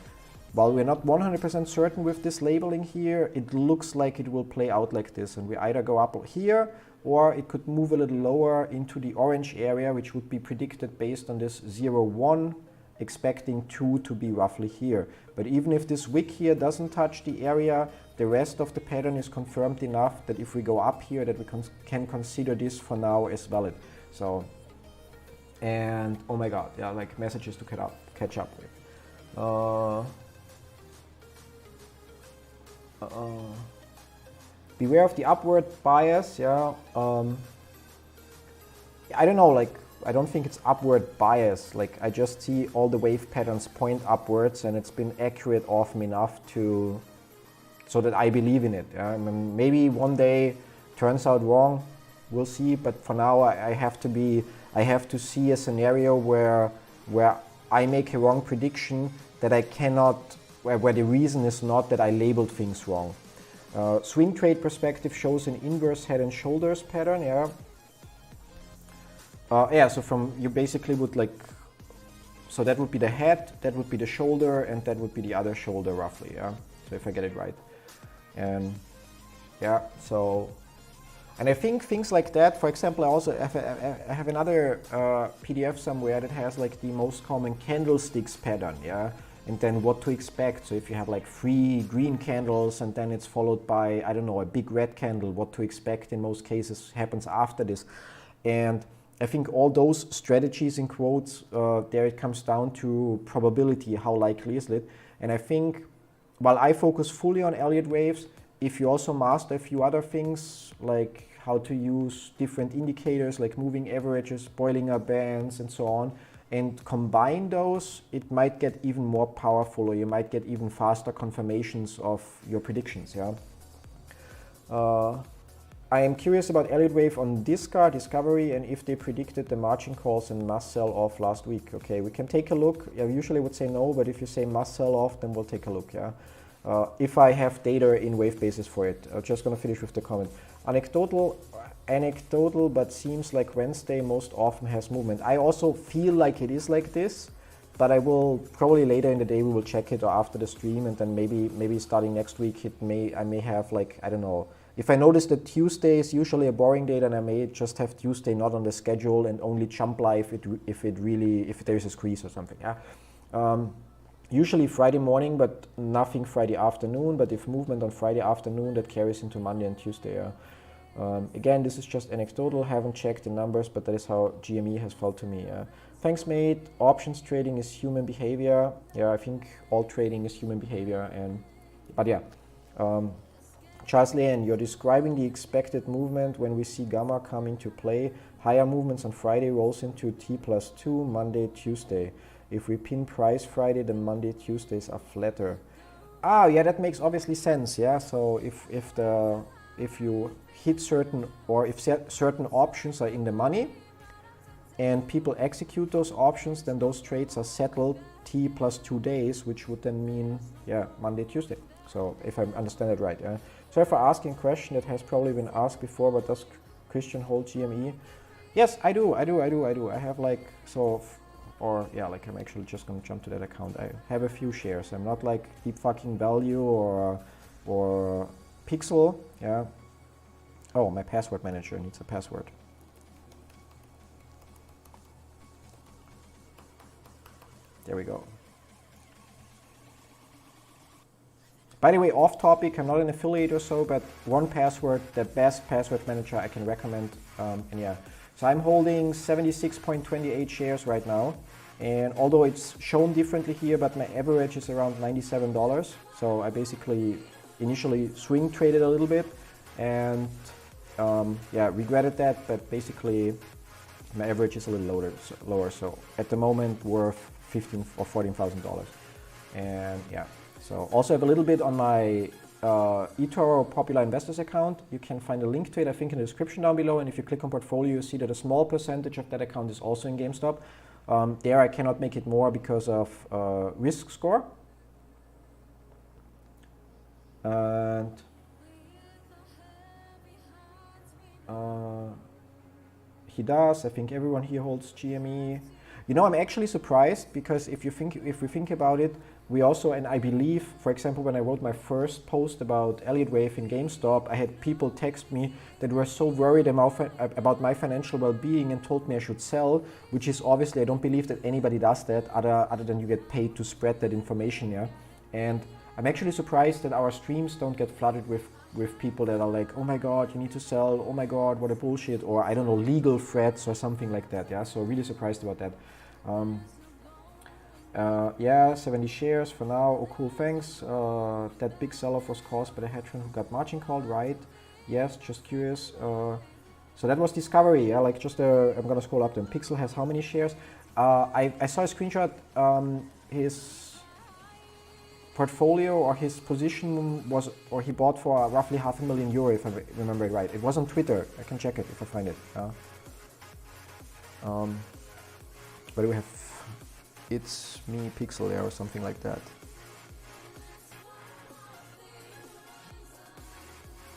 while we're not 100% certain with this labeling here, it looks like it will play out like this. And we either go up here, or it could move a little lower into the orange area, which would be predicted based on this 0, 1, expecting 2 to be roughly here. But even if this wick here doesn't touch the area, the rest of the pattern is confirmed enough that if we go up here, that we can consider this for now as valid. So, and oh my god, yeah, like messages to catch up with. Beware of the upward bias, yeah. I don't know, like, I don't think it's upward bias. Like, I just see all the wave patterns point upwards and it's been accurate often enough so that I believe in it. Yeah? I mean, maybe one day turns out wrong, we'll see. But for now, I have to see a scenario where I make a wrong prediction that I cannot, where the reason is not that I labeled things wrong. Swing trade perspective shows an inverse head and shoulders pattern, yeah. So from, you basically would like, so that would be the head, that would be the shoulder, and that would be the other shoulder roughly, yeah. So if I get it right. And yeah, so, and I think things like that, for example, I have another PDF somewhere that has like the most common candlesticks pattern, yeah, and then what to expect. So if you have like 3 green candles and then it's followed by, I don't know, a big red candle, what to expect in most cases happens after this. And I think all those strategies in quotes, there it comes down to probability, how likely is it. And I think, while I focus fully on Elliott waves, if you also master a few other things, like how to use different indicators like moving averages, Bollinger bands, and so on, and combine those, it might get even more powerful, or you might get even faster confirmations of your predictions, yeah. I am curious about Elliott wave on Discovery, and if they predicted the margin calls and must sell off last week. Okay, we can take a look. I usually would say no, but if you say must sell off, then we'll take a look, yeah. If I have data in wave basis for it. I'm just gonna finish with the comment. Anecdotal, but seems like Wednesday most often has movement. I also feel like it is like this, but I will probably later in the day we will check it, or after the stream, and then maybe starting next week I may have, like, I don't know. If I notice that Tuesday is usually a boring day, then I may just have Tuesday not on the schedule and only jump live if there is a squeeze or something. Yeah. Usually Friday morning, but nothing Friday afternoon. But if movement on Friday afternoon, that carries into Monday and Tuesday. Yeah. Again, this is just anecdotal. Haven't checked the numbers, but that is how GME has felt to me. Yeah. Thanks, mate. Options trading is human behavior. Yeah, I think all trading is human behavior. But yeah. Charles Leon, you're describing the expected movement when we see gamma come into play. Higher movements on Friday rolls into T+2, Monday, Tuesday. If we pin price Friday, then Monday, Tuesdays are flatter. Ah, yeah, that makes obviously sense. Yeah, so if you hit certain, or if certain options are in the money, and people execute those options, then those trades are settled T+2 days, which would then mean, yeah, Monday, Tuesday. So if I understand it right, yeah. Sorry for asking a question that has probably been asked before, but does Christian hold GME? Yes, I do. I have like, so, or yeah, like I'm actually just gonna jump to that account. I have a few shares. I'm not like deep fucking value or Pixel, yeah. Oh, my password manager needs a password. There we go. By the way, off topic, I'm not an affiliate or so, but 1Password, the best password manager I can recommend. And yeah, so I'm holding 76.28 shares right now. And although it's shown differently here, but my average is around $97. So I basically initially swing traded a little bit and yeah, regretted that, but basically my average is a little lower. So at the moment worth $15,000 or $14,000. And yeah. So also have a little bit on my eToro Popular Investors account. You can find a link to it, I think, in the description down below. And if you click on portfolio, you see that a small percentage of that account is also in GameStop. There I cannot make it more because of risk score. And he does. I think everyone here holds GME. You know, I'm actually surprised because if we think about it, we also, and I believe, for example, when I wrote my first post about Elliott wave in GameStop, I had people text me that were so worried about my financial well-being and told me I should sell, which is obviously, I don't believe that anybody does that other than you get paid to spread that information, yeah. And I'm actually surprised that our streams don't get flooded with people that are like, oh my God, you need to sell, oh my God, what a bullshit, or I don't know, legal threats or something like that, yeah. So really surprised about that. Yeah, 70 shares for now. Oh, cool, thanks. That big sell-off was caused by the hedge fund who got margin called, right? Yes, just curious. So that was Discovery, yeah, like just, I'm gonna scroll up then. Pixel has how many shares? I saw a screenshot, his portfolio or his position was, or he bought for roughly €500,000 if I remember it right. It was on Twitter, I can check it if I find it. What do we have? It's me pixel there or something like that.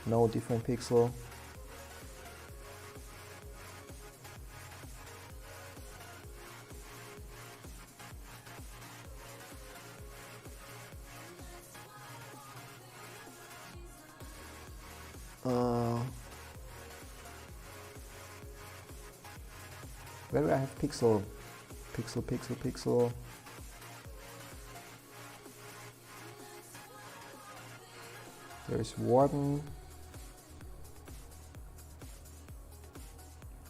No, different pixel. Where do I have pixel? Pixel, pixel, pixel. There's Warden.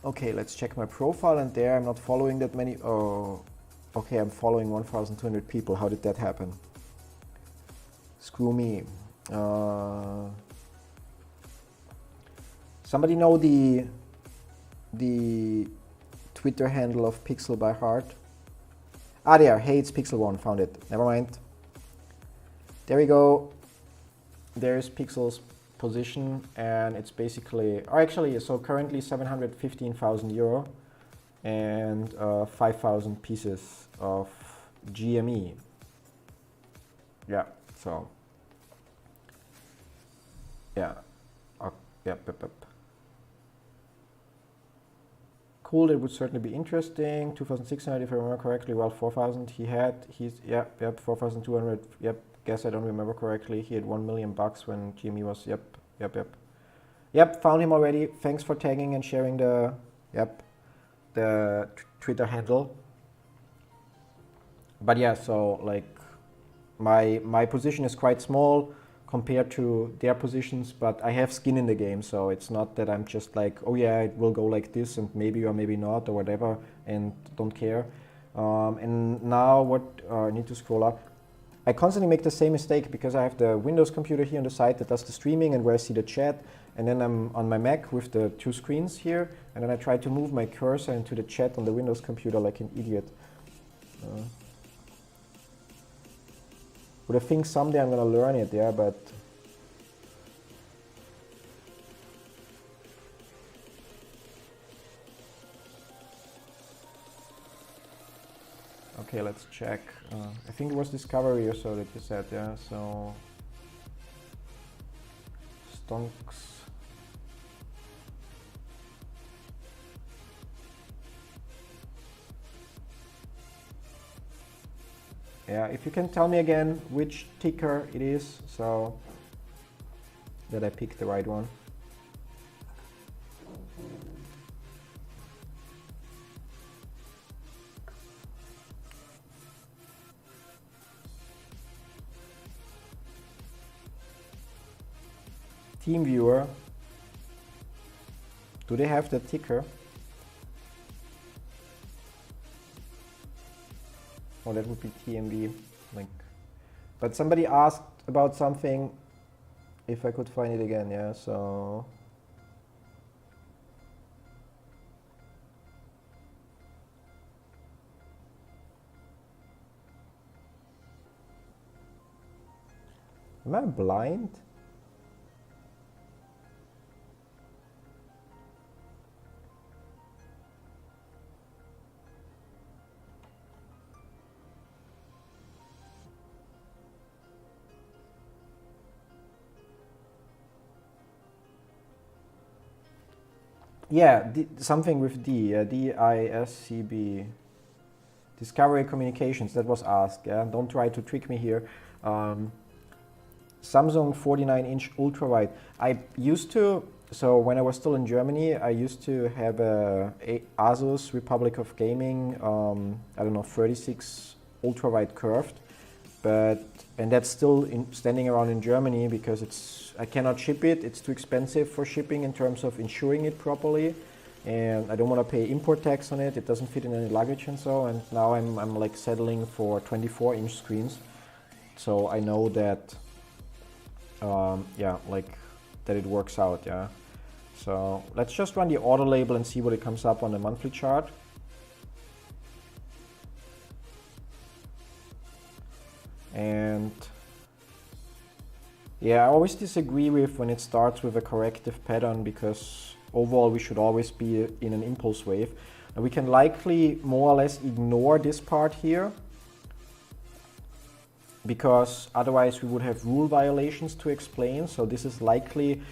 Okay, let's check my profile, and there I'm not following that many. Oh, okay, I'm following 1,200 people. How did that happen? Screw me. Somebody know the Twitter handle of Pixel by heart? Ah, there. Hey, it's Pixel1. Found it. Never mind. There we go. There's Pixel's position, and it's basically, or actually, so currently 715,000 euro and 5,000 pieces of GME. Yeah, so yeah, yep. Cool, that would certainly be interesting. 2,600 if I remember correctly. Well, 4,000 he had. Yep, 4,200. Yep. Guess I don't remember correctly. He had 1 million bucks when GME was, yep, found him already. Thanks for tagging and sharing the Twitter handle. But yeah, so like my position is quite small compared to their positions, but I have skin in the game, so it's not that I'm just like, oh yeah, it will go like this and maybe or maybe not or whatever and don't care. And now what, I need to scroll up. I constantly make the same mistake because I have the Windows computer here on the side that does the streaming and where I see the chat, and then I'm on my Mac with the two screens here, and then I try to move my cursor into the chat on the Windows computer like an idiot. Would I think someday I'm gonna learn it, yeah, but okay, let's check. I think it was Discovery or so that you said, yeah, so stonks. Yeah, if you can tell me again which ticker it is, so that I picked the right one. TeamViewer, do they have the ticker? Oh, that would be TMB link. But somebody asked about something, if I could find it again, yeah, so. Am I blind? Yeah, something with D, DISCB. Discovery Communications, that was asked, yeah? Don't try to trick me here. Samsung 49-inch ultra-wide. I used to, so when I was still in Germany, I used to have a Asus Republic of Gaming, I don't know, 36 ultra-wide curved. And that's still standing around in Germany because I cannot ship it. It's too expensive for shipping in terms of insuring it properly, and I don't want to pay import tax on it. It doesn't fit in any luggage and so. And now I'm like settling for 24-inch screens, so I know that yeah, like that it works out. Yeah. So let's just run the order label and see what it comes up on the monthly chart. And yeah, I always disagree with when it starts with a corrective pattern, because overall we should always be in an impulse wave. And we can likely more or less ignore this part here because otherwise we would have rule violations to explain. So this is likely,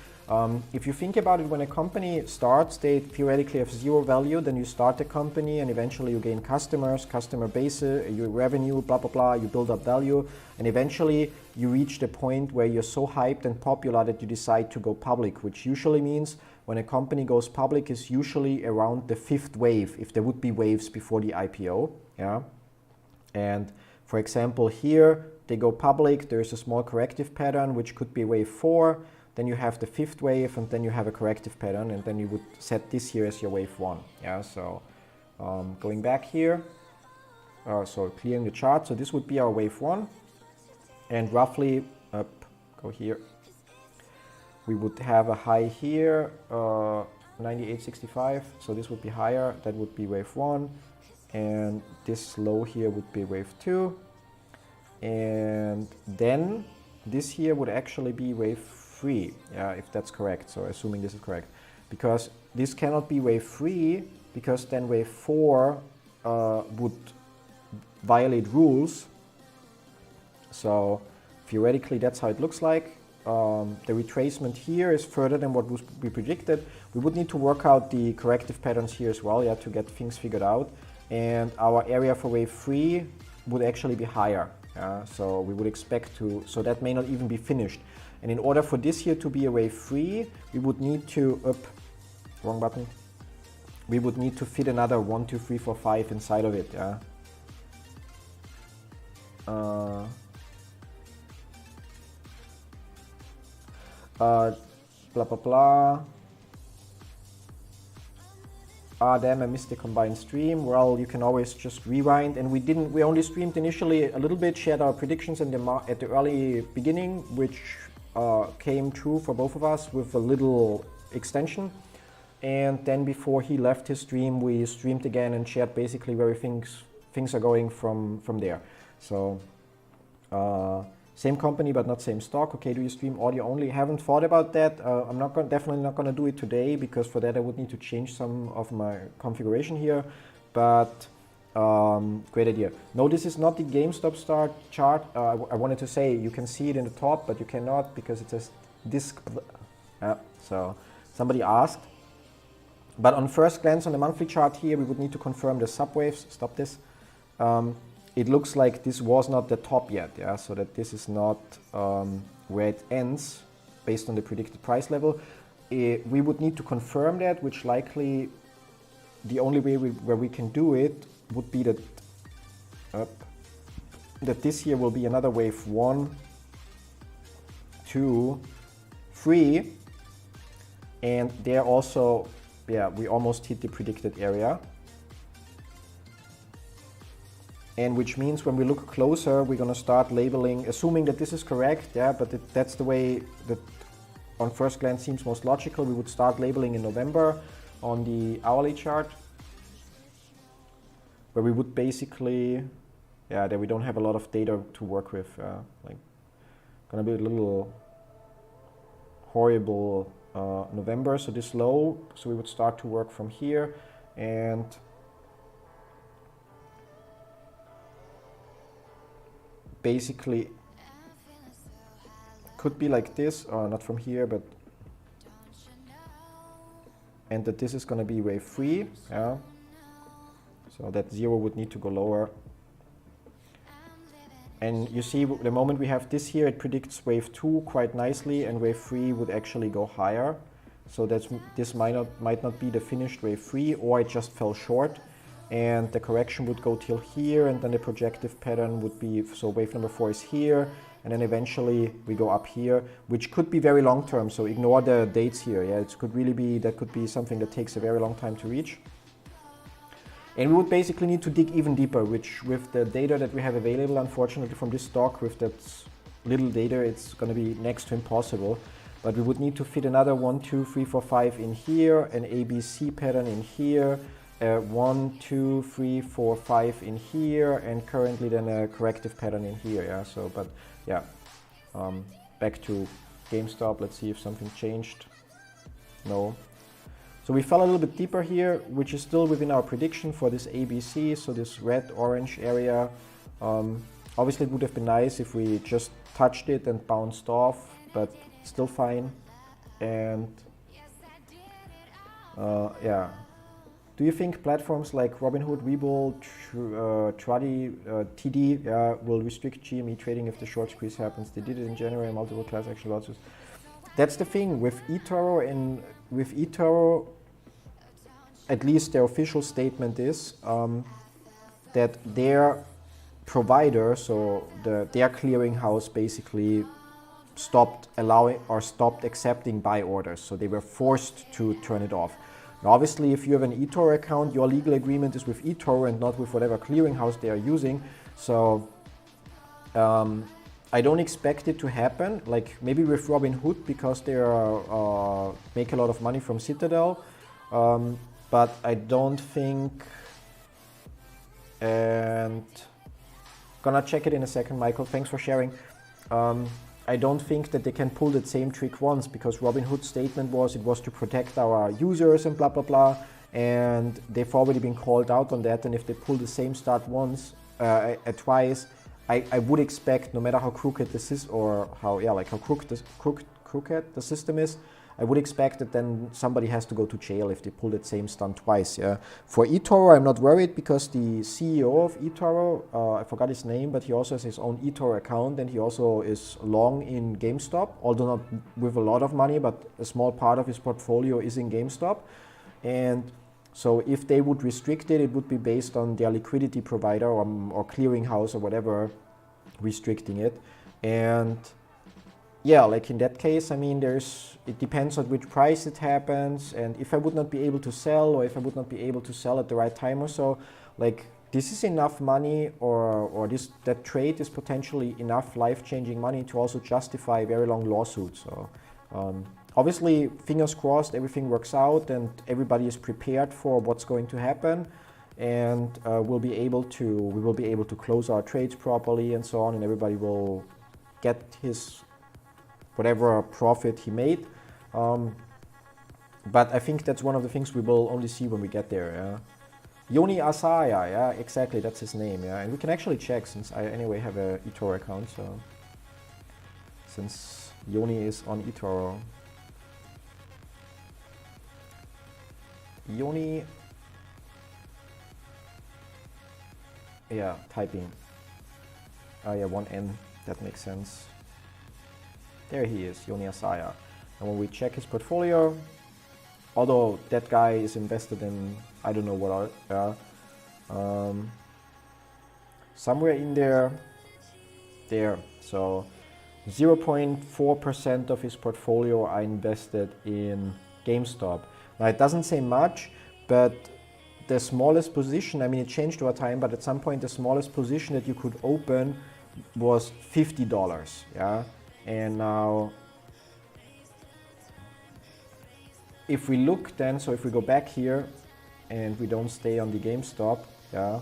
if you think about it, when a company starts, they theoretically have zero value, then you start the company and eventually you gain customers, customer base, your revenue, blah, blah, blah, you build up value, and eventually you reach the point where you're so hyped and popular that you decide to go public, which usually means when a company goes public is usually around the 5th wave, if there would be waves before the IPO, yeah. And for example, here they go public, there's a small corrective pattern, which could be wave 4, then you have the 5th wave, and then you have a corrective pattern, and then you would set this here as your wave 1. Yeah, so going back here, so clearing the chart, so this would be our wave 1, and roughly, go here, we would have a high here, 98.65, so this would be higher, that would be wave 1, and this low here would be wave 2, and then this here would actually be wave 3, yeah, if that's correct, so assuming this is correct, because this cannot be wave 3, because then wave 4 would violate rules, so theoretically that's how it looks like. The retracement here is further than what we predicted. We would need to work out the corrective patterns here as well, yeah, to get things figured out, and our area for wave 3 would actually be higher. So we would expect to, so that may not even be finished. And in order for this here to be a wave 3, we would need to, wrong button, we would need to fit another 1, 2, 3, 4, 5 inside of it, yeah. Blah, blah, blah. Ah, damn, I missed the combined stream. Well, you can always just rewind, and we only streamed initially a little bit, shared our predictions at the early beginning, which came true for both of us with a little extension. And then before he left his stream, we streamed again and shared basically where things are going from there. So same company but not same stock. Okay, do you stream audio only? Haven't thought about that. I'm definitely not gonna do it today, because for that I would need to change some of my configuration here. But great idea. No, this is not the GameStop start chart. I wanted to say you can see it in the top, but you cannot because it says disk. So somebody asked. But on first glance on the monthly chart here, we would need to confirm the subwaves. Stop this. It looks like this was not the top yet, yeah, so that this is not where it ends based on the predicted price level. We would need to confirm that, which likely the only way where we can do it would be that this here will be another wave 1, 2, 3, and there also, yeah, we almost hit the predicted area. And which means when we look closer, we're going to start labeling, assuming that this is correct, yeah, but that's the way that on first glance seems most logical. We would start labeling in November on the hourly chart, where we would basically, yeah, that we don't have a lot of data to work with, like, gonna be a little horrible November, so this low, so we would start to work from here, and basically could be like this, or not from here, but, and that this is going to be wave 3, yeah, so that 0 would need to go lower. And you see, the moment we have this here, it predicts wave 2 quite nicely, and wave 3 would actually go higher. So this might not be the finished wave 3, or it just fell short. And the correction would go till here, and then the projective pattern would be, so wave number 4 is here, and then eventually we go up here, which could be very long term, so ignore the dates here. Yeah, it could really be, that could be something that takes a very long time to reach. And we would basically need to dig even deeper, which with the data that we have available, unfortunately from this stock, with that little data, it's going to be next to impossible. But we would need to fit another 1, 2, 3, 4, 5 in here, an ABC pattern in here, 1, 2, 3, 4, 5 in here, and currently then a corrective pattern in here. Yeah. So, but yeah, back to GameStop. Let's see if something changed. No. So we fell a little bit deeper here, which is still within our prediction for this ABC. So this red-orange area, Obviously it would have been nice if we just touched it and bounced off, but still fine. And yeah. Do you think platforms like Robinhood, Webull, Truddy, TD will restrict GME trading if the short squeeze happens? They did it in January, multiple class action lawsuits. That's the thing with eToro, and with eToro, at least their official statement is that their provider, so their clearinghouse basically stopped allowing or stopped accepting buy orders. So they were forced to turn it off. Now, obviously, if you have an eToro account, your legal agreement is with eToro and not with whatever clearinghouse they are using. So I don't expect it to happen. Like maybe with Robinhood because they are make a lot of money from Citadel, but I don't think. And gonna check it in a second, Michael. Thanks for sharing. I don't think that they can pull that same trick once, because Robinhood's statement was it was to protect our users and blah blah blah, and they've already been called out on that. And if they pull the same start once, twice, I would expect, no matter how crooked this is or how crooked the system is, I would expect that then somebody has to go to jail if they pull that same stunt twice. Yeah. For eToro, I'm not worried because the CEO of eToro, I forgot his name, but he also has his own eToro account, and he also is long in GameStop, although not with a lot of money, but a small part of his portfolio is in GameStop. And so if they would restrict it, it would be based on their liquidity provider or clearinghouse or whatever restricting it. And yeah, like in that case, I mean, it depends on which price it happens, and if I would not be able to sell, or if I would not be able to sell at the right time or so, like this is enough money, or that trade is potentially enough life-changing money to also justify a very long lawsuit. So obviously, fingers crossed, everything works out and everybody is prepared for what's going to happen, and we will be able to close our trades properly and so on, and everybody will get his whatever profit he made. But I think that's one of the things we will only see when we get there. Yeah? Yoni Asaya, yeah, exactly, that's his name. Yeah, and we can actually check, since I anyway have a eToro account. So since Yoni is on eToro, Yoni, yeah, typing. Oh yeah, one N, that makes sense. There he is, Yoni Asaya. And when we check his portfolio, although that guy is invested in, I don't know what somewhere in there. So 0.4% of his portfolio are invested in GameStop. Now it doesn't say much, but the smallest position, I mean it changed over time, but at some point the smallest position that you could open was $50, yeah? And now, if we look then, so if we go back here and we don't stay on the GameStop, yeah.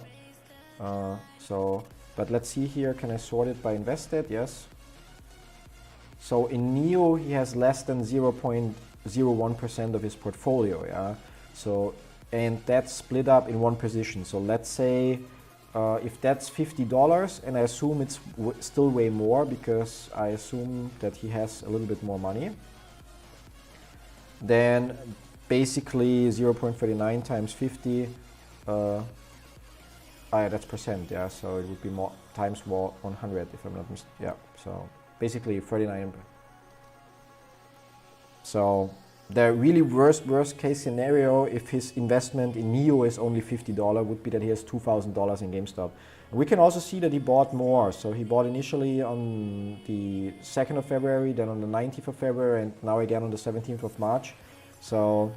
But let's see here, can I sort it by invested? Yes. So in NEO, he has less than 0.01% of his portfolio, yeah. So, and that's split up in one position. So let's say, if that's $50, and I assume it's still way more because I assume that he has a little bit more money, then basically 0.39 times 50, yeah, that's percent, yeah, so it would be more times 100 if I'm not mistaken, yeah, so basically 39. So the really worst case scenario, if his investment in NEO is only $50, would be that he has $2,000 in GameStop. And we can also see that he bought more. So he bought initially on the 2nd of February, then on the 19th of February, and now again on the 17th of March. So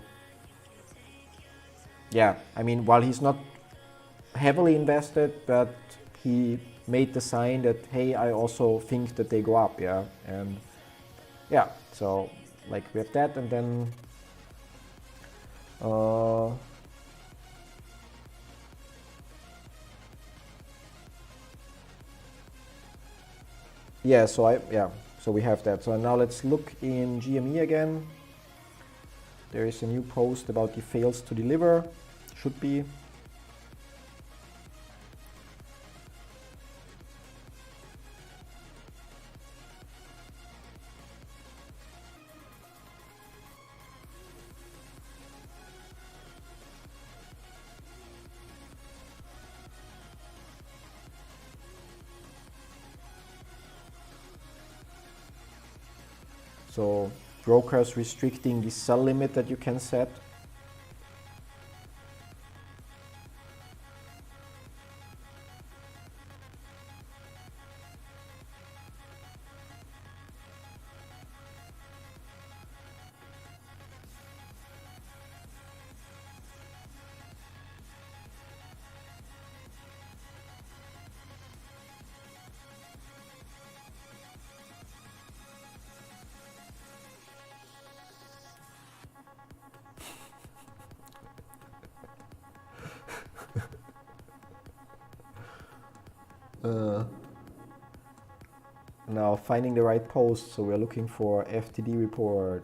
yeah, I mean, while he's not heavily invested, but he made the sign that, hey, I also think that they go up, yeah. And yeah, so like we have that, and then yeah, so we have that. So now let's look in GME again. There is a new post about the fails to deliver, should be. So brokers restricting the sell limit that you can set. Now finding the right post, so we're looking for FTD report.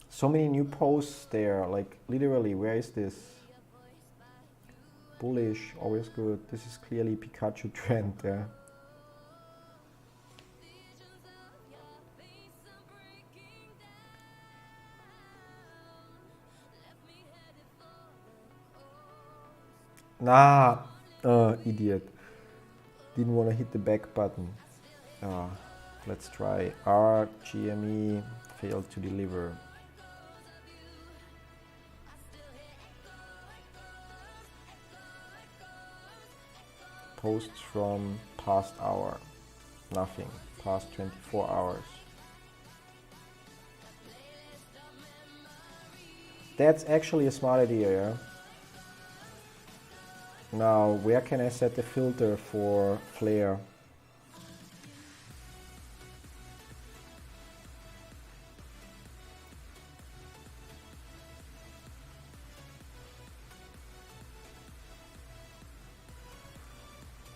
So many new posts there, like literally, where is this? Bullish, always good. This is clearly Pikachu trend, yeah. Nah, idiot. Didn't want to hit the back button. Let's try R, GME, failed to deliver. Posts from past hour, nothing. Past 24 hours. That's actually a smart idea, yeah? Now, where can I set the filter for flare?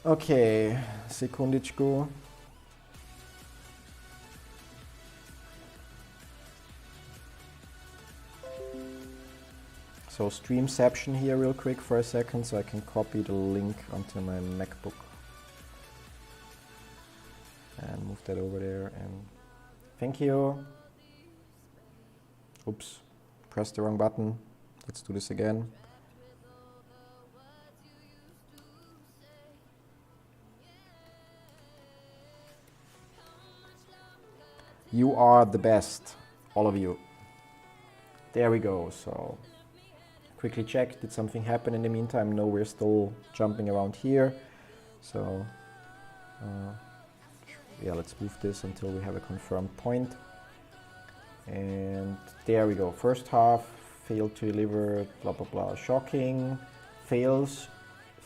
Okay, sekundičku. So Streamception here real quick for a second so I can copy the link onto my MacBook. And move that over there and thank you. Oops, pressed the wrong button. Let's do this again. You are the best, all of you. There we go, so quickly check, did something happen in the meantime? No, we're still jumping around here. So yeah, let's move this until we have a confirmed point. And there we go, first half, failed to deliver, blah, blah, blah, shocking. Failed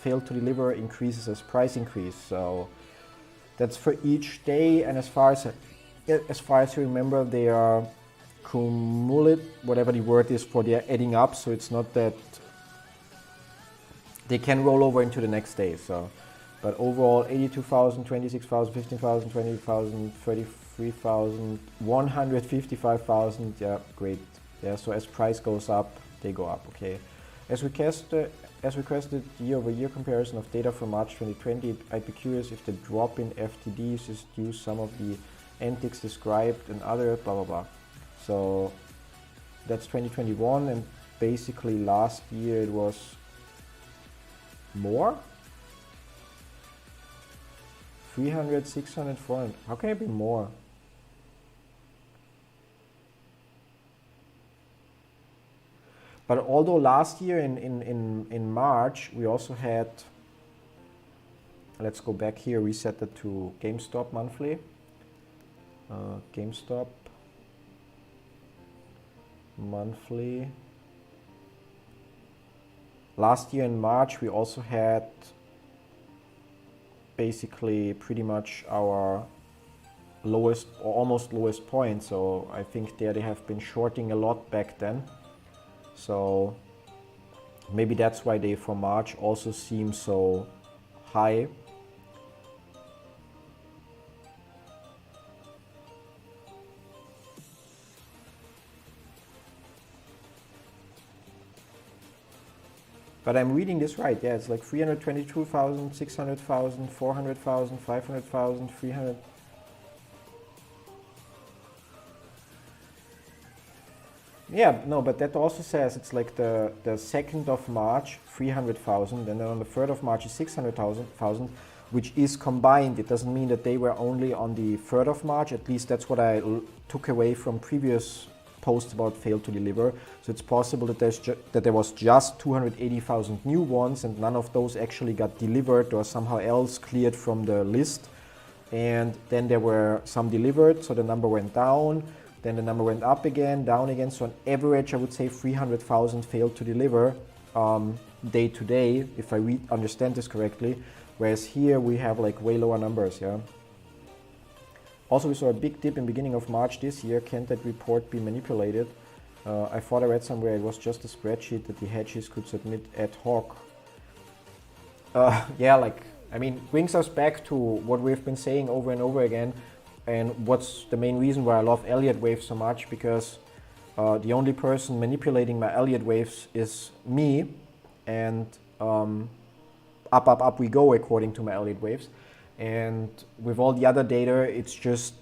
to deliver, increases as price increase. So that's for each day, and as far as I remember, they are cumulative, whatever the word is for, they are adding up, so it's not that they can roll over into the next day. So, but overall 82,000, 26,000, 15,000, 20,000, 33,000, 155,000, yeah, great. Yeah, so as price goes up, they go up, okay. As requested year-over-year comparison of data from March 2020, I'd be curious if the drop in FTDs is due some of the antics described and other blah blah blah. So that's 2021, and basically last year it was more? 300, 600, 400. How can it be more? But although last year in March we also had, let's go back here, reset it to GameStop monthly. GameStop monthly. Last year in March we also had basically pretty much our lowest or almost lowest point. So I think there they have been shorting a lot back then. So maybe that's why they for March also seem so high. But I'm reading this right. Yeah, it's like 322,000, 600,000, 400,000, 500,000, 300. Yeah, no, but that also says it's like the 2nd of March, 300,000, and then on the 3rd of March is 600,000, which is combined. It doesn't mean that they were only on the 3rd of March. At least that's what I took away from previous posts about failed to deliver. So it's possible that there was just 280,000 new ones, and none of those actually got delivered or somehow else cleared from the list. And then there were some delivered, so the number went down. Then the number went up again, down again. So on average, I would say 300,000 failed to deliver day to day, if I understand this correctly. Whereas here we have like way lower numbers, yeah. Also, we saw a big dip in beginning of March this year. Can that report be manipulated? I thought I read somewhere it was just a spreadsheet that the hedges could submit ad hoc. Yeah, like, I mean, brings us back to what we've been saying over and over again. And what's the main reason why I love Elliott waves so much, because the only person manipulating my Elliott waves is me, and up we go according to my Elliott waves. And with all the other data, it's just,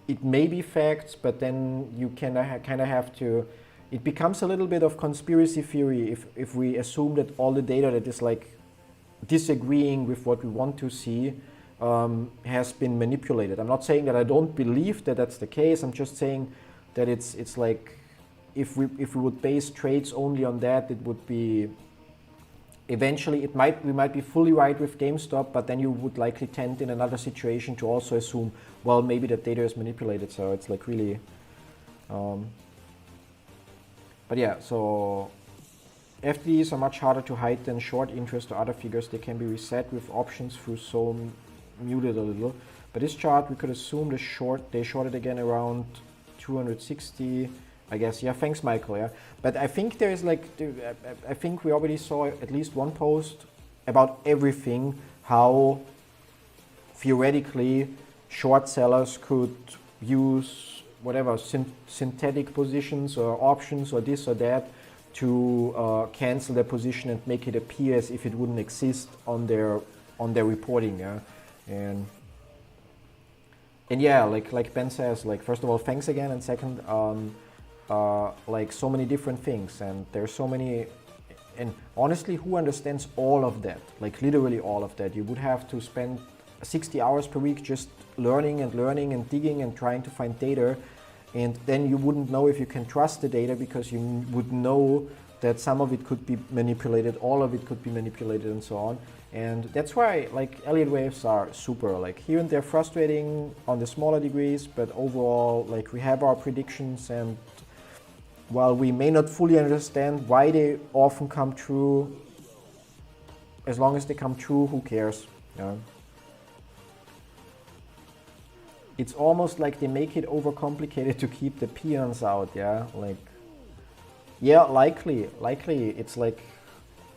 it may be facts, but then you kind of have to, it becomes a little bit of conspiracy theory if we assume that all the data that is like disagreeing with what we want to see has been manipulated. I'm not saying that I don't believe that that's the case. I'm just saying that it's like if we would base trades only on that, it would be eventually we might be fully right with GameStop, but then you would likely tend in another situation to also assume, well, maybe that data is manipulated. So it's like really, but yeah. So FDs are much harder to hide than short interest or other figures. They can be reset with options through so muted a little. But this chart, we could assume they shorted again around 260, I guess. Yeah, thanks, Michael. Yeah, but I think there is like, I think we already saw at least one post about everything, how theoretically short sellers could use whatever synthetic positions or options or this or that to cancel their position and make it appear as if it wouldn't exist on their reporting. Yeah. And yeah, like Ben says, like, first of all, thanks again, and second, like, so many different things, and there's so many, and honestly, who understands all of that? Like, literally all of that. You would have to spend 60 hours per week just learning and digging and trying to find data, and then you wouldn't know if you can trust the data, because you would know that some of it could be manipulated, all of it could be manipulated, and so on. And that's why, like, Elliott waves are super, like, here and there frustrating on the smaller degrees, but overall, like, we have our predictions, and while we may not fully understand why they often come true, as long as they come true, who cares? Yeah. It's almost like they make it overcomplicated to keep the peons out, yeah? Like, yeah, likely it's like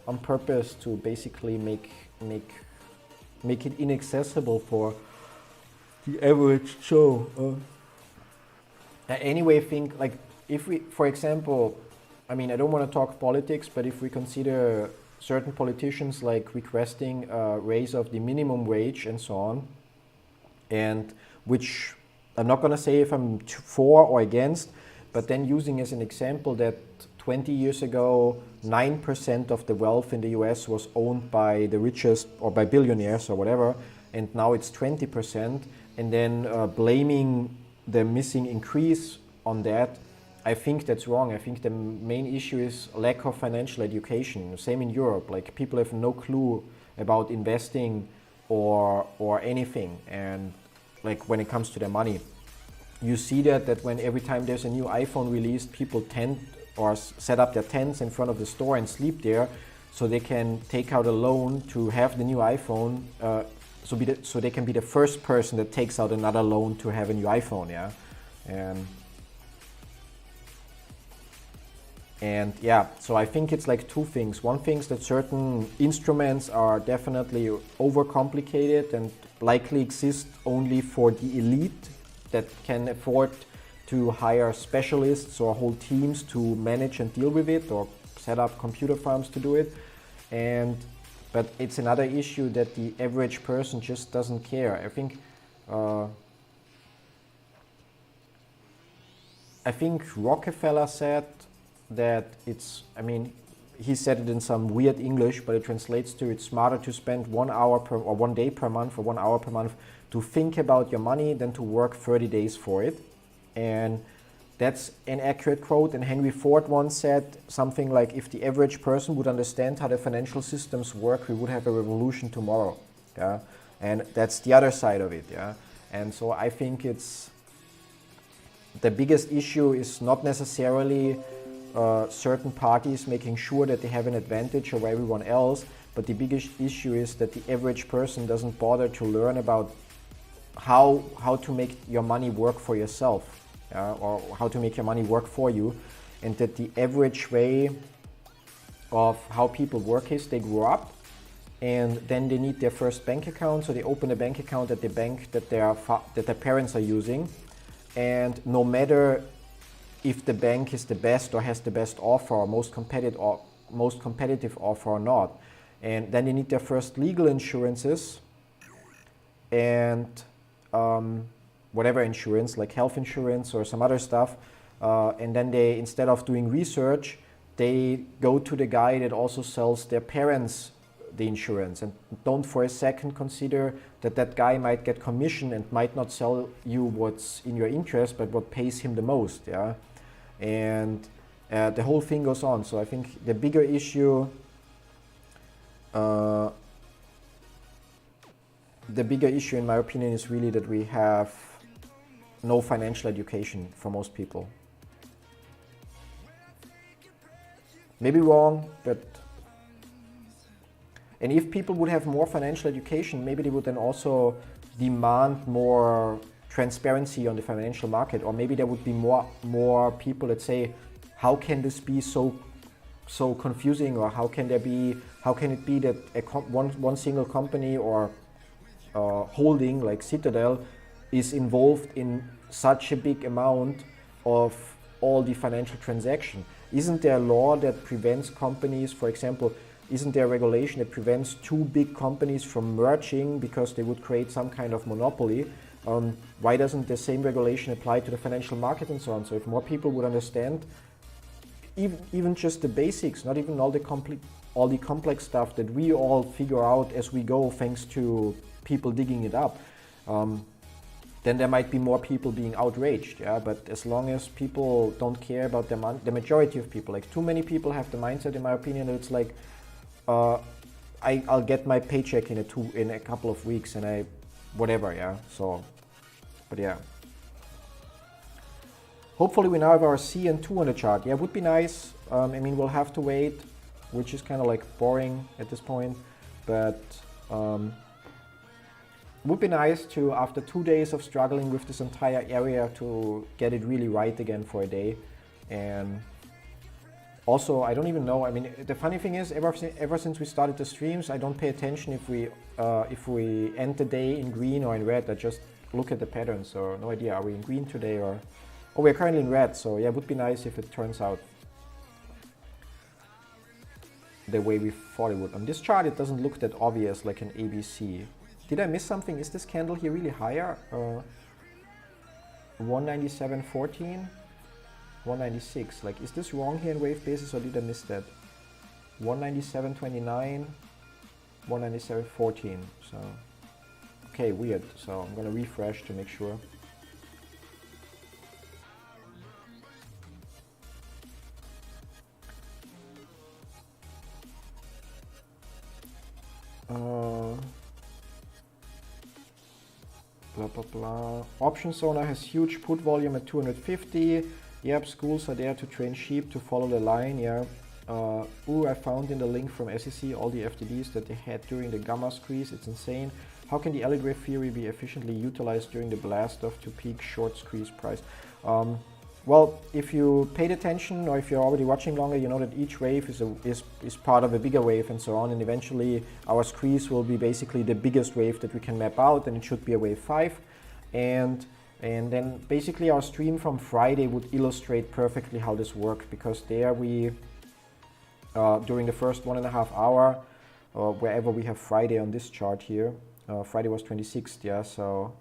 on purpose to basically make it inaccessible for the average Joe. Anyway, think, like, if we, for example, I mean, I don't want to talk politics, but if we consider certain politicians like requesting a raise of the minimum wage and so on, and which I'm not going to say if I'm for or against, but then using as an example that 20 years ago, 9% of the wealth in the US was owned by the richest or by billionaires or whatever, and now it's 20%, and then blaming the missing increase on that, I think that's wrong. I think the main issue is lack of financial education. Same in Europe, like, people have no clue about investing or anything, and like, when it comes to their money. You see that when every time there's a new iPhone released, people tend or set up their tents in front of the store and sleep there, so they can take out a loan to have the new iPhone, so they can be the first person that takes out another loan to have a new iPhone, yeah. And yeah, so I think it's like two things. One thing is that certain instruments are definitely overcomplicated and likely exist only for the elite that can afford to hire specialists or whole teams to manage and deal with it, or set up computer farms to do it. But it's another issue that the average person just doesn't care. I think Rockefeller said that he said it in some weird English, but it translates to it's smarter to spend 1 hour or 1 day per month or 1 hour per month to think about your money than to work 30 days for it. And that's an accurate quote. And Henry Ford once said something like, if the average person would understand how the financial systems work, we would have a revolution tomorrow. Yeah, and that's the other side of it. Yeah, and so I think it's the biggest issue is not necessarily certain parties making sure that they have an advantage over everyone else, but the biggest issue is that the average person doesn't bother to learn about how to make your money work for yourself, or how to make your money work for you, and that the average way of how people work is they grow up and then they need their first bank account, so they open a bank account at the bank that their parents are using, and no matter if the bank is the best or has the best offer or most competitive offer or not. And then they need their first legal insurances and whatever insurance, like health insurance or some other stuff. And then they, instead of doing research, they go to the guy that also sells their parents the insurance, and don't for a second consider that guy might get commission and might not sell you what's in your interest, but what pays him the most. Yeah. And the whole thing goes on. So I think the bigger issue, in my opinion, is really that we have no financial education for most people. Maybe wrong, but and if people would have more financial education, maybe they would then also demand more transparency on the financial market, or maybe there would be more people that say, how can this be so confusing, or how can it be that one single company or holding like Citadel is involved in such a big amount of all the financial transaction? Isn't there a law that prevents companies, for example, isn't there a regulation that prevents two big companies from merging because they would create some kind of monopoly? Why doesn't the same regulation apply to the financial market and so on? So if more people would understand even just the basics, not even all the complex stuff that we all figure out as we go thanks to people digging it up, then there might be more people being outraged. Yeah, but as long as people don't care about the majority of people, like too many people have the mindset, in my opinion, that it's like, I'll get my paycheck in a couple of weeks and whatever, yeah. So, but yeah. Hopefully we now have our C and 2 on the chart. Yeah, would be nice. We'll have to wait, which is kind of like boring at this point, but would be nice to, after 2 days of struggling with this entire area, to get it really right again for a day. And also, I don't even know, the funny thing is, ever since we started the streams, I don't pay attention if we end the day in green or in red. I just look at the pattern, so no idea, are we in green today or... Oh, we're currently in red, so yeah, it would be nice if it turns out the way we thought it would. On this chart, it doesn't look that obvious, like an ABC. Did I miss something? Is this candle here really higher? 197.14? 196, like, is this wrong here in wave basis, or did I miss that? 197.29, 197.14, so, okay, weird, so I'm gonna refresh to make sure. Blah, blah, blah. Options owner has huge put volume at 250. Yep, schools are there to train sheep to follow the line, yeah. I found in the link from SEC all the FTDs that they had during the gamma squeeze. It's insane. How can the Elliott wave theory be efficiently utilized during the blast off to peak short squeeze price? Well, if you paid attention, or if you're already watching longer, you know that each wave is part of a bigger wave and so on, and eventually our squeeze will be basically the biggest wave that we can map out, and it should be a wave 5. And then basically our stream from Friday would illustrate perfectly how this worked, because there we during the first 1.5 hour, wherever we have Friday on this chart here. Friday was 26th, yeah, so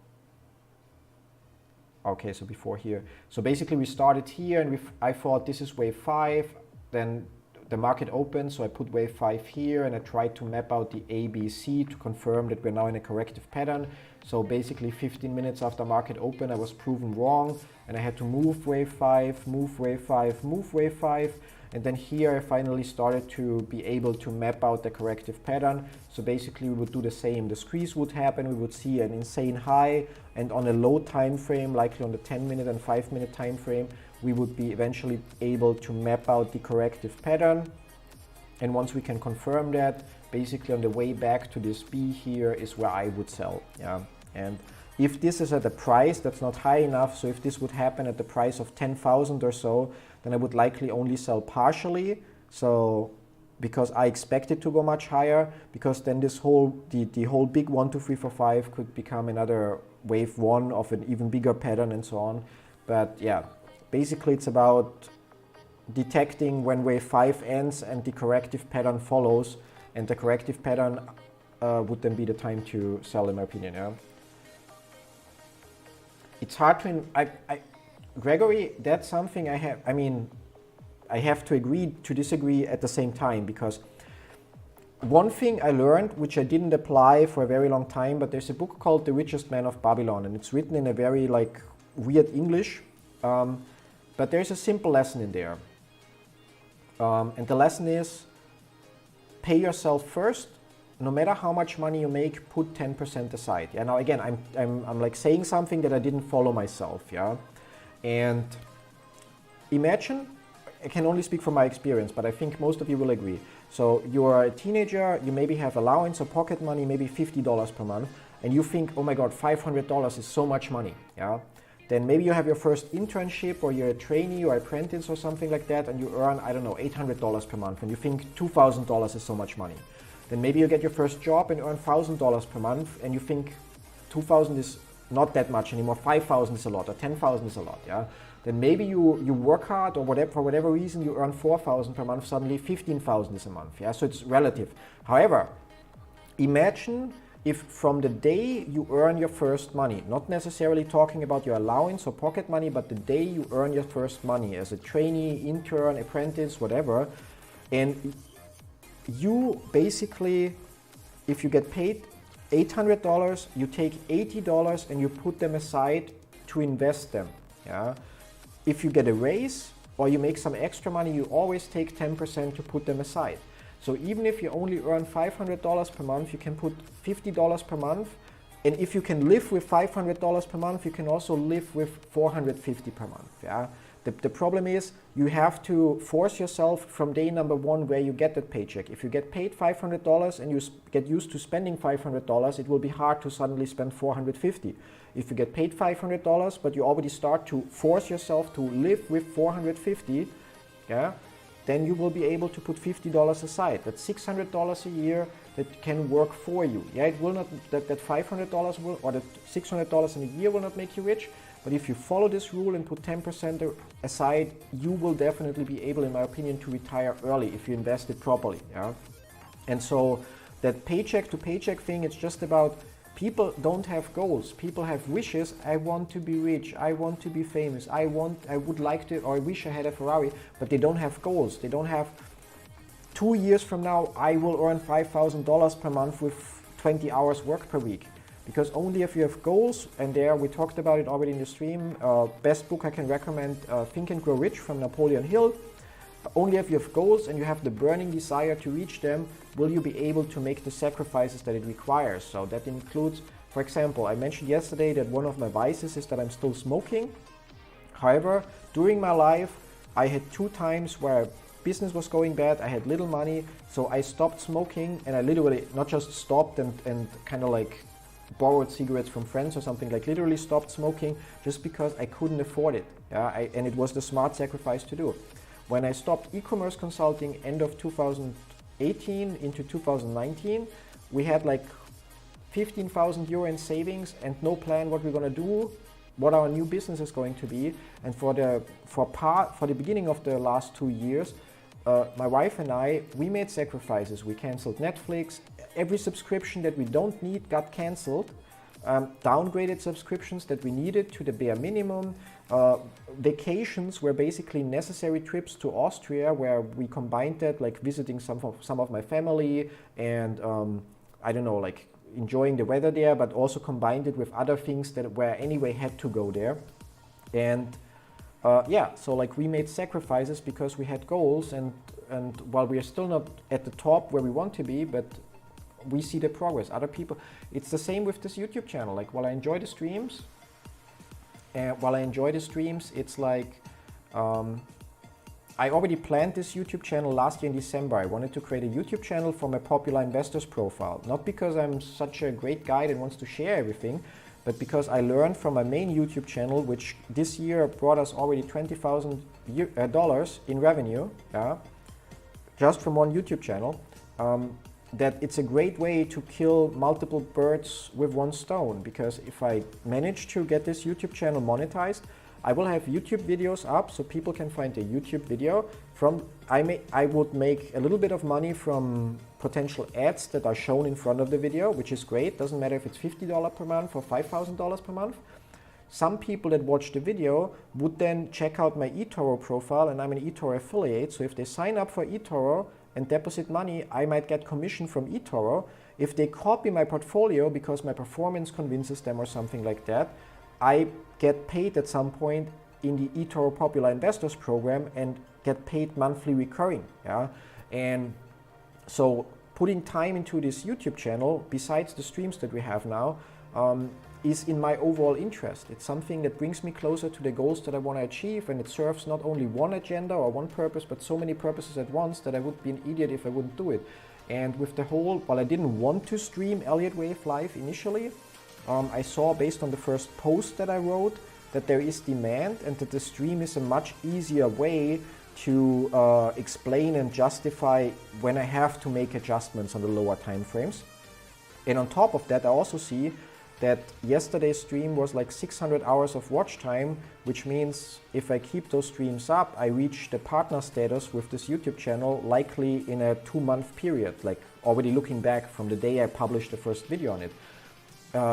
okay, so before here. So basically we started here and I thought this is wave 5, then the market opened, so I put wave 5 here and I tried to map out the ABC to confirm that we're now in a corrective pattern. So basically 15 minutes after market open, I was proven wrong and I had to move wave 5, move wave 5, move wave 5. And then here I finally started to be able to map out the corrective pattern. So basically we would do the same. The squeeze would happen, we would see an insane high, and on a low time frame, likely on the 10-minute and 5-minute time frame, we would be eventually able to map out the corrective pattern. And once we can confirm that, basically on the way back to this B here is where I would sell. Yeah. And if this is at a price that's not high enough, so if this would happen at the price of 10,000 or so, then I would likely only sell partially. So because I expect it to go much higher, because then this whole, the whole big 1, 2, 3, 4, 5 could become another wave 1 of an even bigger pattern and so on. But yeah, basically it's about detecting when wave 5 ends and the corrective pattern follows, and the corrective pattern would then be the time to sell, in my opinion. Yeah. It's hard to, Gregory, that's something I have to agree to disagree at the same time, because one thing I learned, which I didn't apply for a very long time, but there's a book called The Richest Man of Babylon, and it's written in a very like weird English, but there's a simple lesson in there. And the lesson is, pay yourself first. No matter how much money you make, put 10% aside. Yeah. Now again, I'm like saying something that I didn't follow myself. Yeah. And imagine, I can only speak from my experience, but I think most of you will agree. So you're a teenager, you maybe have allowance or pocket money, maybe $50 per month, and you think, oh my God, $500 is so much money. Yeah. Then maybe you have your first internship, or you're a trainee or apprentice or something like that, and you earn, I don't know, $800 per month, and you think $2,000 is so much money. Then maybe you get your first job and earn $1,000 per month, and you think 2,000 is not that much anymore, 5,000 is a lot, or 10,000 is a lot. Yeah. Then maybe you work hard, or whatever, for whatever reason you earn 4,000 per month, suddenly 15,000 is a month. Yeah. So it's relative. However, imagine if from the day you earn your first money, not necessarily talking about your allowance or pocket money, but the day you earn your first money as a trainee, intern, apprentice, whatever, and you basically, if you get paid $800, you take $80 and you put them aside to invest them. Yeah. If you get a raise or you make some extra money, you always take 10% to put them aside. So even if you only earn $500 per month, you can put $50 per month. And if you can live with $500 per month, you can also live with $450 per month. Yeah. The problem is you have to force yourself from day number 1 where you get that paycheck. If you get paid $500 and you get used to spending $500, it will be hard to suddenly spend $450. If you get paid $500, but you already start to force yourself to live with $450, yeah, then you will be able to put $50 aside. That's $600 a year that can work for you. Yeah, it will not, that $500 will, or that $600 in a year will not make you rich. But if you follow this rule and put 10% aside, you will definitely be able, in my opinion, to retire early if you invest it properly. Yeah? And so that paycheck to paycheck thing, it's just about, people don't have goals. People have wishes. I want to be rich. I want to be famous. I would like to, or I wish I had a Ferrari, but they don't have goals. They don't have 2 years from now, I will earn $5,000 per month with 20 hours work per week. Because only if you have goals, and there we talked about it already in the stream, best book I can recommend, Think and Grow Rich from Napoleon Hill. Only if you have goals and you have the burning desire to reach them, will you be able to make the sacrifices that it requires. So that includes, for example, I mentioned yesterday that one of my vices is that I'm still smoking. However, during my life, I had 2 times where business was going bad, I had little money, so I stopped smoking, and I literally not just stopped and kind of like borrowed cigarettes from friends or something, like literally stopped smoking just because I couldn't afford it. Yeah, and it was the smart sacrifice to do. When I stopped e-commerce consulting end of 2018 into 2019, we had like 15,000 euro in savings and no plan what we're going to do, what our new business is going to be. And for the beginning of the last 2 years, my wife and I, we made sacrifices. We canceled Netflix. Every subscription that we don't need got canceled. Downgraded subscriptions that we needed to the bare minimum. Vacations were basically necessary trips to Austria, where we combined that, like visiting some of my family and I don't know, like enjoying the weather there, but also combined it with other things that were anyway had to go there. And yeah, so like we made sacrifices because we had goals, and while we are still not at the top where we want to be, but we see the progress. Other people, it's the same with this YouTube channel. Like while I enjoy the streams, it's like I already planned this YouTube channel last year in December. I wanted to create a YouTube channel for my popular investors profile. Not because I'm such a great guy that wants to share everything, but because I learned from my main YouTube channel, which this year brought us already $20,000 in revenue, yeah, just from one YouTube channel, that it's a great way to kill multiple birds with one stone. Because if I manage to get this YouTube channel monetized, I will have YouTube videos up so people can find a YouTube video. I would make a little bit of money from potential ads that are shown in front of the video, which is great. Doesn't matter if it's $50 per month or $5,000 per month. Some people that watch the video would then check out my eToro profile, and I'm an eToro affiliate. So if they sign up for eToro and deposit money, I might get commission from eToro. If they copy my portfolio because my performance convinces them or something like that, I get paid at some point in the eToro Popular Investors program and get paid monthly recurring. Yeah? And so putting time into this YouTube channel, besides the streams that we have now, is in my overall interest. It's something that brings me closer to the goals that I want to achieve, and it serves not only one agenda or one purpose, but so many purposes at once that I would be an idiot if I wouldn't do it. And with the whole, while I didn't want to stream Elliott Wave live initially, I saw based on the first post that I wrote that there is demand, and that the stream is a much easier way to explain and justify when I have to make adjustments on the lower time frames. And on top of that, I also see that yesterday's stream was like 600 hours of watch time, which means if I keep those streams up, I reach the partner status with this YouTube channel likely in a 2-month period, like already looking back from the day I published the first video on it.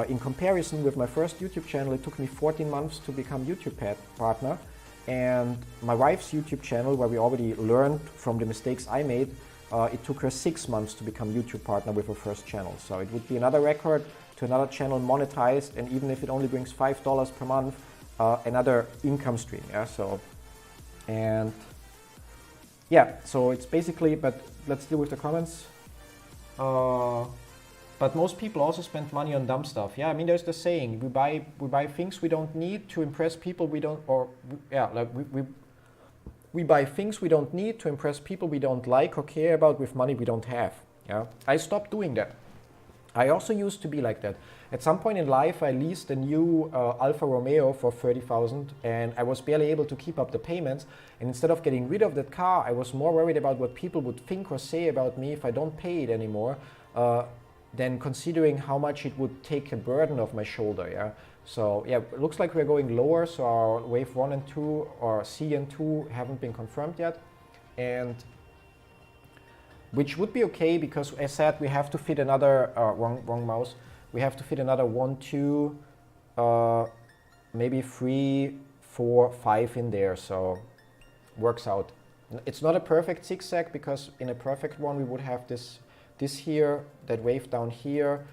In comparison with my first YouTube channel, it took me 14 months to become YouTube partner, and my wife's YouTube channel, where we already learned from the mistakes I made, it took her 6 months to become YouTube partner with her first channel. So it would be another record to another channel monetized, and even if it only brings $5 per month, another income stream. Yeah. So, and yeah, so it's basically. But let's deal with the comments. But most people also spend money on dumb stuff. Yeah, I mean, there's the saying: we buy things we don't need to impress people we don't, or yeah, like we buy things we don't need to impress people we don't like or care about with money we don't have. Yeah, I stopped doing that. I also used to be like that. At some point in life, I leased a new Alfa Romeo for $30,000, and I was barely able to keep up the payments. And instead of getting rid of that car, I was more worried about what people would think or say about me if I don't pay it anymore, than considering how much it would take a burden off my shoulder. Yeah. So yeah, it looks like we're going lower. So our wave 1 and 2, or C and 2, haven't been confirmed yet, and which would be okay, because as said, we have to fit another, wrong mouse, we have to fit another 1, 2, maybe 3, 4, 5 in there, so works out. It's not a perfect zigzag, because in a perfect one we would have this here, that wave down here,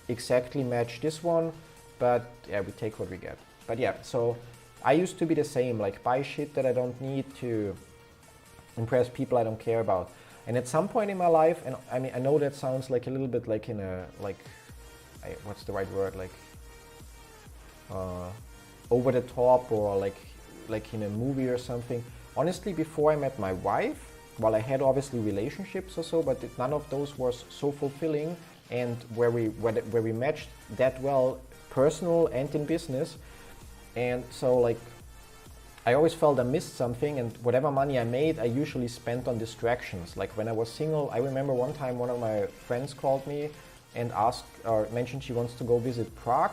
exactly match this one, but yeah, we take what we get. But yeah, so I used to be the same, like buy shit that I don't need to impress people I don't care about. And at some point in my life, and I mean, I know that sounds like a little bit like in a, what's the right word, like over the top, or like in a movie or something. Honestly, before I met my wife, while I had obviously relationships or so, but none of those was so fulfilling, and where we matched that well, personal and in business. And so like, I always felt I missed something, and whatever money I made, I usually spent on distractions. Like when I was single, I remember one time one of my friends called me and asked, or mentioned she wants to go visit Prague,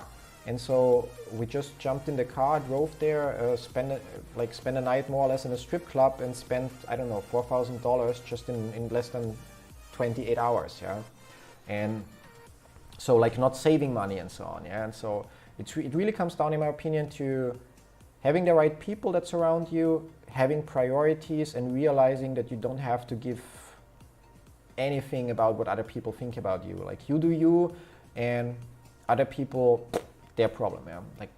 And so we just jumped in the car, drove there, spent a night more or less in a strip club, and spent, I don't know, $4,000 just in less than 28 hours, yeah. And so like not saving money and so on, yeah. And so it really comes down, in my opinion, to having the right people that surround you, having priorities, and realizing that you don't have to give anything about what other people think about you. Like, you do you, and other people, their problem, yeah. Like,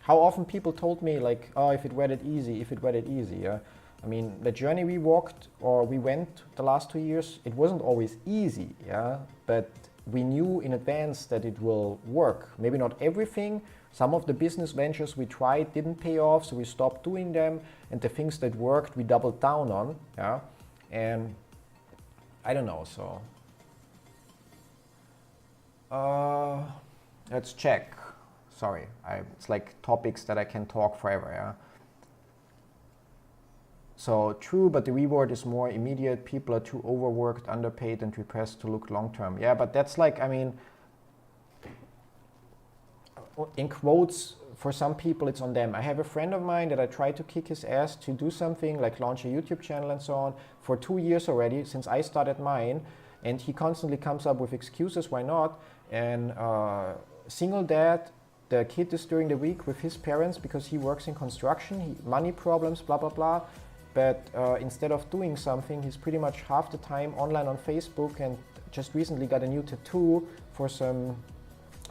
how often people told me like, oh, if it were that easy, yeah. I mean, the journey we walked or we went the last 2 years, it wasn't always easy, yeah, but we knew in advance that it will work. Maybe not everything. Some of the business ventures we tried didn't pay off, so we stopped doing them, and the things that worked, we doubled down on, yeah. And I don't know, so let's check. Sorry, it's like topics that I can talk forever, yeah. So true, but the reward is more immediate. People are too overworked, underpaid, and repressed to look long term. Yeah, but that's like, I mean, in quotes, for some people it's on them. I have a friend of mine that I tried to kick his ass to do something like launch a YouTube channel and so on for 2 years already since I started mine, and he constantly comes up with excuses why not. And single dad, the kid is during the week with his parents because he works in construction, money problems, blah blah blah. But instead of doing something, he's pretty much half the time online on Facebook, and just recently got a new tattoo for some,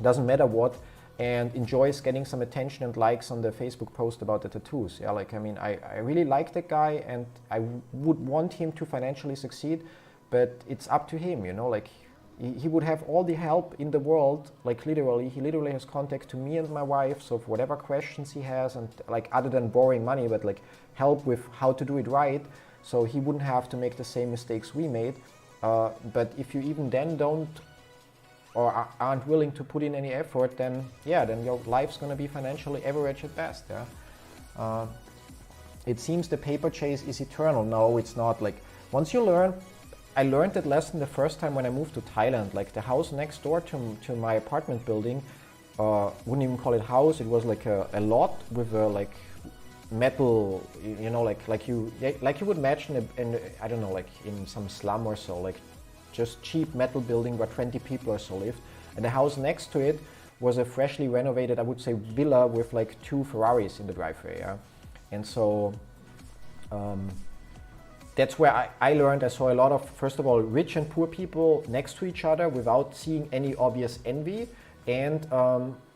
doesn't matter what, and enjoys getting some attention and likes on the Facebook post about the tattoos. Yeah, like, I mean, I really like that guy, and I would want him to financially succeed, but it's up to him, you know, like, he would have all the help in the world, like literally, he literally has contact to me and my wife, so for whatever questions he has, and like, other than borrowing money, but like help with how to do it right, so he wouldn't have to make the same mistakes we made. But if you even then don't or aren't willing to put in any effort, then yeah, then your life's gonna be financially average at best, yeah. It seems the paper chase is eternal. No, it's not. Like, once you learn, I learned that lesson the first time when I moved to Thailand. Like, the house next door to my apartment building, wouldn't even call it house, it was like a lot with a like metal, you know, like you would imagine in I don't know, like in some slum or so, like just cheap metal building where 20 people or so lived. And the house next to it was a freshly renovated, I would say, villa with like 2 Ferraris in the driveway, yeah. And so that's where I learned. I saw a lot of, first of all, rich and poor people next to each other without seeing any obvious envy, and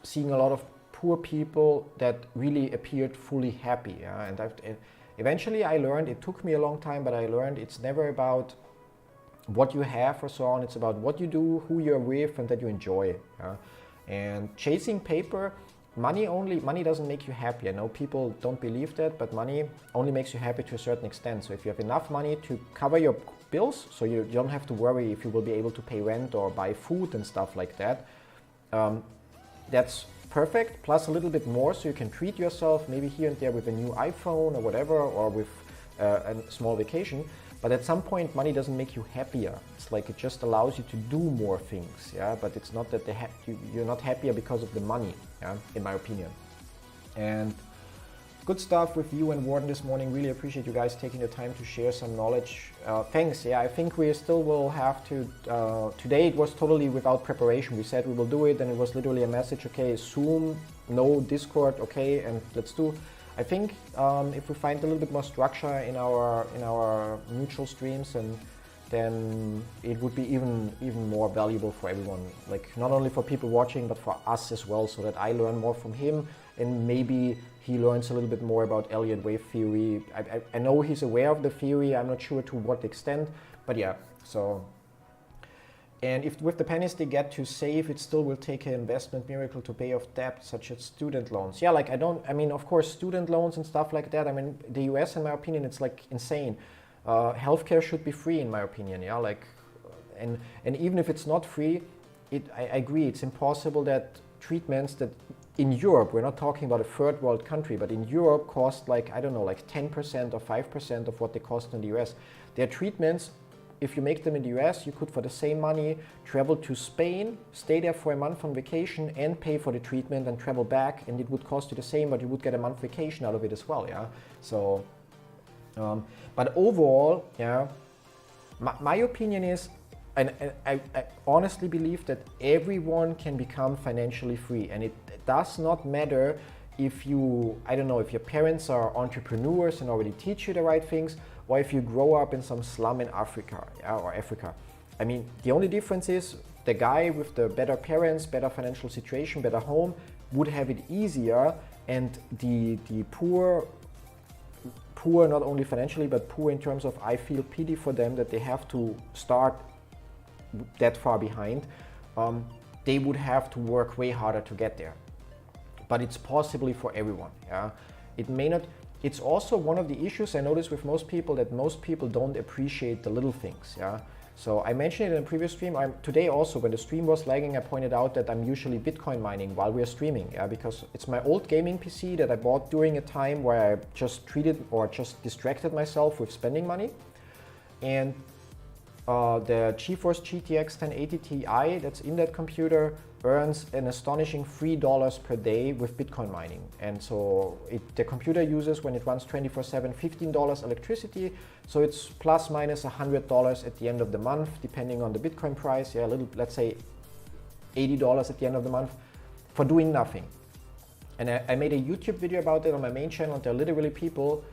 seeing a lot of poor people that really appeared fully happy. Yeah? And eventually I learned, it took me a long time, but I learned it's never about what you have or so on. It's about what you do, who you're with, and that you enjoy. Yeah? And chasing paper, money doesn't make you happy. I know people don't believe that, but money only makes you happy to a certain extent. So if you have enough money to cover your bills, so you don't have to worry if you will be able to pay rent or buy food and stuff like that, that's perfect, plus a little bit more, so you can treat yourself maybe here and there with a new iPhone or whatever, or with a small vacation. But at some point, money doesn't make you happier. It's like it just allows you to do more things, yeah. But it's not that you're not happier because of the money, yeah, in my opinion. And good stuff with you and Warden this morning. Really appreciate you guys taking the time to share some knowledge. Thanks. Yeah, I think we still will have to. Today it was totally without preparation. We said we will do it, and it was literally a message. Okay, Zoom, no Discord. Okay, and let's do. I think if we find a little bit more structure in our mutual streams, and then it would be even more valuable for everyone. Like, not only for people watching, but for us as well, so that I learn more from him, and maybe he learns a little bit more about Elliott wave theory. I know he's aware of the theory. I'm not sure to what extent, but yeah. So, and if with the pennies they get to save, it still will take an investment miracle to pay off debt, such as student loans. Yeah, like I mean, of course, student loans and stuff like that. I mean, the US, in my opinion, it's like insane. Healthcare should be free, in my opinion. Yeah, like, and even if it's not free, I agree, it's impossible that treatments that in Europe, we're not talking about a third world country, but in Europe cost like, I don't know, like 10% or 5% of what they cost in the US. Their treatments if you make them in the US, you could for the same money travel to Spain, stay there for a month on vacation and pay for the treatment and travel back, and it would cost you the same, but you would get a month vacation out of it as well, yeah? So, but overall, yeah, my opinion is, and I honestly believe that everyone can become financially free, and it does not matter if you, I don't know, if your parents are entrepreneurs and already teach you the right things, or if you grow up in some slum in Africa, yeah, or Africa. I mean, the only difference is the guy with the better parents, better financial situation, better home would have it easier, and the poor not only financially, but poor in terms of, I feel pity for them that they have to start that far behind. They would have to work way harder to get there. But it's possibly for everyone, yeah. It may not, it's also one of the issues I notice with most people, that most people don't appreciate the little things, yeah. So I mentioned it in a previous stream. Today also, when the stream was lagging, I pointed out that I'm usually Bitcoin mining while we're streaming, yeah, because it's my old gaming PC that I bought during a time where I just distracted myself with spending money. And the GeForce GTX 1080 Ti that's in that computer earns an astonishing $3 per day with Bitcoin mining. And so the computer uses, when it runs 24/7, $15 electricity. So it's plus minus $100 at the end of the month, depending on the Bitcoin price. Yeah, let's say $80 at the end of the month for doing nothing. And I made a YouTube video about it on my main channel. There are literally people,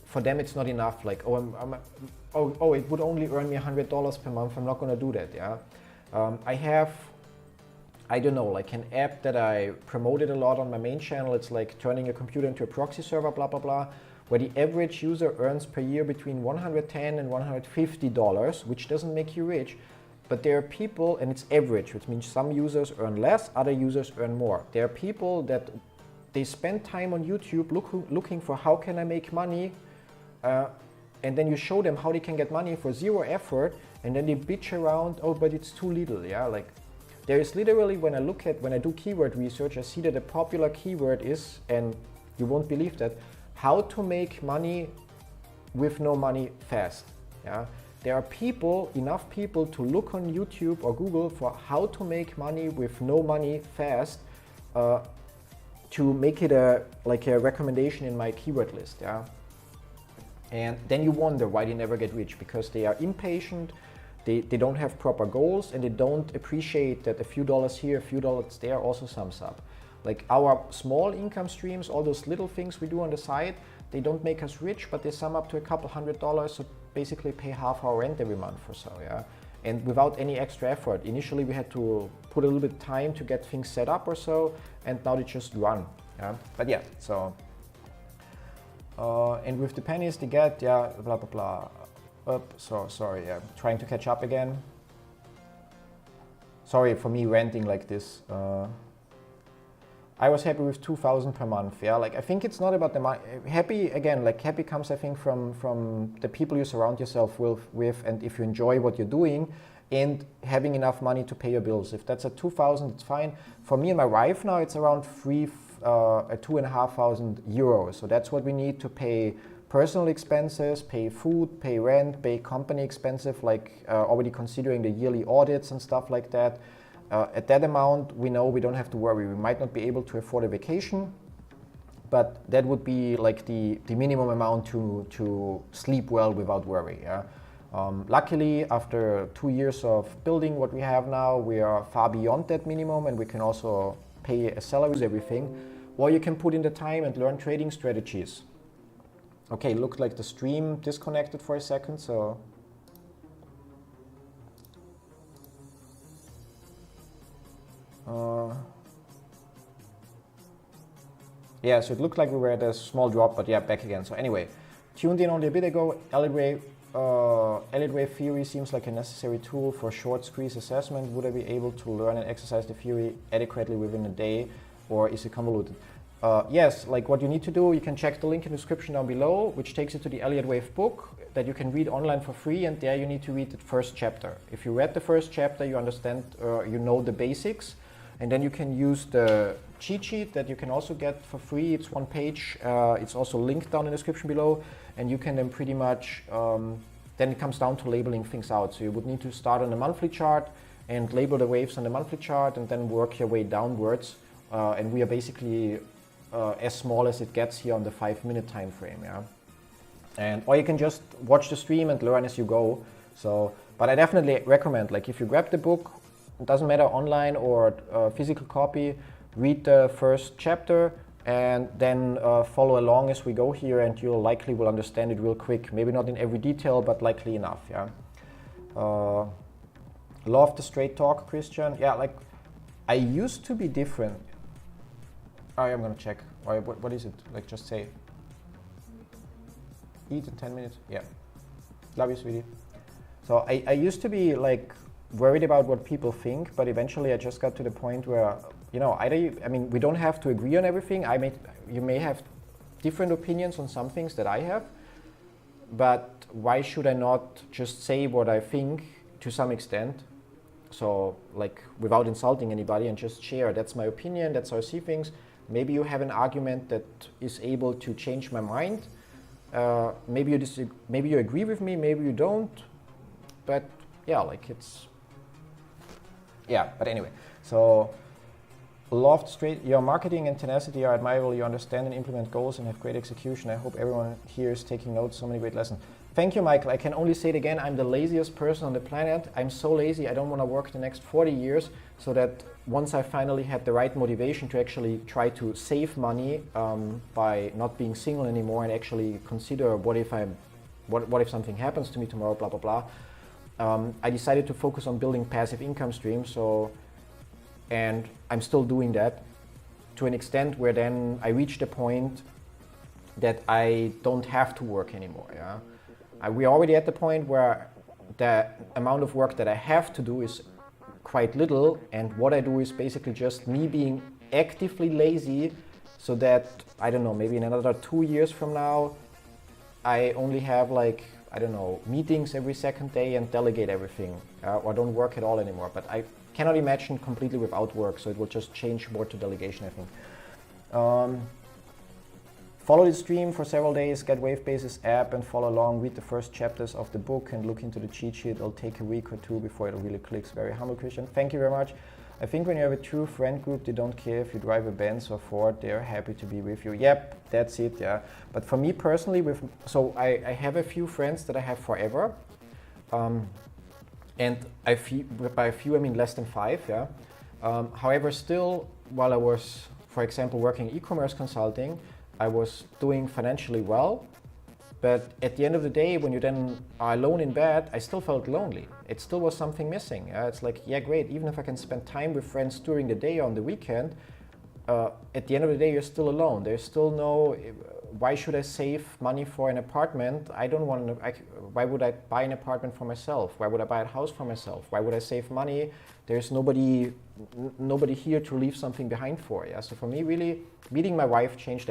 for them it's not enough. Like, oh, it would only earn me $100 per month. I'm not going to do that. Yeah, I have, I don't know, like an app that I promoted a lot on my main channel. It's like turning a computer into a proxy server, blah, blah, blah, where the average user earns per year between $110 and $150, which doesn't make you rich. But there are people, and it's average, which means some users earn less, other users earn more. There are people that they spend time on YouTube looking for how can I make money, and then you show them how they can get money for zero effort, and then they bitch around, oh, but it's too little, yeah, like. There is literally, when I do keyword research, I see that a popular keyword is, and you won't believe that, how to make money with no money fast. Yeah? There are enough people to look on YouTube or Google for how to make money with no money fast, to make it a recommendation in my keyword list. Yeah? And then you wonder why they never get rich, because they are impatient. They don't have proper goals, and they don't appreciate that a few dollars here, a few dollars there also sums up. Like our small income streams, all those little things we do on the side, they don't make us rich, but they sum up to a couple $100, so basically pay half our rent every month or so, yeah? And without any extra effort. Initially we had to put a little bit of time to get things set up or so, and now they just run, yeah? But yeah, so, and with the pennies they get, yeah, blah, blah, blah. Sorry, yeah, trying to catch up again. Sorry for me ranting like this. I was happy with 2,000 per month, yeah, like I think it's not about the money. Happy, again, like happy comes, I think, from the people you surround yourself with, and if you enjoy what you're doing, and having enough money to pay your bills. If that's at 2,000, it's fine. For me and my wife now, it's around 2,500 euros. So that's what we need to pay personal expenses, pay food, pay rent, pay company expenses, like already considering the yearly audits and stuff like that. At that amount, we know we don't have to worry. We might not be able to afford a vacation, but that would be like the minimum amount to sleep well without worry. Yeah? Luckily, after 2 years of building what we have now, we are far beyond that minimum, and we can also pay a salary, everything. Or you can put in the time and learn trading strategies. Okay, looked like the stream disconnected for a second, so. Yeah, so it looked like we were at a small drop, but yeah, back again. So anyway, tuned in only a bit ago. Elliott wave theory seems like a necessary tool for short squeeze assessment. Would I be able to learn and exercise the theory adequately within a day, or is it convoluted? Yes, like what you need to do, you can check the link in the description down below, which takes you to the Elliott Wave book that you can read online for free, and there you need to read the first chapter. If you read the first chapter, you understand, you know the basics, and then you can use the cheat sheet that you can also get for free. It's one page, it's also linked down in the description below, and you can then pretty much then it comes down to labeling things out. So you would need to start on the monthly chart and label the waves on the monthly chart and then work your way downwards. And we are basically as small as it gets here on the 5-minute time frame. Yeah? And or you can just watch the stream and learn as you go. So, but I definitely recommend, like, if you grab the book, it doesn't matter online or physical copy, read the first chapter and then follow along as we go here, and you'll likely will understand it real quick. Maybe not in every detail, but likely enough. Yeah. Love the straight talk, Christian. Yeah, like I used to be different. I'm gonna check. What is it? Like, just say. Eat in 10 minutes. Yeah. Love you, sweetie. So I used to be like worried about what people think, but eventually I just got to the point where, you know, we don't have to agree on everything. You may have different opinions on some things that I have, but why should I not just say what I think to some extent? So, like, without insulting anybody, and just share. That's my opinion. That's how I see things. Maybe you have an argument that is able to change my mind. Maybe you agree with me. Maybe you don't. But yeah, like but anyway, so loved straight, your marketing and tenacity are admirable. You understand and implement goals and have great execution. I hope everyone here is taking notes. So many great lessons. Thank you, Michael. I can only say it again. I'm the laziest person on the planet. I'm so lazy. I don't want to work the next 40 years, so that once I finally had the right motivation to actually try to save money by not being single anymore and actually consider what if something happens to me tomorrow, blah, blah, blah. I decided to focus on building passive income streams. And I'm still doing that to an extent where then I reached a point that I don't have to work anymore. Yeah, we're already at the point where the amount of work that I have to do is quite little, and what I do is basically just me being actively lazy, so that, I don't know, maybe in another 2 years from now, I only have, like, I don't know, meetings every second day and delegate everything, or don't work at all anymore. But I cannot imagine completely without work, so it will just change more to delegation, I think. Follow the stream for several days, get Wavebase's app and follow along, read the first chapters of the book and look into the cheat sheet. It'll take a week or two before it really clicks. Very humble, Christian. Thank you very much. I think when you have a true friend group, they don't care if you drive a Benz or Ford, they're happy to be with you. Yep, that's it, yeah. But for me personally, I have a few friends that I have forever. And by a few I mean less than 5, yeah. However, still, while I was, for example, working e-commerce consulting, I was doing financially well. But at the end of the day, when you then are alone in bed, I still felt lonely. It still was something missing. It's like, yeah, great, even if I can spend time with friends during the day or on the weekend, at the end of the day, you're still alone. There's still no, why should I save money for an apartment? I don't want to, why would I buy an apartment for myself? Why would I buy a house for myself? Why would I save money? There's nobody here to leave something behind for. Yeah. So for me, really, meeting my wife changed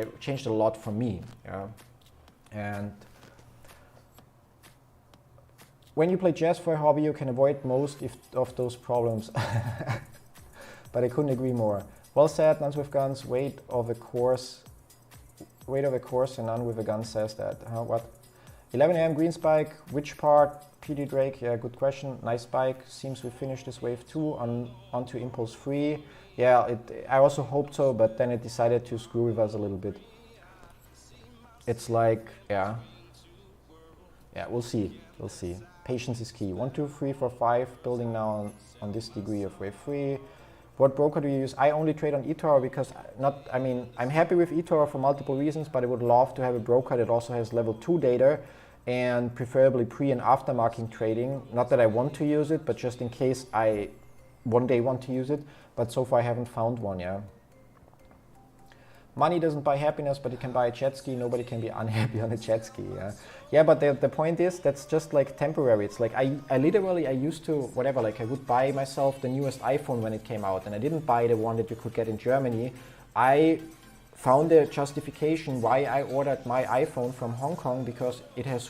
a lot for me. Yeah. And when you play chess for a hobby, you can avoid most of those problems. But I couldn't agree more. Well said, nuns with guns, weight of a course, and none with a gun says that. What? 11 AM green spike, which part? PD Drake, yeah, good question. Nice spike. Seems we finished this wave 2 onto impulse 3. Yeah, I also hoped so, but then it decided to screw with us a little bit. It's like, yeah, we'll see. Patience is key. 1, 2, 3, 4, 5, building now on this degree of wave 3. What broker do you use? I only trade on eToro because I'm happy with eToro for multiple reasons, but I would love to have a broker that also has level 2 data and preferably pre and after market trading. Not that I want to use it, but just in case I one day want to use it. But so far I haven't found one, yeah. Money doesn't buy happiness, but it can buy a jet ski. Nobody can be unhappy on a jet ski. Yeah, yeah. But the point is, that's just like temporary. It's like I literally used to, whatever, like I would buy myself the newest iPhone when it came out, and I didn't buy the one that you could get in Germany. I found a justification why I ordered my iPhone from Hong Kong, because it has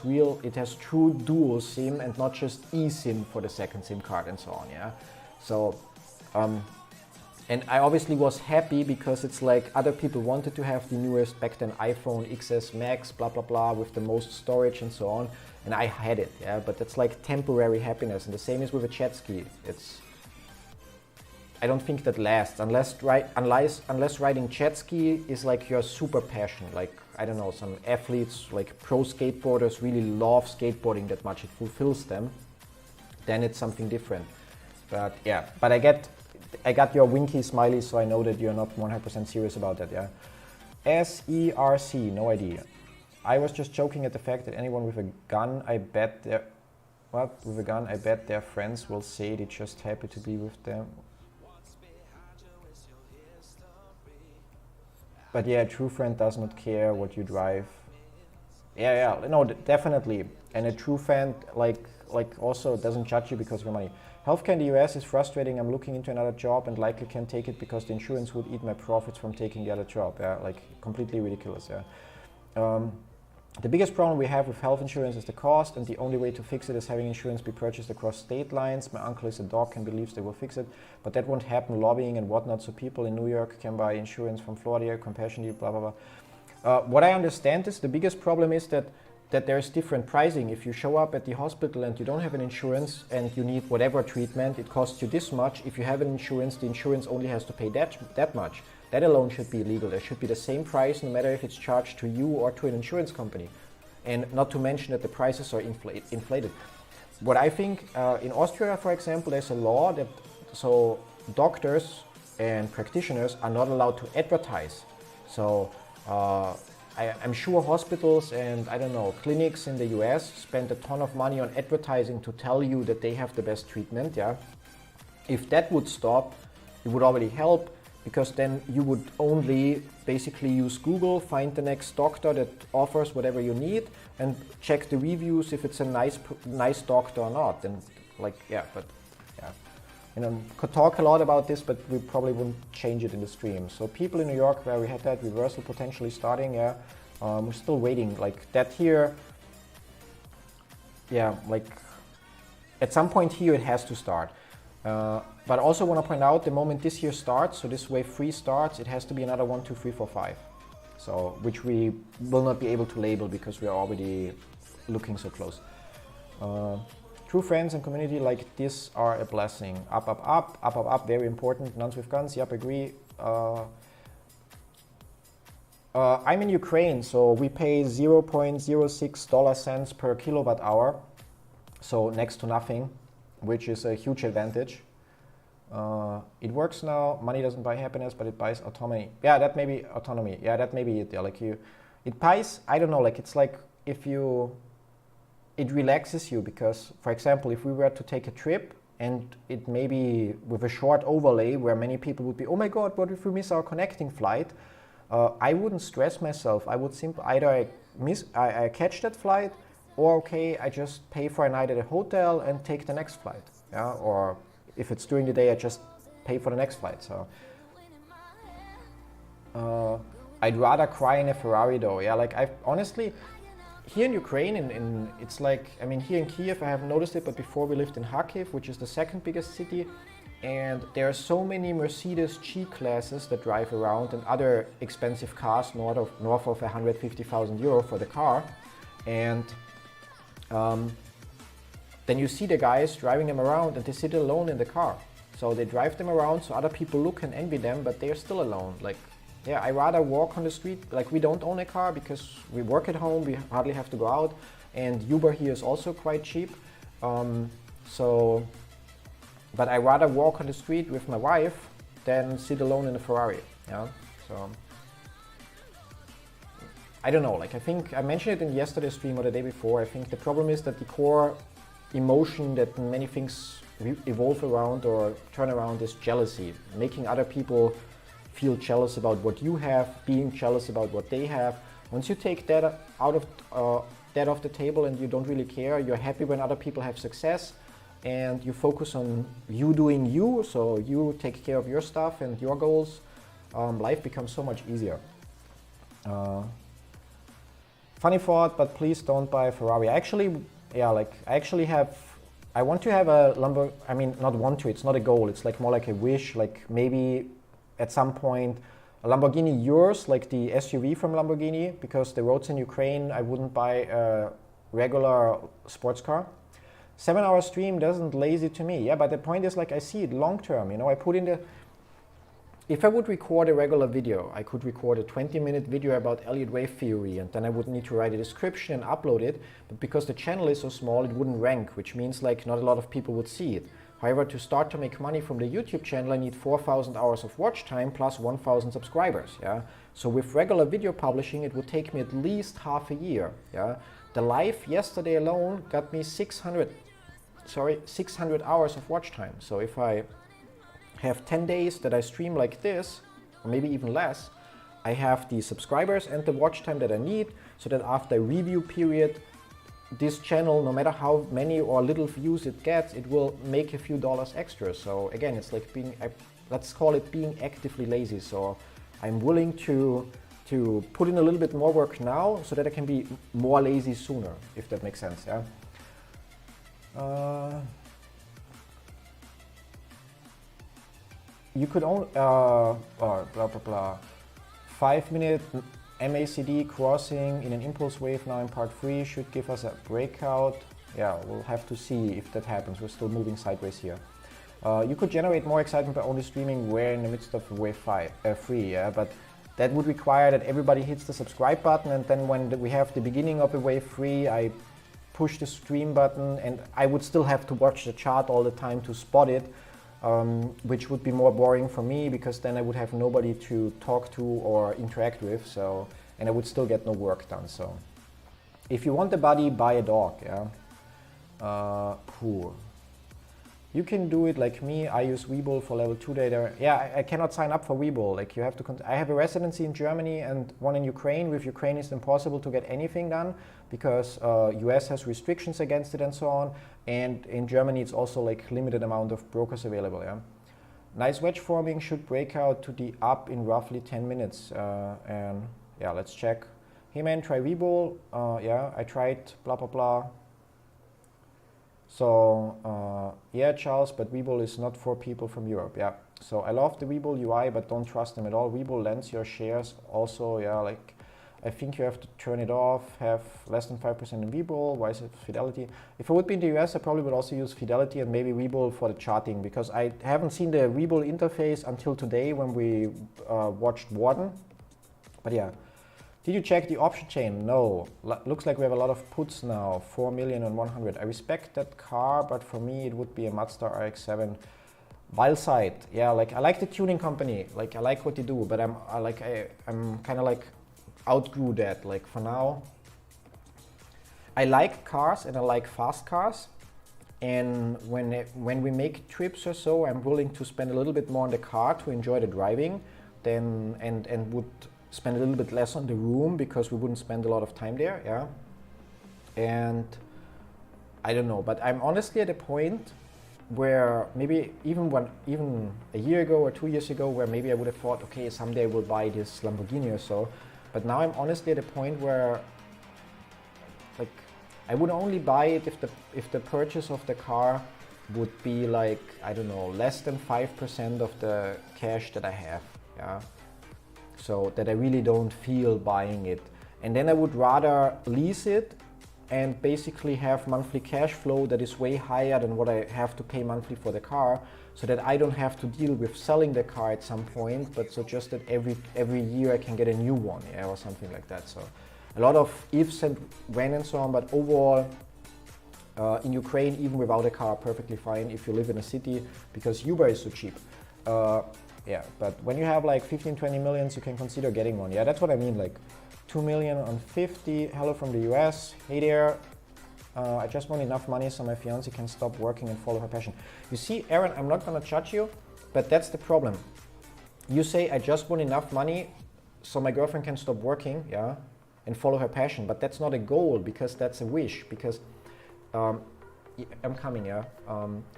true dual SIM and not just eSIM for the second SIM card and so on. Yeah, so. And I obviously was happy because it's like other people wanted to have the newest, back then, iPhone XS Max, blah, blah, blah, with the most storage and so on. and I had it, yeah, but that's like temporary happiness, and the same is with a jet ski. I don't think that lasts unless riding jet ski is like your super passion. Like, I don't know, some athletes, like pro skateboarders, really love skateboarding that much, it fulfills them, then it's something different. But yeah, but I got your winky smiley, so I know that you're not 100% serious about that, yeah. SERC, no idea. I was just joking at the fact that anyone with a gun, I bet their friends will say they're just happy to be with them. But yeah, a true friend does not care what you drive. Yeah, no, definitely. And a true friend, like also doesn't judge you because of your money. Healthcare in the US is frustrating. I'm looking into another job and likely can't take it because the insurance would eat my profits from taking the other job. Yeah, like completely ridiculous. Yeah. The biggest problem we have with health insurance is the cost, and the only way to fix it is having insurance be purchased across state lines. My uncle is a doc and believes they will fix it, but that won't happen, lobbying and whatnot, so people in New York can buy insurance from Florida, compassionately, blah, blah, blah. What I understand is the biggest problem is that there's different pricing. If you show up at the hospital and you don't have an insurance and you need whatever treatment, it costs you this much. If you have an insurance, the insurance only has to pay that much. That alone should be illegal. There should be the same price no matter if it's charged to you or to an insurance company. And not to mention that the prices are inflated. What I think, in Austria, for example, there's a law that so doctors and practitioners are not allowed to advertise. So I'm sure hospitals and, I don't know, clinics in the US spend a ton of money on advertising to tell you that they have the best treatment, yeah. If that would stop, it would already help, because then you would only basically use Google, find the next doctor that offers whatever you need, and check the reviews if it's a nice doctor or not. And like, yeah, but yeah, you know, could talk a lot about this, but we probably wouldn't change it in the stream. So people in New York, where we had that reversal potentially starting, yeah, we're still waiting. Like that here, yeah, like at some point here it has to start. But I also want to point out, the moment this year starts, so this wave 3 starts, it has to be another 1, 2, 3, 4, 5. So, which we will not be able to label because we are already looking so close. True friends and community like this are a blessing. Up, up, up, up, up, up, very important. Nuns with guns, yep, agree. I'm in Ukraine, so we pay $0.06 per kilowatt hour. So next to nothing, which is a huge advantage. It works now. Money doesn't buy happiness, but it buys autonomy. Yeah, that may be autonomy. Yeah, that may be it. Yeah, like it buys, I don't know, like it's like it relaxes you, because, for example, if we were to take a trip and it may be with a short overlay where many people would be, oh my God, what if we miss our connecting flight? I wouldn't stress myself. I would simply either I catch that flight, or okay, I just pay for a night at a hotel and take the next flight. Yeah, or if it's during the day, I just pay for the next flight. So I'd rather cry in a Ferrari though. Yeah, like I honestly, here in Ukraine, it's like, I mean, here in Kiev, I haven't noticed it, but before we lived in Kharkiv, which is the second biggest city, and there are so many Mercedes G-classes that drive around and other expensive cars north of 150,000 euro for the car. And then you see the guys driving them around and they sit alone in the car. So they drive them around so other people look and envy them, but they're still alone. Like, yeah, I rather walk on the street. Like, we don't own a car because we work at home, we hardly have to go out. And Uber here is also quite cheap. But I rather walk on the street with my wife than sit alone in a Ferrari. Yeah, so I don't know. Like, I think I mentioned it in yesterday's stream or the day before. I think the problem is that the core emotion that many things evolve around or turn around is jealousy. Making other people feel jealous about what you have, being jealous about what they have. Once you take that out of that off the table and you don't really care, you're happy when other people have success, and you focus on you doing you, so you take care of your stuff and your goals, life becomes so much easier. Funny thought, but please don't buy a Ferrari. I want to have a Lamborghini. I mean, not want to, it's not a goal, it's like more like a wish, like maybe at some point a Lamborghini Urus, like the SUV from Lamborghini, because the roads in Ukraine, I wouldn't buy a regular sports car. 7-hour stream doesn't lazy to me. Yeah, but the point is, like, I see it long term. You know, I put in the. If I would record a regular video, I could record a 20-minute video about Elliott wave theory, and then I would need to write a description and upload it. But because the channel is so small, it wouldn't rank, which means like not a lot of people would see it. However, to start to make money from the YouTube channel, I need 4,000 hours of watch time plus 1,000 subscribers. Yeah. So with regular video publishing, it would take me at least half a year. Yeah. The live yesterday alone got me 600 hours of watch time. So if I have 10 days that I stream like this, or maybe even less, I have the subscribers and the watch time that I need, so that after a review period, this channel, no matter how many or little views it gets, it will make a few dollars extra. So again, it's like being, let's call it being actively lazy. So I'm willing to put in a little bit more work now so that I can be more lazy sooner, if that makes sense. Yeah. You could only, blah, blah, blah. 5-minute MACD crossing in an impulse wave now in part 3 should give us a breakout. Yeah, we'll have to see if that happens. We're still moving sideways here. You could generate more excitement by only streaming where in the midst of wave 3, yeah, but that would require that everybody hits the subscribe button, and then when we have the beginning of a wave 3, I push the stream button, and I would still have to watch the chart all the time to spot it. Which would be more boring for me, because then I would have nobody to talk to or interact with, so, and I would still get no work done. So if you want a buddy, buy a dog. Yeah. You can do it like me. I use Webull for level 2 data. Yeah, I cannot sign up for Webull. Like, you have to. I have a residency in Germany and one in Ukraine. With Ukraine, it's impossible to get anything done because US has restrictions against it and so on. And in Germany, it's also like limited amount of brokers available. Yeah. Nice wedge forming, should break out to the up in roughly 10 minutes. And yeah, let's check. Hey man, try Webull. Yeah, I tried. Blah blah blah. So yeah, Charles, but Webull is not for people from Europe. Yeah. So I love the Webull UI, but don't trust them at all. Webull lends your shares also. Yeah, like I think you have to turn it off. Have less than 5% in Webull. Why is it Fidelity? If I would be in the US, I probably would also use Fidelity and maybe Webull for the charting, because I haven't seen the Webull interface until today when we watched Warden. But yeah. Did you check the option chain? No. Looks like we have a lot of puts now. 4 million on 100. I respect that car, but for me it would be a Mazda RX-7. Wildside. Yeah, like I like the tuning company. Like I like what they do, but I'm kind of like outgrew that. Like for now, I like cars and I like fast cars. And when we make trips or so, I'm willing to spend a little bit more on the car to enjoy the driving, then and would spend a little bit less on the room because we wouldn't spend a lot of time there, yeah. And I don't know, but I'm honestly at a point where maybe even a year ago or 2 years ago, where maybe I would have thought, okay, someday we'll buy this Lamborghini or so. But now I'm honestly at a point where, like, I would only buy it if the purchase of the car would be like, I don't know, less than 5% of the cash that I have, yeah. So that I really don't feel buying it. And then I would rather lease it and basically have monthly cash flow that is way higher than what I have to pay monthly for the car, so that I don't have to deal with selling the car at some point, but so just that every year I can get a new one, yeah, or something like that. So a lot of ifs and when and so on, but overall in Ukraine, even without a car, perfectly fine if you live in a city, because Uber is so cheap. Yeah, but when you have like 15, 20 millions, you can consider getting one. Yeah, that's what I mean, like 2 million on 50. Hello from the US. Hey there. I just want enough money so my fiance can stop working and follow her passion. You see, Aaron, I'm not gonna judge you, but that's the problem. You say, I just want enough money so my girlfriend can stop working, yeah, and follow her passion. But that's not a goal, because that's a wish, because I'm coming, yeah.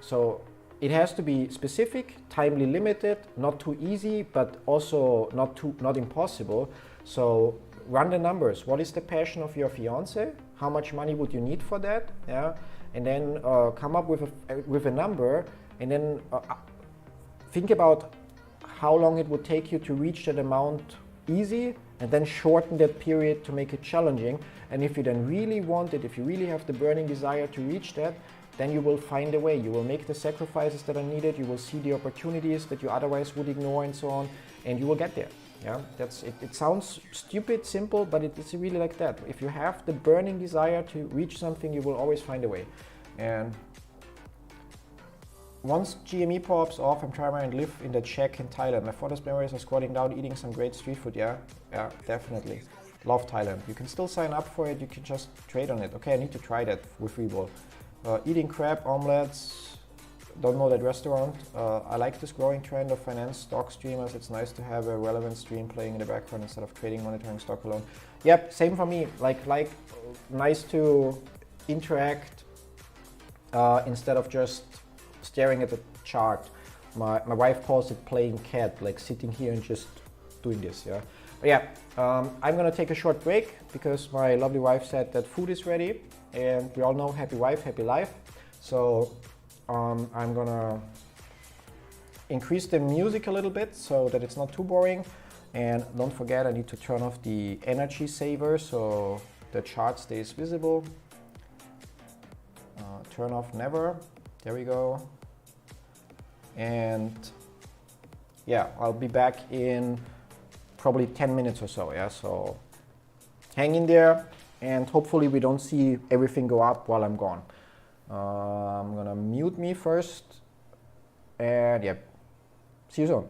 So it has to be specific, timely limited, not too easy, but also not impossible. So run the numbers. What is the passion of your fiance? How much money would you need for that? Yeah, and then come up with a number, and then think about how long it would take you to reach that amount easy and then shorten that period to make it challenging. And if you then really want it, if you really have the burning desire to reach that, then you will find a way. You will make the sacrifices that are needed, you will see the opportunities that you otherwise would ignore and so on, and you will get there. Yeah, that's it. It sounds stupid, simple, but it's really like that. If you have the burning desire to reach something, you will always find a way. And once GME pops off, I'm trying to live in the shack in Thailand. My fondest memories are squatting down, eating some great street food. Yeah, definitely. Love Thailand. You can still sign up for it. You can just trade on it. Okay, I need to try that with Webull. Eating crab, omelets. Don't know that restaurant. I like this growing trend of finance stock streamers. It's nice to have a relevant stream playing in the background instead of trading, monitoring stock alone. Yep, same for me. Like nice to interact instead of just staring at the chart. My wife calls it playing cat, like sitting here and just doing this. Yeah, but yeah. I'm gonna take a short break because my lovely wife said that food is ready, and we all know happy wife, happy life. So I'm gonna increase the music a little bit so that it's not too boring. And don't forget, I need to turn off the energy saver so the chart stays visible. Turn off never. There we go. And yeah, I'll be back in probably 10 minutes or so. Yeah, so hang in there, and hopefully we don't see everything go up while I'm gone. I'm gonna mute me first, and yeah, see you soon.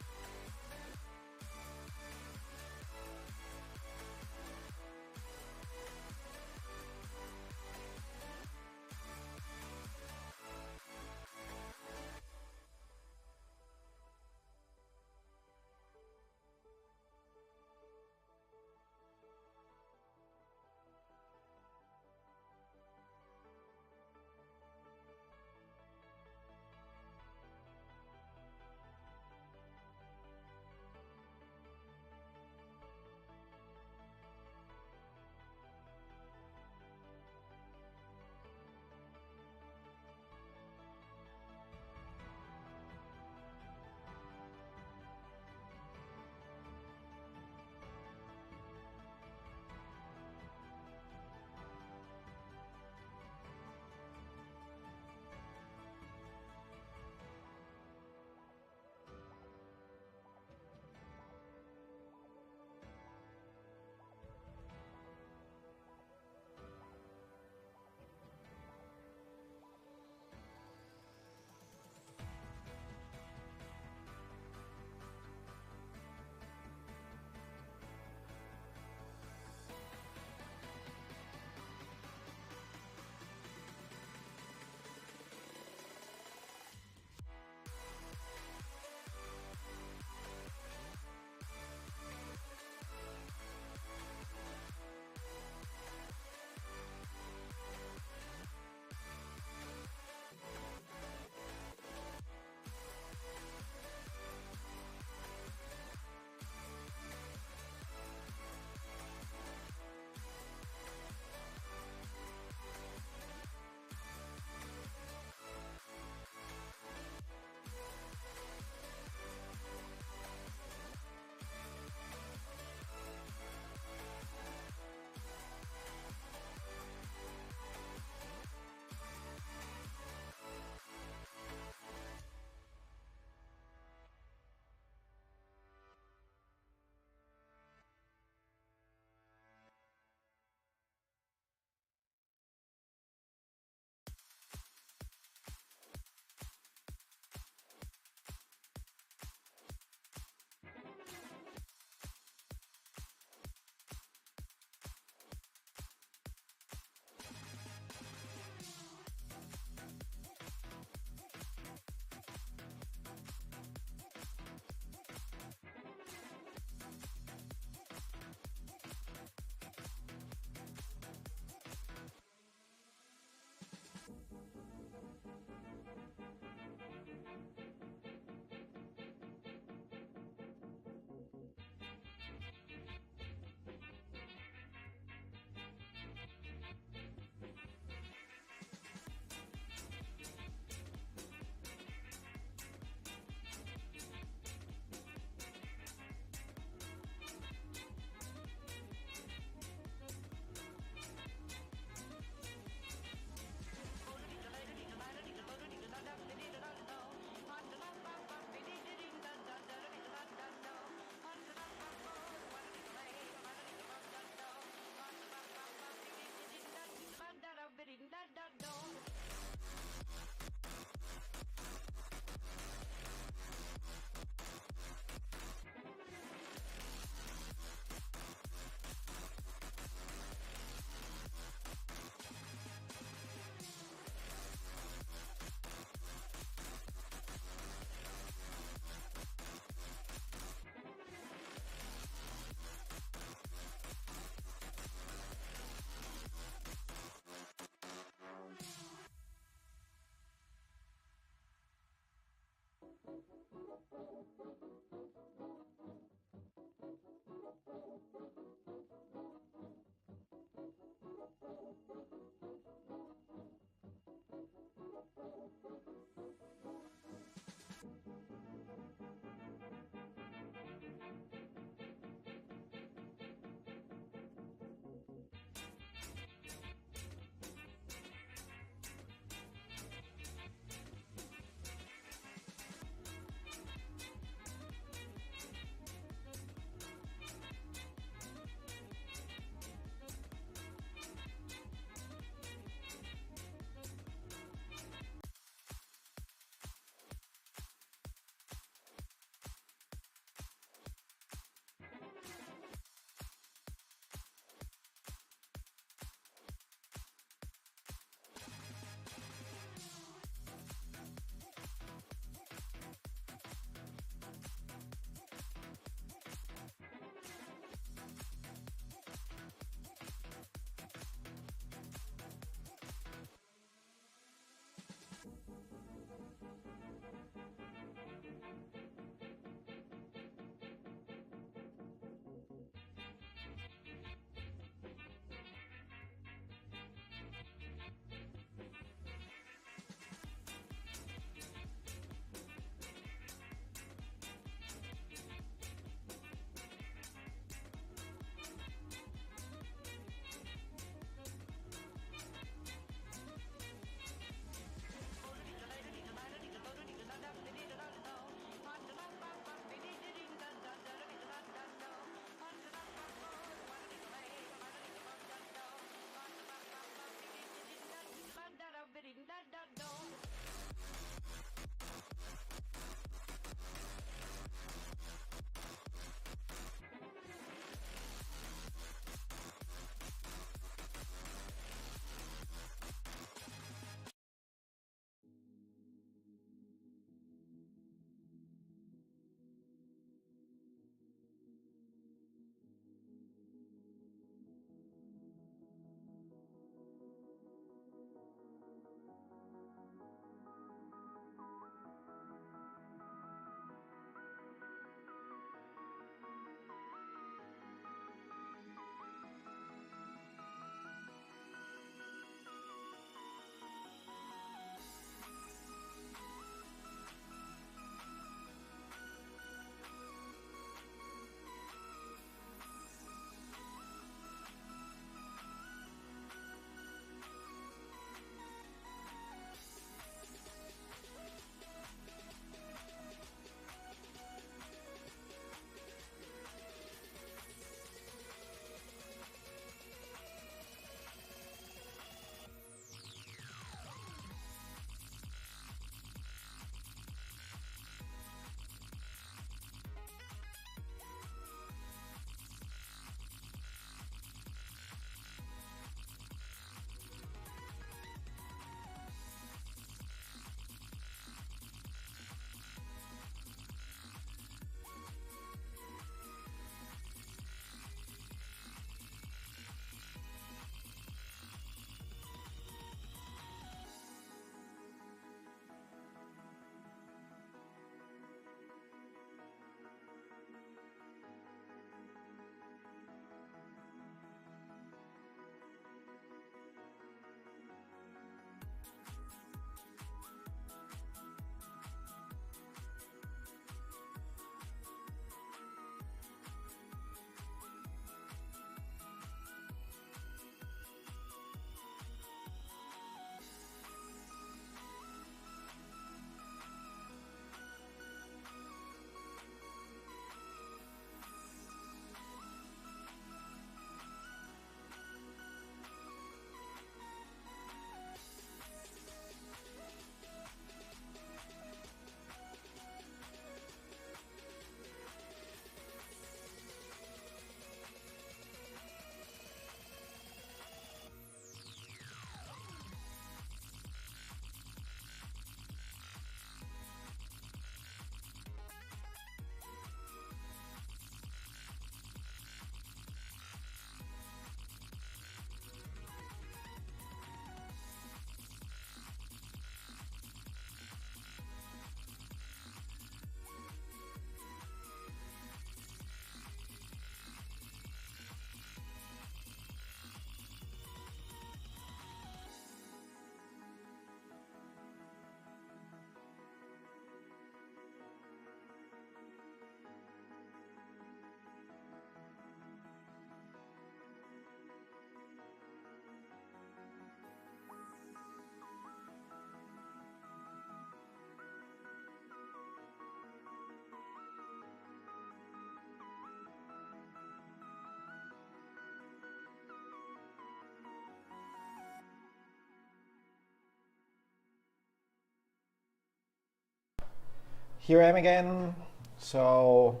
here I am again. So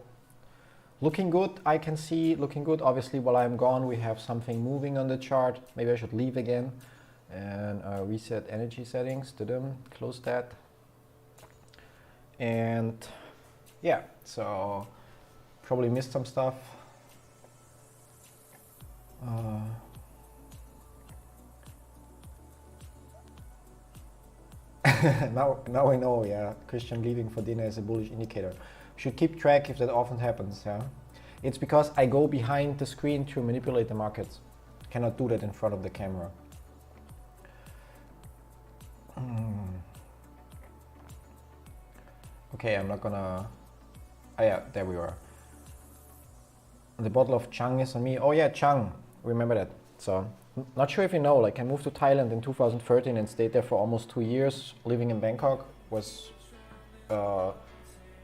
looking good, I can see, looking good. Obviously, while I'm gone, we have something moving on the chart. Maybe I should leave again and reset energy settings to them, close that. And yeah, so probably missed some stuff. Now I know, yeah, Christian leaving for dinner is a bullish indicator. Should keep track if that often happens, yeah. It's because I go behind the screen to manipulate the markets. Cannot do that in front of the camera. Okay, I'm not gonna... Oh yeah, there we are. The bottle of Chang is on me. Oh yeah, Chang, remember that. So, not sure if you know, like I moved to Thailand in 2013 and stayed there for almost 2 years. Living in Bangkok was a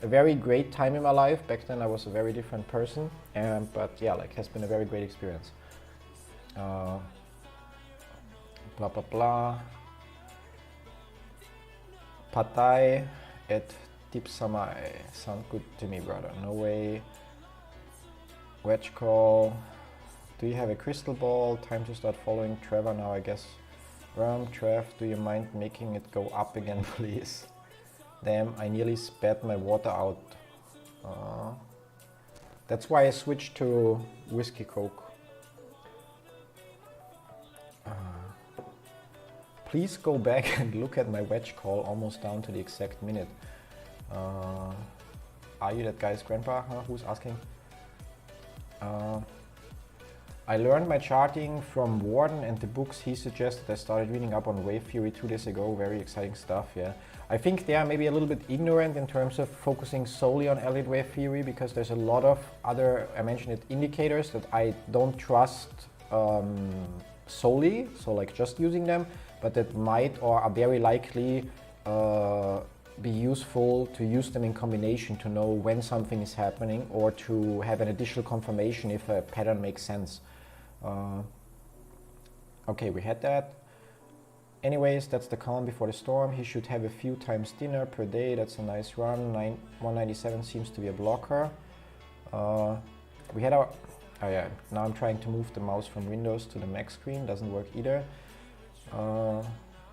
very great time in my life. Back then I was a very different person, but yeah, like has been a very great experience. Blah blah blah. Pad Thai at Tip Samai. Sound good to me, brother. No way. Wedge call. Do you have a crystal ball? Time to start following Trevor now, I guess. Trev, do you mind making it go up again, please? Damn, I nearly spat my water out. That's why I switched to whiskey coke. Please go back and look at my wedge call almost down to the exact minute. Are you that guy's grandpa? Huh? Who's asking? I learned my charting from Warden and the books he suggested. I started reading up on wave theory 2 days ago. Very exciting stuff, yeah. I think they are maybe a little bit ignorant in terms of focusing solely on Elliott wave theory, because there's a lot of other, I mentioned it, indicators that I don't trust solely, so like just using them, but that might or are very likely be useful to use them in combination to know when something is happening or to have an additional confirmation if a pattern makes sense. Okay, we had that. Anyways, that's the calm before the storm. He should have a few times dinner per day. That's a nice run. 197 seems to be a blocker. We had our... Oh yeah, now I'm trying to move the mouse from Windows to the Mac screen. Doesn't work either.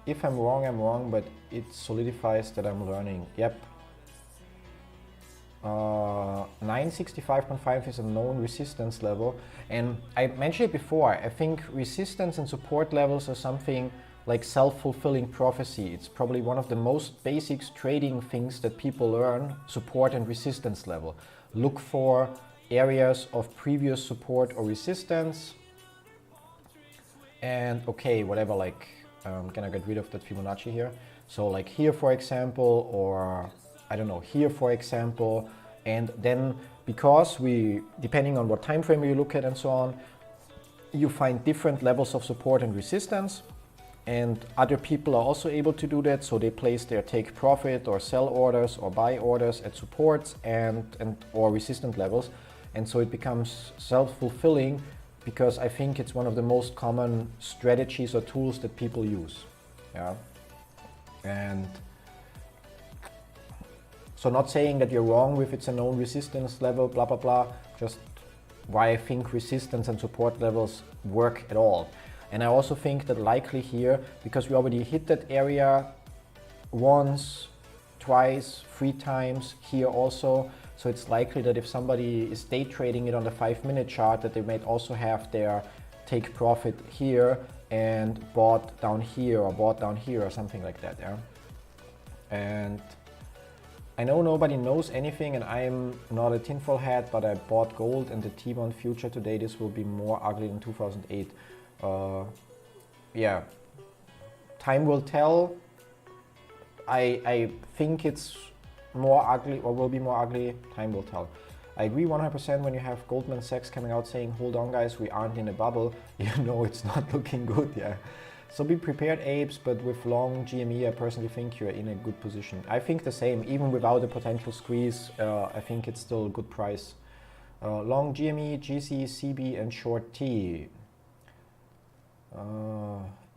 If I'm wrong, but it solidifies that I'm learning. Yep. 965.5 is a known resistance level. And I mentioned it before, I think resistance and support levels are something like self-fulfilling prophecy. It's probably one of the most basic trading things that people learn, support and resistance level. Look for areas of previous support or resistance. And okay, whatever, like, can I get rid of that Fibonacci here? So like here, for example, or I don't know, here, for example, and then because we, depending on what time frame you look at and so on, you find different levels of support and resistance, and other people are also able to do that, so they place their take profit or sell orders or buy orders at supports and or resistant levels, and so it becomes self-fulfilling, because I think it's one of the most common strategies or tools that people use. Yeah, and so not saying that you're wrong with it's a known resistance level, blah, blah, blah, just why I think resistance and support levels work at all. And I also think that likely here, because we already hit that area once, twice, 3 times here also, so it's likely that if somebody is day trading it on the 5-minute chart, that they might also have their take profit here and bought down here or bought down here or something like that, yeah. And I know nobody knows anything, and I'm not a tinfoil hat, but I bought gold and the T-bond future today. This will be more ugly than 2008. Yeah, time will tell. I think it's more ugly or will be more ugly. Time will tell. I agree 100% when you have Goldman Sachs coming out saying, hold on guys, we aren't in a bubble. You know it's not looking good, yeah. So be prepared, apes, but with long GME, I personally think you're in a good position. I think the same, even without a potential squeeze, I think it's still a good price. Long GME, GC, CB, and short T.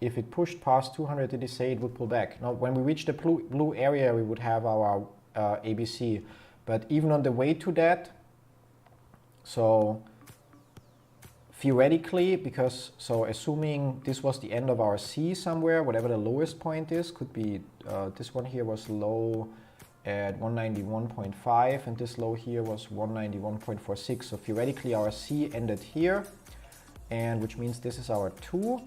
If it pushed past 200, did he say it would pull back? Now, when we reach the blue area, we would have our ABC. But even on the way to that, so theoretically, because, so assuming this was the end of our C somewhere, whatever the lowest point is, could be this one here was low at 191.5 and this low here was 191.46. So theoretically our C ended here, and which means this is our 2,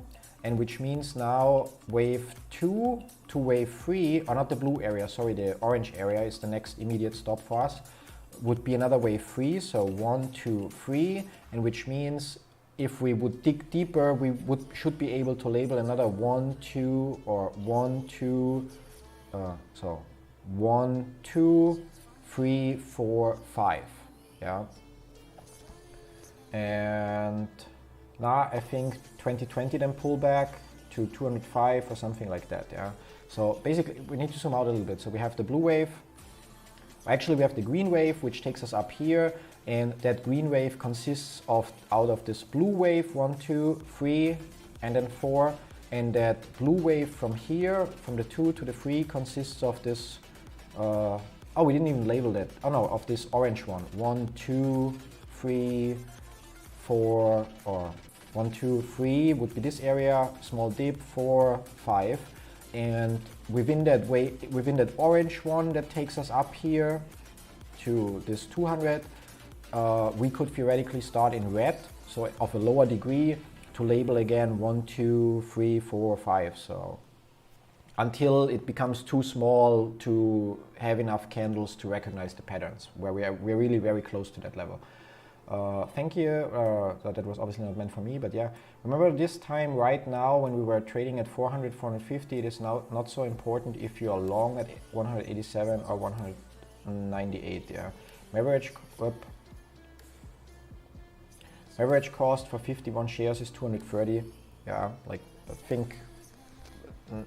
and which means now wave 2 to wave 3, or not the blue area, sorry, the orange area is the next immediate stop for us, would be another wave 3, so 1, 2, 3, and which means if we would dig deeper, we should be able to label another 1, 2, or 1, 2, so 1, 2, 3, 4, 5, yeah. And now I think 2020 then pull back to 205 or something like that, yeah. So basically we need to zoom out a little bit. So we have the blue wave, actually we have the green wave, which takes us up here, and that green wave consists of, out of this blue wave, 1, 2, 3, and then 4, and that blue wave from here, from the 2 to the 3, consists of this, oh, we didn't even label that, oh no, of this orange one, 1, 2, 3, 4, or 1, 2, 3 would be this area, small dip, 4, 5, and within that way, within that orange one that takes us up here to this 200, we could theoretically start in red, so of a lower degree, to label again 1, 2, 3, 4, 5. So until it becomes too small to have enough candles to recognize the patterns, where we're really very close to that level. Thank you. That was obviously not meant for me, but yeah. Remember this time right now when we were trading at 400, 450, it is now not so important if you are long at 187 or 198, yeah. Average cost for 51 shares is 230, yeah, like I think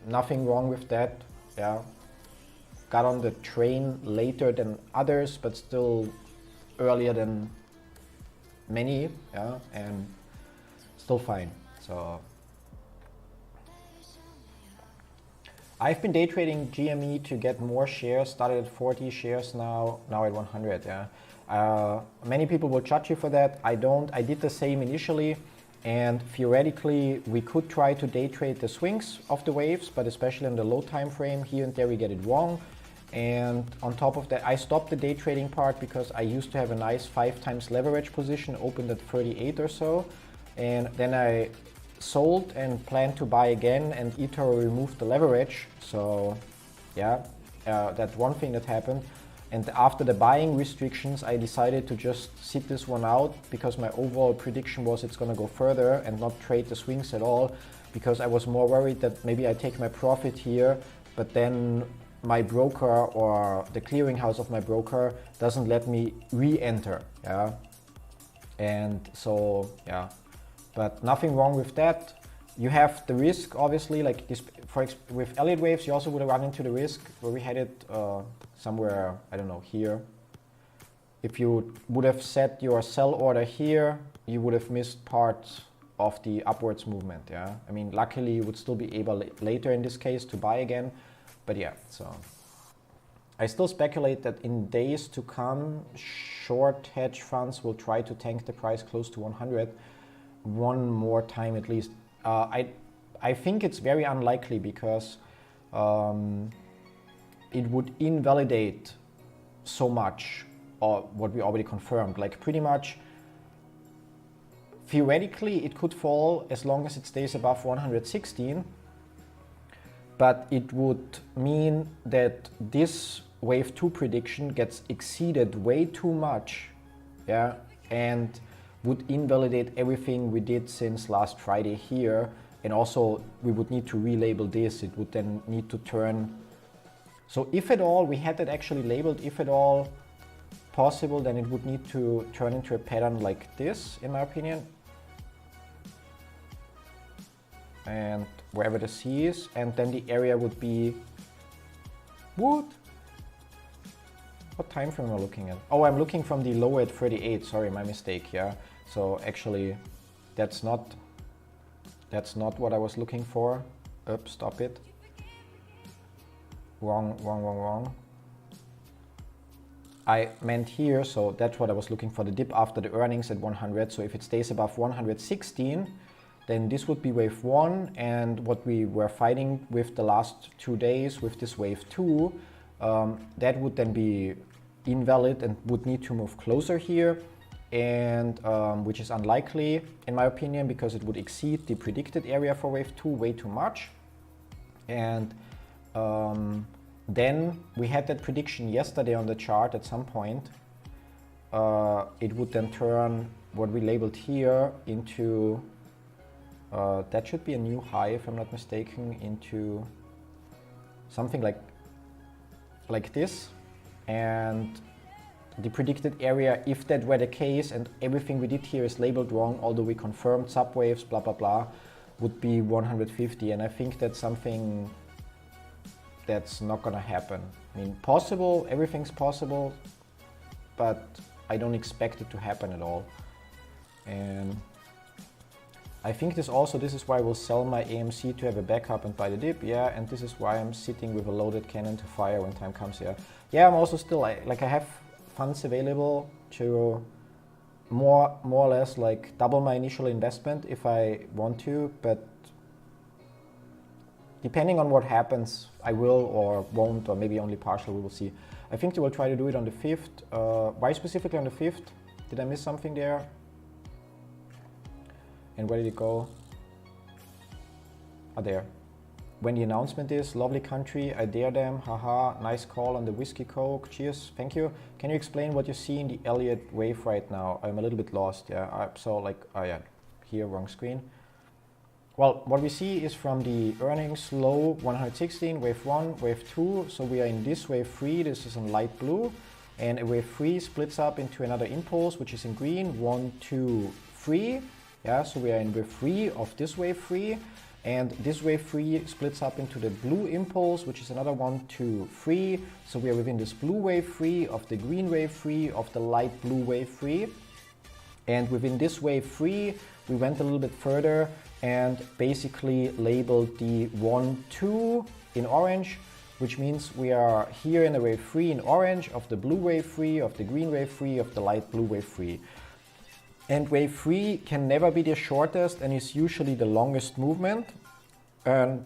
nothing wrong with that, yeah. Got on the train later than others, but still earlier than many, yeah, and still fine. So I've been day trading GME to get more shares, started at 40 shares now at 100, yeah. Many people will judge you for that. I don't. I did the same initially, and theoretically we could try to day trade the swings of the waves, but especially in the low time frame, here and there we get it wrong. And on top of that, I stopped the day trading part because I used to have a nice 5 times leverage position, opened at 38 or so, and then I sold and planned to buy again, and eToro removed the leverage. So yeah, that's one thing that happened. And after the buying restrictions, I decided to just sit this one out because my overall prediction was it's going to go further and not trade the swings at all, because I was more worried that maybe I take my profit here, but then my broker or the clearinghouse of my broker doesn't let me re-enter, yeah. And so, yeah, but nothing wrong with that. You have the risk, obviously, like this, with Elliott waves, you also would have run into the risk where we had it somewhere, I don't know, here. If you would have set your sell order here, you would have missed part of the upwards movement, yeah. I mean, luckily you would still be able later in this case to buy again, but yeah, so. I still speculate that in days to come, short hedge funds will try to tank the price close to 100 one more time at least. I think it's very unlikely because it would invalidate so much what we already confirmed. Like pretty much, theoretically, it could fall as long as it stays above 116, but it would mean that this wave 2 prediction gets exceeded way too much, yeah, and would invalidate everything we did since last Friday here. And also we would need to relabel this. It would then need to turn. So if at all, we had that actually labeled, if at all possible, then it would need to turn into a pattern like this, in my opinion. And wherever the C is, and then the area would be, what time frame am I looking at? Oh, I'm looking from the lower at 38, sorry, my mistake, yeah. So actually, that's not what I was looking for. Oops, stop it. Wrong. I meant here, so that's what I was looking for, the dip after the earnings at 100. So if it stays above 116, then this would be wave 1, and what we were fighting with the last 2 days with this wave 2, that would then be invalid and would need to move closer here, and which is unlikely in my opinion, because it would exceed the predicted area for wave 2 way too much. And then we had that prediction yesterday on the chart at some point. It would then turn what we labeled here into, that should be a new high if I'm not mistaken, into something like this. And the predicted area, if that were the case and everything we did here is labeled wrong, although we confirmed subwaves, blah, blah, blah, would be 150. And I think that's something that's not gonna happen. I mean, possible, everything's possible, but I don't expect it to happen at all. And I think this is why I will sell my AMC to have a backup and buy the dip, yeah, and this is why I'm sitting with a loaded cannon to fire when time comes here. Yeah, I'm also still, I have funds available to more or less like double my initial investment if I want to, but depending on what happens, I will or won't, or maybe only partial, we will see. I think they will try to do it on the 5th. Why specifically on the 5th? Did I miss something there? And where did it go? Oh, there. When the announcement is, lovely country, I dare them, haha, nice call on the whiskey coke, cheers, thank you. Can you explain what you see in the Elliott wave right now? I'm a little bit lost, yeah, I saw like, oh yeah, here, wrong screen. Well, what we see is from the earnings low 116, wave 1, wave 2, so we are in this wave 3, this is in light blue, and wave 3 splits up into another impulse, which is in green, 1, 2, 3, yeah, so we are in wave 3 of this wave 3, and this wave 3 splits up into the blue impulse, which is another 1, 2, 3, so we are within this blue wave 3 of the green wave 3 of the light blue wave 3, and within this wave 3 we went a little bit further and basically labeled the 1, 2 in orange, which means we are here in the wave 3 in orange of the blue wave 3, of the green wave 3, of the light blue wave 3. And wave 3 can never be the shortest and is usually the longest movement,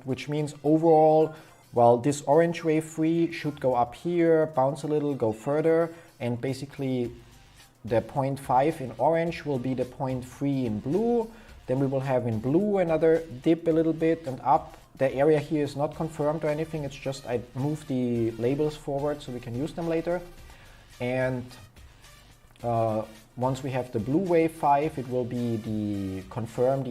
which means overall, well, this orange wave 3 should go up here, bounce a little, go further, and basically the 0.5 in orange will be the 0.3 in blue. Then we will have in blue another dip a little bit and up. The area here is not confirmed or anything, it's just I moved the labels forward so we can use them later. And once we have the blue wave 5, it will be the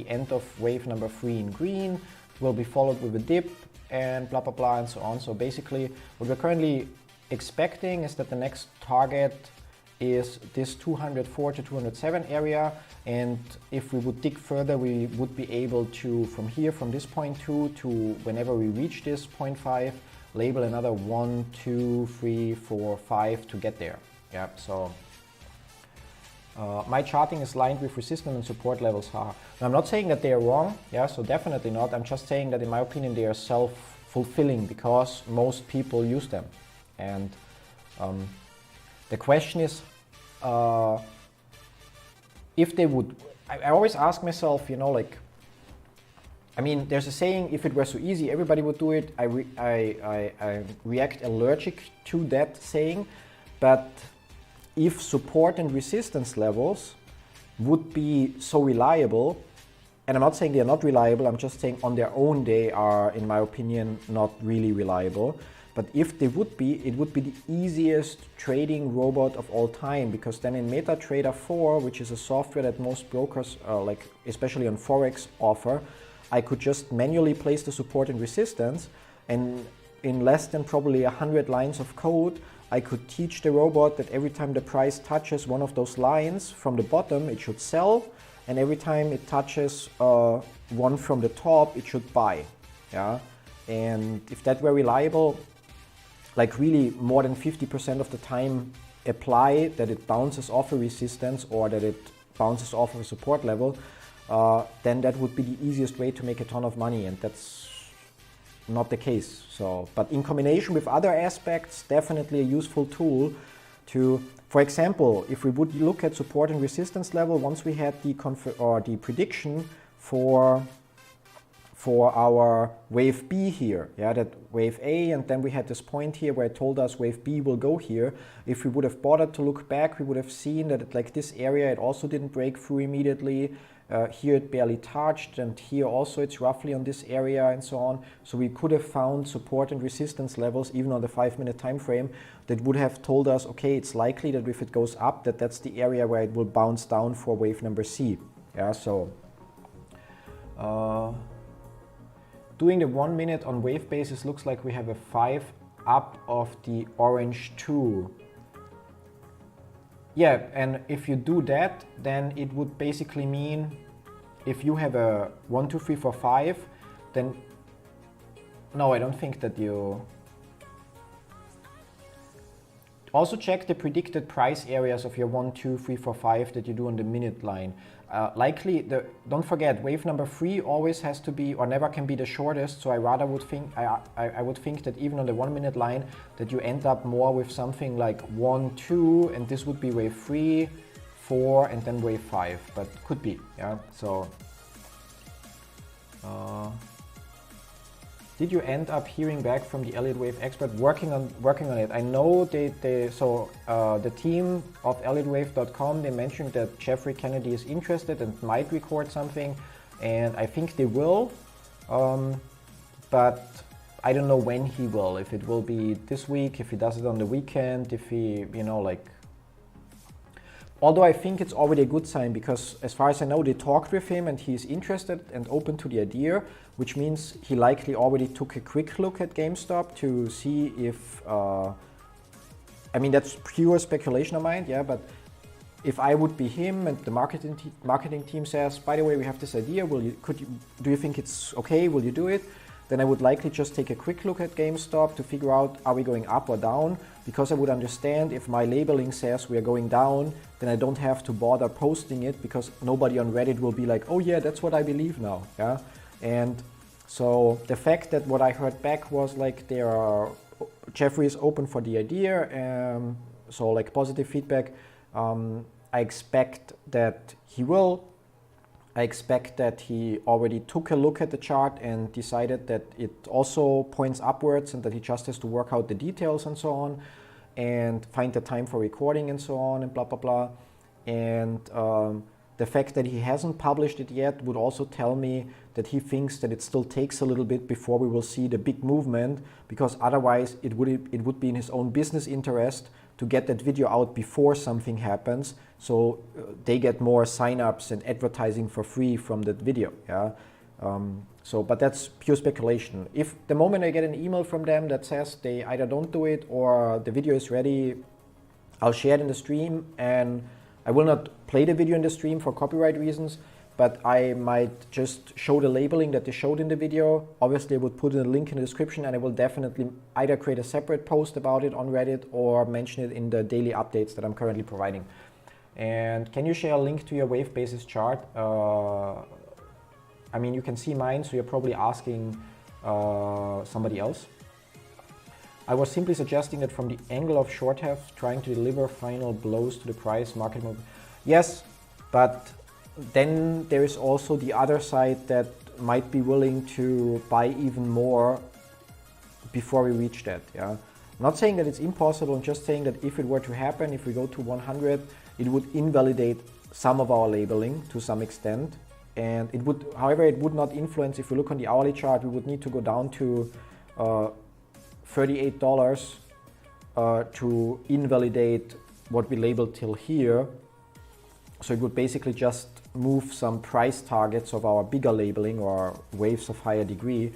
end of wave number 3 in green. It will be followed with a dip and blah, blah, blah, and so on. So basically what we're currently expecting is that the next target is this 204 to 207 area, and if we would dig further we would be able to, from here, from this 0.2 to whenever we reach this 0.5, label another 1, 2, 3, 4, 5 to get there. Yeah, so my charting is lined with resistance and support levels. Now, I'm not saying that they are wrong, yeah, so definitely not. I'm just saying that in my opinion they are self-fulfilling because most people use them. And the question is, if they would, I always ask myself, you know, like, I mean, there's a saying, if it were so easy, everybody would do it. I react allergic to that saying, but if support and resistance levels would be so reliable, and I'm not saying they're not reliable, I'm just saying on their own they are, in my opinion, not really reliable. But if they would be, it would be the easiest trading robot of all time, because then in MetaTrader 4, which is a software that most brokers, like especially on Forex, offer, I could just manually place the support and resistance, and in less than probably 100 lines of code, I could teach the robot that every time the price touches one of those lines from the bottom, it should sell, and every time it touches one from the top, it should buy. Yeah, and if that were reliable, like really more than 50% of the time apply that it bounces off a resistance or that it bounces off of a support level, then that would be the easiest way to make a ton of money, and that's not the case. So, but in combination with other aspects, definitely a useful tool to, for example, if we would look at support and resistance level, once we had the prediction for our wave B here, yeah, that wave A, and then we had this point here where it told us wave B will go here. If we would have bothered to look back, we would have seen that like this area, it also didn't break through immediately. Here it barely touched, and here also it's roughly on this area and so on. So we could have found support and resistance levels even on the 5-minute time frame that would have told us, okay, it's likely that if it goes up, that's the area where it will bounce down for wave number C. Yeah, so doing the 1 minute on wave basis looks like we have a 5 up of the orange 2. Yeah, and if you do that, then it would basically mean if you have a 1, 2, 3, 4, 5, then no, I don't think that you. Also check the predicted price areas of your 1, 2, 3, 4, 5 that you do on the minute line. Likely, don't forget, wave number 3 always has to be, or never can be the shortest. So I rather would think, I would think that even on the 1 minute line, that you end up more with something like 1, 2, and this would be wave 3, 4, and then wave 5. But could be, yeah. So, did you end up hearing back from the Elliott Wave expert? Working on it. I know the team of ElliottWave.com, they mentioned that Jeffrey Kennedy is interested and might record something, and I think they will, but I don't know when he will. If it will be this week, if he does it on the weekend, if he, you know, like. Although I think it's already a good sign, because as far as I know, they talked with him and he's interested and open to the idea, which means he likely already took a quick look at GameStop to see if, I mean, that's pure speculation of mine, yeah, but if I would be him and the marketing team says, by the way, we have this idea, do you think it's okay, will you do it? Then I would likely just take a quick look at GameStop to figure out, are we going up or down? Because I would understand if my labeling says we are going down, then I don't have to bother posting it, because nobody on Reddit will be like, oh yeah, that's what I believe now, yeah? And so the fact that what I heard back was like Jeffrey is open for the idea, so like positive feedback. I expect that he will. I expect that he already took a look at the chart and decided that it also points upwards and that he just has to work out the details and so on and find the time for recording and so on and blah, blah, blah. And the fact that he hasn't published it yet would also tell me that he thinks that it still takes a little bit before we will see the big movement, because otherwise it would be in his own business interest to get that video out before something happens, so they get more signups and advertising for free from that video. Yeah. But that's pure speculation. If the moment I get an email from them that says they either don't do it or the video is ready, I'll share it in the stream, and I will not play the video in the stream for copyright reasons, but I might just show the labeling that they showed in the video. Obviously, I would put in a link in the description, and I will definitely either create a separate post about it on Reddit or mention it in the daily updates that I'm currently providing. And can you share a link to your wave basis chart? I mean, you can see mine, so you're probably asking somebody else. I was simply suggesting that from the angle of short half, trying to deliver final blows to the price market move. Yes, but then there is also the other side that might be willing to buy even more before we reach that. Yeah, I'm not saying that it's impossible, I'm just saying that if it were to happen, if we go to 100, it would invalidate some of our labeling to some extent. And it would, however, it would not influence. If we look on the hourly chart, we would need to go down to $38 to invalidate what we labeled till here. So it would basically just move some price targets of our bigger labeling or waves of higher degree.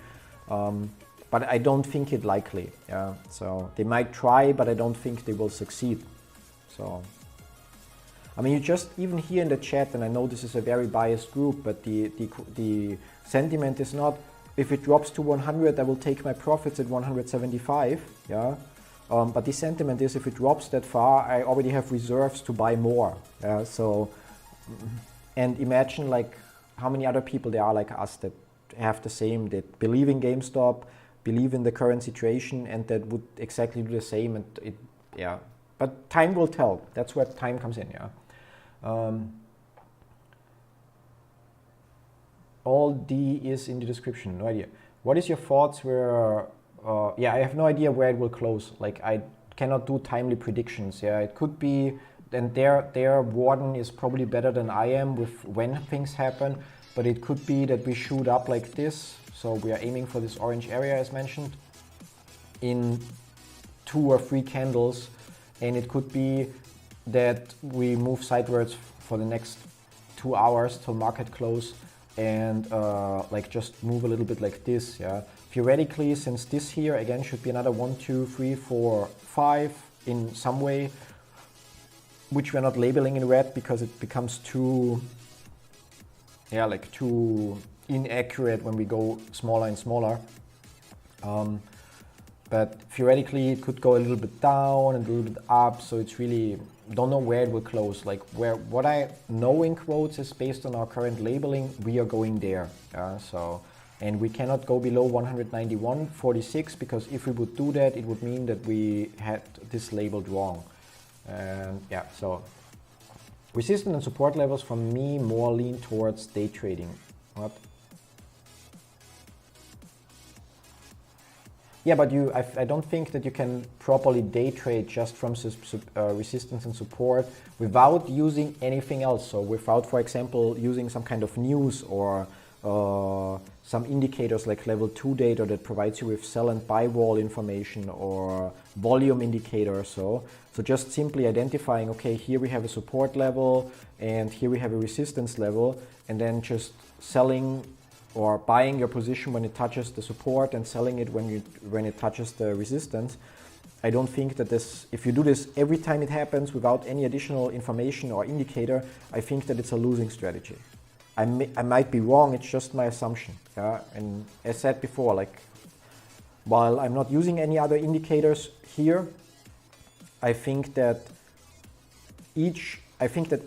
But I don't think it likely. Yeah. So they might try, but I don't think they will succeed. So, I mean, you just even here in the chat, and I know this is a very biased group, but the sentiment is not, if it drops to 100, I will take my profits at 175. Yeah. But the sentiment is, if it drops that far, I already have reserves to buy more. Yeah. So, and imagine like how many other people there are like us that have the same, that believe in GameStop, believe in the current situation, and that would exactly do the same. And it, yeah, but time will tell. That's where time comes in, yeah. All D is in the description, no idea. What is your thoughts where, yeah, I have no idea where it will close. Like I cannot do timely predictions, yeah. It could be, and their warden is probably better than I am with when things happen, but it could be that we shoot up like this. So we are aiming for this orange area as mentioned in 2 or 3 candles, and it could be that we move sideways for the next 2 hours till market close and like just move a little bit like this, yeah. Theoretically, since this here again should be another 1, 2, 3, 4, 5 in some way, which we're not labeling in red because it becomes too, yeah, like too inaccurate when we go smaller and smaller. But theoretically it could go a little bit down and a little bit up, so it's really, don't know where it will close. Like what I know in quotes is based on our current labeling, we are going there. So, and we cannot go below 191.46 because if we would do that, it would mean that we had this labeled wrong. And yeah, so resistance and support levels from me more lean towards day trading. What? Yeah, but I don't think that you can properly day trade just from resistance and support without using anything else. So without, for example, using some kind of news or some indicators like level 2 data that provides you with sell and buy wall information or volume indicator or so. So just simply identifying, okay, here we have a support level and here we have a resistance level, and then just selling or buying your position when it touches the support and selling it when it touches the resistance. I don't think that this, if you do this every time it happens without any additional information or indicator, I think that it's a losing strategy. I might be wrong, it's just my assumption. Yeah? And as said before, like, while I'm not using any other indicators here, I think that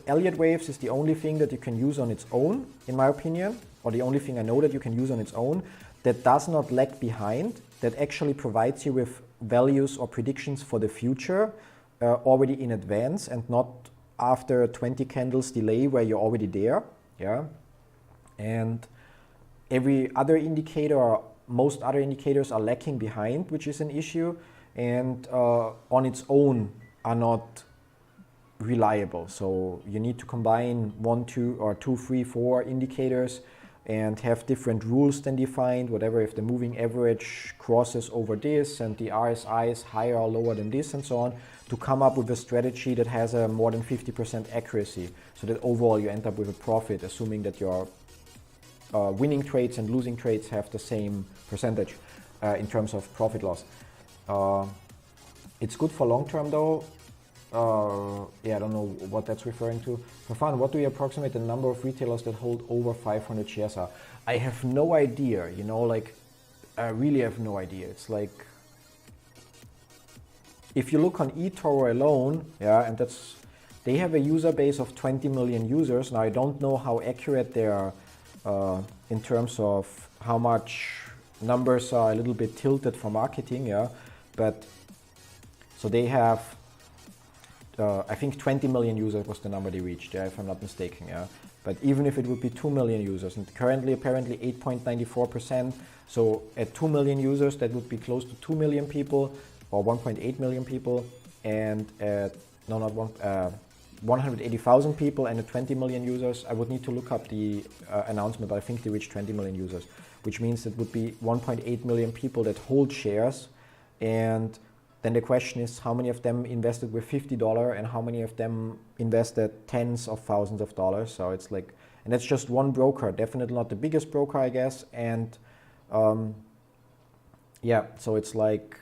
Elliott waves is the only thing that you can use on its own, in my opinion, or the only thing I know that you can use on its own, that does not lag behind, that actually provides you with values or predictions for the future already in advance and not after 20 candles delay where you're already there. Yeah, and every other indicator, or most other indicators, are lacking behind, which is an issue, and on its own are not reliable. So you need to combine 1, 2, or 2, 3, 4 indicators and have different rules then defined, whatever, if the moving average crosses over this and the RSI is higher or lower than this and so on, to come up with a strategy that has a more than 50% accuracy, so that overall you end up with a profit, assuming that your winning trades and losing trades have the same percentage in terms of profit loss. It's good for long term though. Yeah, I don't know what that's referring to. For fun, what do you approximate the number of retailers that hold over 500 shares are? I have no idea, you know, like, I really have no idea. It's like, if you look on eToro alone, yeah, and they have a user base of 20 million users. Now, I don't know how accurate they are in terms of how much numbers are a little bit tilted for marketing, yeah, but so they have, I think 20 million users was the number they reached, yeah, if I'm not mistaken, yeah. But even if it would be 2 million users, and currently apparently 8.94%, so at 2 million users, that would be close to 2 million people, or 1.8 million people, and at, no, not one, 180,000 people and at 20 million users, I would need to look up the announcement, but I think they reached 20 million users, which means it would be 1.8 million people that hold shares, and then the question is how many of them invested with $50 and how many of them invested tens of thousands of dollars. So it's like, and that's just one broker, definitely not the biggest broker, I guess. And yeah, so it's like,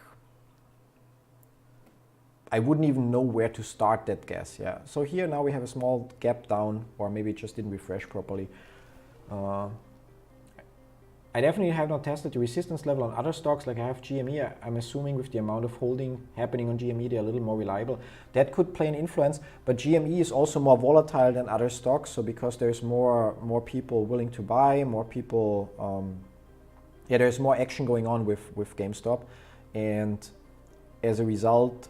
I wouldn't even know where to start that guess, yeah. So here now we have a small gap down, or maybe it just didn't refresh properly. I definitely have not tested the resistance level on other stocks, like I have GME. I'm assuming with the amount of holding happening on GME, they're a little more reliable. That could play an influence, but GME is also more volatile than other stocks. So because there's more people willing to buy, more people, yeah, there's more action going on with GameStop. And as a result,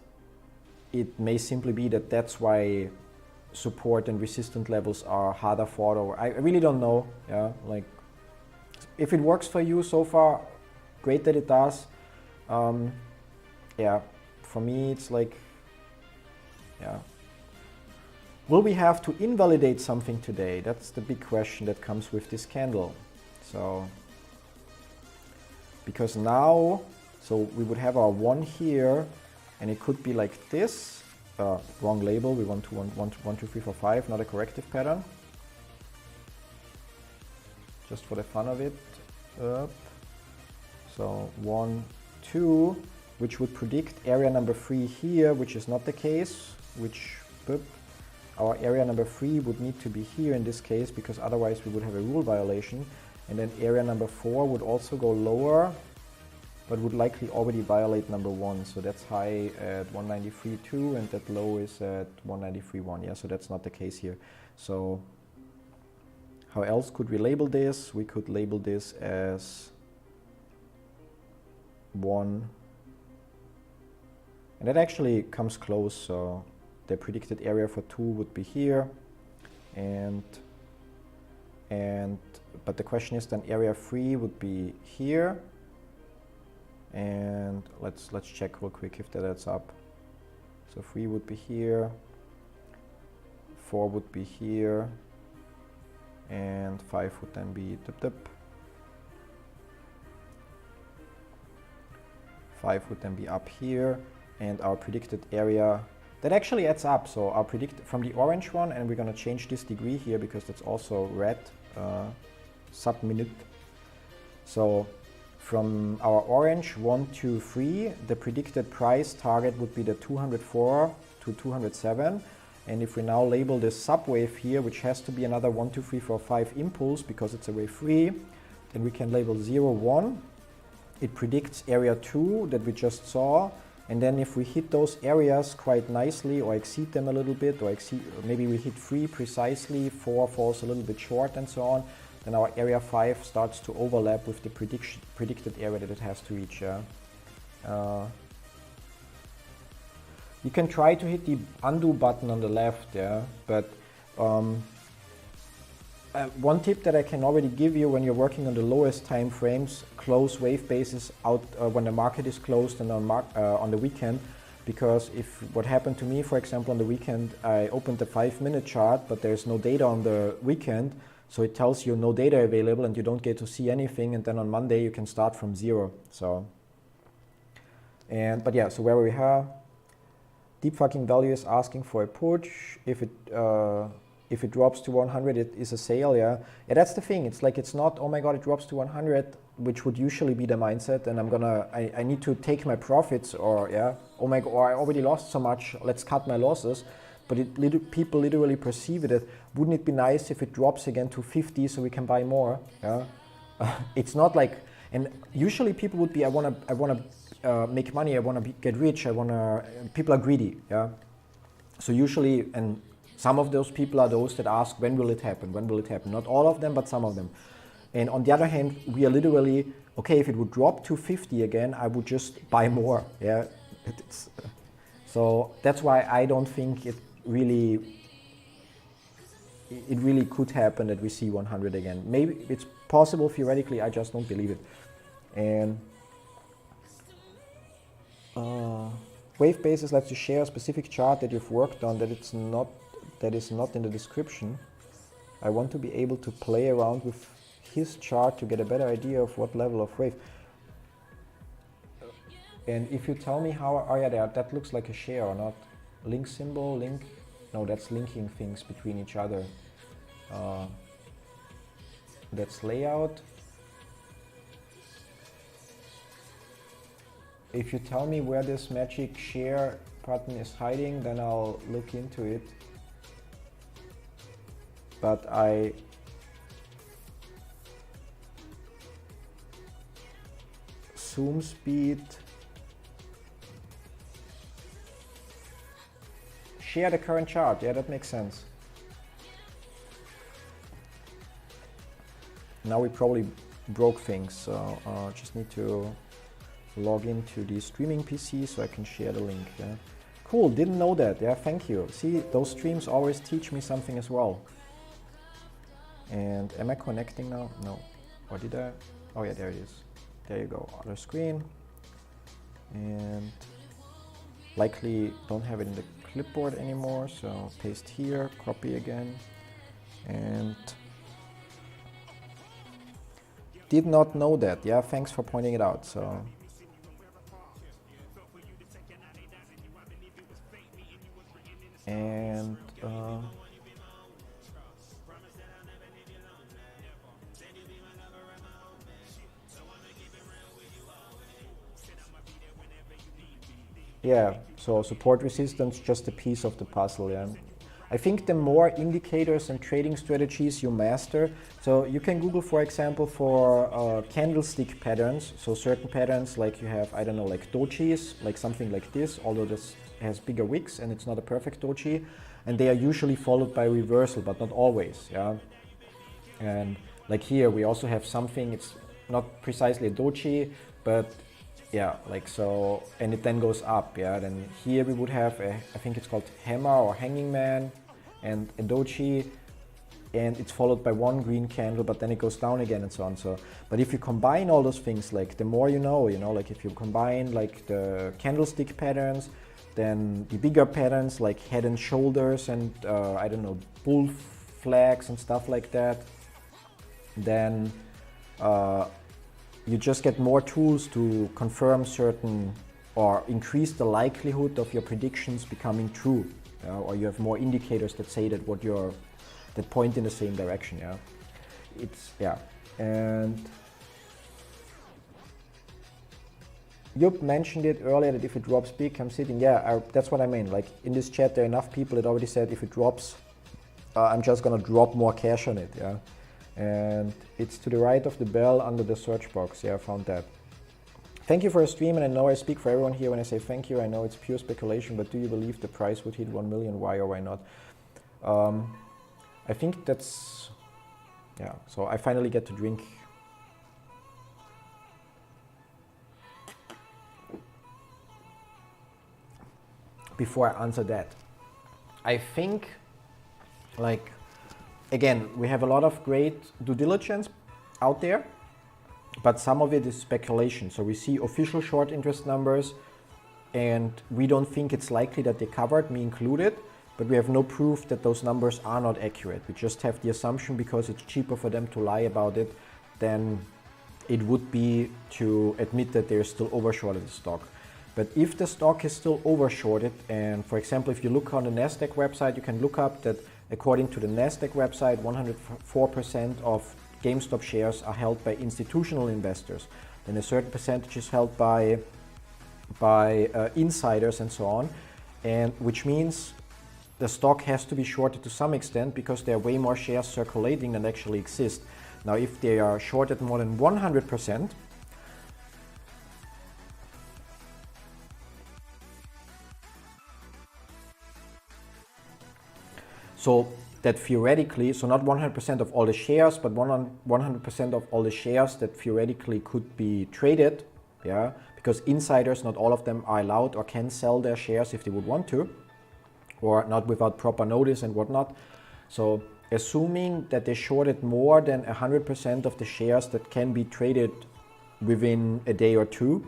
it may simply be that that's why support and resistance levels are harder fought over. I really don't know. Yeah, like if it works for you so far, great that it does. Yeah, for me it's like, yeah. Will we have to invalidate something today? That's the big question that comes with this candle. So, because now, so we would have our 1 here, and it could be like this. Wrong label. We want 1, 2, 3, 4, 5, not a corrective pattern. Just for the fun of it. So 1, 2, which would predict area number 3 here, which is not the case. Which our area number 3 would need to be here in this case, because otherwise we would have a rule violation. And then area number 4 would also go lower, but would likely already violate number 1. So that's high at 193.2 and that low is at 193.1. Yeah, so that's not the case here. So how else could we label this? We could label this as 1. And that actually comes close. So the predicted area for 2 would be here. But the question is then area 3 would be here. And let's check real quick if that adds up. So 3 would be here, 4 would be here, and 5 would then be 5 would then be up here, and our predicted area that actually adds up. So our from the orange one, and we're going to change this degree here because that's also red, sub-minute. So from our orange 1, 2, 3, the predicted price target would be the 204 to 207. And if we now label this subwave here, which has to be another 1, 2, 3, 4, 5 impulse because it's a wave 3, then we can label 0, 1. It predicts area 2 that we just saw. And then if we hit those areas quite nicely or exceed them a little bit, or maybe we hit 3 precisely, 4 falls a little bit short and so on, then our area 5 starts to overlap with the predicted area that it has to reach. You can try to hit the undo button on the left, but one tip that I can already give you when you're working on the lowest time frames, close wave bases out when the market is closed and on the weekend, because if what happened to me, for example, on the weekend, I opened the 5-minute chart, but there's no data on the weekend. So it tells you no data available and you don't get to see anything, and then on Monday you can start from 0. So, but yeah, so where we have deep fucking value is asking for a push. If it drops to 100, it is a sale. Yeah, that's the thing. It's like, it's not, oh my god, it drops to 100, which would usually be the mindset, and I need to take my profits, or oh my god, or I already lost so much, let's cut my losses. But people literally perceive it as, wouldn't it be nice if it drops again to 50 so we can buy more? Yeah, it's not like, and usually people would be, I want to make money, I want to get rich, people are greedy. Yeah, so usually, and some of those people are those that ask, when will it happen? When will it happen? Not all of them, but some of them. And on the other hand, we are literally, okay, if it would drop to 50 again, I would just buy more. Yeah, so that's why I don't think it really could happen that we see 100 again. Maybe it's possible theoretically, I just don't believe it. And wave basis lets you share a specific chart that you've worked on that is not in the description. I want to be able to play around with his chart to get a better idea of what level of wave. And if you tell me how, oh yeah, that looks like a share or not. Link symbol, link, no, that's linking things between each other. That's layout. If you tell me where this magic share button is hiding, then I'll look into it. But zoom speed, share the current chart. Yeah, that makes sense. Now we probably broke things, so just need to log into the streaming PC so I can share the link. Yeah. Cool, didn't know that. Yeah, thank you. See, those streams always teach me something as well. And am I connecting now? No. Or did I? Oh yeah, there it is. There you go, other screen. And likely don't have it in the clipboard anymore, so paste here, copy again. And did not know that. Yeah, thanks for pointing it out. So and yeah, so support resistance, just a piece of the puzzle. Yeah, I think the more indicators and trading strategies you master, so you can Google, for example, for candlestick patterns. So certain patterns, like you have, I don't know, like dojis, like something like this, although this has bigger wicks and it's not a perfect doji, and they are usually followed by reversal, but not always. Yeah, and like here we also have something. It's not precisely a doji, but yeah, like so, and it then goes up. Yeah, then here we would have a, I think it's called hammer or hanging man, and a doji, and it's followed by one green candle, but then it goes down again and so on. So, but if you combine all those things, like the more you know, like if you combine like the candlestick patterns, then the bigger patterns like head and shoulders and I don't know, bull flags and stuff like that, then you just get more tools to confirm certain or increase the likelihood of your predictions becoming true, or you have more indicators that say that that point in the same direction. Yeah, it's and Yup mentioned it earlier that if it drops big, I'm sitting. Yeah, that's what I mean. Like in this chat, there are enough people that already said if it drops, I'm just gonna drop more cash on it. Yeah, and it's to the right of the bell under the search box. Yeah, I found that. Thank you for a stream, and I know I speak for everyone here when I say thank you. I know it's pure speculation, but do you believe the price would hit 1 million? Why or why not? I think that's, yeah. So I finally get to drink. Before I answer that, I think, like, again, we have a lot of great due diligence out there, but some of it is speculation. So we see official short interest numbers, and we don't think it's likely that they covered, me included, but we have no proof that those numbers are not accurate. We just have the assumption because it's cheaper for them to lie about it than it would be to admit that they're still overshorted the stock. But if the stock is still overshorted, and for example, if you look on the NASDAQ website, you can look up that according to the NASDAQ website, 104% of GameStop shares are held by institutional investors. Then a certain percentage is held by insiders and so on, and which means the stock has to be shorted to some extent because there are way more shares circulating than actually exist. Now, if they are shorted more than 100%, so that theoretically, so not 100% of all the shares, but 100% of all the shares that theoretically could be traded, yeah, because insiders, not all of them are allowed or can sell their shares if they would want to, or not without proper notice and whatnot. So assuming that they shorted more than 100% of the shares that can be traded within a day or two,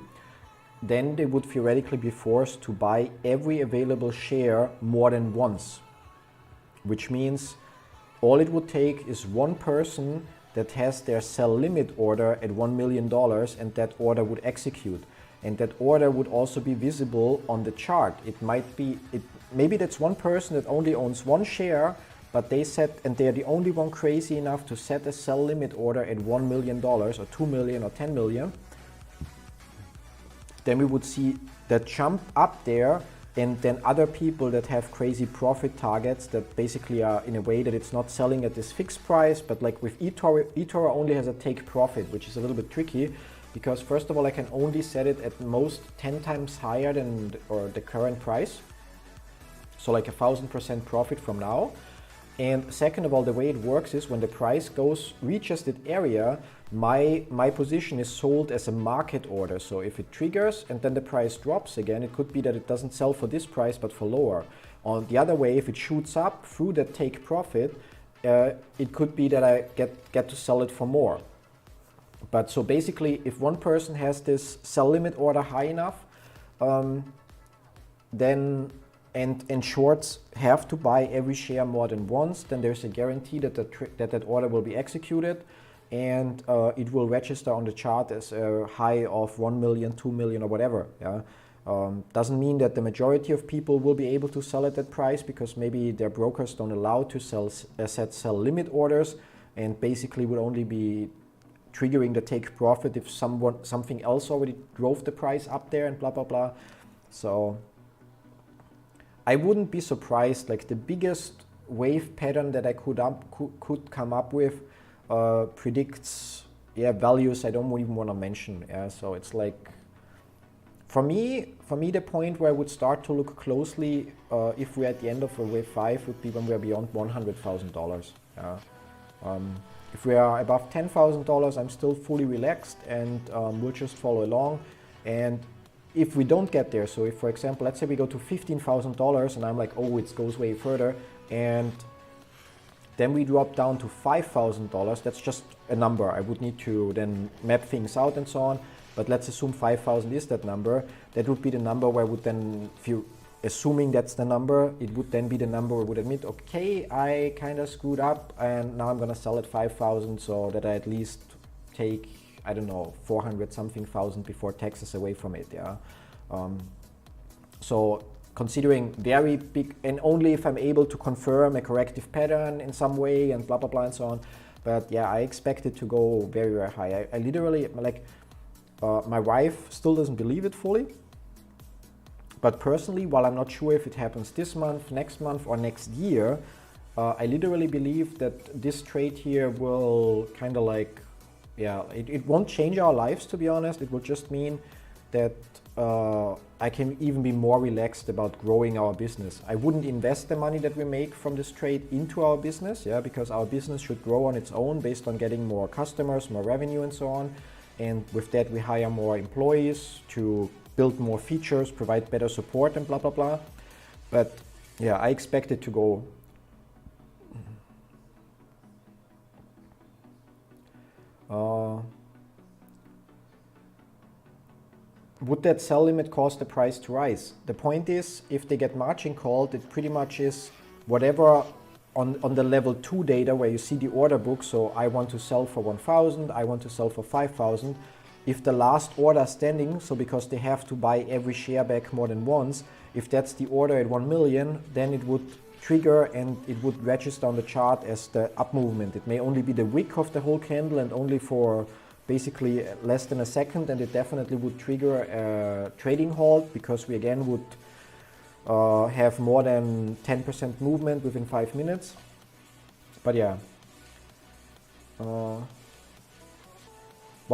then they would theoretically be forced to buy every available share more than once. Which means all it would take is one person that has their sell limit order at $1 million, and that order would execute. And that order would also be visible on the chart. It might be, maybe that's one person that only owns one share, but they're the only one crazy enough to set a sell limit order at $1 million or $2 million or 10 million. Then we would see that jump up there. And then other people that have crazy profit targets that basically are in a way that it's not selling at this fixed price, but like with eToro only has a take profit, which is a little bit tricky because first of all, I can only set it at most 10 times higher than the current price. So like 1,000% profit from now. And second of all, the way it works is when the price reaches that area, my position is sold as a market order. So if it triggers and then the price drops again, it could be that it doesn't sell for this price but for lower. On the other way, if it shoots up through that take profit, it could be that I get to sell it for more. But so basically, if one person has this sell limit order high enough, then and shorts have to buy every share more than once, then there's a guarantee that that order will be executed, and it will register on the chart as a high of 1 million, 2 million, or whatever. Yeah. Doesn't mean that the majority of people will be able to sell at that price, because maybe their brokers don't allow to set sell limit orders, and basically would only be triggering the take profit if something else already drove the price up there and blah blah blah. So I wouldn't be surprised. Like the biggest wave pattern that I could come up with predicts values I don't even want to mention. Yeah, so it's like for me the point where I would start to look closely if we're at the end of a wave 5 would be when we're beyond $100,000. Yeah. If we are above $10,000, I'm still fully relaxed, and we'll just follow along. And if we don't get there, so if, for example, let's say we go to $15,000 and I'm like, oh, it goes way further, and then we drop down to $5,000, that's just a number. I would need to then map things out and so on, but let's assume 5,000 is that number. That would be the number where I would then, assuming that's the number, it would then be the number where I would admit, okay, I kind of screwed up and now I'm gonna sell at 5,000 so that I at least take, I don't know, 400 something thousand before taxes away from it. Yeah. So considering very big, and only if I'm able to confirm a corrective pattern in some way and blah blah blah and so on. But yeah, I expect it to go very very high. I literally, like, my wife still doesn't believe it fully. But personally, while I'm not sure if it happens this month, next month, or next year, I literally believe that this trade here will kind of like, it won't change our lives, to be honest. It will just mean that I can even be more relaxed about growing our business. I wouldn't invest the money that we make from this trade into our business, because our business should grow on its own based on getting more customers, more revenue, and so on. And with that, we hire more employees to build more features, provide better support, and blah blah blah. But yeah, I expect it to go. Would that sell limit cause the price to rise? The point is, if they get margin called, it pretty much is whatever on the level 2 data where you see the order book. So I want to sell for 1,000, I want to sell for 5,000. If the last order standing, so because they have to buy every share back more than once, if that's the order at 1 million, then it would trigger and it would register on the chart as the up movement. It may only be the wick of the whole candle and only for basically less than a second, and it definitely would trigger a trading halt, because we again would have more than 10% movement within 5 minutes. But yeah. Well,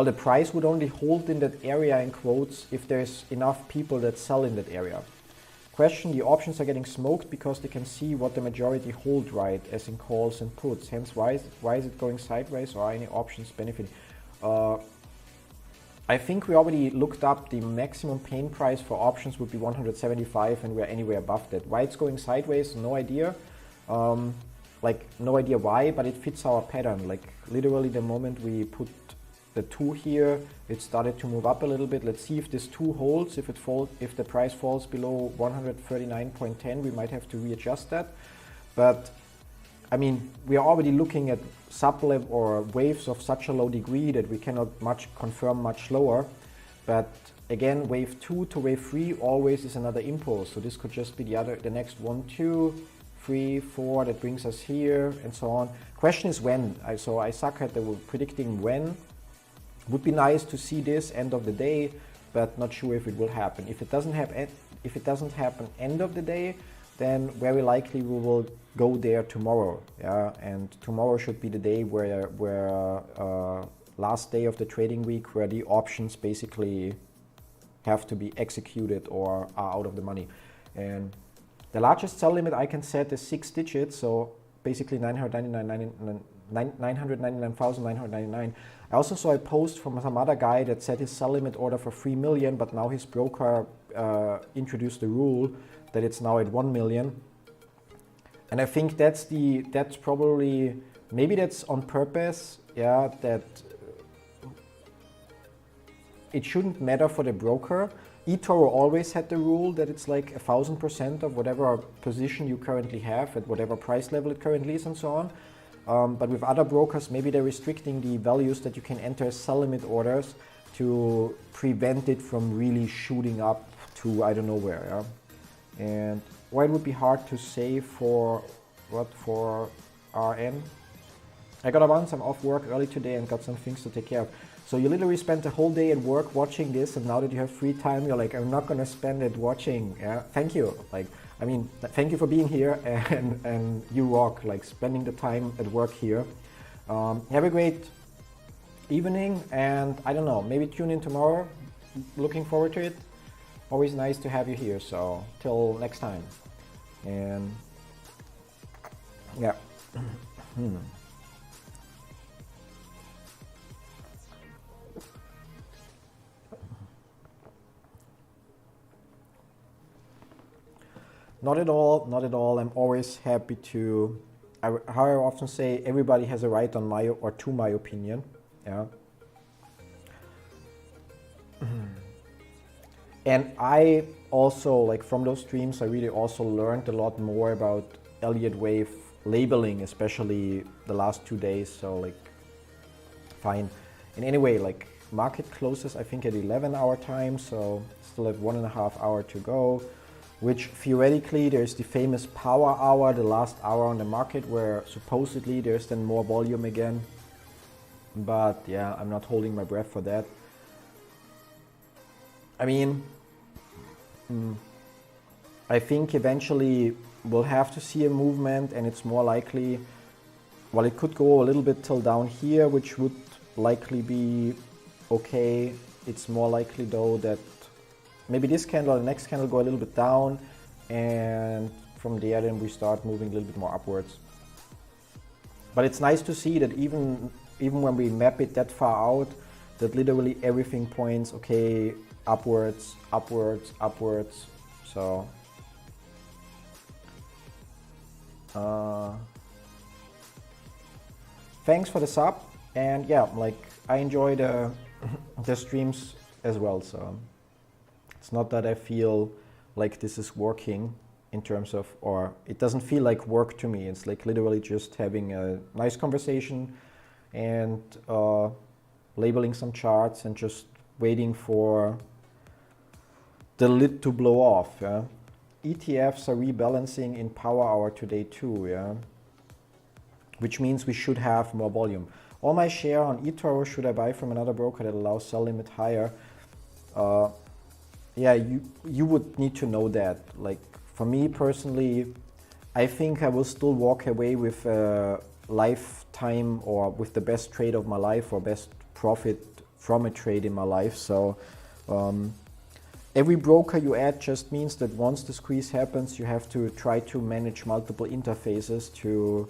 the price would only hold in that area, in quotes, if there's enough people that sell in that area. Question, the options are getting smoked because they can see what the majority hold, right, as in calls and puts. Hence, why is it going sideways, or are any options benefiting? I think we already looked up the maximum pain price for options would be 175, and we're anywhere above that. Why it's going sideways, no idea. Like, no idea why, but it fits our pattern. Like, literally the moment we put the 2 here, it started to move up a little bit. Let's see if this 2 holds. If the price falls below 139.10, we might have to readjust that. But I mean, we are already looking at sub-level or waves of such a low degree that we cannot confirm much lower. But again, wave 2 to wave 3 always is another impulse. So this could just be the next 1, 2, 3, 4 that brings us here, and so on. Question is when. So I suck at predicting when. Would be nice to see this end of the day, but not sure if it will happen. If it doesn't happen end of the day, then very likely we will go there tomorrow. Yeah, and tomorrow should be the day where last day of the trading week, where the options basically have to be executed or are out of the money. And the largest sell limit I can set is 6 digits. So basically 999,999. I also saw a post from some other guy that said his sell limit order for 3 million, but now his broker introduced the rule that it's now at 1 million. And I think that's probably, maybe that's on purpose, yeah, that it shouldn't matter for the broker. eToro always had the rule that it's like 1000% of whatever position you currently have at whatever price level it currently is and so on. But with other brokers, maybe they're restricting the values that you can enter as sell limit orders to prevent it from really shooting up to I don't know where. Yeah? And why it would be hard to say for RN? I got a bounce, I'm off work early today and got some things to take care of. So you literally spent the whole day at work watching this, and now that you have free time, you're like, I'm not gonna spend it watching. Yeah, thank you. Like, I mean, thank you for being here, and you rock. Like spending the time at work here. Have a great evening, and I don't know, maybe tune in tomorrow. Looking forward to it. Always nice to have you here. So till next time, and yeah. Not at all, not at all. I'm always happy to, how I often say, everybody has a right on my or to my opinion. Yeah. And I also, like from those streams, I really also learned a lot more about Elliott wave labeling, especially the last 2 days. So like, fine. And anyway, like market closes, I think at 11 our time. So still have 1.5 hours to go. Which theoretically there's the famous power hour, the last hour on the market, where supposedly there's then more volume again. But yeah, I'm not holding my breath for that. I mean, I think eventually we'll have to see a movement, and it's more likely, well, it could go a little bit till down here, which would likely be okay. It's more likely though that maybe this candle and the next candle go a little bit down, and from there then we start moving a little bit more upwards. But it's nice to see that even when we map it that far out, that literally everything points, okay, upwards, upwards, upwards. So thanks for the sub, and yeah, like I enjoy the streams as well. So it's not that I feel like this is working in terms of, or it doesn't feel like work to me. It's like literally just having a nice conversation and labeling some charts and just waiting for the lid to blow off. Yeah? ETFs are rebalancing in power hour today too, yeah? Which means we should have more volume. All my share on eToro, should I buy from another broker that allows sell limit higher? Yeah, you would need to know that. Like for me personally, I think I will still walk away with a lifetime or with the best trade of my life or best profit from a trade in my life. So every broker you add just means that once the squeeze happens, you have to try to manage multiple interfaces to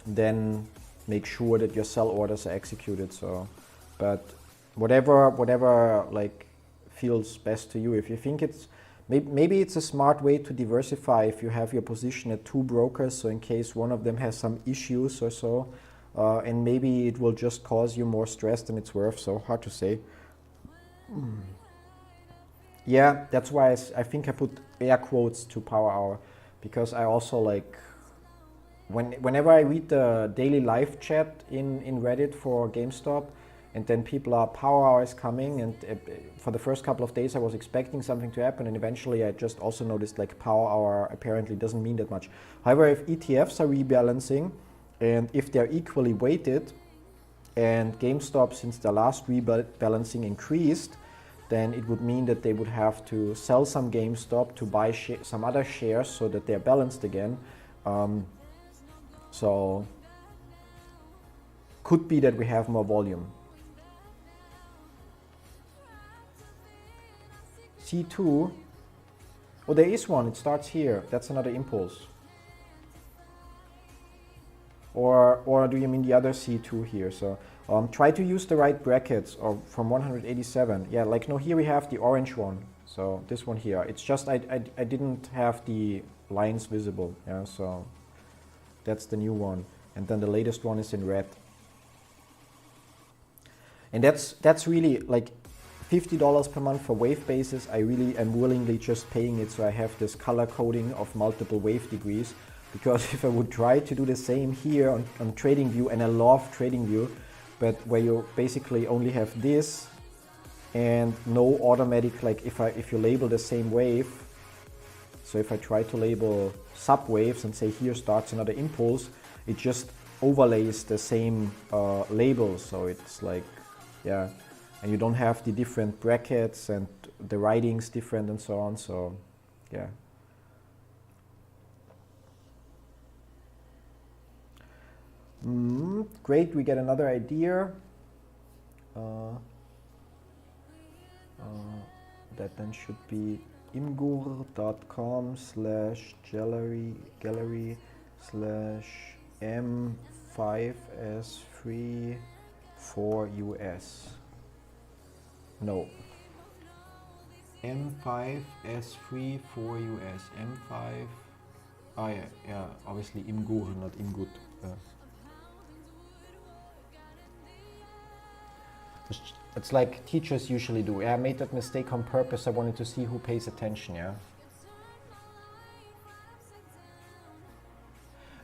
then make sure that your sell orders are executed. So, but whatever like feels best to you. If you think it's maybe it's a smart way to diversify if you have your position at 2 brokers, so in case one of them has some issues or so, and maybe it will just cause you more stress than it's worth. So hard to say. Yeah, that's why I think I put air quotes to power hour, because I also like whenever I read the daily live chat in Reddit for GameStop, and then people are power hour is coming, and for the first couple of days I was expecting something to happen, and eventually I just also noticed like power hour apparently doesn't mean that much. However, if ETFs are rebalancing and if they're equally weighted, and GameStop since the last rebalancing increased, then it would mean that they would have to sell some GameStop to buy some other shares so that they're balanced again. So could be that we have more volume. C2, oh, there is one, it starts here. That's another impulse. or do you mean the other C2 here? So try to use the right brackets, or from 187. Yeah, like no, here we have the orange one. So this one here, it's just I didn't have the lines visible. Yeah, so that's the new one. And then the latest one is in red. And that's really like $50 per month for wave basis. I really am willingly just paying it so I have this color coding of multiple wave degrees. Because if I would try to do the same here on TradingView, and I love TradingView, but where you basically only have this and no automatic, like if you label the same wave, so if I try to label subwaves and say here starts another impulse, it just overlays the same labels. So it's like, yeah, and you don't have the different brackets and the writings different and so on. So yeah. Great, we get another idea. That then should be imgur.com/gallery/m5s3 for US. No. M5s3 for US. M5. Oh yeah, yeah. Obviously imgur, not imgut. It's like teachers usually do. Yeah, I made that mistake on purpose. I wanted to see who pays attention, yeah.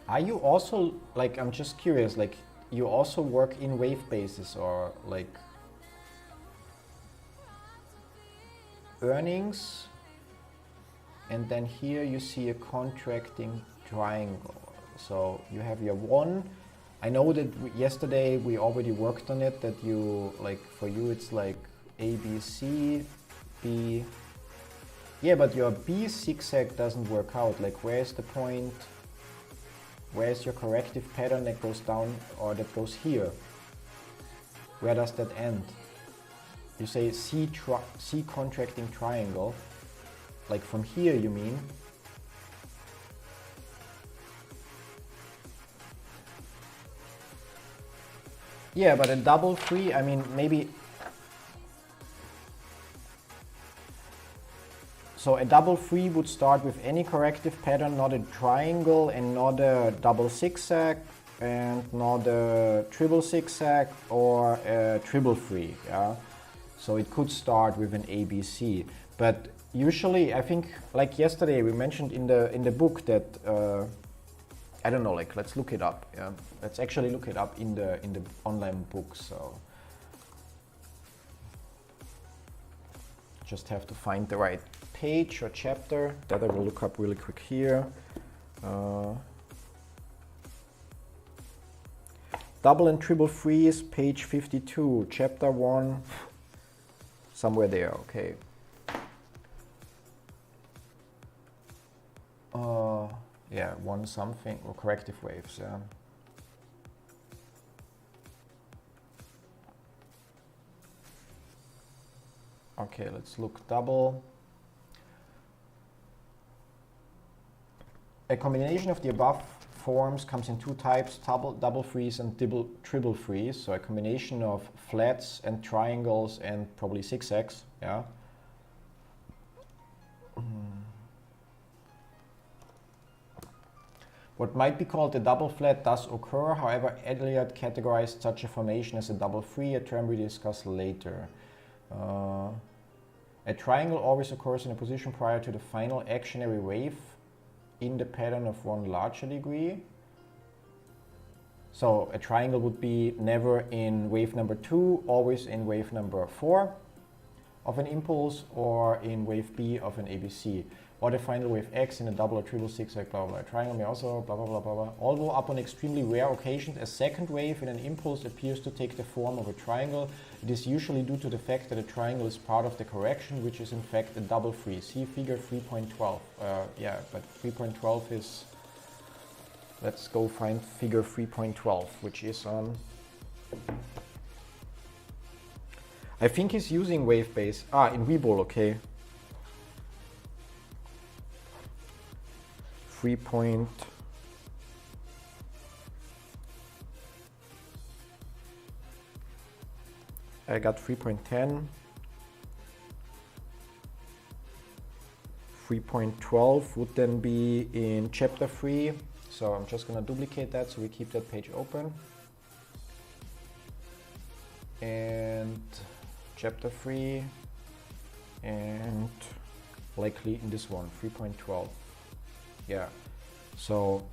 Are you also, like, I'm just curious, like, you also work in wave basis, or like earnings, and then here you see a contracting triangle. So you have your one. I know that yesterday we already worked on it, that you, like, for you it's like A, B, C, B. Yeah, but your B zigzag doesn't work out. Like, where's the point? Where's your corrective pattern that goes down, or that goes here? Where does that end? You say C contracting triangle. Like from here, you mean? Yeah, but a double free, I mean, maybe. So a double free would start with any corrective pattern, not a triangle, and not a double zigzag, and not a triple zigzag, or a triple free. Yeah. So it could start with an ABC. But usually, I think, like yesterday, we mentioned in the book that. I don't know, like, let's look it up. Yeah? Let's actually look it up in the online book. So just have to find the right page or chapter. That I will look up really quick here. Double and triple freeze, page 52, chapter 1, somewhere there. Okay. Yeah, one something, or corrective waves, yeah. Okay, let's look double. A combination of the above forms comes in two types, double freeze and triple freeze. So a combination of flats and triangles and probably zigzags, yeah. What might be called a double flat does occur, however, Elliott categorized such a formation as a double free, a term we discuss later. A triangle always occurs in a position prior to the final actionary wave in the pattern of one larger degree. So a triangle would be never in wave number 2, always in wave number 4 of an impulse, or in wave B of an ABC. Or the final wave X in a double or triple zigzag, blah, blah, blah. A triangle may also, blah, blah, blah, blah, blah. Although upon extremely rare occasions, a second wave in an impulse appears to take the form of a triangle, it is usually due to the fact that a triangle is part of the correction, which is in fact a double free. See figure 3.12. Yeah, but 3.12 is, let's go find figure 3.12, which is on, I think he's using wave base. In Webull, okay. 3. I got 3.10. 3.12 would then be in chapter 3. So I'm just going to duplicate that so we keep that page open. And chapter 3 and likely in this one, 3.12. Yeah. So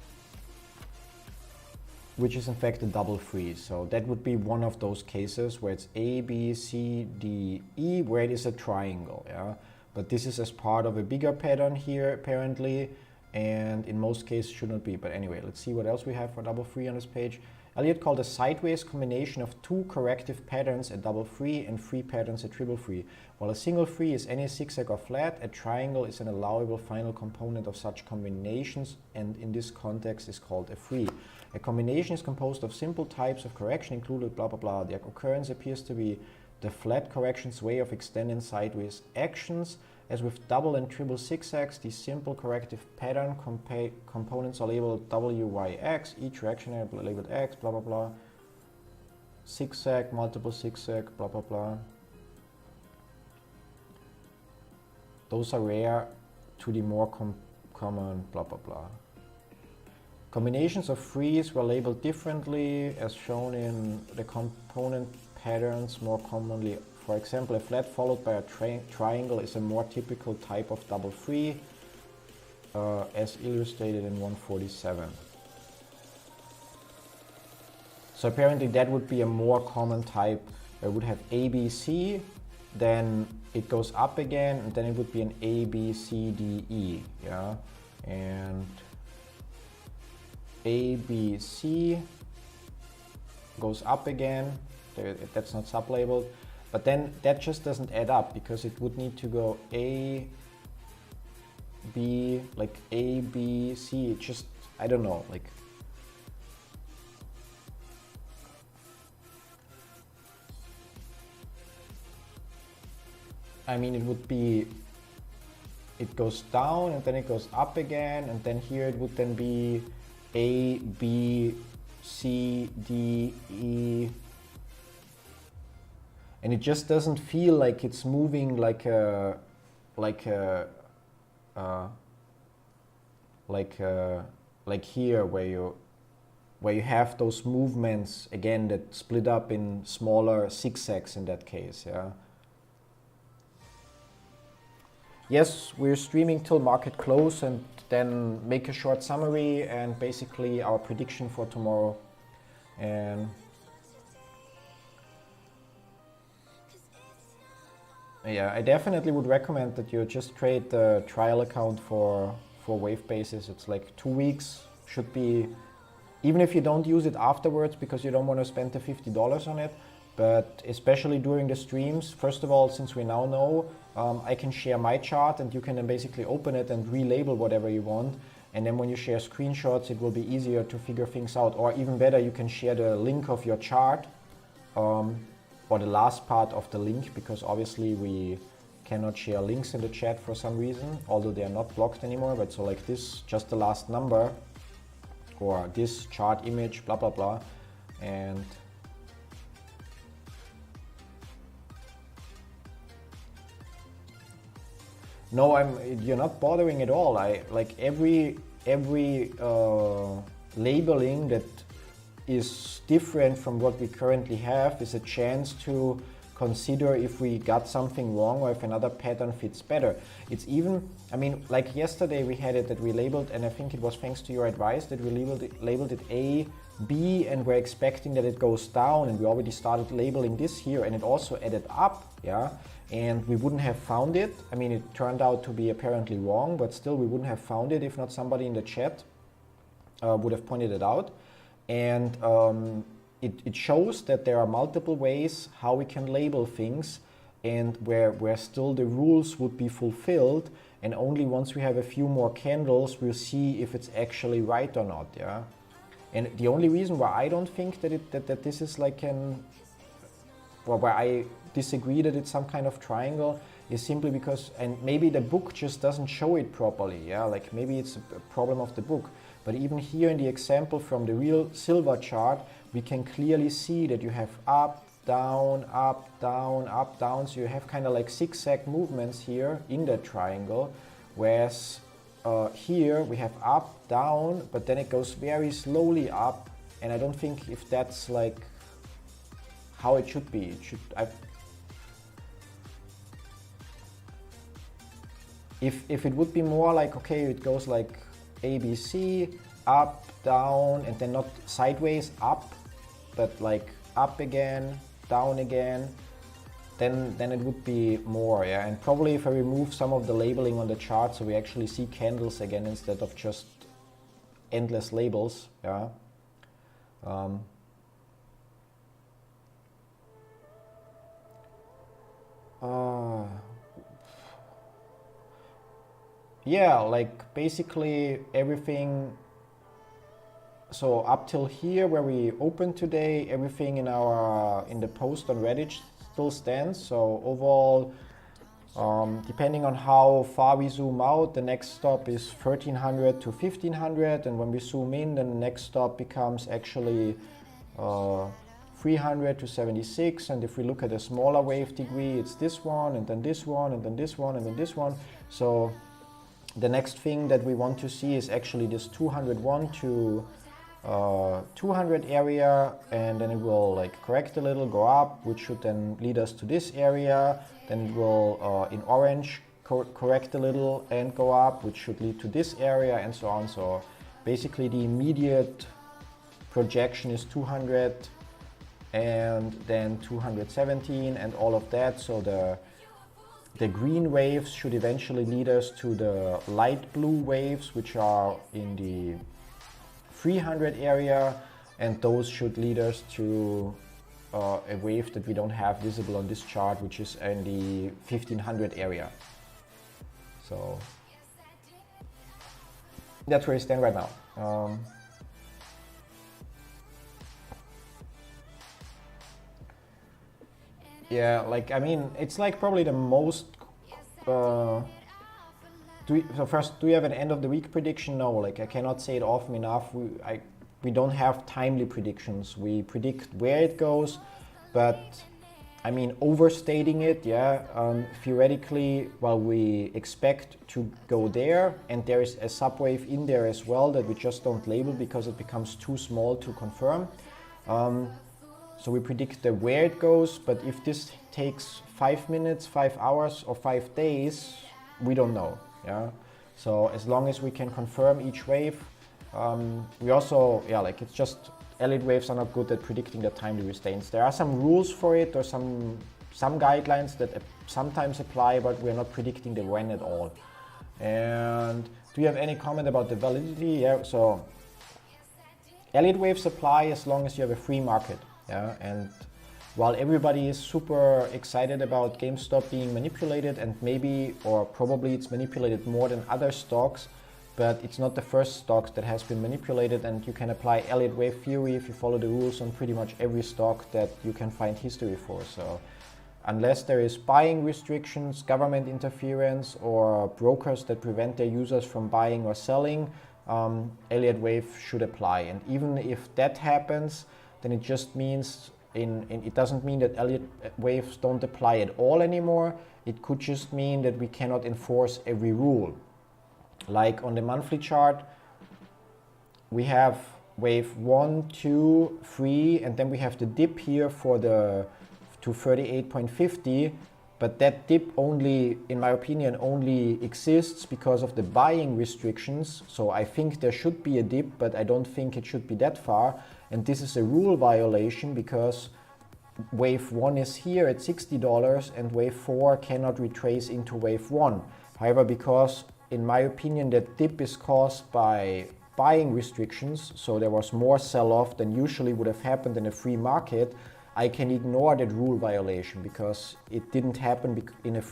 which is in fact a double freeze. So that would be one of those cases where it's A, B, C, D, E, where it is a triangle, yeah? But this is as part of a bigger pattern here, apparently, and in most cases should not be. But anyway, let's see what else we have for double free on this page. Elliott called a sideways combination of two corrective patterns a double free and three patterns a triple free. While a single free is any zigzag or flat, a triangle is an allowable final component of such combinations, and in this context is called a free. A combination is composed of simple types of correction included blah blah blah. The occurrence appears to be the flat correction's way of extending sideways actions. As with double and triple zigzags, these simple corrective pattern components are labeled W, Y, X. Each reaction is labeled X, blah blah blah. Zigzag, multiple zigzag, blah blah blah. Those are rare to the more common, blah blah blah. Combinations of frees were labeled differently as shown in the component patterns more commonly. For example, a flat followed by a triangle is a more typical type of double free, as illustrated in 147. So apparently that would be a more common type. It would have A, B, C, then it goes up again, and then it would be an A, B, C, D, E, yeah, and A, B, C goes up again. That's not sub-labeled, but then that just doesn't add up because it would need to go A, B, like A, B, C. It just, I don't know, like. I mean, it would be, it goes down and then it goes up again, and then here it would then be A, B, C, D, E, and it just doesn't feel like it's moving like here where you have those movements again that split up in smaller zigzags in that case, yeah. Yes, we're streaming till market close and then make a short summary and basically our prediction for tomorrow. And yeah, I definitely would recommend that you just trade the trial account for wave basis. It's like 2 weeks, should be, even if you don't use it afterwards because you don't want to spend the $50 on it, but especially during the streams. First of all, since we now know, I can share my chart and you can then basically open it and relabel whatever you want. And then when you share screenshots, it will be easier to figure things out. Or even better, you can share the link of your chart or the last part of the link, because obviously we cannot share links in the chat for some reason, although they are not blocked anymore. But so like this, just the last number or this chart image, blah, blah, blah. And no, you're not bothering at all. I like every labeling that is different from what we currently have is a chance to consider if we got something wrong or if another pattern fits better. It's even, I mean, like yesterday we had it that we labeled, and I think it was thanks to your advice that we labeled it A, B, and we're expecting that it goes down, and we already started labeling this here, and it also added up, yeah. And we wouldn't have found it. I mean, it turned out to be apparently wrong, but still we wouldn't have found it if not somebody in the chat would have pointed it out. And it shows that there are multiple ways how we can label things, and where still the rules would be fulfilled, and only once we have a few more candles we'll see if it's actually right or not, yeah. And the only reason why I don't think that this is like where I disagree that it's some kind of triangle is simply because, and maybe the book just doesn't show it properly, yeah, like maybe it's a problem of the book. But even here in the example from the real silver chart, we can clearly see that you have up, down, up, down, up, down. So you have kind of like zigzag movements here in the triangle, whereas here we have up, down, but then it goes very slowly up, and I don't think if that's like how it should be. It should, if it would be more like, okay, it goes like ABC, up, down, and then not sideways up, but like up again, down again, then it would be more, yeah. And probably if I remove some of the labeling on the chart, so we actually see candles again instead of just endless labels, yeah. Yeah, like basically everything. So up till here where we opened today, everything in the post on Reddit still stands. So overall, depending on how far we zoom out, the next stop is 1300 to 1500, and when we zoom in, then the next stop becomes actually 300 to 76. And if we look at a smaller wave degree, it's this one, and then this one, and then this one, and then this one. So the next thing that we want to see is actually this 201 to 200 area, and then it will like correct a little, go up, which should then lead us to this area. Then it will in orange correct a little and go up, which should lead to this area, and so on. So basically the immediate projection is 200 and then 217 and all of that. So the green waves should eventually lead us to the light blue waves, which are in the 300 area, and those should lead us to a wave that we don't have visible on this chart, which is in the 1500 area. So that's where we stand right now. Yeah, like, I mean, it's like probably the most so first, do we have an end of the week prediction? No, like I cannot say it often enough. We don't have timely predictions. We predict where it goes, but I mean, overstating it, yeah, theoretically, well, we expect to go there, and there is a subwave in there as well that we just don't label because it becomes too small to confirm. So we predict the where it goes, but if this takes 5 minutes, 5 hours, or 5 days, we don't know. Yeah, so as long as we can confirm each wave, we also, yeah, like it's just Elliott waves are not good at predicting the timely restraints. There are some rules for it, or some guidelines that sometimes apply, but we're not predicting the when at all. And do you have any comment about the validity? Yeah, so Elliott waves apply as long as you have a free market. Yeah, and while everybody is super excited about GameStop being manipulated, and maybe or probably it's manipulated more than other stocks, but it's not the first stock that has been manipulated, and you can apply Elliott wave theory if you follow the rules on pretty much every stock that you can find history for. So unless there is buying restrictions, government interference, or brokers that prevent their users from buying or selling, Elliott wave should apply. And even if that happens, then it just means it doesn't mean that Elliott waves don't apply at all anymore. It could just mean that we cannot enforce every rule. Like on the monthly chart, we have wave 1, 2, 3, and then we have the dip here for to 38.50. But that dip only, in my opinion, only exists because of the buying restrictions. So I think there should be a dip, but I don't think it should be that far. And this is a rule violation because wave 1 is here at $60 and wave 4 cannot retrace into wave 1. However, because in my opinion that dip is caused by buying restrictions, so there was more sell-off than usually would have happened in a free market, I can ignore that rule violation because it didn't happen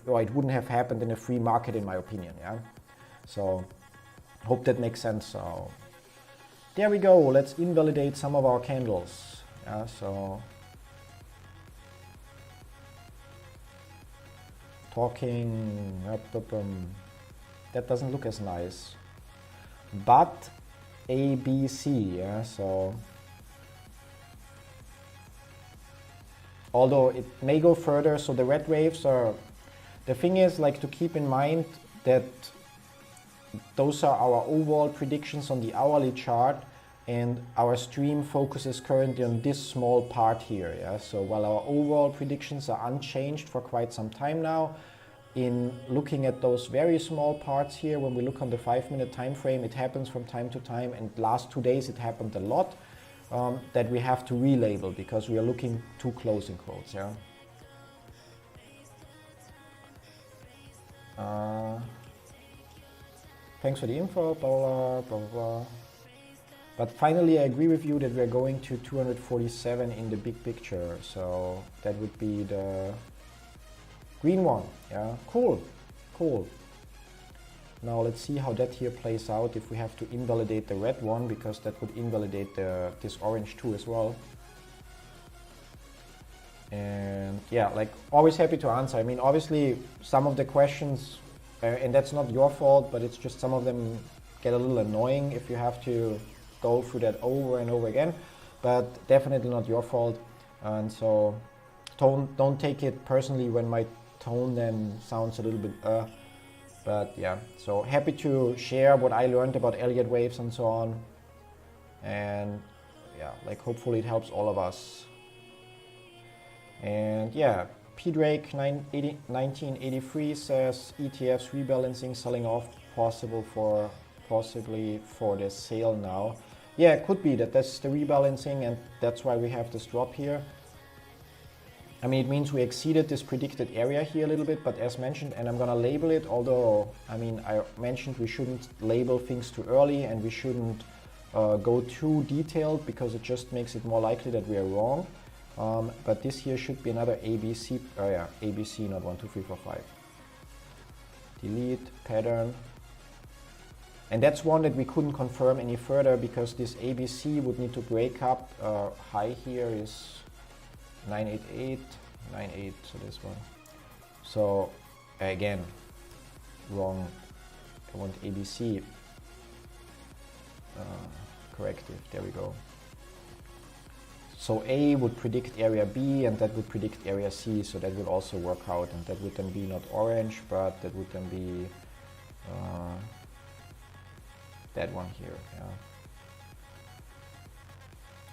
or it wouldn't have happened in a free market in my opinion. Yeah, so hope that makes sense. So there we go. Let's invalidate some of our candles. Yeah, so talking, that doesn't look as nice. But ABC, yeah, so although it may go further. So the red waves are, the thing is like to keep in mind that those are our overall predictions on the hourly chart, and our stream focuses currently on this small part here. Yeah? So while our overall predictions are unchanged for quite some time now, in looking at those very small parts here, when we look on the 5-minute time frame, it happens from time to time, and last 2 days it happened a lot, that we have to relabel because we are looking too close in quotes. Yeah. Thanks for the info, blah, blah, blah, blah. But finally, I agree with you that we're going to 247 in the big picture. So that would be the green one. Yeah, cool, cool. Now let's see how that here plays out if we have to invalidate the red one, because that would invalidate this orange too as well. And yeah, like always happy to answer. I mean, obviously some of the questions, and that's not your fault, but it's just some of them get a little annoying if you have to go through that over and over again, but definitely not your fault. And so don't take it personally when my tone then sounds a little bit but yeah, so happy to share what I learned about Elliott waves and so on. And yeah, like hopefully it helps all of us. And yeah, P-Drake 1983 says ETFs rebalancing, selling off possibly for the sale now. Yeah, it could be that's the rebalancing, and that's why we have this drop here. I mean, it means we exceeded this predicted area here a little bit, but as mentioned, and I'm gonna label it, although, I mean, I mentioned we shouldn't label things too early and we shouldn't go too detailed because it just makes it more likely that we are wrong. But this here should be another ABC, yeah, ABC, not 1, 2, 3, 4, 5. Delete, pattern. And that's one that we couldn't confirm any further because this ABC would need to break up. High here is 988, 98, so this one. So again, wrong. I want ABC. Corrective, there we go. So A would predict area B, and that would predict area C, so that would also work out, and that would then be not orange, but that would then be that one here. Yeah.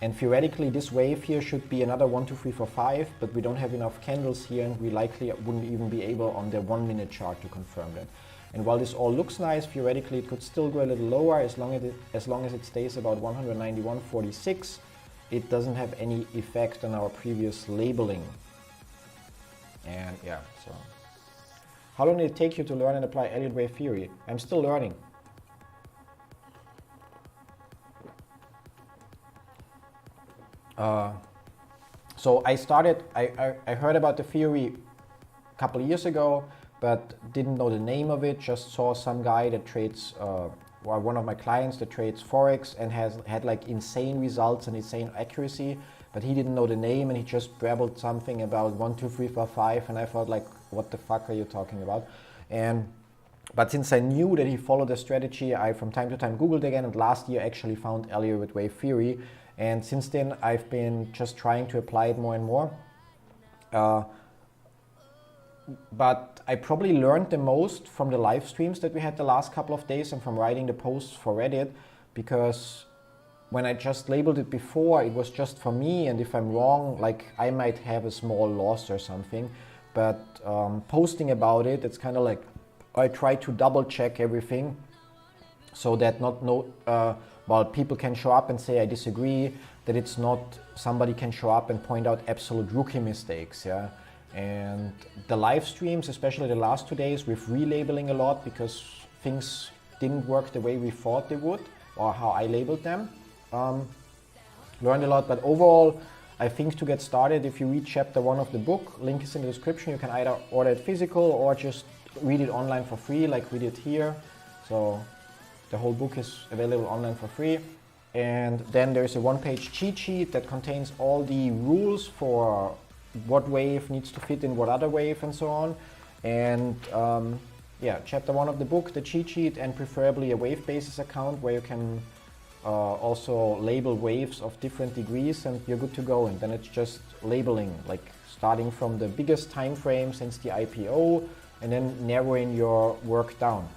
And theoretically this wave here should be another 1, 2, 3, 4, 5, but we don't have enough candles here, and we likely wouldn't even be able on the 1-minute chart to confirm that. And while this all looks nice, theoretically it could still go a little lower as long as it stays about 191.46. It doesn't have any effect on our previous labeling. And yeah, so. How long did it take you to learn and apply Elliott wave theory? I'm still learning. So I heard about the theory a couple of years ago, but didn't know the name of it, just saw some guy that trades, or one of my clients that trades Forex and had like insane results and insane accuracy, but he didn't know the name and he just babbled something about 1, 2, 3, 4, 5, and I thought like, what the fuck are you talking about? But since I knew that he followed the strategy, I from time to time Googled again, and last year actually found Elliott wave theory. And since then, I've been just trying to apply it more and more. But I probably learned the most from the live streams that we had the last couple of days and from writing the posts for Reddit, because when I just labeled it before, it was just for me, and if I'm wrong, like I might have a small loss or something. But posting about it, it's kind of like I try to double check everything so that while people can show up and say I disagree, that it's not somebody can show up and point out absolute rookie mistakes. Yeah. And the live streams, especially the last 2 days, we're relabeling a lot because things didn't work the way we thought they would, or how I labeled them. Learned a lot, but overall, I think to get started, if you read chapter 1 of the book, link is in the description, you can either order it physical or just read it online for free like we did here. So the whole book is available online for free. And then there's a 1-page cheat sheet that contains all the rules for what wave needs to fit in what other wave and so on. And yeah, chapter 1 of the book, the cheat sheet, and preferably a wave basis account where you can also label waves of different degrees, and you're good to go. And then it's just labeling, like starting from the biggest time frame since the IPO, and then narrowing your work down.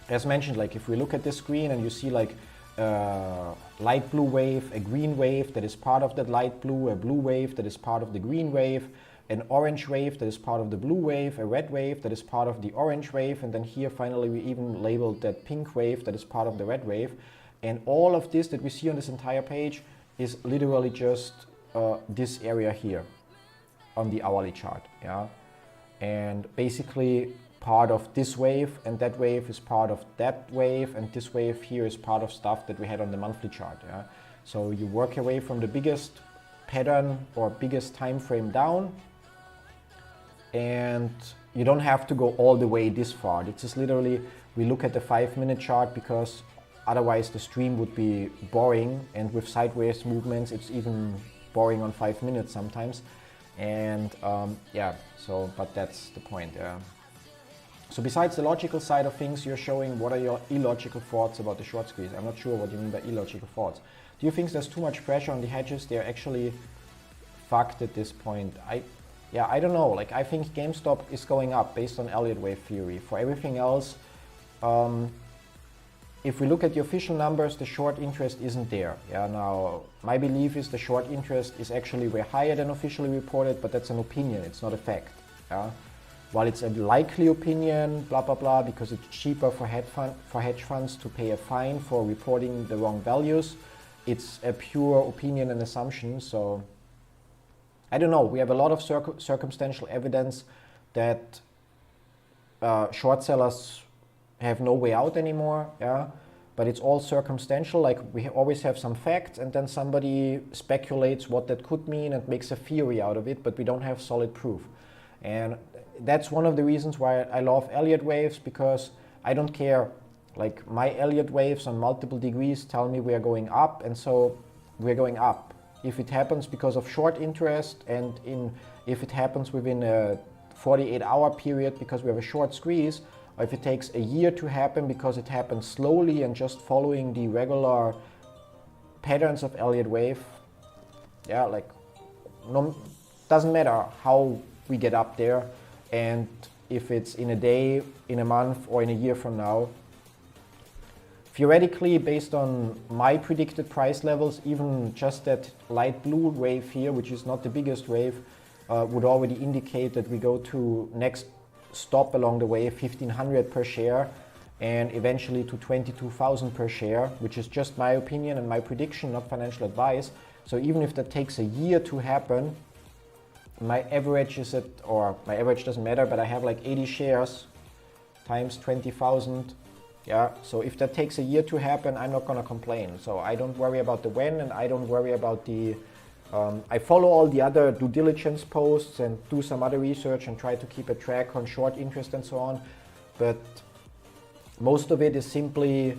As mentioned, like if we look at this screen and you see like light blue wave, a green wave that is part of that light blue, a blue wave that is part of the green wave, an orange wave that is part of the blue wave, a red wave that is part of the orange wave, and then here finally we even labeled that pink wave that is part of the red wave. And all of this that we see on this entire page is literally just this area here on the hourly chart, yeah. And basically part of this wave, and that wave is part of that wave, and this wave here is part of stuff that we had on the monthly chart, yeah. So you work away from the biggest pattern or biggest time frame down, and you don't have to go all the way this far. It's just literally, we look at the 5-minute chart because otherwise the stream would be boring, and with sideways movements it's even boring on 5 minutes sometimes. And yeah, so, but that's the point, yeah. So besides the logical side of things, you're showing what are your illogical thoughts about the short squeeze. I'm not sure what you mean by illogical thoughts. Do you think there's too much pressure on the hedges? They're actually fucked at this point. I don't know. Like, I think GameStop is going up based on Elliott wave theory. For everything else, if we look at the official numbers, the short interest isn't there. Yeah, now my belief is the short interest is actually way higher than officially reported, but that's an opinion, it's not a fact. Yeah? While it's a likely opinion, blah blah blah, because it's cheaper for hedge funds to pay a fine for reporting the wrong values, it's a pure opinion and assumption. So I don't know. We have a lot of circumstantial evidence that short sellers have no way out anymore, yeah, but it's all circumstantial. Like, we always have some facts, and then somebody speculates what that could mean and makes a theory out of it, but we don't have solid proof. And that's one of the reasons why I love Elliott waves, because I don't care. Like, my Elliott waves on multiple degrees tell me we are going up, and so we're going up. If it happens because of short interest, and if it happens within a 48-hour period because we have a short squeeze, or if it takes a year to happen because it happens slowly and just following the regular patterns of Elliott wave, yeah, like, no, doesn't matter how we get up there, and if it's in a day, in a month, or in a year from now. Theoretically, based on my predicted price levels, even just that light blue wave here, which is not the biggest wave, would already indicate that we go to next stop along the way 1,500 per share, and eventually to 22,000 per share, which is just my opinion and my prediction, not financial advice. So even if that takes a year to happen, my average is at, or my average doesn't matter, but I have like 80 shares times 20,000. Yeah, so if that takes a year to happen, I'm not gonna complain. So I don't worry about the when, and I don't worry about the, I follow all the other due diligence posts and do some other research and try to keep a track on short interest and so on. But most of it is simply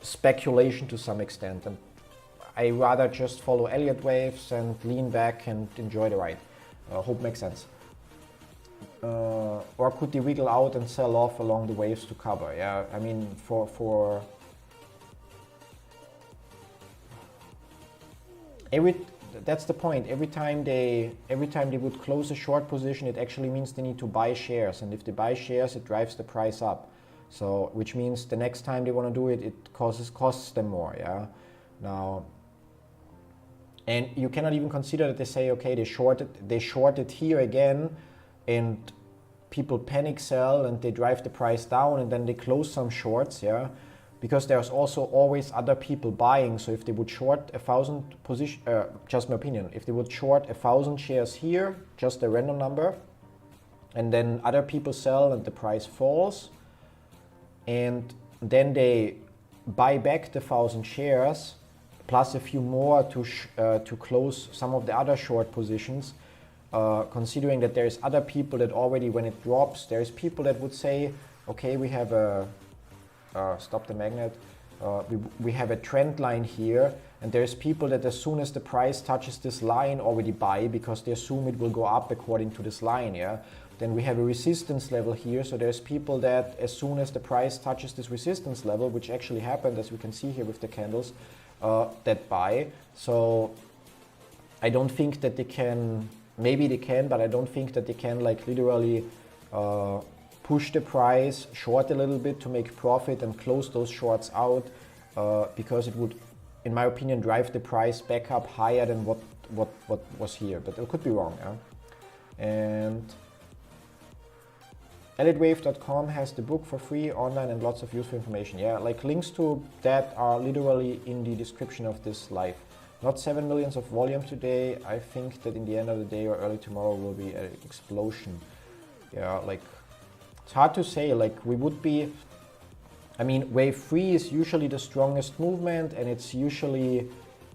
speculation to some extent. And I rather just follow Elliott waves and lean back and enjoy the ride. Hope makes sense. Or could they wiggle out and sell off along the waves to cover? Yeah, I mean, that's the point. Every time they would close a short position, it actually means they need to buy shares, and if they buy shares, it drives the price up. So, which means the next time they want to do it, it costs them more. Yeah, now, and you cannot even consider that they say, okay, they shorted here again, and people panic sell and they drive the price down, and then they close some shorts, yeah, because there's also always other people buying. So if they would short 1,000 position, just my opinion, if they would short 1,000 shares here, just a random number, and then other people sell and the price falls, and then they buy back the 1,000 shares plus a few more to close some of the other short positions. Considering that there's other people that already, when it drops, there's people that would say, okay, we have a stop the magnet. We have a trend line here, and there's people that as soon as the price touches this line already buy, because they assume it will go up according to this line. Yeah, then we have a resistance level here. So there's people that as soon as the price touches this resistance level, which actually happened, as we can see here with the candles, that buy. So I don't think that they can, maybe they can, but I don't think that they can like literally push the price short a little bit to make profit and close those shorts out, because it would, in my opinion, drive the price back up higher than what was here, but it could be wrong. Yeah? And ElliottWave.com has the book for free online and lots of useful information. Yeah, like links to that are literally in the description of this live. Not 7 million of volume today. I think that in the end of the day or early tomorrow will be an explosion. Yeah, like it's hard to say. Like we would be, I mean, wave 3 is usually the strongest movement, and it's usually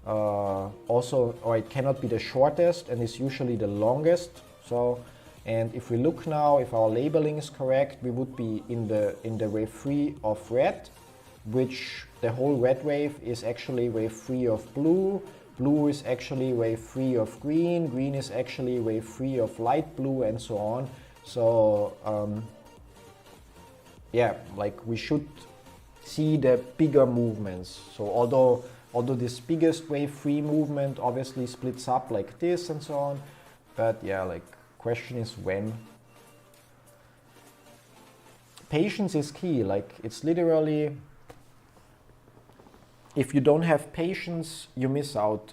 also, or it cannot be the shortest, and it's usually the longest. So, and if we look now, if our labeling is correct, we would be in the wave 3 of red, which the whole red wave is actually wave 3 of blue. Blue is actually wave 3 of green. Green is actually wave 3 of light blue, and so on. So yeah, like we should see the bigger movements. So although this biggest wave 3 movement obviously splits up like this and so on, but yeah, like question is when. Patience is key. Like it's literally, if you don't have patience, you miss out.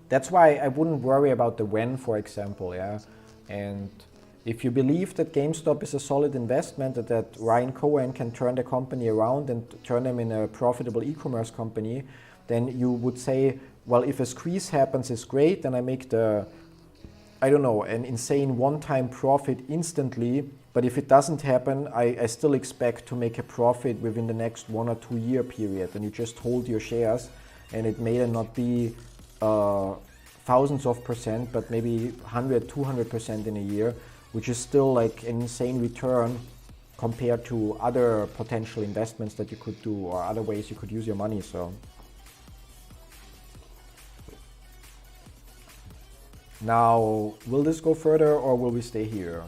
That's why I wouldn't worry about the when, for example, yeah. And if you believe that GameStop is a solid investment, that Ryan Cohen can turn the company around and turn them in a profitable e-commerce company, then you would say, well, if a squeeze happens, it's great, and I make the, I don't know, an insane one-time profit instantly. But if it doesn't happen, I still expect to make a profit within the next 1 or 2 year period. And you just hold your shares, and it may not be thousands of percent, but maybe 100, 200% in a year, which is still like an insane return compared to other potential investments that you could do or other ways you could use your money. So now, will this go further or will we stay here?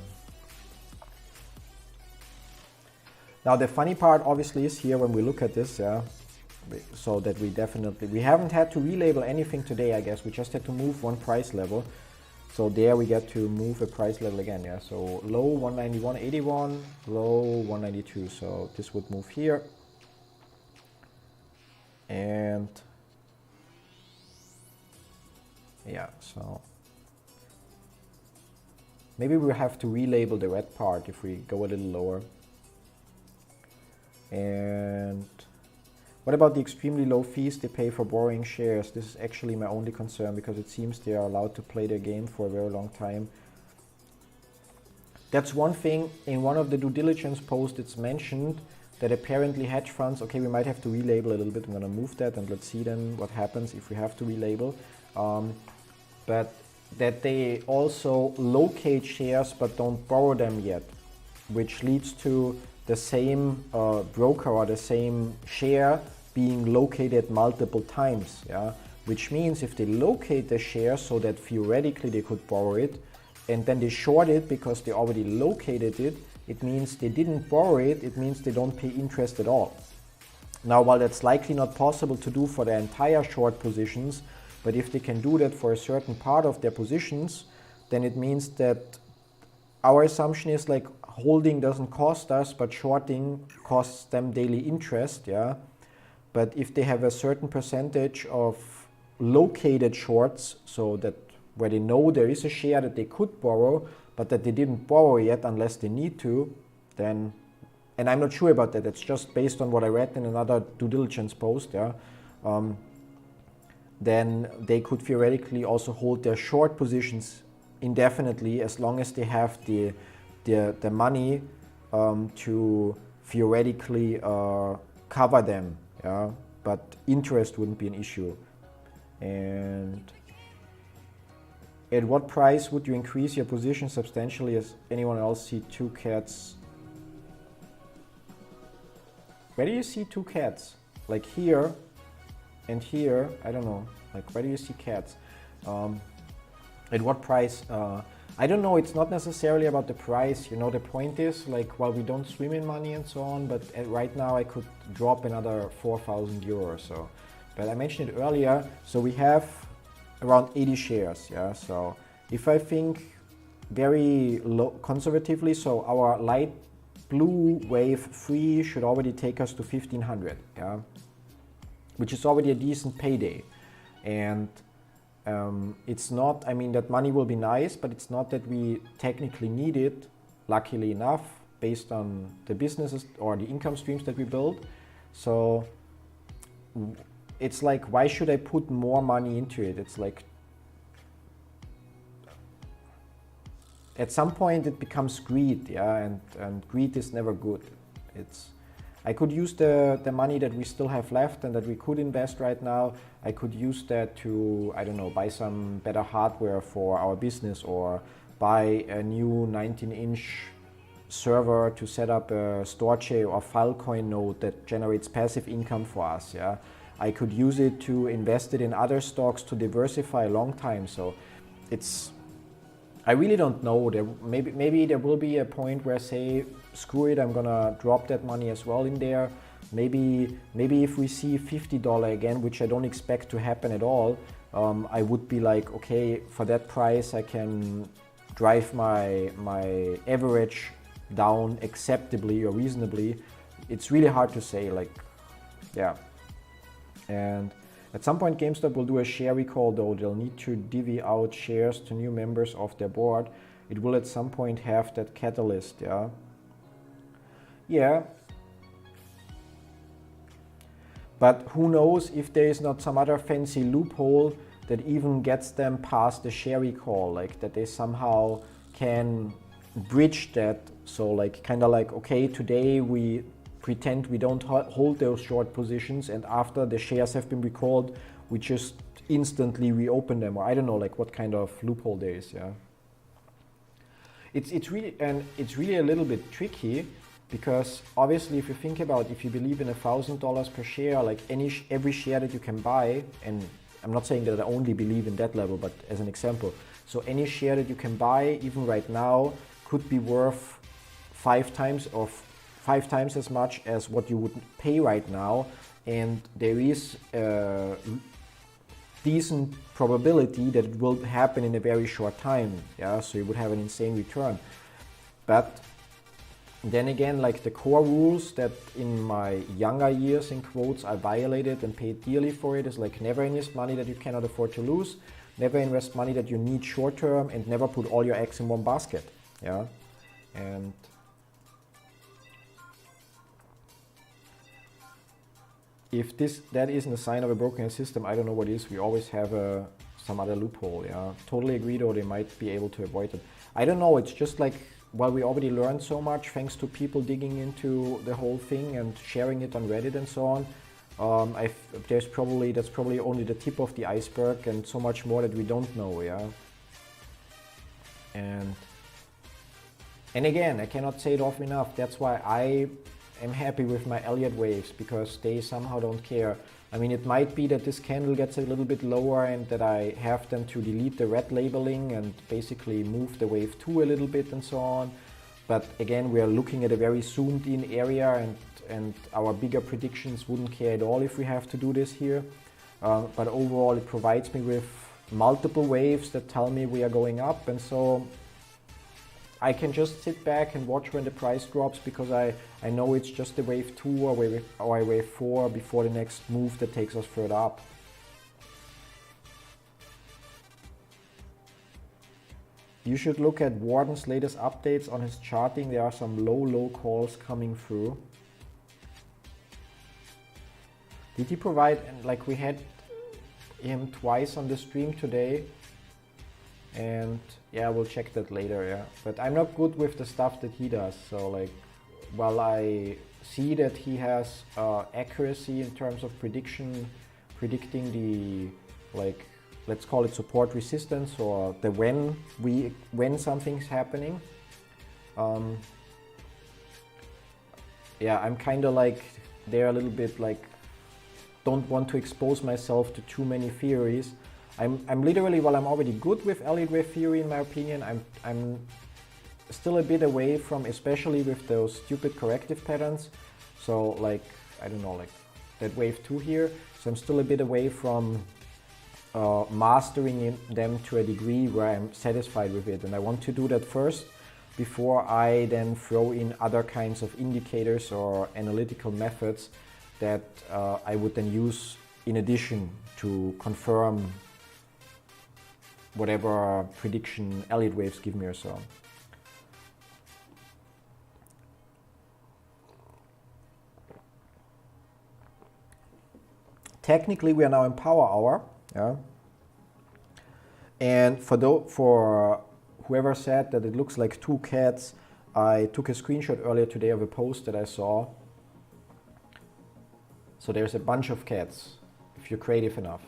Now the funny part obviously is here when we look at this, yeah, so that we haven't had to relabel anything today, I guess. We just had to move one price level. So there we get to move a price level again, yeah. So low 191.81, low 192. So this would move here. And yeah, so maybe we'll have to relabel the red part if we go a little lower. And what about the extremely low fees they pay for borrowing shares? This is actually my only concern, because it seems they are allowed to play their game for a very long time. That's one thing. In one of the due diligence posts, it's mentioned that apparently hedge funds, okay, we might have to relabel a little bit. I'm going to move that and let's see then what happens if we have to relabel. But that they also locate shares but don't borrow them yet, which leads to the same broker or the same share being located multiple times, yeah? Which means if they locate the share so that theoretically they could borrow it, and then they short it because they already located it, it means they didn't borrow it, it means they don't pay interest at all. Now, while that's likely not possible to do for their entire short positions, but if they can do that for a certain part of their positions, then it means that our assumption is like holding doesn't cost us, but shorting costs them daily interest, yeah. But if they have a certain percentage of located shorts, so that where they know there is a share that they could borrow, but that they didn't borrow yet unless they need to, then, and I'm not sure about that, it's just based on what I read in another due diligence post, yeah. Then they could theoretically also hold their short positions indefinitely, as long as they have the money to theoretically cover them, yeah? But interest wouldn't be an issue. And at what price would you increase your position substantially? As anyone else see two cats? Where do you see two cats? Like here and here, I don't know. Like where do you see cats? At what price? I don't know. It's not necessarily about the price. You know, the point is like, well, we don't swim in money and so on, but right now I could drop another 4,000 euro or so. But I mentioned it earlier. So we have around 80 shares. Yeah. So if I think very low conservatively, so our light blue wave 3 should already take us to 1,500. Yeah. Which is already a decent payday. And it's not, I mean, that money will be nice, but it's not that we technically need it, luckily enough, based on the businesses or the income streams that we build. So it's like, why should I put more money into it? It's like, at some point it becomes greed, yeah, and greed is never good. I could use the money that we still have left and that we could invest right now. I could use that to, I don't know, buy some better hardware for our business, or buy a new 19-inch server to set up a Storche or Filecoin node that generates passive income for us. Yeah, I could use it to invest it in other stocks to diversify a long time. So I really don't know. Maybe there will be a point where I say, screw it, I'm gonna drop that money as well in there. Maybe if we see $50 again, which I don't expect to happen at all, I would be like, okay, for that price I can drive my average down acceptably or reasonably. It's really hard to say, like, yeah. And at some point GameStop will do a share recall, though. They'll need to divvy out shares to new members of their board. It will at some point have that catalyst, yeah. Yeah. But who knows if there is not some other fancy loophole that even gets them past the share recall, like that they somehow can bridge that. So like, kind of like, okay, today we pretend we don't hold those short positions, and after the shares have been recalled, we just instantly reopen them, or I don't know, like what kind of loophole there is, yeah. It's really a little bit tricky, because obviously if you think about, if you believe in $1,000 per share, like every share that you can buy, and I'm not saying that I only believe in that level, but as an example, so any share that you can buy even right now could be worth 5 times as much as what you would pay right now, and there is a decent probability that it will happen in a very short time, yeah, so you would have an insane return. But then again, like the core rules that in my younger years, in quotes, I violated and paid dearly for it is like, never invest money that you cannot afford to lose, never invest money that you need short term, and never put all your eggs in one basket, yeah. And if that isn't a sign of a broken system, I don't know what is. We always have some other loophole, yeah. Totally agree, though, they might be able to avoid it. I don't know, it's just like, well, we already learned so much thanks to people digging into the whole thing and sharing it on Reddit and so on. That's probably only the tip of the iceberg, and so much more that we don't know, yeah. And again, I cannot say it often enough, that's why I am happy with my Elliott waves, because they somehow don't care. I mean, it might be that this candle gets a little bit lower and that I have them to delete the red labeling and basically move the wave 2 a little bit and so on. But again, we are looking at a very zoomed in area, and our bigger predictions wouldn't care at all if we have to do this here. But overall, it provides me with multiple waves that tell me we are going up, and so I can just sit back and watch when the price drops, because I know it's just a wave 2 or a wave 4 before the next move that takes us further up. You should look at Warden's latest updates on his charting. There are some low calls coming through. Did he provide, like we had him twice on the stream today, and yeah, we'll check that later, yeah. But I'm not good with the stuff that he does, so like, while I see that he has accuracy in terms of predicting the, like, let's call it support resistance, or the when something's happening, yeah, I'm kind of like there a little bit, like, don't want to expose myself to too many theories. I'm literally, while I'm already good with Elliott wave theory in my opinion, I'm still a bit away from, especially with those stupid corrective patterns. So like, I don't know, like that wave 2 here. So I'm still a bit away from mastering them to a degree where I'm satisfied with it. And I want to do that first before I then throw in other kinds of indicators or analytical methods that I would then use in addition to confirm whatever prediction Elliott waves give me or so. Technically, we are now in power hour, yeah. And for whoever said that it looks like two cats, I took a screenshot earlier today of a post that I saw. So there's a bunch of cats, if you're creative enough.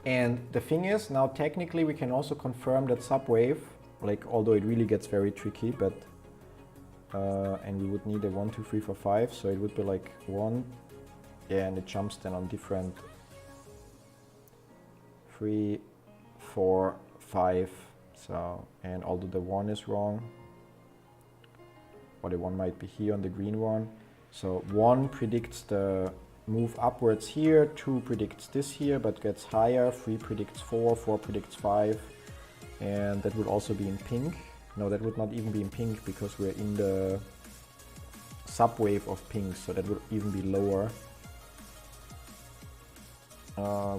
And the thing is, now technically we can also confirm that subwave, like although it really gets very tricky, but and we would need a 1, 2, 3, 4, 5, so it would be like 1, yeah, and it jumps then on different 3, 4, 5, so, and although the 1 is wrong, or the 1 might be here on the green one, so 1 predicts the move upwards here, 2 predicts this here but gets higher, 3 predicts 4, 4 predicts 5, and that would also be in pink. No, that would not even be in pink because we're in the subwave of pink, so that would even be lower.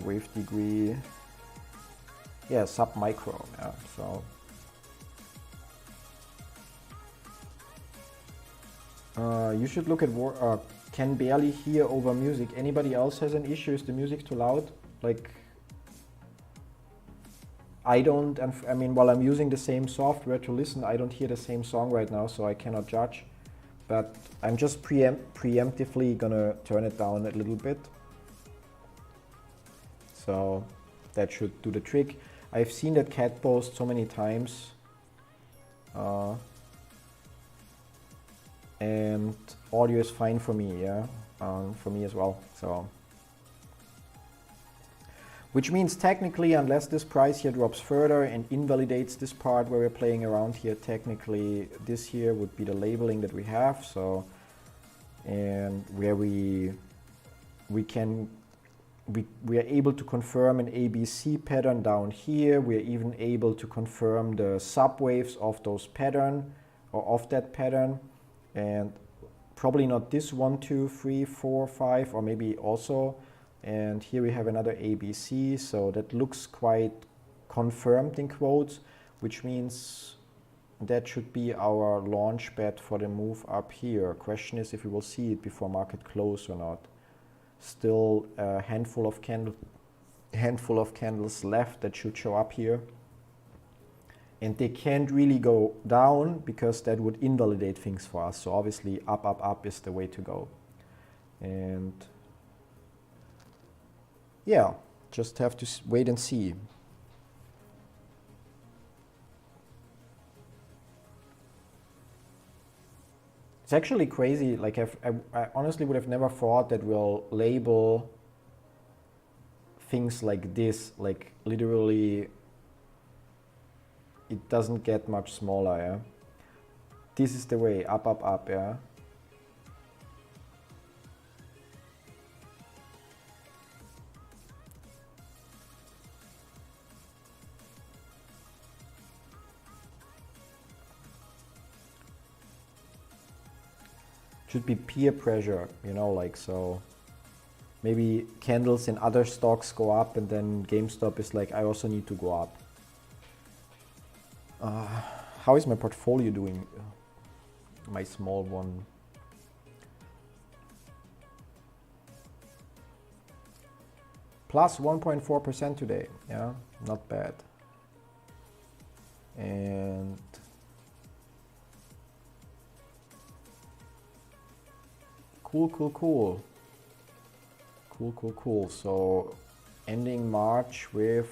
Wave degree, yeah, sub micro, yeah, so. You should look at can barely hear over music. Anybody else has an issue? Is the music too loud? Like, I don't, I mean, while I'm using the same software to listen, I don't hear the same song right now, so I cannot judge. But I'm just preemptively gonna turn it down a little bit. So that should do the trick. I've seen that cat post so many times. And audio is fine for me, yeah, for me as well. So, which means technically, unless this price here drops further and invalidates this part where we're playing around here, technically this here would be the labeling that we have. So, and where we are able to confirm an ABC pattern down here. We're even able to confirm the subwaves of those pattern or of that pattern. And probably not this 1, 2, 3, 4, 5, or maybe also. And here we have another ABC, so that looks quite confirmed in quotes, which means that should be our launch pad for the move up here. Question is if we will see it before market close or not. Still a handful of candles left that should show up here. And they can't really go down because that would invalidate things for us. So obviously up, up, up is the way to go. And yeah, just have to wait and see. It's actually crazy. Like I honestly would have never thought that we'll label things like this, like literally it doesn't get much smaller, yeah. This is the way, up, up, up, yeah. Should be peer pressure, you know, like so. Maybe candles in other stocks go up and then GameStop is like, I also need to go up. How is my portfolio doing? My small one. Plus 1.4% today, yeah, not bad. And cool. So ending March with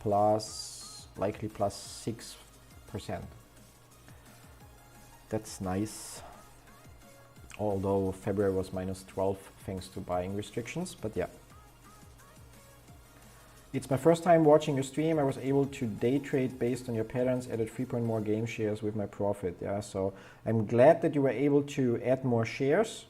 likely plus 6%. That's nice. Although February was minus 12 thanks to buying restrictions, but yeah. It's my first time watching your stream. I was able to day trade based on your patterns, added 3 point more game shares with my profit. Yeah, so I'm glad that you were able to add more shares.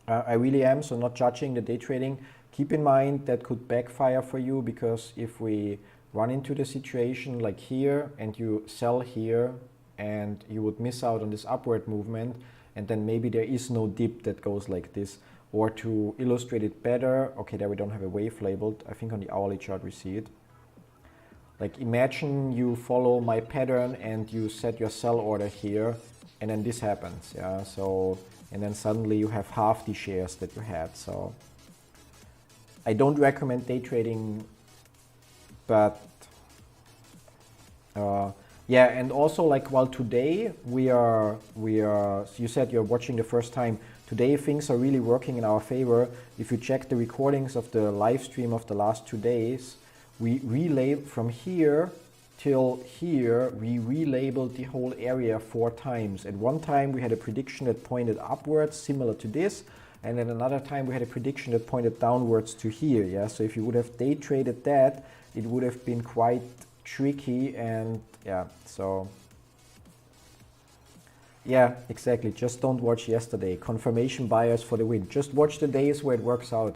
I really am, so not judging the day trading. Keep in mind that could backfire for you, because if we run into the situation like here and you sell here and you would miss out on this upward movement, and then maybe there is no dip that goes like this. Or to illustrate it better, okay, there we don't have a wave labeled. I think on the hourly chart we see it. Like imagine you follow my pattern and you set your sell order here, and then this happens, yeah. So, and then suddenly you have half the shares that you had. So I don't recommend day trading, but yeah, and also like while today we are, you said you're watching the first time. Today things are really working in our favor. If you check the recordings of the live stream of the last 2 days, we relabeled from here till here, we relabeled the whole area 4 times. At one time we had a prediction that pointed upwards, similar to this, and then another time we had a prediction that pointed downwards to here. Yeah, so if you would have day traded that, it would have been quite tricky, and yeah, so yeah, exactly. Just don't watch yesterday. Confirmation bias for the win. Just watch the days where it works out.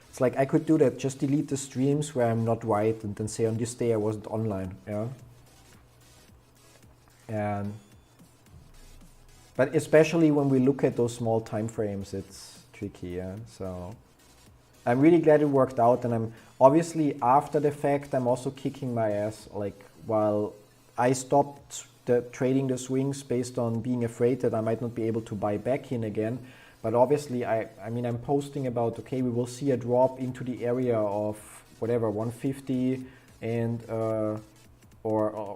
It's like I could do that. Just delete the streams where I'm not right, and then say on this day I wasn't online. Yeah. And but especially when we look at those small time frames, it's tricky. Yeah. So I'm really glad it worked out, and I'm obviously after the fact I'm also kicking my ass. Like while I stopped trading the swings based on being afraid that I might not be able to buy back in again. But obviously, I mean, I'm posting about, okay, we will see a drop into the area of whatever, 150 and or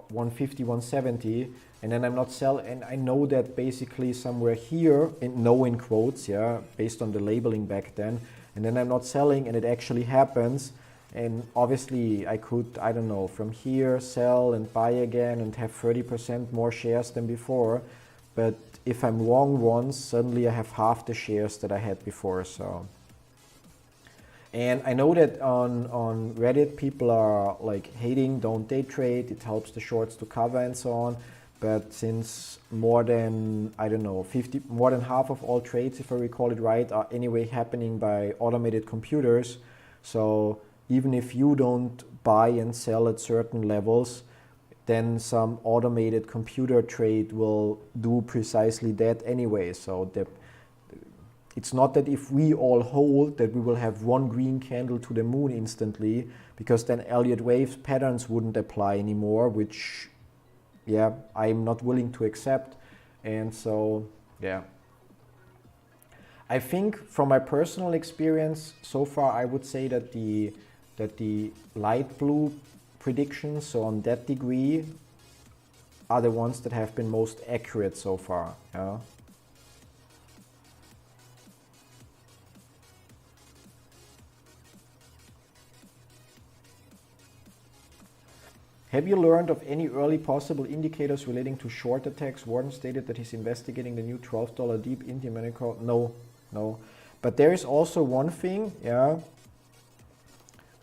150, 170, and then I'm not selling. And I know that basically somewhere here, and no in quotes, yeah, based on the labeling back then, and then I'm not selling, and it actually happens. And obviously I could, I don't know, from here sell and buy again and have 30% more shares than before. But if I'm wrong once, suddenly I have half the shares that I had before. So, and I know that on Reddit people are like hating, don't day trade, it helps the shorts to cover and so on. But since more than, I don't know, more than half of all trades, if I recall it right, are anyway happening by automated computers. So even if you don't buy and sell at certain levels, then some automated computer trade will do precisely that anyway. So it's not that if we all hold that we will have one green candle to the moon instantly, because then Elliott waves patterns wouldn't apply anymore, which, yeah, I'm not willing to accept. And so, yeah. I think from my personal experience so far, I would say that the light blue predictions, so on that degree, are the ones that have been most accurate so far. Yeah. Have you learned of any early possible indicators relating to short attacks? Warden stated that he's investigating the new $12 deep Indian medical. No. But there is also one thing, yeah.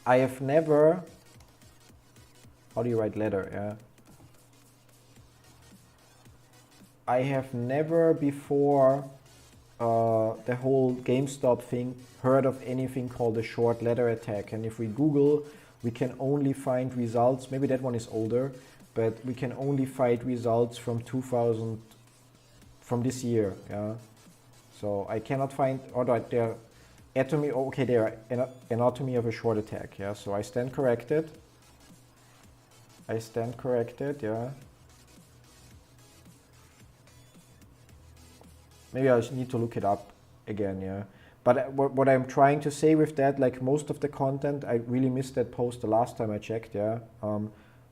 I have never, how do you write letter, yeah? I have never before the whole GameStop thing heard of anything called a short ladder attack. And if we Google, we can only find results, maybe that one is older, but we can only find results from 2000, from this year, yeah? So I cannot find, there anatomy, okay, there anatomy of a short attack, yeah? So I stand corrected, yeah? Maybe I just need to look it up again, yeah? But what I'm trying to say with that, like most of the content, I really missed that post the last time I checked, yeah?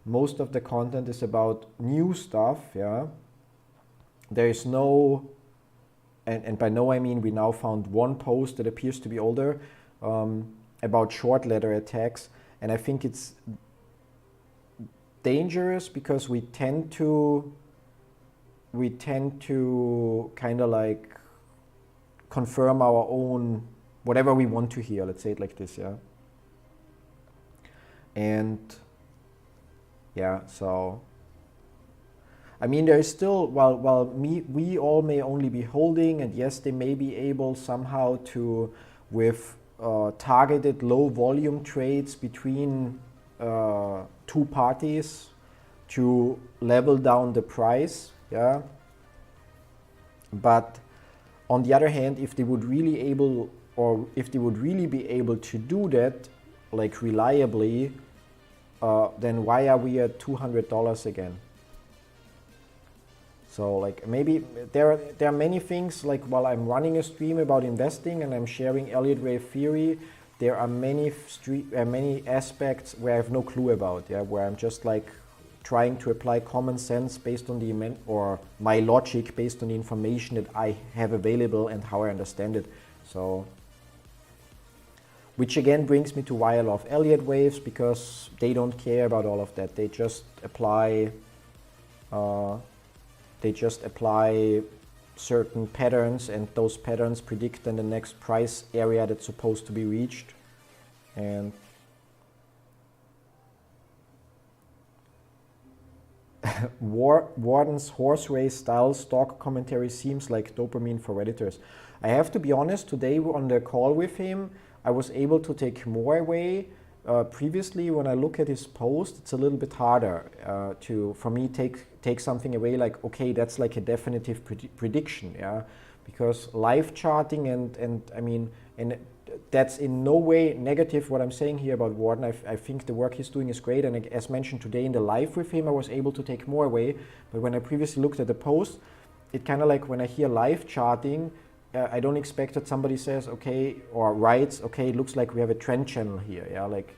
Most of the content is about new stuff, yeah? There is no, and by no I mean we now found one post that appears to be older about short ladder attacks, and I think it's dangerous because we tend to kind of like confirm our own whatever we want to hear. Let's say it like this, yeah. And yeah, so I mean, there is still, while we all may only be holding, and yes, they may be able somehow to, with targeted low volume trades between two parties, to level down the price, yeah. But on the other hand, if they would really be able to do that, like reliably, then why are we at $200 again? So like maybe there are many things, like while I'm running a stream about investing and I'm sharing Elliott wave theory, there are many aspects where I have no clue about, yeah, where I'm just like trying to apply common sense based on or my logic based on the information that I have available and how I understand it. So, which again brings me to why I love Elliott waves, because they don't care about all of that. They just apply certain patterns, and those patterns predict then the next price area that's supposed to be reached. And Warden's horse race style stock commentary seems like dopamine for Redditors. I have to be honest, today on the call with him, I was able to take more away. Previously, when I look at his post, it's a little bit harder for me take something away like, okay, that's like a definitive prediction, yeah, because live charting and I mean, and that's in no way negative what I'm saying here about Warden. I think the work he's doing is great, and as mentioned today in the live with him, I was able to take more away. But when I previously looked at the post, it kind of like when I hear live charting, I don't expect that somebody says, okay, or writes, okay, it looks like we have a trend channel here, yeah, like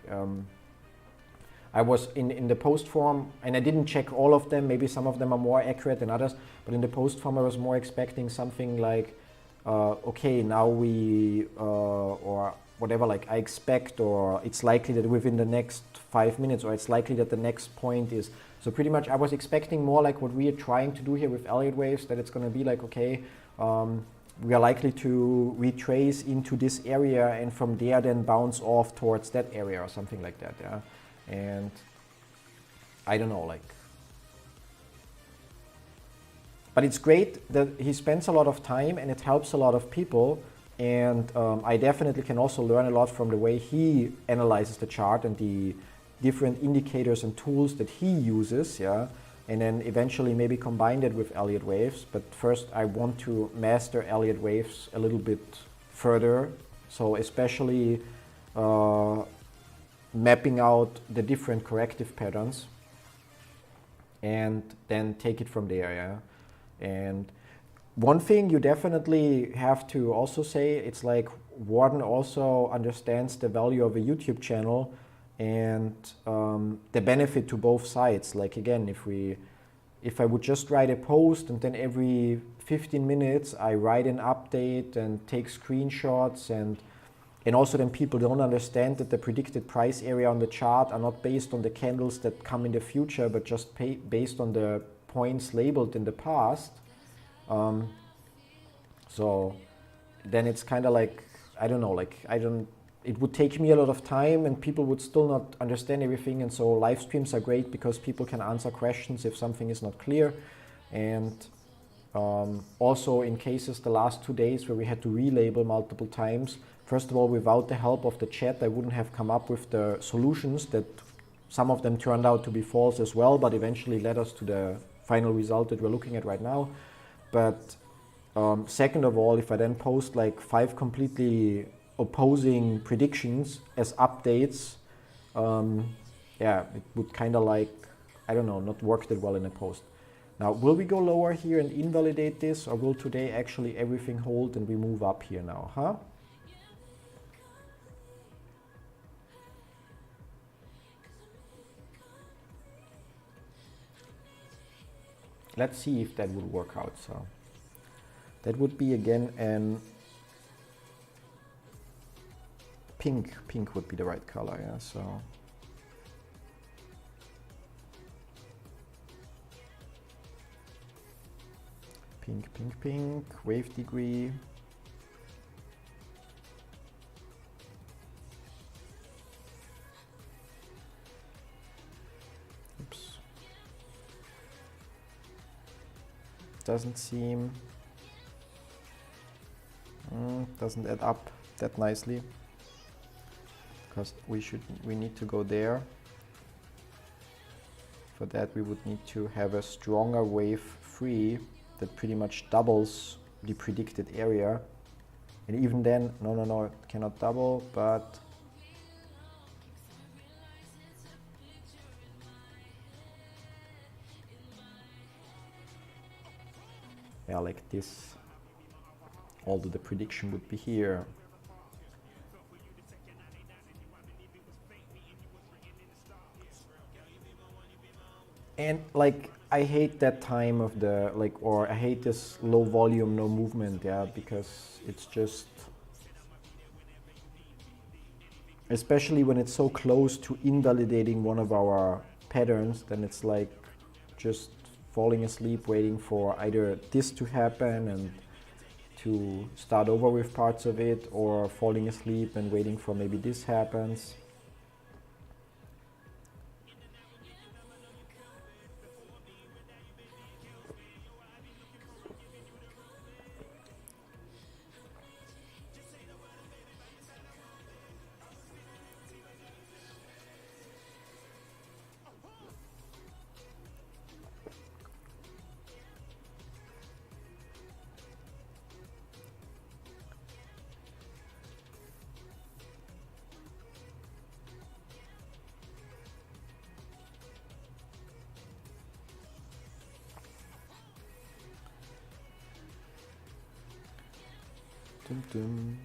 I was in the post form, and I didn't check all of them, maybe some of them are more accurate than others, but in the post form I was more expecting something like, okay, now we, or whatever, like I expect, or it's likely that within the next 5 minutes, or it's likely that the next point is, so pretty much I was expecting more like what we are trying to do here with Elliott waves, that it's going to be like, okay, we are likely to retrace into this area and from there then bounce off towards that area or something like that, yeah. And I don't know, like, but it's great that he spends a lot of time and it helps a lot of people, and I definitely can also learn a lot from the way he analyzes the chart and the different indicators and tools that he uses, yeah, and then eventually maybe combine that with Elliott waves. But first I want to master Elliott waves a little bit further, so especially mapping out the different corrective patterns and then take it from there, yeah. And one thing you definitely have to also say, it's like Warden also understands the value of a YouTube channel and the benefit to both sides. Like again, if I would just write a post and then every 15 minutes I write an update and take screenshots, and also then people don't understand that the predicted price area on the chart are not based on the candles that come in the future, but just based on the points labeled in the past. So then it's kind of like, I don't know, like it would take me a lot of time and people would still not understand everything. And so live streams are great because people can answer questions if something is not clear. And also in cases the last 2 days where we had to relabel multiple times, first of all, without the help of the chat, I wouldn't have come up with the solutions that some of them turned out to be false as well, but eventually led us to the final result that we're looking at right now. But second of all, if I then post like 5 completely opposing predictions as updates, yeah, it would kind of like, I don't know, not work that well in a post. Now, will we go lower here and invalidate this, or will today actually everything hold and we move up here now, huh? Let's see if that would work out. So that would be again an pink. Pink would be the right color, yeah. So Pink, pink, pink, wave degree. Oops. Doesn't seem, doesn't add up that nicely, because we need to go there. For that we would need to have a stronger wave 3 that pretty much doubles the predicted area. And even then, no, it cannot double, but yeah, like this, although the prediction would be here. And like, I hate that time of the, like, or I hate this low volume, no movement, yeah, because it's just, especially when it's so close to invalidating one of our patterns, then it's like just falling asleep waiting for either this to happen and to start over with parts of it, or falling asleep and waiting for maybe this happens. Dum dum.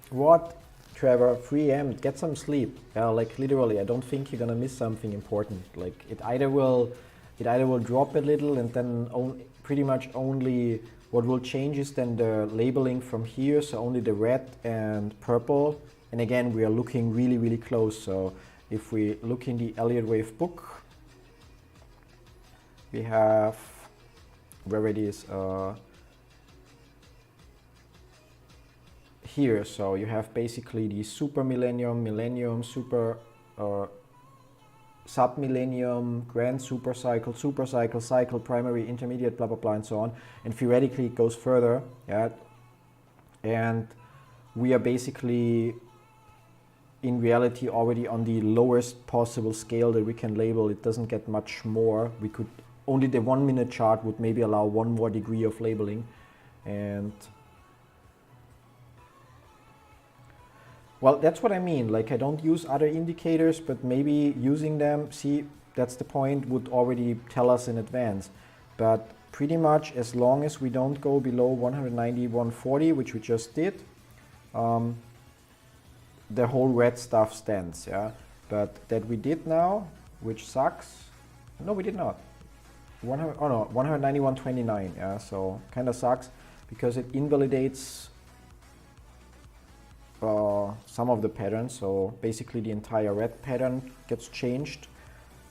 What, Trevor? 3 a.m. Get some sleep. Yeah, like literally, I don't think you're gonna miss something important. Like it either will drop a little, and then pretty much only what will change is then the labeling from here. So only the red and purple. And again, we are looking really, really close. So if we look in the Elliott wave book, we have, where it is, here. So you have basically the super millennium, millennium, super sub-millennium, grand super cycle, cycle, primary, intermediate, blah, blah, blah, and so on. And theoretically it goes further, yeah. And we are basically, in reality, already on the lowest possible scale that we can label. It doesn't get much more. We could, only the 1 minute chart would maybe allow 1 more degree of labeling. And well, that's what I mean. Like, I don't use other indicators, but maybe using them, see, that's the point, would already tell us in advance. But pretty much as long as we don't go below 190, 140, which we just did, the whole red stuff stands, yeah. But that we did now, which sucks. No, we did not. 190, 129, yeah. So kind of sucks because it invalidates some of the patterns. So basically the entire red pattern gets changed,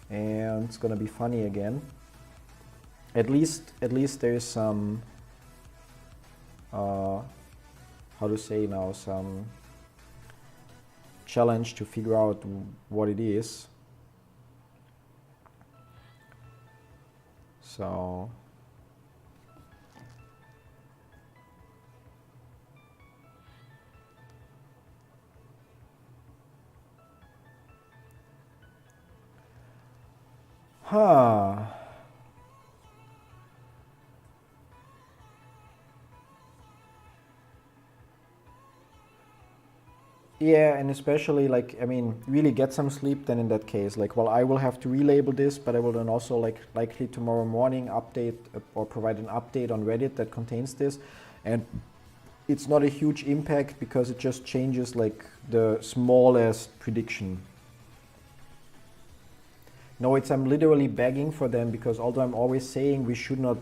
and it's gonna be funny again. At least there is some how to say now, some challenge to figure out what it is. So yeah, and especially, like, I mean, really get some sleep then in that case. Like, well, I will have to relabel this, but I will then also, like, likely tomorrow morning update or provide an update on Reddit that contains this. And it's not a huge impact because it just changes, like, the smallest prediction. No, I'm literally begging for them, because although I'm always saying we should not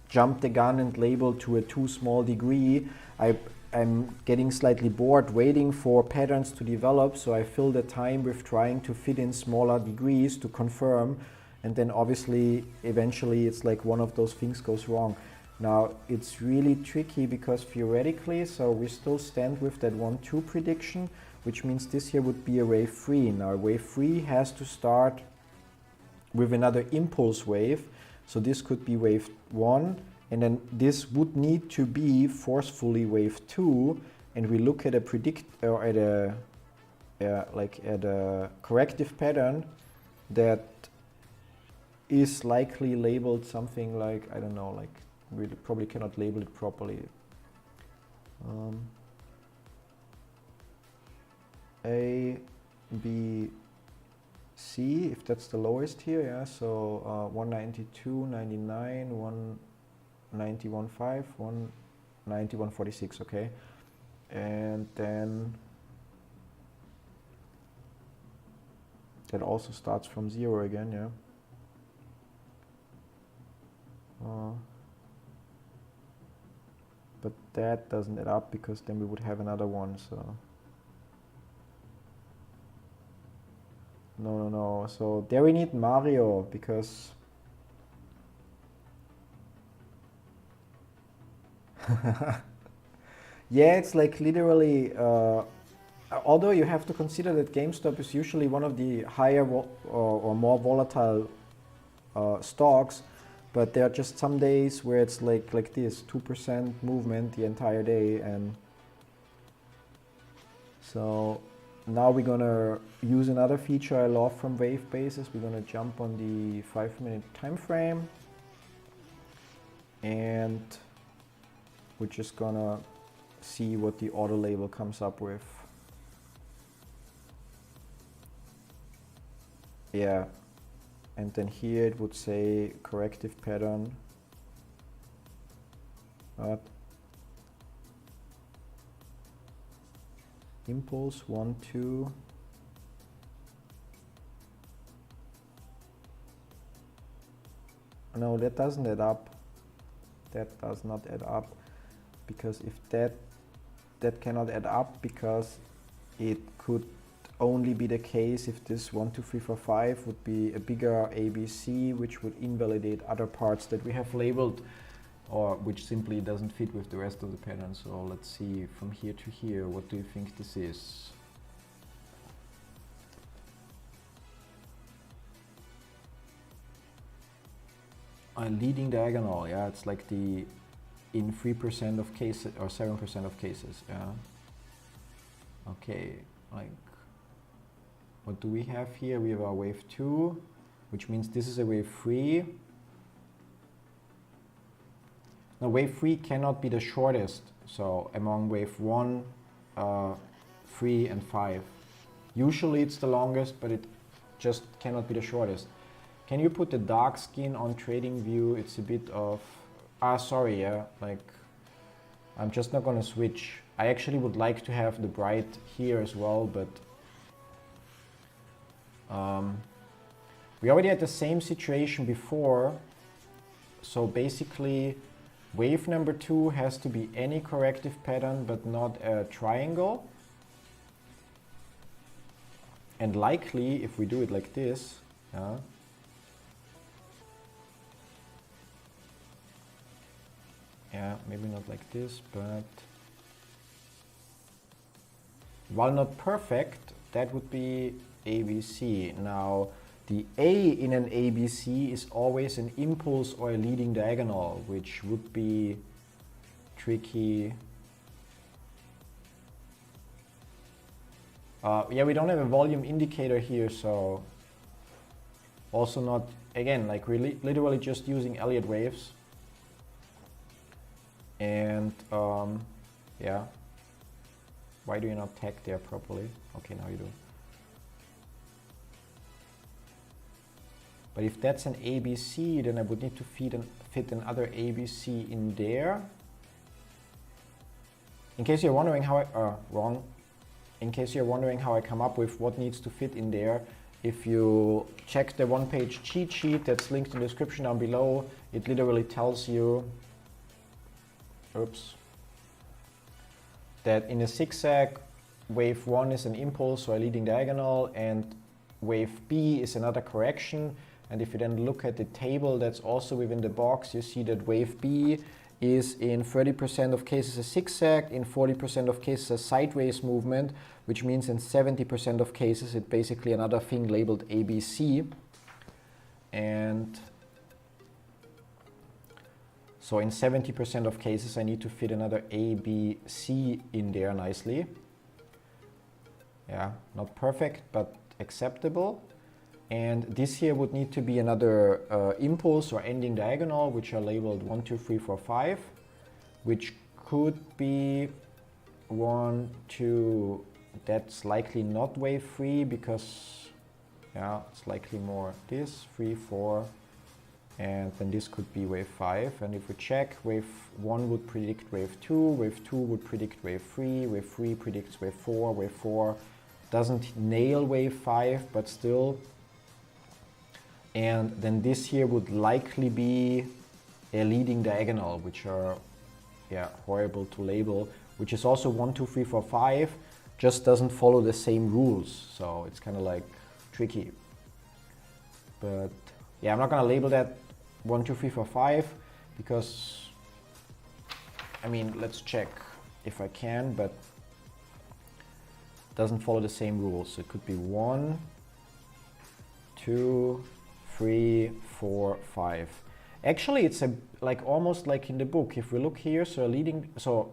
jump the gun and label to a too small degree, I'm getting slightly bored waiting for patterns to develop, so I fill the time with trying to fit in smaller degrees to confirm. and then obviously eventually it's like one of those things goes wrong. Now it's really tricky because theoretically, so we still stand with that 1-2 prediction, which means this here would be a wave 3. Now wave 3 has to start with another impulse wave, so this could be wave 1, and then this would need to be forcefully wave 2, and we look at a at a corrective pattern that is likely labeled something like, I don't know, like we probably cannot label it properly. A, B, C, if that's the lowest here, yeah, so 192, 99, 190, 1.5, 190, 146, okay. And then that also starts from 0 again, yeah. But that doesn't add up because then we would have another one, so. No. So there we need Mario because yeah, it's like literally, although you have to consider that GameStop is usually one of the higher or more volatile stocks, but there are just some days where it's like this 2% movement the entire day, and so now we're gonna use another feature I love from wave basis. We're gonna jump on the 5-minute time frame, and we're just gonna see what the auto label comes up with. Yeah, and then here it would say corrective pattern. Impulse 1, 2. No, that doesn't add up. That does not add up, because if that cannot add up, because it could only be the case if this 1, 2, 3, 4, 5 would be a bigger ABC, which would invalidate other parts that we have labeled, or which simply doesn't fit with the rest of the pattern. So let's see from here to here, what do you think this is? A leading diagonal, yeah, it's like the in 3% of cases or 7% of cases, yeah. Okay, like what do we have here? We have our wave 2, which means this is a wave 3. Now wave 3 cannot be the shortest, so among wave 1, 3 and 5. Usually it's the longest, but it just cannot be the shortest. Can you put the dark skin on trading view? It's a bit of, sorry, yeah, like I'm just not gonna switch. I actually would like to have the bright here as well, but we already had the same situation before. So basically wave number 2 has to be any corrective pattern but not a triangle. And likely if we do it like this, yeah, maybe not like this, but while not perfect, that would be ABC. Now, the A in an ABC is always an impulse or a leading diagonal, which would be tricky. Yeah, we don't have a volume indicator here, so also not, again, like we're literally just using Elliott waves. And yeah, why do you not tag there properly? Okay, now you do. But if that's an ABC, then I would need to fit another ABC in there. In case you're wondering how In case you're wondering how I come up with what needs to fit in there, if you check the one-page cheat sheet that's linked in the description down below, it literally tells you, that in a zigzag, wave 1 is an impulse or a leading diagonal, and wave B is another correction. And if you then look at the table that's also within the box, you see that wave B is in 30% of cases a zigzag, in 40% of cases a sideways movement, which means in 70% of cases it's basically another thing labeled ABC. And so in 70% of cases I need to fit another ABC in there nicely. Yeah, not perfect, but acceptable. And this here would need to be another impulse or ending diagonal, which are labeled 1, 2, 3, 4, 5, which could be 1, 2, that's likely not wave 3 because, yeah, it's likely more this, 3, 4, and then this could be wave 5. And if we check, wave 1 would predict wave 2 would predict wave 3 predicts wave 4, wave 4 doesn't nail wave 5, but still. And then this here would likely be a leading diagonal, which are, yeah, horrible to label, which is also 1, 2, 3, 4, 5, just doesn't follow the same rules. So it's kind of like tricky. But yeah, I'm not going to label that 1, 2, 3, 4, 5 because, I mean, let's check if I can, but it doesn't follow the same rules. So it could be 1, 2, 3, 4, 5. Actually, it's like almost like in the book. If we look here, so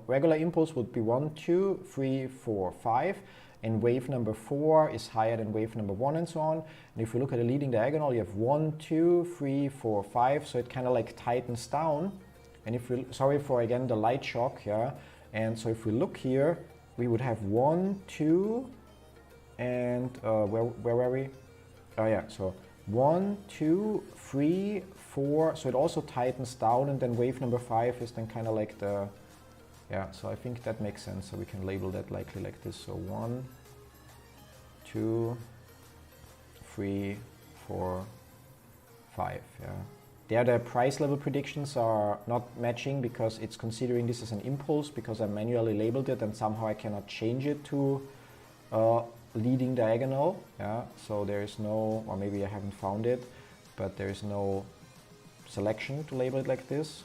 regular impulse would be 1, 2, 3, 4, 5, and wave number 4 is higher than wave number 1 and so on. And if we look at a leading diagonal, you have 1, 2, 3, 4, 5, so it kind of like tightens down. And if we, sorry for again the light shock, yeah. And so if we look here, we would have 1, 2, and where were we? Oh yeah, so 1, 2, 3, 4, so it also tightens down, and then wave number 5 is then kind of like the, yeah, so I think that makes sense. So we can label that likely like this. So 1, 2, 3, 4, 5, yeah. There the price level predictions are not matching because it's considering this as an impulse because I manually labeled it and somehow I cannot change it to leading diagonal, yeah, so there is no, or maybe I haven't found it, but there is no selection to label it like this.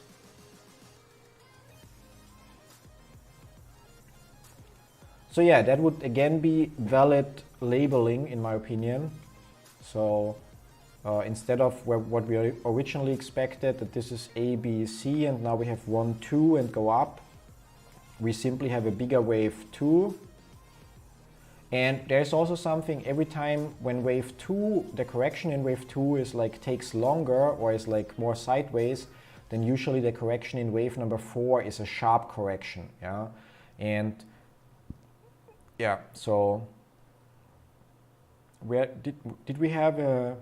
So yeah, that would again be valid labeling in my opinion. So instead of what we originally expected, that this is A, B, C, and now we have 1, 2 and go up, we simply have a bigger wave 2. And there's also something, every time when wave 2, the correction in wave 2 is like takes longer or is like more sideways, then usually the correction in wave number 4 is a sharp correction, yeah. And yeah, so where did we have a,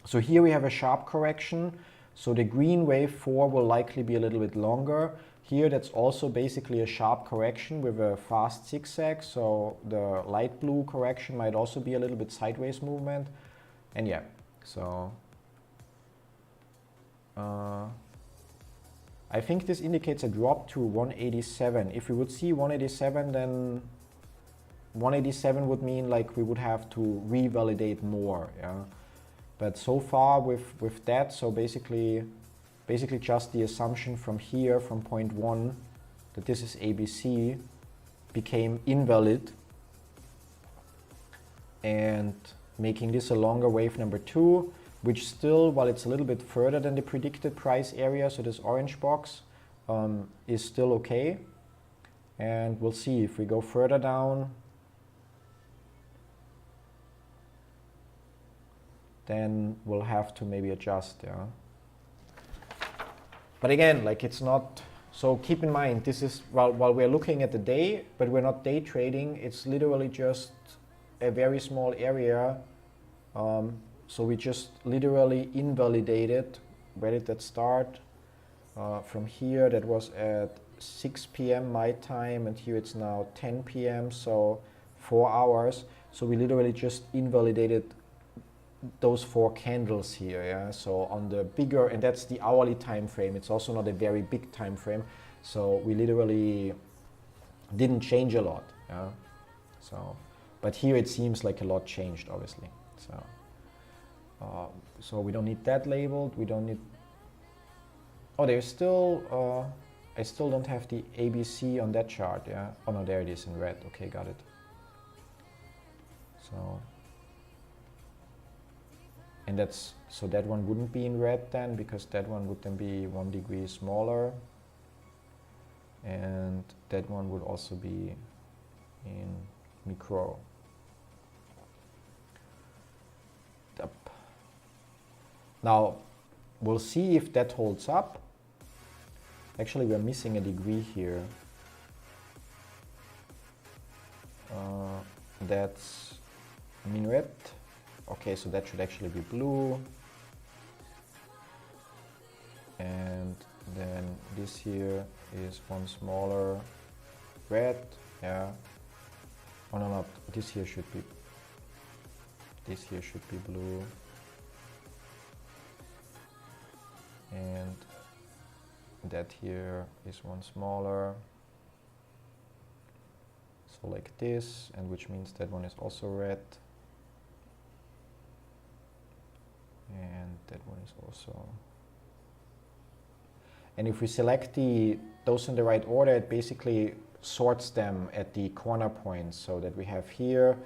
so here we have a sharp correction, so the green wave 4 will likely be a little bit longer. Here that's also basically a sharp correction with a fast zigzag, so the light blue correction might also be a little bit sideways movement. And yeah, so I think this indicates a drop to 187. If we would see 187, then 187 would mean like we would have to revalidate more, yeah. But so far with that, so basically just the assumption from here, from point 1, that this is ABC, became invalid, and making this a longer wave number 2, which still, while it's a little bit further than the predicted price area, so this orange box, is still okay. And we'll see if we go further down, then we'll have to maybe adjust, yeah. But again, like it's not, so keep in mind, this is, while we're looking at the day, but we're not day trading, it's literally just a very small area. So we just literally invalidated, where did that start? From here, that was at 6 p.m. my time, and here it's now 10 p.m., so 4 hours. So we literally just invalidated those 4 candles here, yeah. So on the bigger, and that's the hourly time frame, it's also not a very big time frame, so we literally didn't change a lot, yeah. So but here it seems like a lot changed, obviously. So So we don't need that labeled. We don't need. Oh, there's still. I still don't have the ABC on that chart. Yeah. Oh no, there it is in red. Okay, got it. So. And that's so that one wouldn't be in red then, because that one would then be 1 degree smaller, and that one would also be in micro. Yep. Now we'll see if that holds up. Actually, we're missing a degree here. That's min red. Okay, so that should actually be blue. And then this here is one smaller red. Yeah. Oh no, not this here should be. This here should be blue. And that here is one smaller. So like this, and which means that one is also red. And that one is also. And if we select those in the right order, it basically sorts them at the corner points, so that we have here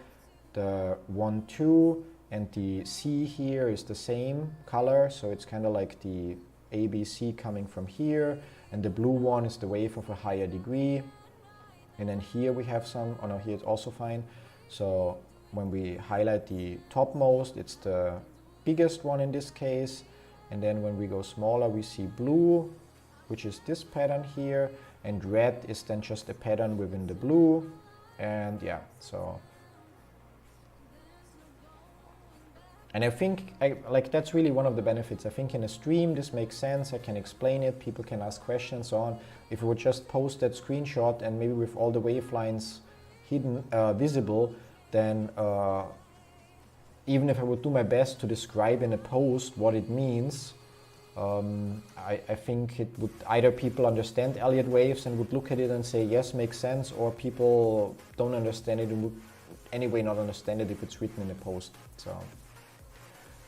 the 1, 2, and the C here is the same color, so it's kind of like the ABC coming from here, and the blue one is the wave of a higher degree. And then here we have some, oh no, here it's also fine. So when we highlight the topmost, it's the biggest one in this case, and then when we go smaller we see blue, which is this pattern here, and red is then just a pattern within the blue. And yeah, so, and I think like that's really one of the benefits. I think in a stream this makes sense, I can explain it, people can ask questions, so on. If we would just post that screenshot and maybe with all the wave lines hidden, visible, then even if I would do my best to describe in a post what it means, I think it would either people understand Elliott waves and would look at it and say yes, makes sense, or people don't understand it and would anyway not understand it if it's written in a post. So,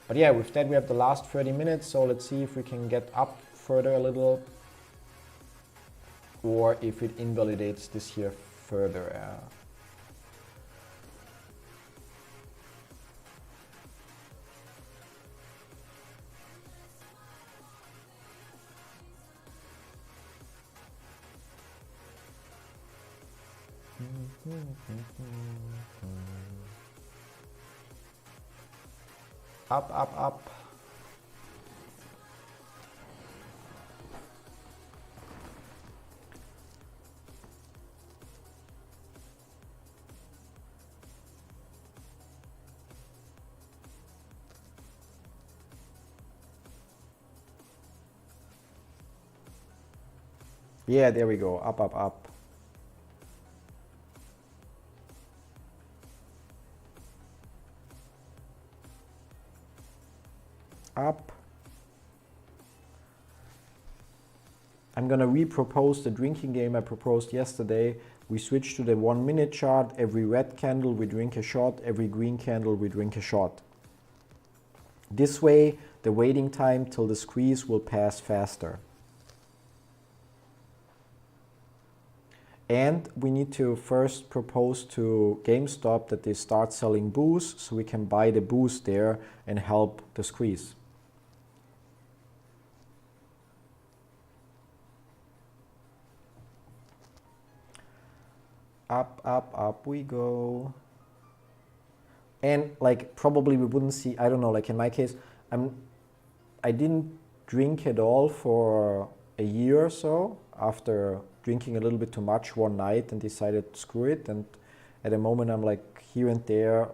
but yeah, with that we have the last 30 minutes, so let's see if we can get up further a little, or if it invalidates this here further. Up, up, up. Yeah, there we go. Up, up, up. Up. I'm gonna repropose the drinking game I proposed yesterday. We switch to the 1 minute chart. Every red candle we drink a shot, every green candle we drink a shot. This way the waiting time till the squeeze will pass faster. And we need to first propose to GameStop that they start selling booze, so we can buy the booze there and help the squeeze. Up, up, up we go. And like probably we wouldn't see, I don't know, like in my case, I didn't drink at all for a year or so after drinking a little bit too much one night and decided screw it. And at the moment I'm like here and there,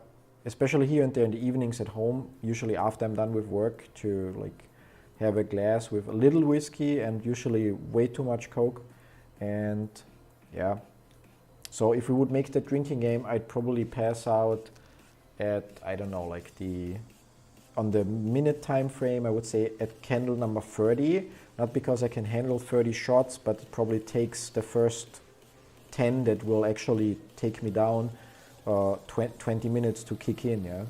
especially here and there in the evenings at home, usually after I'm done with work, to like have a glass with a little whiskey and usually way too much Coke. And yeah, so if we would make the drinking game, I'd probably pass out at, I don't know, like on the minute time frame, I would say at candle number 30, not because I can handle 30 shots, but it probably takes the first 10 that will actually take me down 20 minutes to kick in, yeah.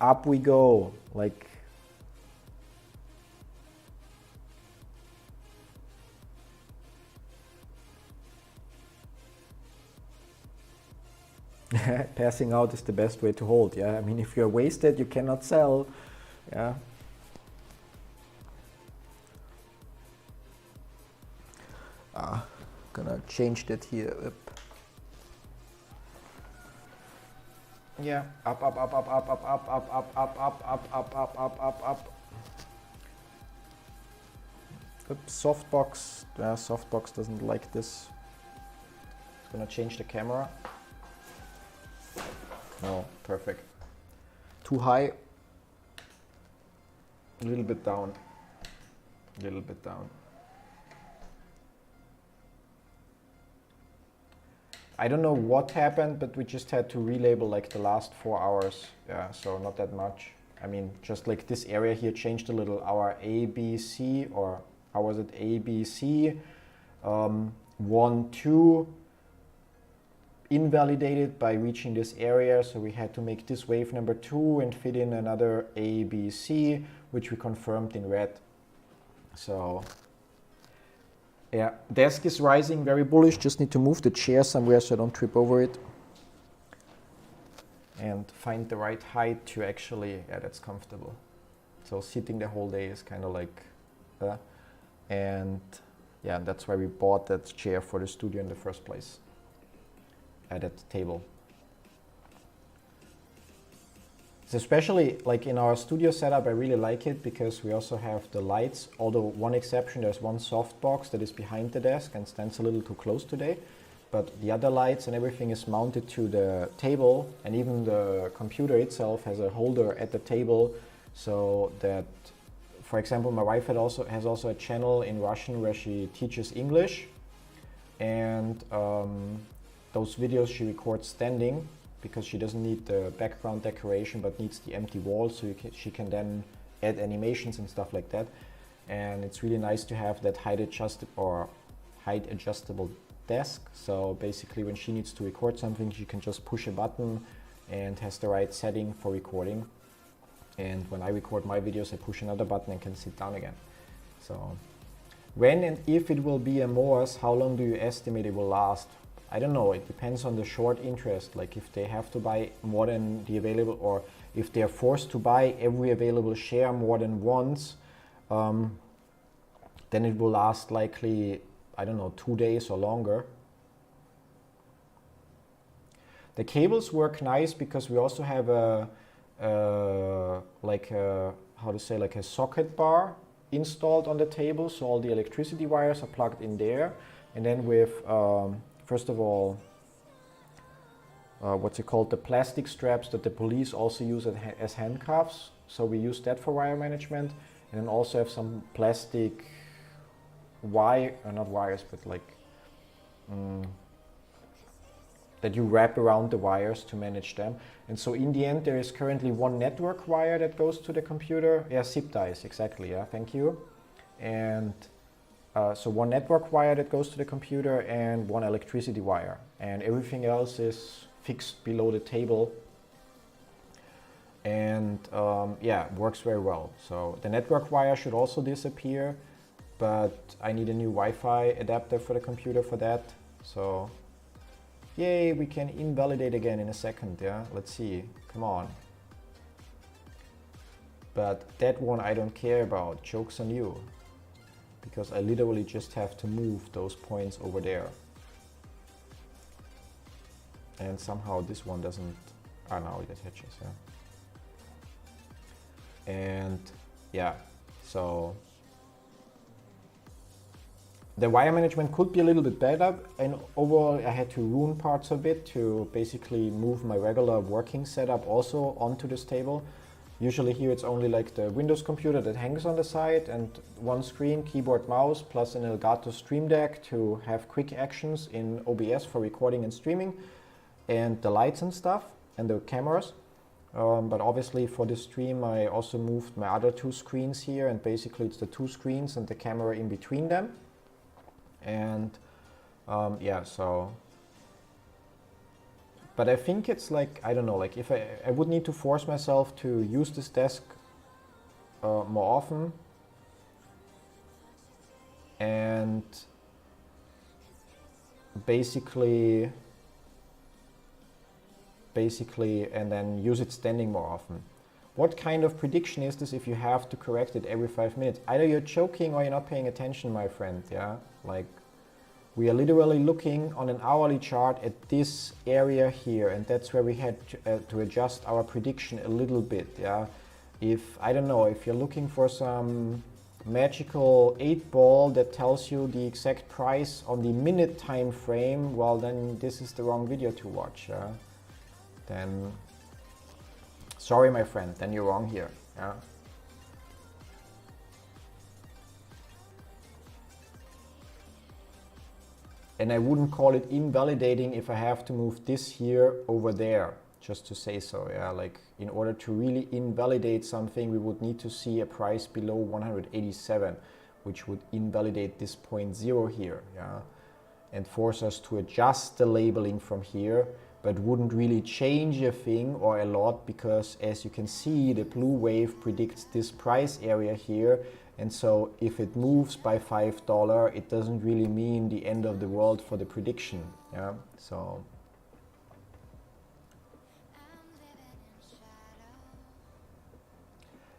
up we go. Like, passing out is the best way to hold. Yeah, I mean, if you're wasted, you cannot sell. Yeah. Gonna change that here. Up. Yeah, up, up, up, up, up, up, up, up, up, up, up, up, up, up, up, up, up. Oops, softbox. Softbox doesn't like this. It's gonna change the camera. No, perfect. Too high. A little bit down. A little bit down. I don't know what happened, but we just had to relabel like the last 4 hours. Yeah, so not that much. I mean, just like this area here changed a little. Our ABC, or how was it? ABC 1, 2 invalidated by reaching this area. So we had to make this wave number 2 and fit in another ABC, which we confirmed in red. So yeah, desk is rising, very bullish. Just need to move the chair somewhere so I don't trip over it. And find the right height to actually, yeah, that's comfortable. So sitting the whole day is kind of like, and yeah, that's why we bought that chair for the studio in the first place. At that table. So especially like in our studio setup, I really like it because we also have the lights, although one exception, there's one softbox that is behind the desk and stands a little too close today. But the other lights and everything is mounted to the table, and even the computer itself has a holder at the table, so that, for example, my wife has also a channel in Russian where she teaches English, and those videos she records standing, because she doesn't need the background decoration but needs the empty wall, so she can then add animations and stuff like that. And it's really nice to have that height adjustable desk. So basically when she needs to record something, she can just push a button and has the right setting for recording. And when I record my videos, I push another button and can sit down again. So when and if it will be a MOAS, how long do you estimate it will last? I don't know, it depends on the short interest. Like if they have to buy more than the available, or if they are forced to buy every available share more than once, then it will last likely, I don't know, 2 days or longer. The cables work nice because we also have a socket bar installed on the table, so all the electricity wires are plugged in there. And then with first of all, the plastic straps that the police also use as handcuffs. So we use that for wire management, and then also have some plastic not wires, but like that you wrap around the wires to manage them. And so in the end, there is currently one network wire that goes to the computer. Yeah, zip ties, exactly. Yeah, thank you. And so one network wire that goes to the computer and one electricity wire, and everything else is fixed below the table, and yeah, works very well. So the network wire should also disappear, but I need a new Wi-Fi adapter for the computer for that. So yay, we can invalidate again in a second. Yeah, let's see, come on. But that one I don't care about, joke's on you, because I literally just have to move those points over there. And somehow this one doesn't, now it attaches, yeah. And yeah, so the wire management could be a little bit better, and overall I had to ruin parts of it to basically move my regular working setup also onto this table. Usually here it's only like the Windows computer that hangs on the side, and one screen, keyboard, mouse, plus an Elgato Stream Deck to have quick actions in OBS for recording and streaming, and the lights and stuff, and the cameras. But obviously for this stream I also moved my other 2 screens here, and basically it's the 2 screens and the camera in between them. And yeah, so But I think it's like, I don't know, like if I would need to force myself to use this desk more often, and basically, and then use it standing more often. What kind of prediction is this if you have to correct it every 5 minutes? Either you're joking or you're not paying attention, my friend, yeah? Like, we are literally looking on an hourly chart at this area here, and that's where we had to adjust our prediction a little bit, yeah? If, I don't know, if you're looking for some magical 8-ball that tells you the exact price on the minute time frame, well, then this is the wrong video to watch, yeah? Then, sorry, my friend, then you're wrong here, yeah? And I wouldn't call it invalidating if I have to move this here over there, just to say so, yeah? Like, in order to really invalidate something, we would need to see a price below 187, which would invalidate this 0.0 here, yeah? And force us to adjust the labeling from here, but wouldn't really change a thing or a lot, because as you can see, the blue wave predicts this price area here, and so if it moves by $5, it doesn't really mean the end of the world for the prediction, yeah? So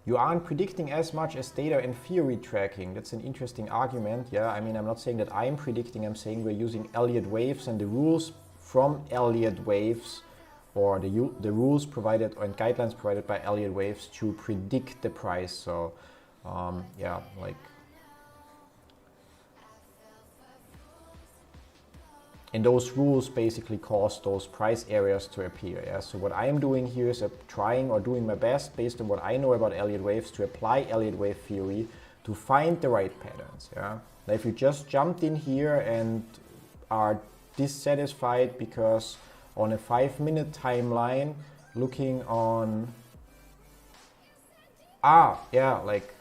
you aren't predicting as much as data and theory tracking. That's an interesting argument, yeah? I mean, I'm not saying that I'm predicting, I'm saying we're using Elliott waves and the rules from Elliott waves, or the rules provided and guidelines provided by Elliott waves to predict the price. So yeah, like, and those rules basically cause those price areas to appear, yeah? So what I'm doing here is trying or doing my best based on what I know about Elliott waves to apply Elliott wave theory to find the right patterns, yeah? Now, if you just jumped in here and are dissatisfied because on a 5-minute timeline looking on, yeah, like,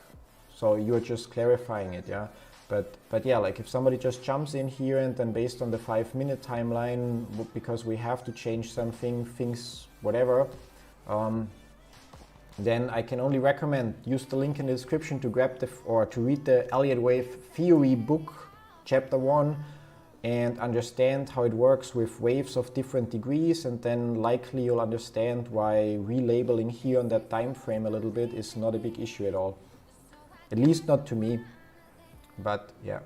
so you're just clarifying it, yeah? But yeah, like if somebody just jumps in here and then based on the 5-minute timeline, because we have to change something, things, whatever, then I can only recommend use the link in the description to grab or to read the Elliott wave theory book, chapter 1, and understand how it works with waves of different degrees, and then likely you'll understand why relabeling here on that time frame a little bit is not a big issue at all. At least not to me, but yeah.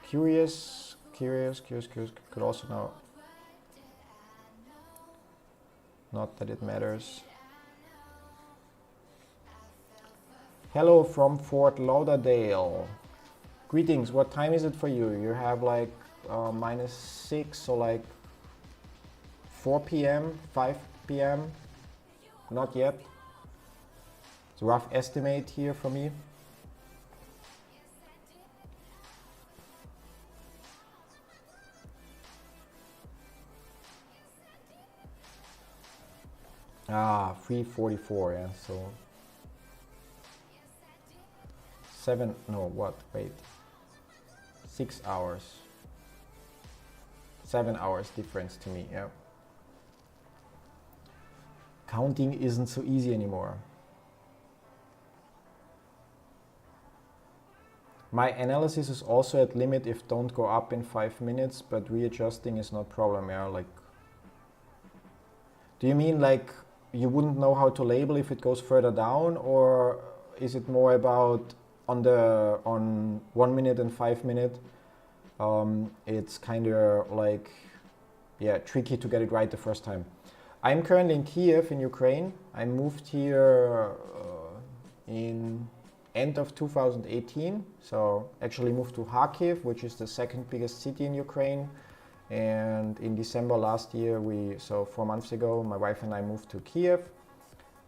Curious, could also know. Not that it matters. Hello from Fort Lauderdale. Greetings, what time is it for you? You have like -6, so like 4 p.m., 5 p.m. Not yet. It's a rough estimate here for me. Ah, 3:44, yeah, so 7, no, what, wait, 6 hours, 7 hours difference to me, yeah. Counting isn't so easy anymore. My analysis is also at limit if don't go up in 5 minutes, but readjusting is not problem, yeah, like, do you mean like you wouldn't know how to label if it goes further down, or is it more about on 1 minute and 5 minute, it's kind of like, yeah, tricky to get it right the first time. I'm currently in Kiev in Ukraine. I moved here in end of 2018, so actually moved to Kharkiv, which is the second biggest city in Ukraine. And in December last year, so 4 months ago, my wife and I moved to Kiev.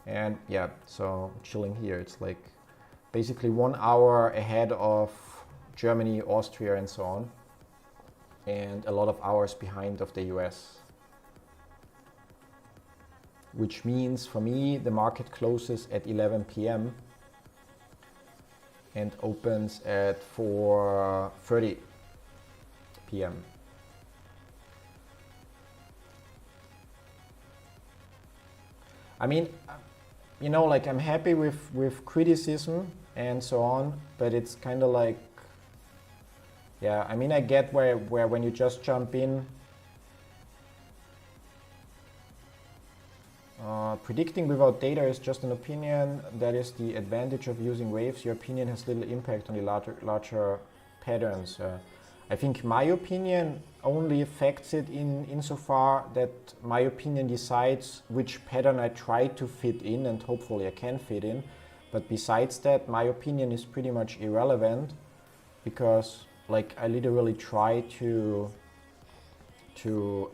And yeah, so chilling here. It's like basically 1 hour ahead of Germany, Austria, and so on. And a lot of hours behind of the US. Which means for me, the market closes at 11 p.m. and opens at 4:30 p.m. I mean, you know, like I'm happy with criticism and so on, but it's kind of like, yeah, I mean, I get where when you just jump in, predicting without data is just an opinion. That is the advantage of using waves. Your opinion has little impact on the larger patterns. I think my opinion only affects it insofar that my opinion decides which pattern I try to fit in, and hopefully I can fit in. But besides that, my opinion is pretty much irrelevant, because like I literally try to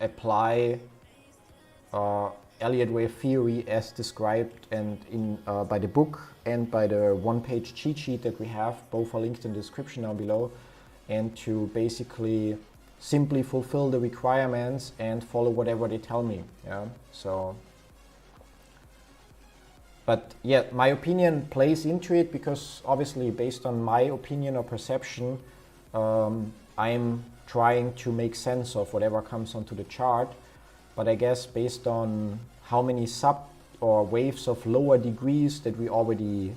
apply Elliott wave theory as described and by the book and by the one-page cheat sheet that we have. Both are linked in the description down below, and to basically simply fulfill the requirements and follow whatever they tell me. Yeah. So, but yeah, my opinion plays into it, because obviously based on my opinion or perception, I'm trying to make sense of whatever comes onto the chart. But I guess based on how many sub or waves of lower degrees that we already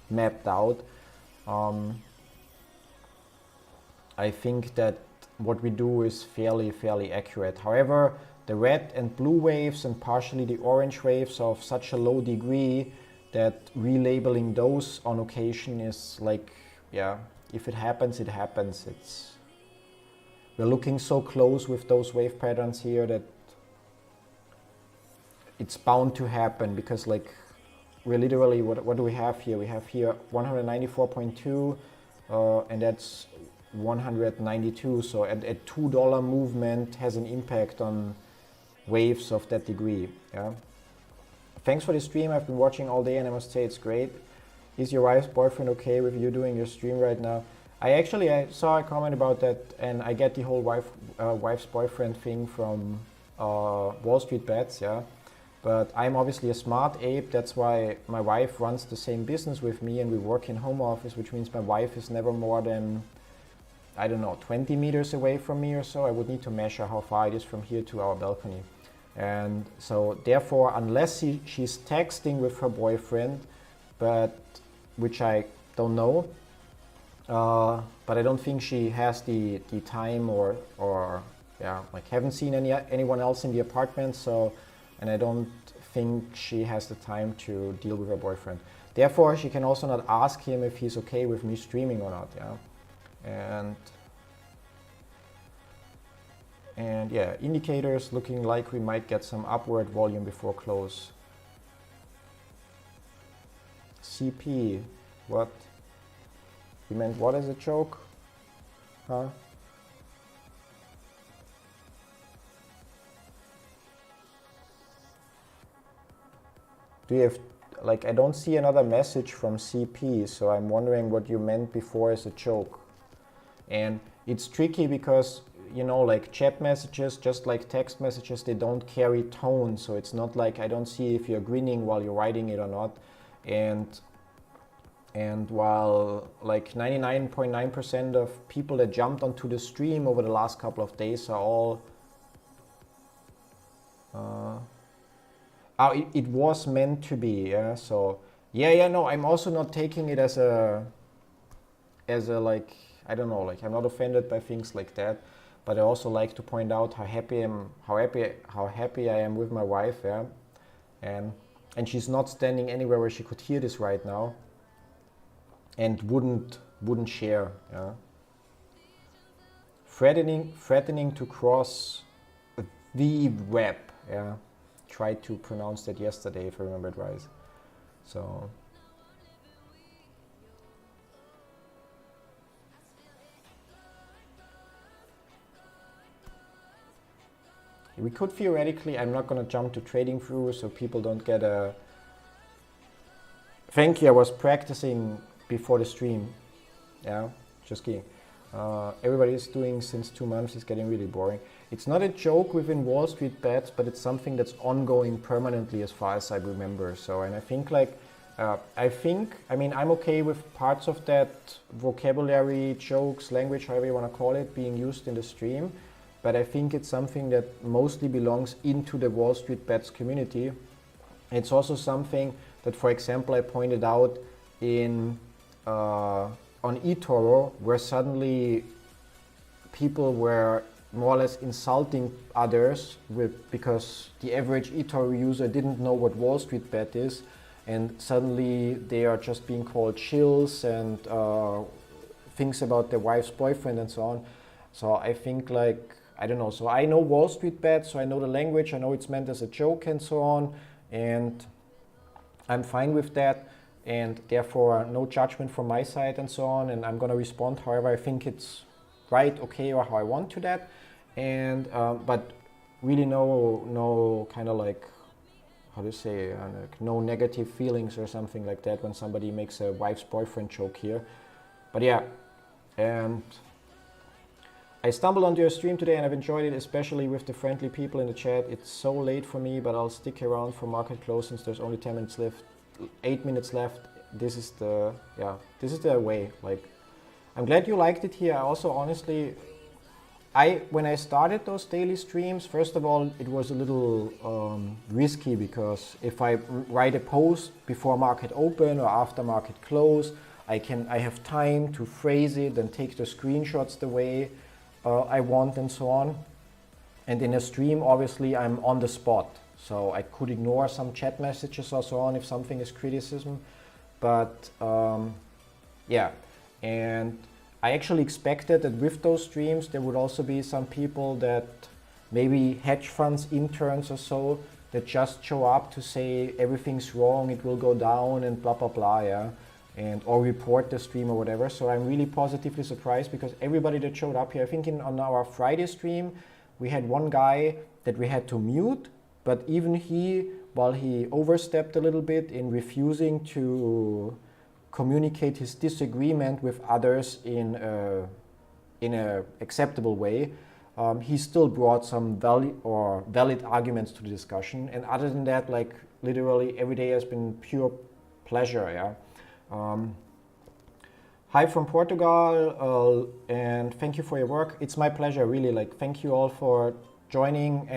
mapped out, I think that what we do is fairly accurate. However, the red and blue waves and partially the orange waves are of such a low degree that relabeling those on occasion is like, yeah, if it happens, it happens. We're looking so close with those wave patterns here that it's bound to happen, because like we're literally, what do we have here? We have here 194.2 and that's 192. So a $2 movement has an impact on waves of that degree. Yeah. Thanks for the stream. I've been watching all day and I must say it's great. Is your wife's boyfriend okay with you doing your stream right now? I saw a comment about that, and I get the whole wife's boyfriend thing from Wall Street Bets, yeah. But I'm obviously a smart ape. That's why my wife runs the same business with me, and we work in home office, which means my wife is never more than, I don't know, 20 meters away from me or so. I would need to measure how far it is from here to our balcony. And so therefore, unless she's texting with her boyfriend, which I don't know, but I don't think she has the time or yeah, like haven't seen anyone else in the apartment, so, and I don't think she has the time to deal with her boyfriend. Therefore, she can also not ask him if he's okay with me streaming or not, yeah. And yeah, indicators looking like we might get some upward volume before close. CP, what? You meant what as a joke? Huh? Do you have, like, I don't see another message from CP, so I'm wondering what you meant before as a joke. And it's tricky because, you know, like chat messages, just like text messages, they don't carry tone. So it's not like I don't see if you're grinning while you're writing it or not. And while like 99.9% of people that jumped onto the stream over the last couple of days are all, it was meant to be, yeah. So yeah, no, I'm also not taking it as a like, I don't know, like I'm not offended by things like that, but I also like to point out how happy I am with my wife, yeah, and she's not standing anywhere where she could hear this right now, and wouldn't share, yeah. Threatening to cross the web, yeah. Tried to pronounce that yesterday, if I remember it right. So. We could theoretically, I'm not going to jump to trading through so people don't get a... Thank you, I was practicing before the stream. Yeah, just kidding. Everybody is doing since 2 months, it's getting really boring. It's not a joke within Wall Street Bets, but it's something that's ongoing permanently as far as I remember. So, and I think like I think, I mean, I'm okay with parts of that vocabulary, jokes, language, however you want to call it, being used in the stream. But I think it's something that mostly belongs into the Wall Street Bets community. It's also something that, for example, I pointed out in on eToro, where suddenly people were more or less insulting others because the average eToro user didn't know what Wall Street Bet is, and suddenly they are just being called shills and things about their wife's boyfriend and so on. So I think, like, I don't know, so I know Wall Street Bet, so I know the language, I know it's meant as a joke and so on, and I'm fine with that, and therefore no judgment from my side and so on, and I'm gonna respond however I think it's right, okay, or how I want to that, and but really no kind of like, how to say, like no negative feelings or something like that when somebody makes a wife's boyfriend joke here. But yeah, and I stumbled onto your stream today and I've enjoyed it, especially with the friendly people in the chat. It's so late for me, but I'll stick around for market close since there's only 10 minutes left, 8 minutes left. This is the, yeah, this is the way. Like, I'm glad you liked it here. I also honestly, when I started those daily streams, first of all, it was a little risky because if I write a post before market open or after market close, I have time to phrase it and take the screenshots the way I want and so on. And in a stream, obviously, I'm on the spot. So I could ignore some chat messages or so on if something is criticism. But yeah, and I actually expected that with those streams, there would also be some people that maybe hedge funds interns or so that just show up to say everything's wrong, it will go down and blah, blah, blah, yeah. And or report the stream or whatever. So I'm really positively surprised because everybody that showed up here, I think on our Friday stream, we had one guy that we had to mute, but even he, while he overstepped a little bit in refusing to communicate his disagreement with others in a acceptable way, he still brought some valid arguments to the discussion. And other than that, like literally every day has been pure pleasure, yeah. Hi from Portugal, and thank you for your work. It's my pleasure, really. Like, thank you all for joining.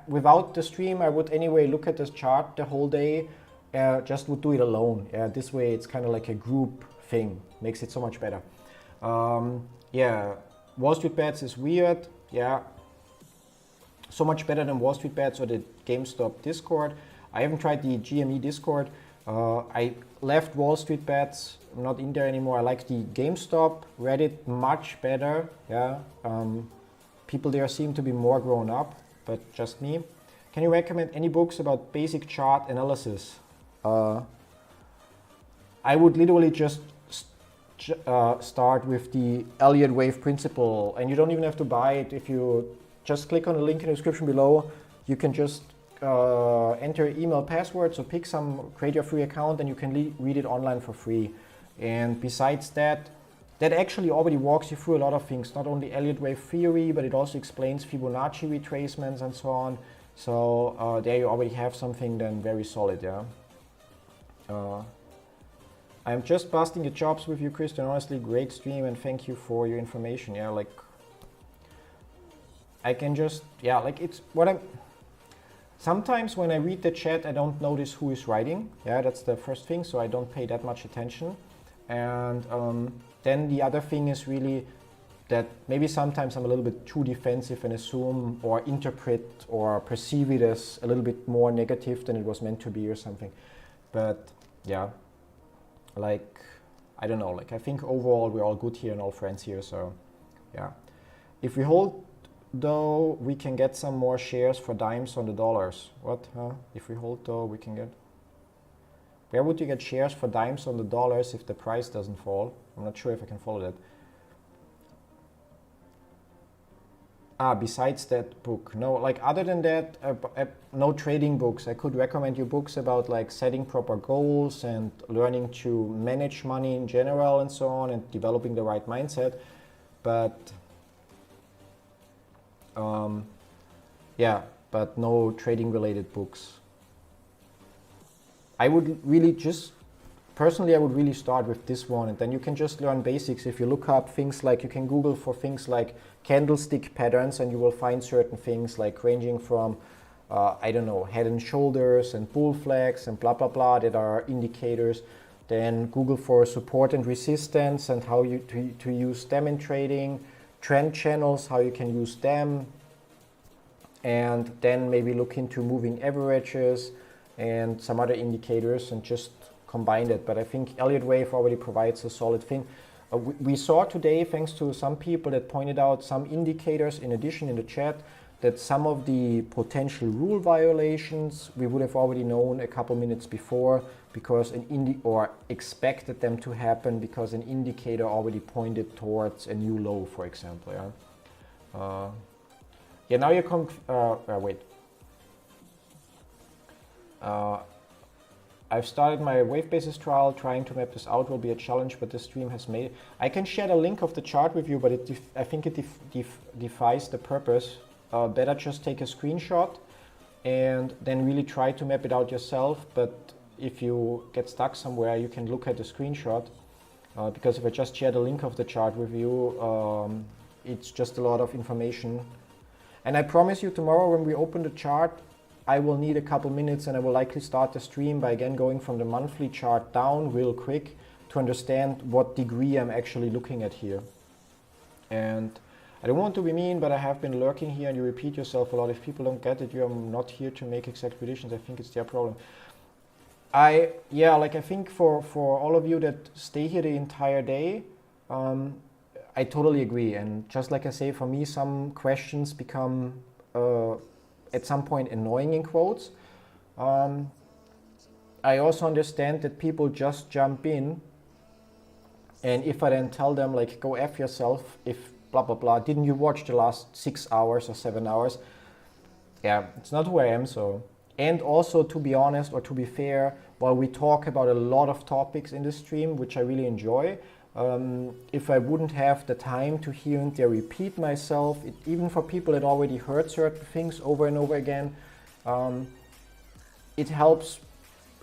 Without the stream, I would anyway look at this chart the whole day. Just would do it alone. This way, it's kind of like a group thing. Makes it so much better. Yeah, Wall Street Bets is weird. Yeah, so much better than Wall Street Bets or the GameStop Discord. I haven't tried the GME Discord. I left Wall Street Bets, I'm not in there anymore. I like the GameStop Reddit much better. Yeah, people there seem to be more grown up, but just me. Can you recommend any books about basic chart analysis? I would literally just start with the Elliott wave principle, and you don't even have to buy it. If you just click on the link in the description below, you can just enter your email password, so create your free account, and you can read it online for free. And besides that, that actually already walks you through a lot of things, not only Elliott wave theory, but it also explains Fibonacci retracements and so on. So there you already have something then very solid, yeah. I'm just busting the chops with you, Christian. Honestly, great stream, and thank you for your information. Yeah, like I can just, yeah, like it's what I'm. Sometimes when I read the chat, I don't notice who is writing. Yeah, that's the first thing, so I don't pay that much attention. And then the other thing is really that maybe sometimes I'm a little bit too defensive and assume or interpret or perceive it as a little bit more negative than it was meant to be or something. But yeah, like, I don't know, like I think overall we're all good here and all friends here, so yeah. If we hold though, we can get some more shares for dimes on the dollars. What, huh? If we hold though, we can get... Where would you get shares for dimes on the dollars if the price doesn't fall? I'm not sure if I can follow that. Besides that book, no, like other than that, no trading books. I could recommend you books about like setting proper goals and learning to manage money in general and so on, and developing the right mindset. But yeah, but no trading related books. I would really just personally, I would really start with this one, and then you can just learn basics. If you look up things like, you can Google for things like candlestick patterns, and you will find certain things like ranging from, I don't know, head and shoulders and bull flags and blah, blah, blah, that are indicators. Then Google for support and resistance and how you to use them in trading, trend channels, how you can use them, and then maybe look into moving averages and some other indicators and just combine it. But I think Elliott wave already provides a solid thing. We saw today, thanks to some people that pointed out some indicators in addition in the chat, that some of the potential rule violations we would have already known a couple minutes before, because or expected them to happen because an indicator already pointed towards a new low, for example. Yeah. Now you're wait. I've started my wave basis trial. Trying to map this out will be a challenge, but the stream has made it. I can share the link of the chart with you, but I think it defies the purpose. Better just take a screenshot and then really try to map it out yourself. But if you get stuck somewhere, you can look at the screenshot, because if I just share the link of the chart with you, it's just a lot of information. And I promise you, tomorrow when we open the chart, I will need a couple minutes, and I will likely start the stream by again going from the monthly chart down real quick to understand what degree I'm actually looking at here. And I don't want to be mean, but I have been lurking here and you repeat yourself a lot. If people don't get it, you're not here to make exact predictions. I think it's their problem. I think for all of you that stay here the entire day, I totally agree. And just like I say, for me, some questions become at some point annoying in quotes. I also understand that people just jump in, and if I then tell them like, go F yourself, if blah, blah, blah, didn't you watch the last 6 hours or 7 hours? Yeah, it's not who I am, so. And also, to be honest, or to be fair, while we talk about a lot of topics in the stream, which I really enjoy, if I wouldn't have the time to here and there repeat myself, even for people that already heard certain things over and over again, it helps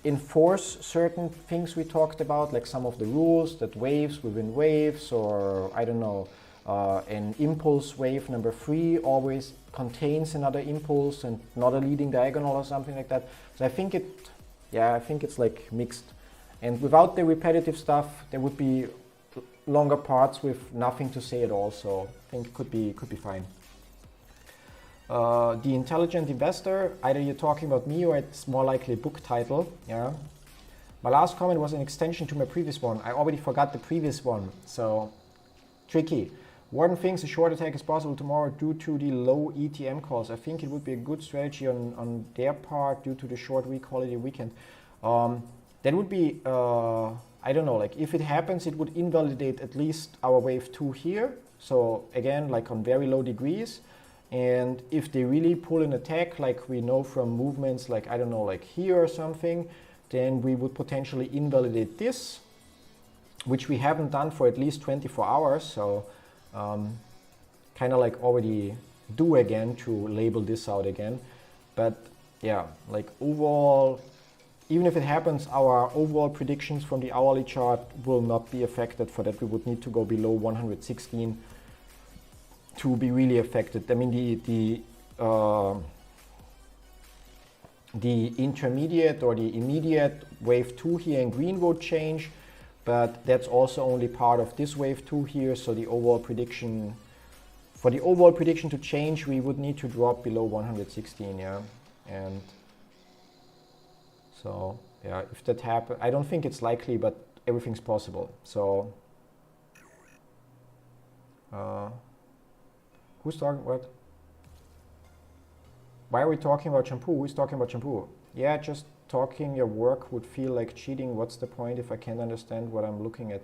enforce certain things we talked about, like some of the rules, that waves within waves, or I don't know, an impulse wave number 3 always contains another impulse and not a leading diagonal or something like that. So I think it's like mixed. And without the repetitive stuff, there would be longer parts with nothing to say at all. So I think it could be fine. The Intelligent Investor, either you're talking about me or it's more likely a book title. Yeah. My last comment was an extension to my previous one. I already forgot the previous one, so tricky. Warren thinks a short attack is possible tomorrow due to the low ETM calls. I think it would be a good strategy on their part due to the short week holiday weekend. That would be, I don't know, like if it happens, it would invalidate at least our wave 2 here. So again, like on very low degrees. And if they really pull an attack, like we know from movements like, I don't know, like here or something, then we would potentially invalidate this, which we haven't done for at least 24 hours. So kind of like already do again to label this out again. But yeah, like overall, even if it happens, our overall predictions from the hourly chart will not be affected. For that, we would need to go below 116 to be really affected. I mean, the intermediate or the immediate wave 2 here in green would change, but that's also only part of this wave 2 here. So the overall prediction, for the overall prediction to change, we would need to drop below 116, yeah. And so, yeah, if that happens, I don't think it's likely, but everything's possible. So, who's talking what? Why are we talking about shampoo? Who's talking about shampoo? Yeah, just talking your work would feel like cheating. What's the point if I can't understand what I'm looking at?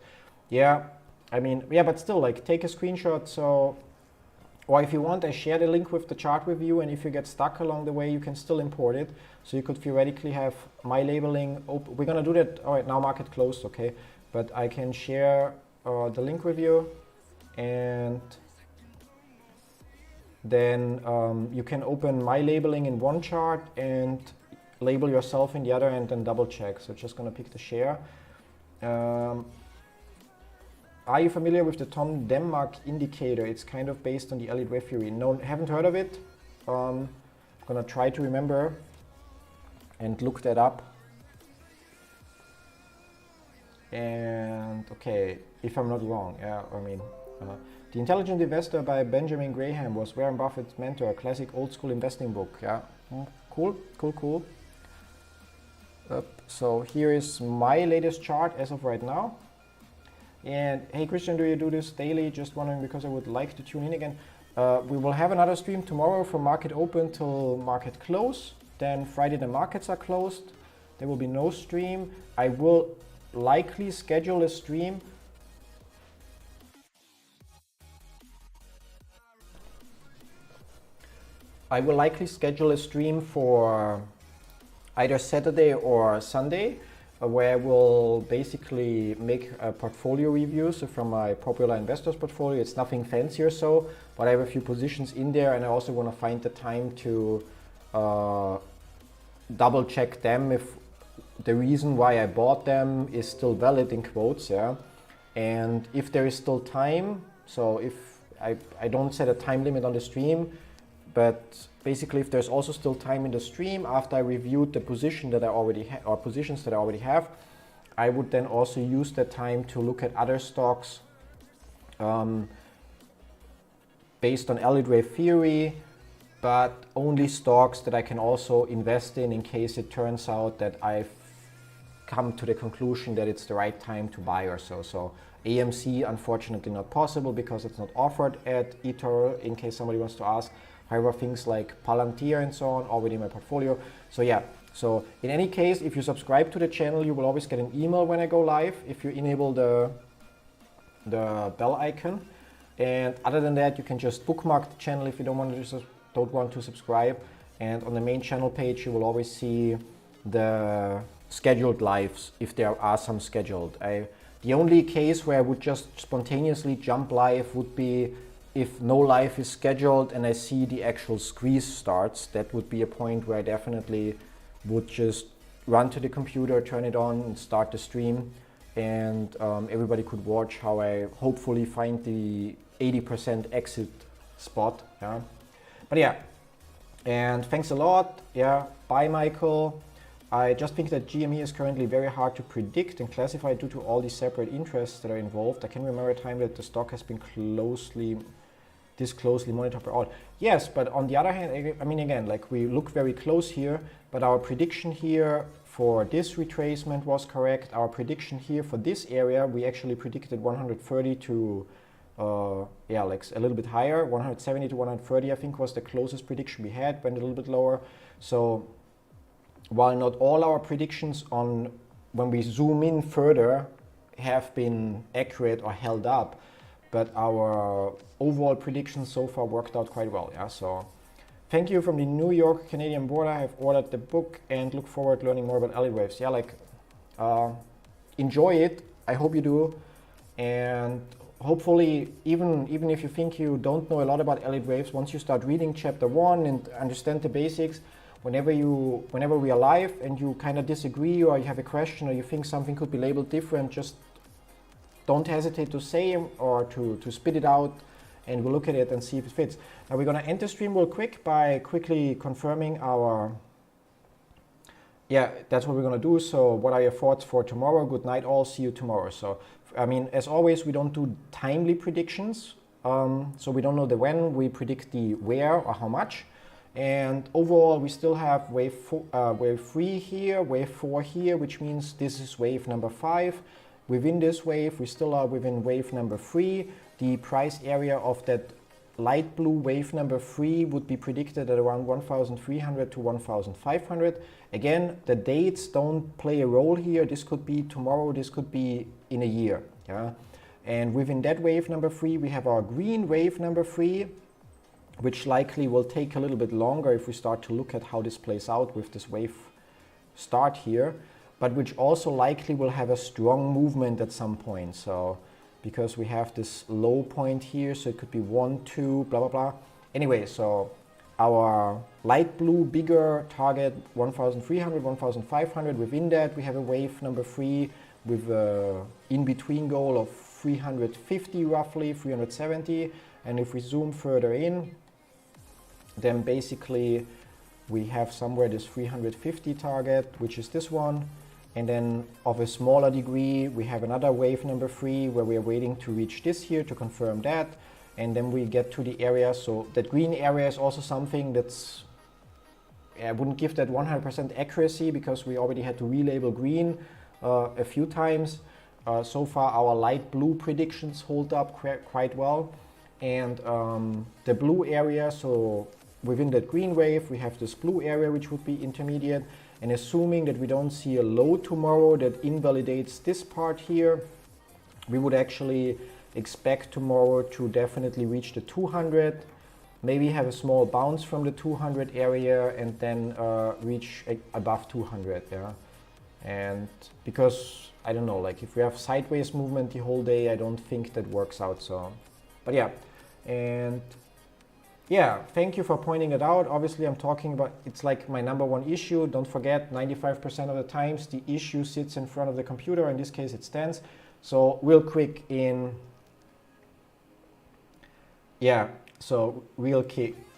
Yeah, I mean, yeah, but still, like, take a screenshot. So, or if you want, I share the link with the chart with you, and if you get stuck along the way, you can still import it. So you could theoretically have my labeling. We're gonna do that. All right, now market closed, okay? But I can share the link with you, and then you can open my labeling in one chart and label yourself in the other, and then double check. So just gonna pick the share, Are you familiar with the Tom Denmark indicator? It's kind of based on the Elliott wave theory. No, haven't heard of it. I'm gonna try to remember and look that up. And okay, if I'm not wrong, yeah, I mean, The Intelligent Investor by Benjamin Graham was Warren Buffett's mentor, a classic old school investing book. Yeah, cool. So here is my latest chart as of right now. And hey Christian, do you do this daily? Just wondering because I would like to tune in again. We will have another stream tomorrow from market open till market close. Then Friday the markets are closed. There will be no stream. I will likely schedule a stream. I will likely schedule a stream for either Saturday or Sunday, where I will basically make a portfolio review. So from my popular investors portfolio, it's nothing fancy or so, but I have a few positions in there, and I also want to find the time to double check them if the reason why I bought them is still valid in quotes, yeah. And if there is still time, so if I don't set a time limit on the stream, but basically if there's also still time in the stream after I reviewed the position that I already have, or positions that I already have, I would then also use that time to look at other stocks based on Elliott wave theory, but only stocks that I can also invest in case it turns out that I've come to the conclusion that it's the right time to buy or so. So AMC, unfortunately not possible because it's not offered at eToro, in case somebody wants to ask. However, things like Palantir and so on already in my portfolio. So yeah, so in any case, if you subscribe to the channel, you will always get an email when I go live if you enable the bell icon. And other than that, you can just bookmark the channel if you don't want to subscribe. And on the main channel page, you will always see the scheduled lives if there are some scheduled. The only case where I would just spontaneously jump live would be if no live is scheduled and I see the actual squeeze starts. That would be a point where I definitely would just run to the computer, turn it on and start the stream, and everybody could watch how I hopefully find the 80% exit spot. Yeah. But yeah, and thanks a lot. Yeah, bye Michael. I just think that GME is currently very hard to predict and classify due to all these separate interests that are involved. I can remember a time that the stock has been this closely monitored by all. Yes, but on the other hand, I mean, again, like we look very close here, but our prediction here for this retracement was correct. Our prediction here for this area, we actually predicted 130 to, yeah, like a little bit higher, 170 to 130, I think was the closest prediction we had, went a little bit lower. So while not all our predictions on when we zoom in further have been accurate or held up, but our overall predictions so far worked out quite well. Yeah, so thank you from the New York Canadian border. I have ordered the book and look forward to learning more about Elliott waves. Yeah, like enjoy it. I hope you do, and hopefully even if you think you don't know a lot about Elliott waves, once you start reading chapter 1 and understand the basics, whenever we are live and you kind of disagree or you have a question or you think something could be labeled different, just don't hesitate to say or to spit it out, and we'll look at it and see if it fits. Now we're going to end the stream real quick by quickly confirming our, yeah, that's what we're going to do. So what are your thoughts for tomorrow? Good night all, see you tomorrow. So I mean, as always, we don't do timely predictions, so we don't know the when, we predict the where or how much. And overall, we still have wave 3 here, wave 4 here, which means this is wave number 5. Within this wave, we still are within wave number 3. The price area of that light blue wave number 3 would be predicted at around 1,300 to 1,500. Again, the dates don't play a role here. This could be tomorrow, this could be in a year. Yeah? And within that wave number 3, we have our green wave number 3, which likely will take a little bit longer if we start to look at how this plays out with this wave start here, but which also likely will have a strong movement at some point. So because we have this low point here, so it could be 1, 2, blah, blah, blah. Anyway, so our light blue bigger target 1,300, 1,500. Within that, we have a wave number 3, with a in-between goal of 350 roughly, 370. And if we zoom further in, then basically we have somewhere this 350 target, which is this one. And then of a smaller degree, we have another wave number 3 where we are waiting to reach this here to confirm that. And then we get to the area. So that green area is also something that's, I wouldn't give that 100% accuracy because we already had to relabel green a few times. So far our light blue predictions hold up quite well. And the blue area, so within that green wave, we have this blue area which would be intermediate. And assuming that we don't see a low tomorrow that invalidates this part here, we would actually expect tomorrow to definitely reach the 200, maybe have a small bounce from the 200 area and then reach above 200. Yeah, and because I don't know, like if we have sideways movement the whole day, I don't think that works out. So, but yeah, and yeah, thank you for pointing it out. Obviously, I'm talking about, it's like my number one issue. Don't forget, 95% of the times the issue sits in front of the computer. In this case, it stands. So real quick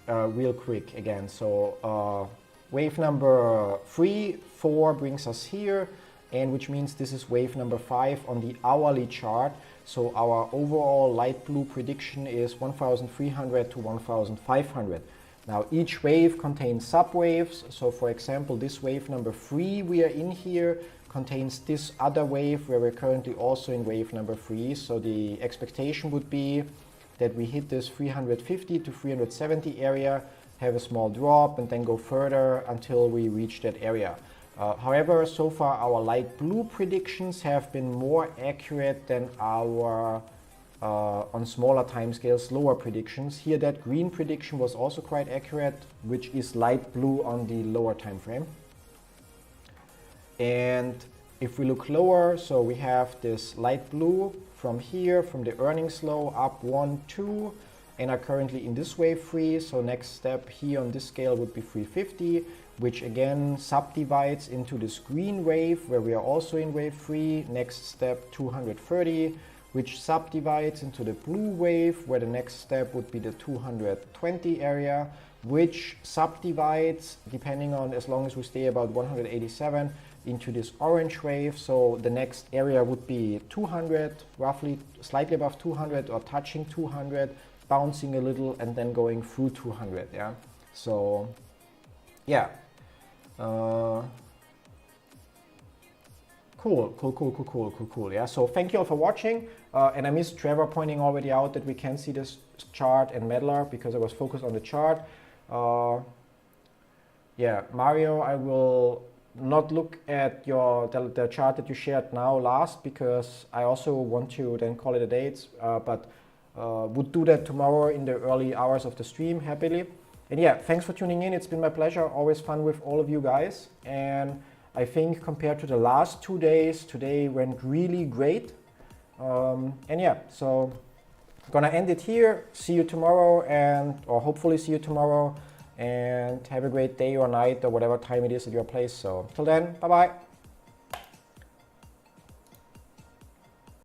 real quick again. So wave number 3, 4 brings us here, and which means this is wave number 5 on the hourly chart. So our overall light blue prediction is 1,300 to 1,500. Now each wave contains subwaves. So for example, this wave number 3 we are in here contains this other wave where we're currently also in wave number 3. So the expectation would be that we hit this 350 to 370 area, have a small drop and then go further until we reach that area. However, so far our light blue predictions have been more accurate than our, on smaller timescales, lower predictions. Here that green prediction was also quite accurate, which is light blue on the lower time frame. And if we look lower, so we have this light blue from here, from the earnings low up 1, 2, and are currently in this wave 3. So next step here on this scale would be 350. Which again subdivides into this green wave where we are also in wave 3. Next step 230, which subdivides into the blue wave where the next step would be the 220 area, which subdivides depending on, as long as we stay about 187, into this orange wave. So the next area would be 200, roughly slightly above 200 or touching 200, bouncing a little and then going through 200. Yeah, so yeah. Cool. Yeah, so thank you all for watching. And I missed Trevor pointing already out that we can see this chart and Medlar because I was focused on the chart. Yeah, Mario, I will not look at the chart that you shared now last because I also want to then call it a day. But would do that tomorrow in the early hours of the stream happily. And yeah, thanks for tuning in. It's been my pleasure. Always fun with all of you guys. And I think compared to the last 2 days, today went really great. And yeah, so gonna end it here. See you tomorrow or hopefully see you tomorrow. And have a great day or night or whatever time it is at your place. So till then, bye-bye.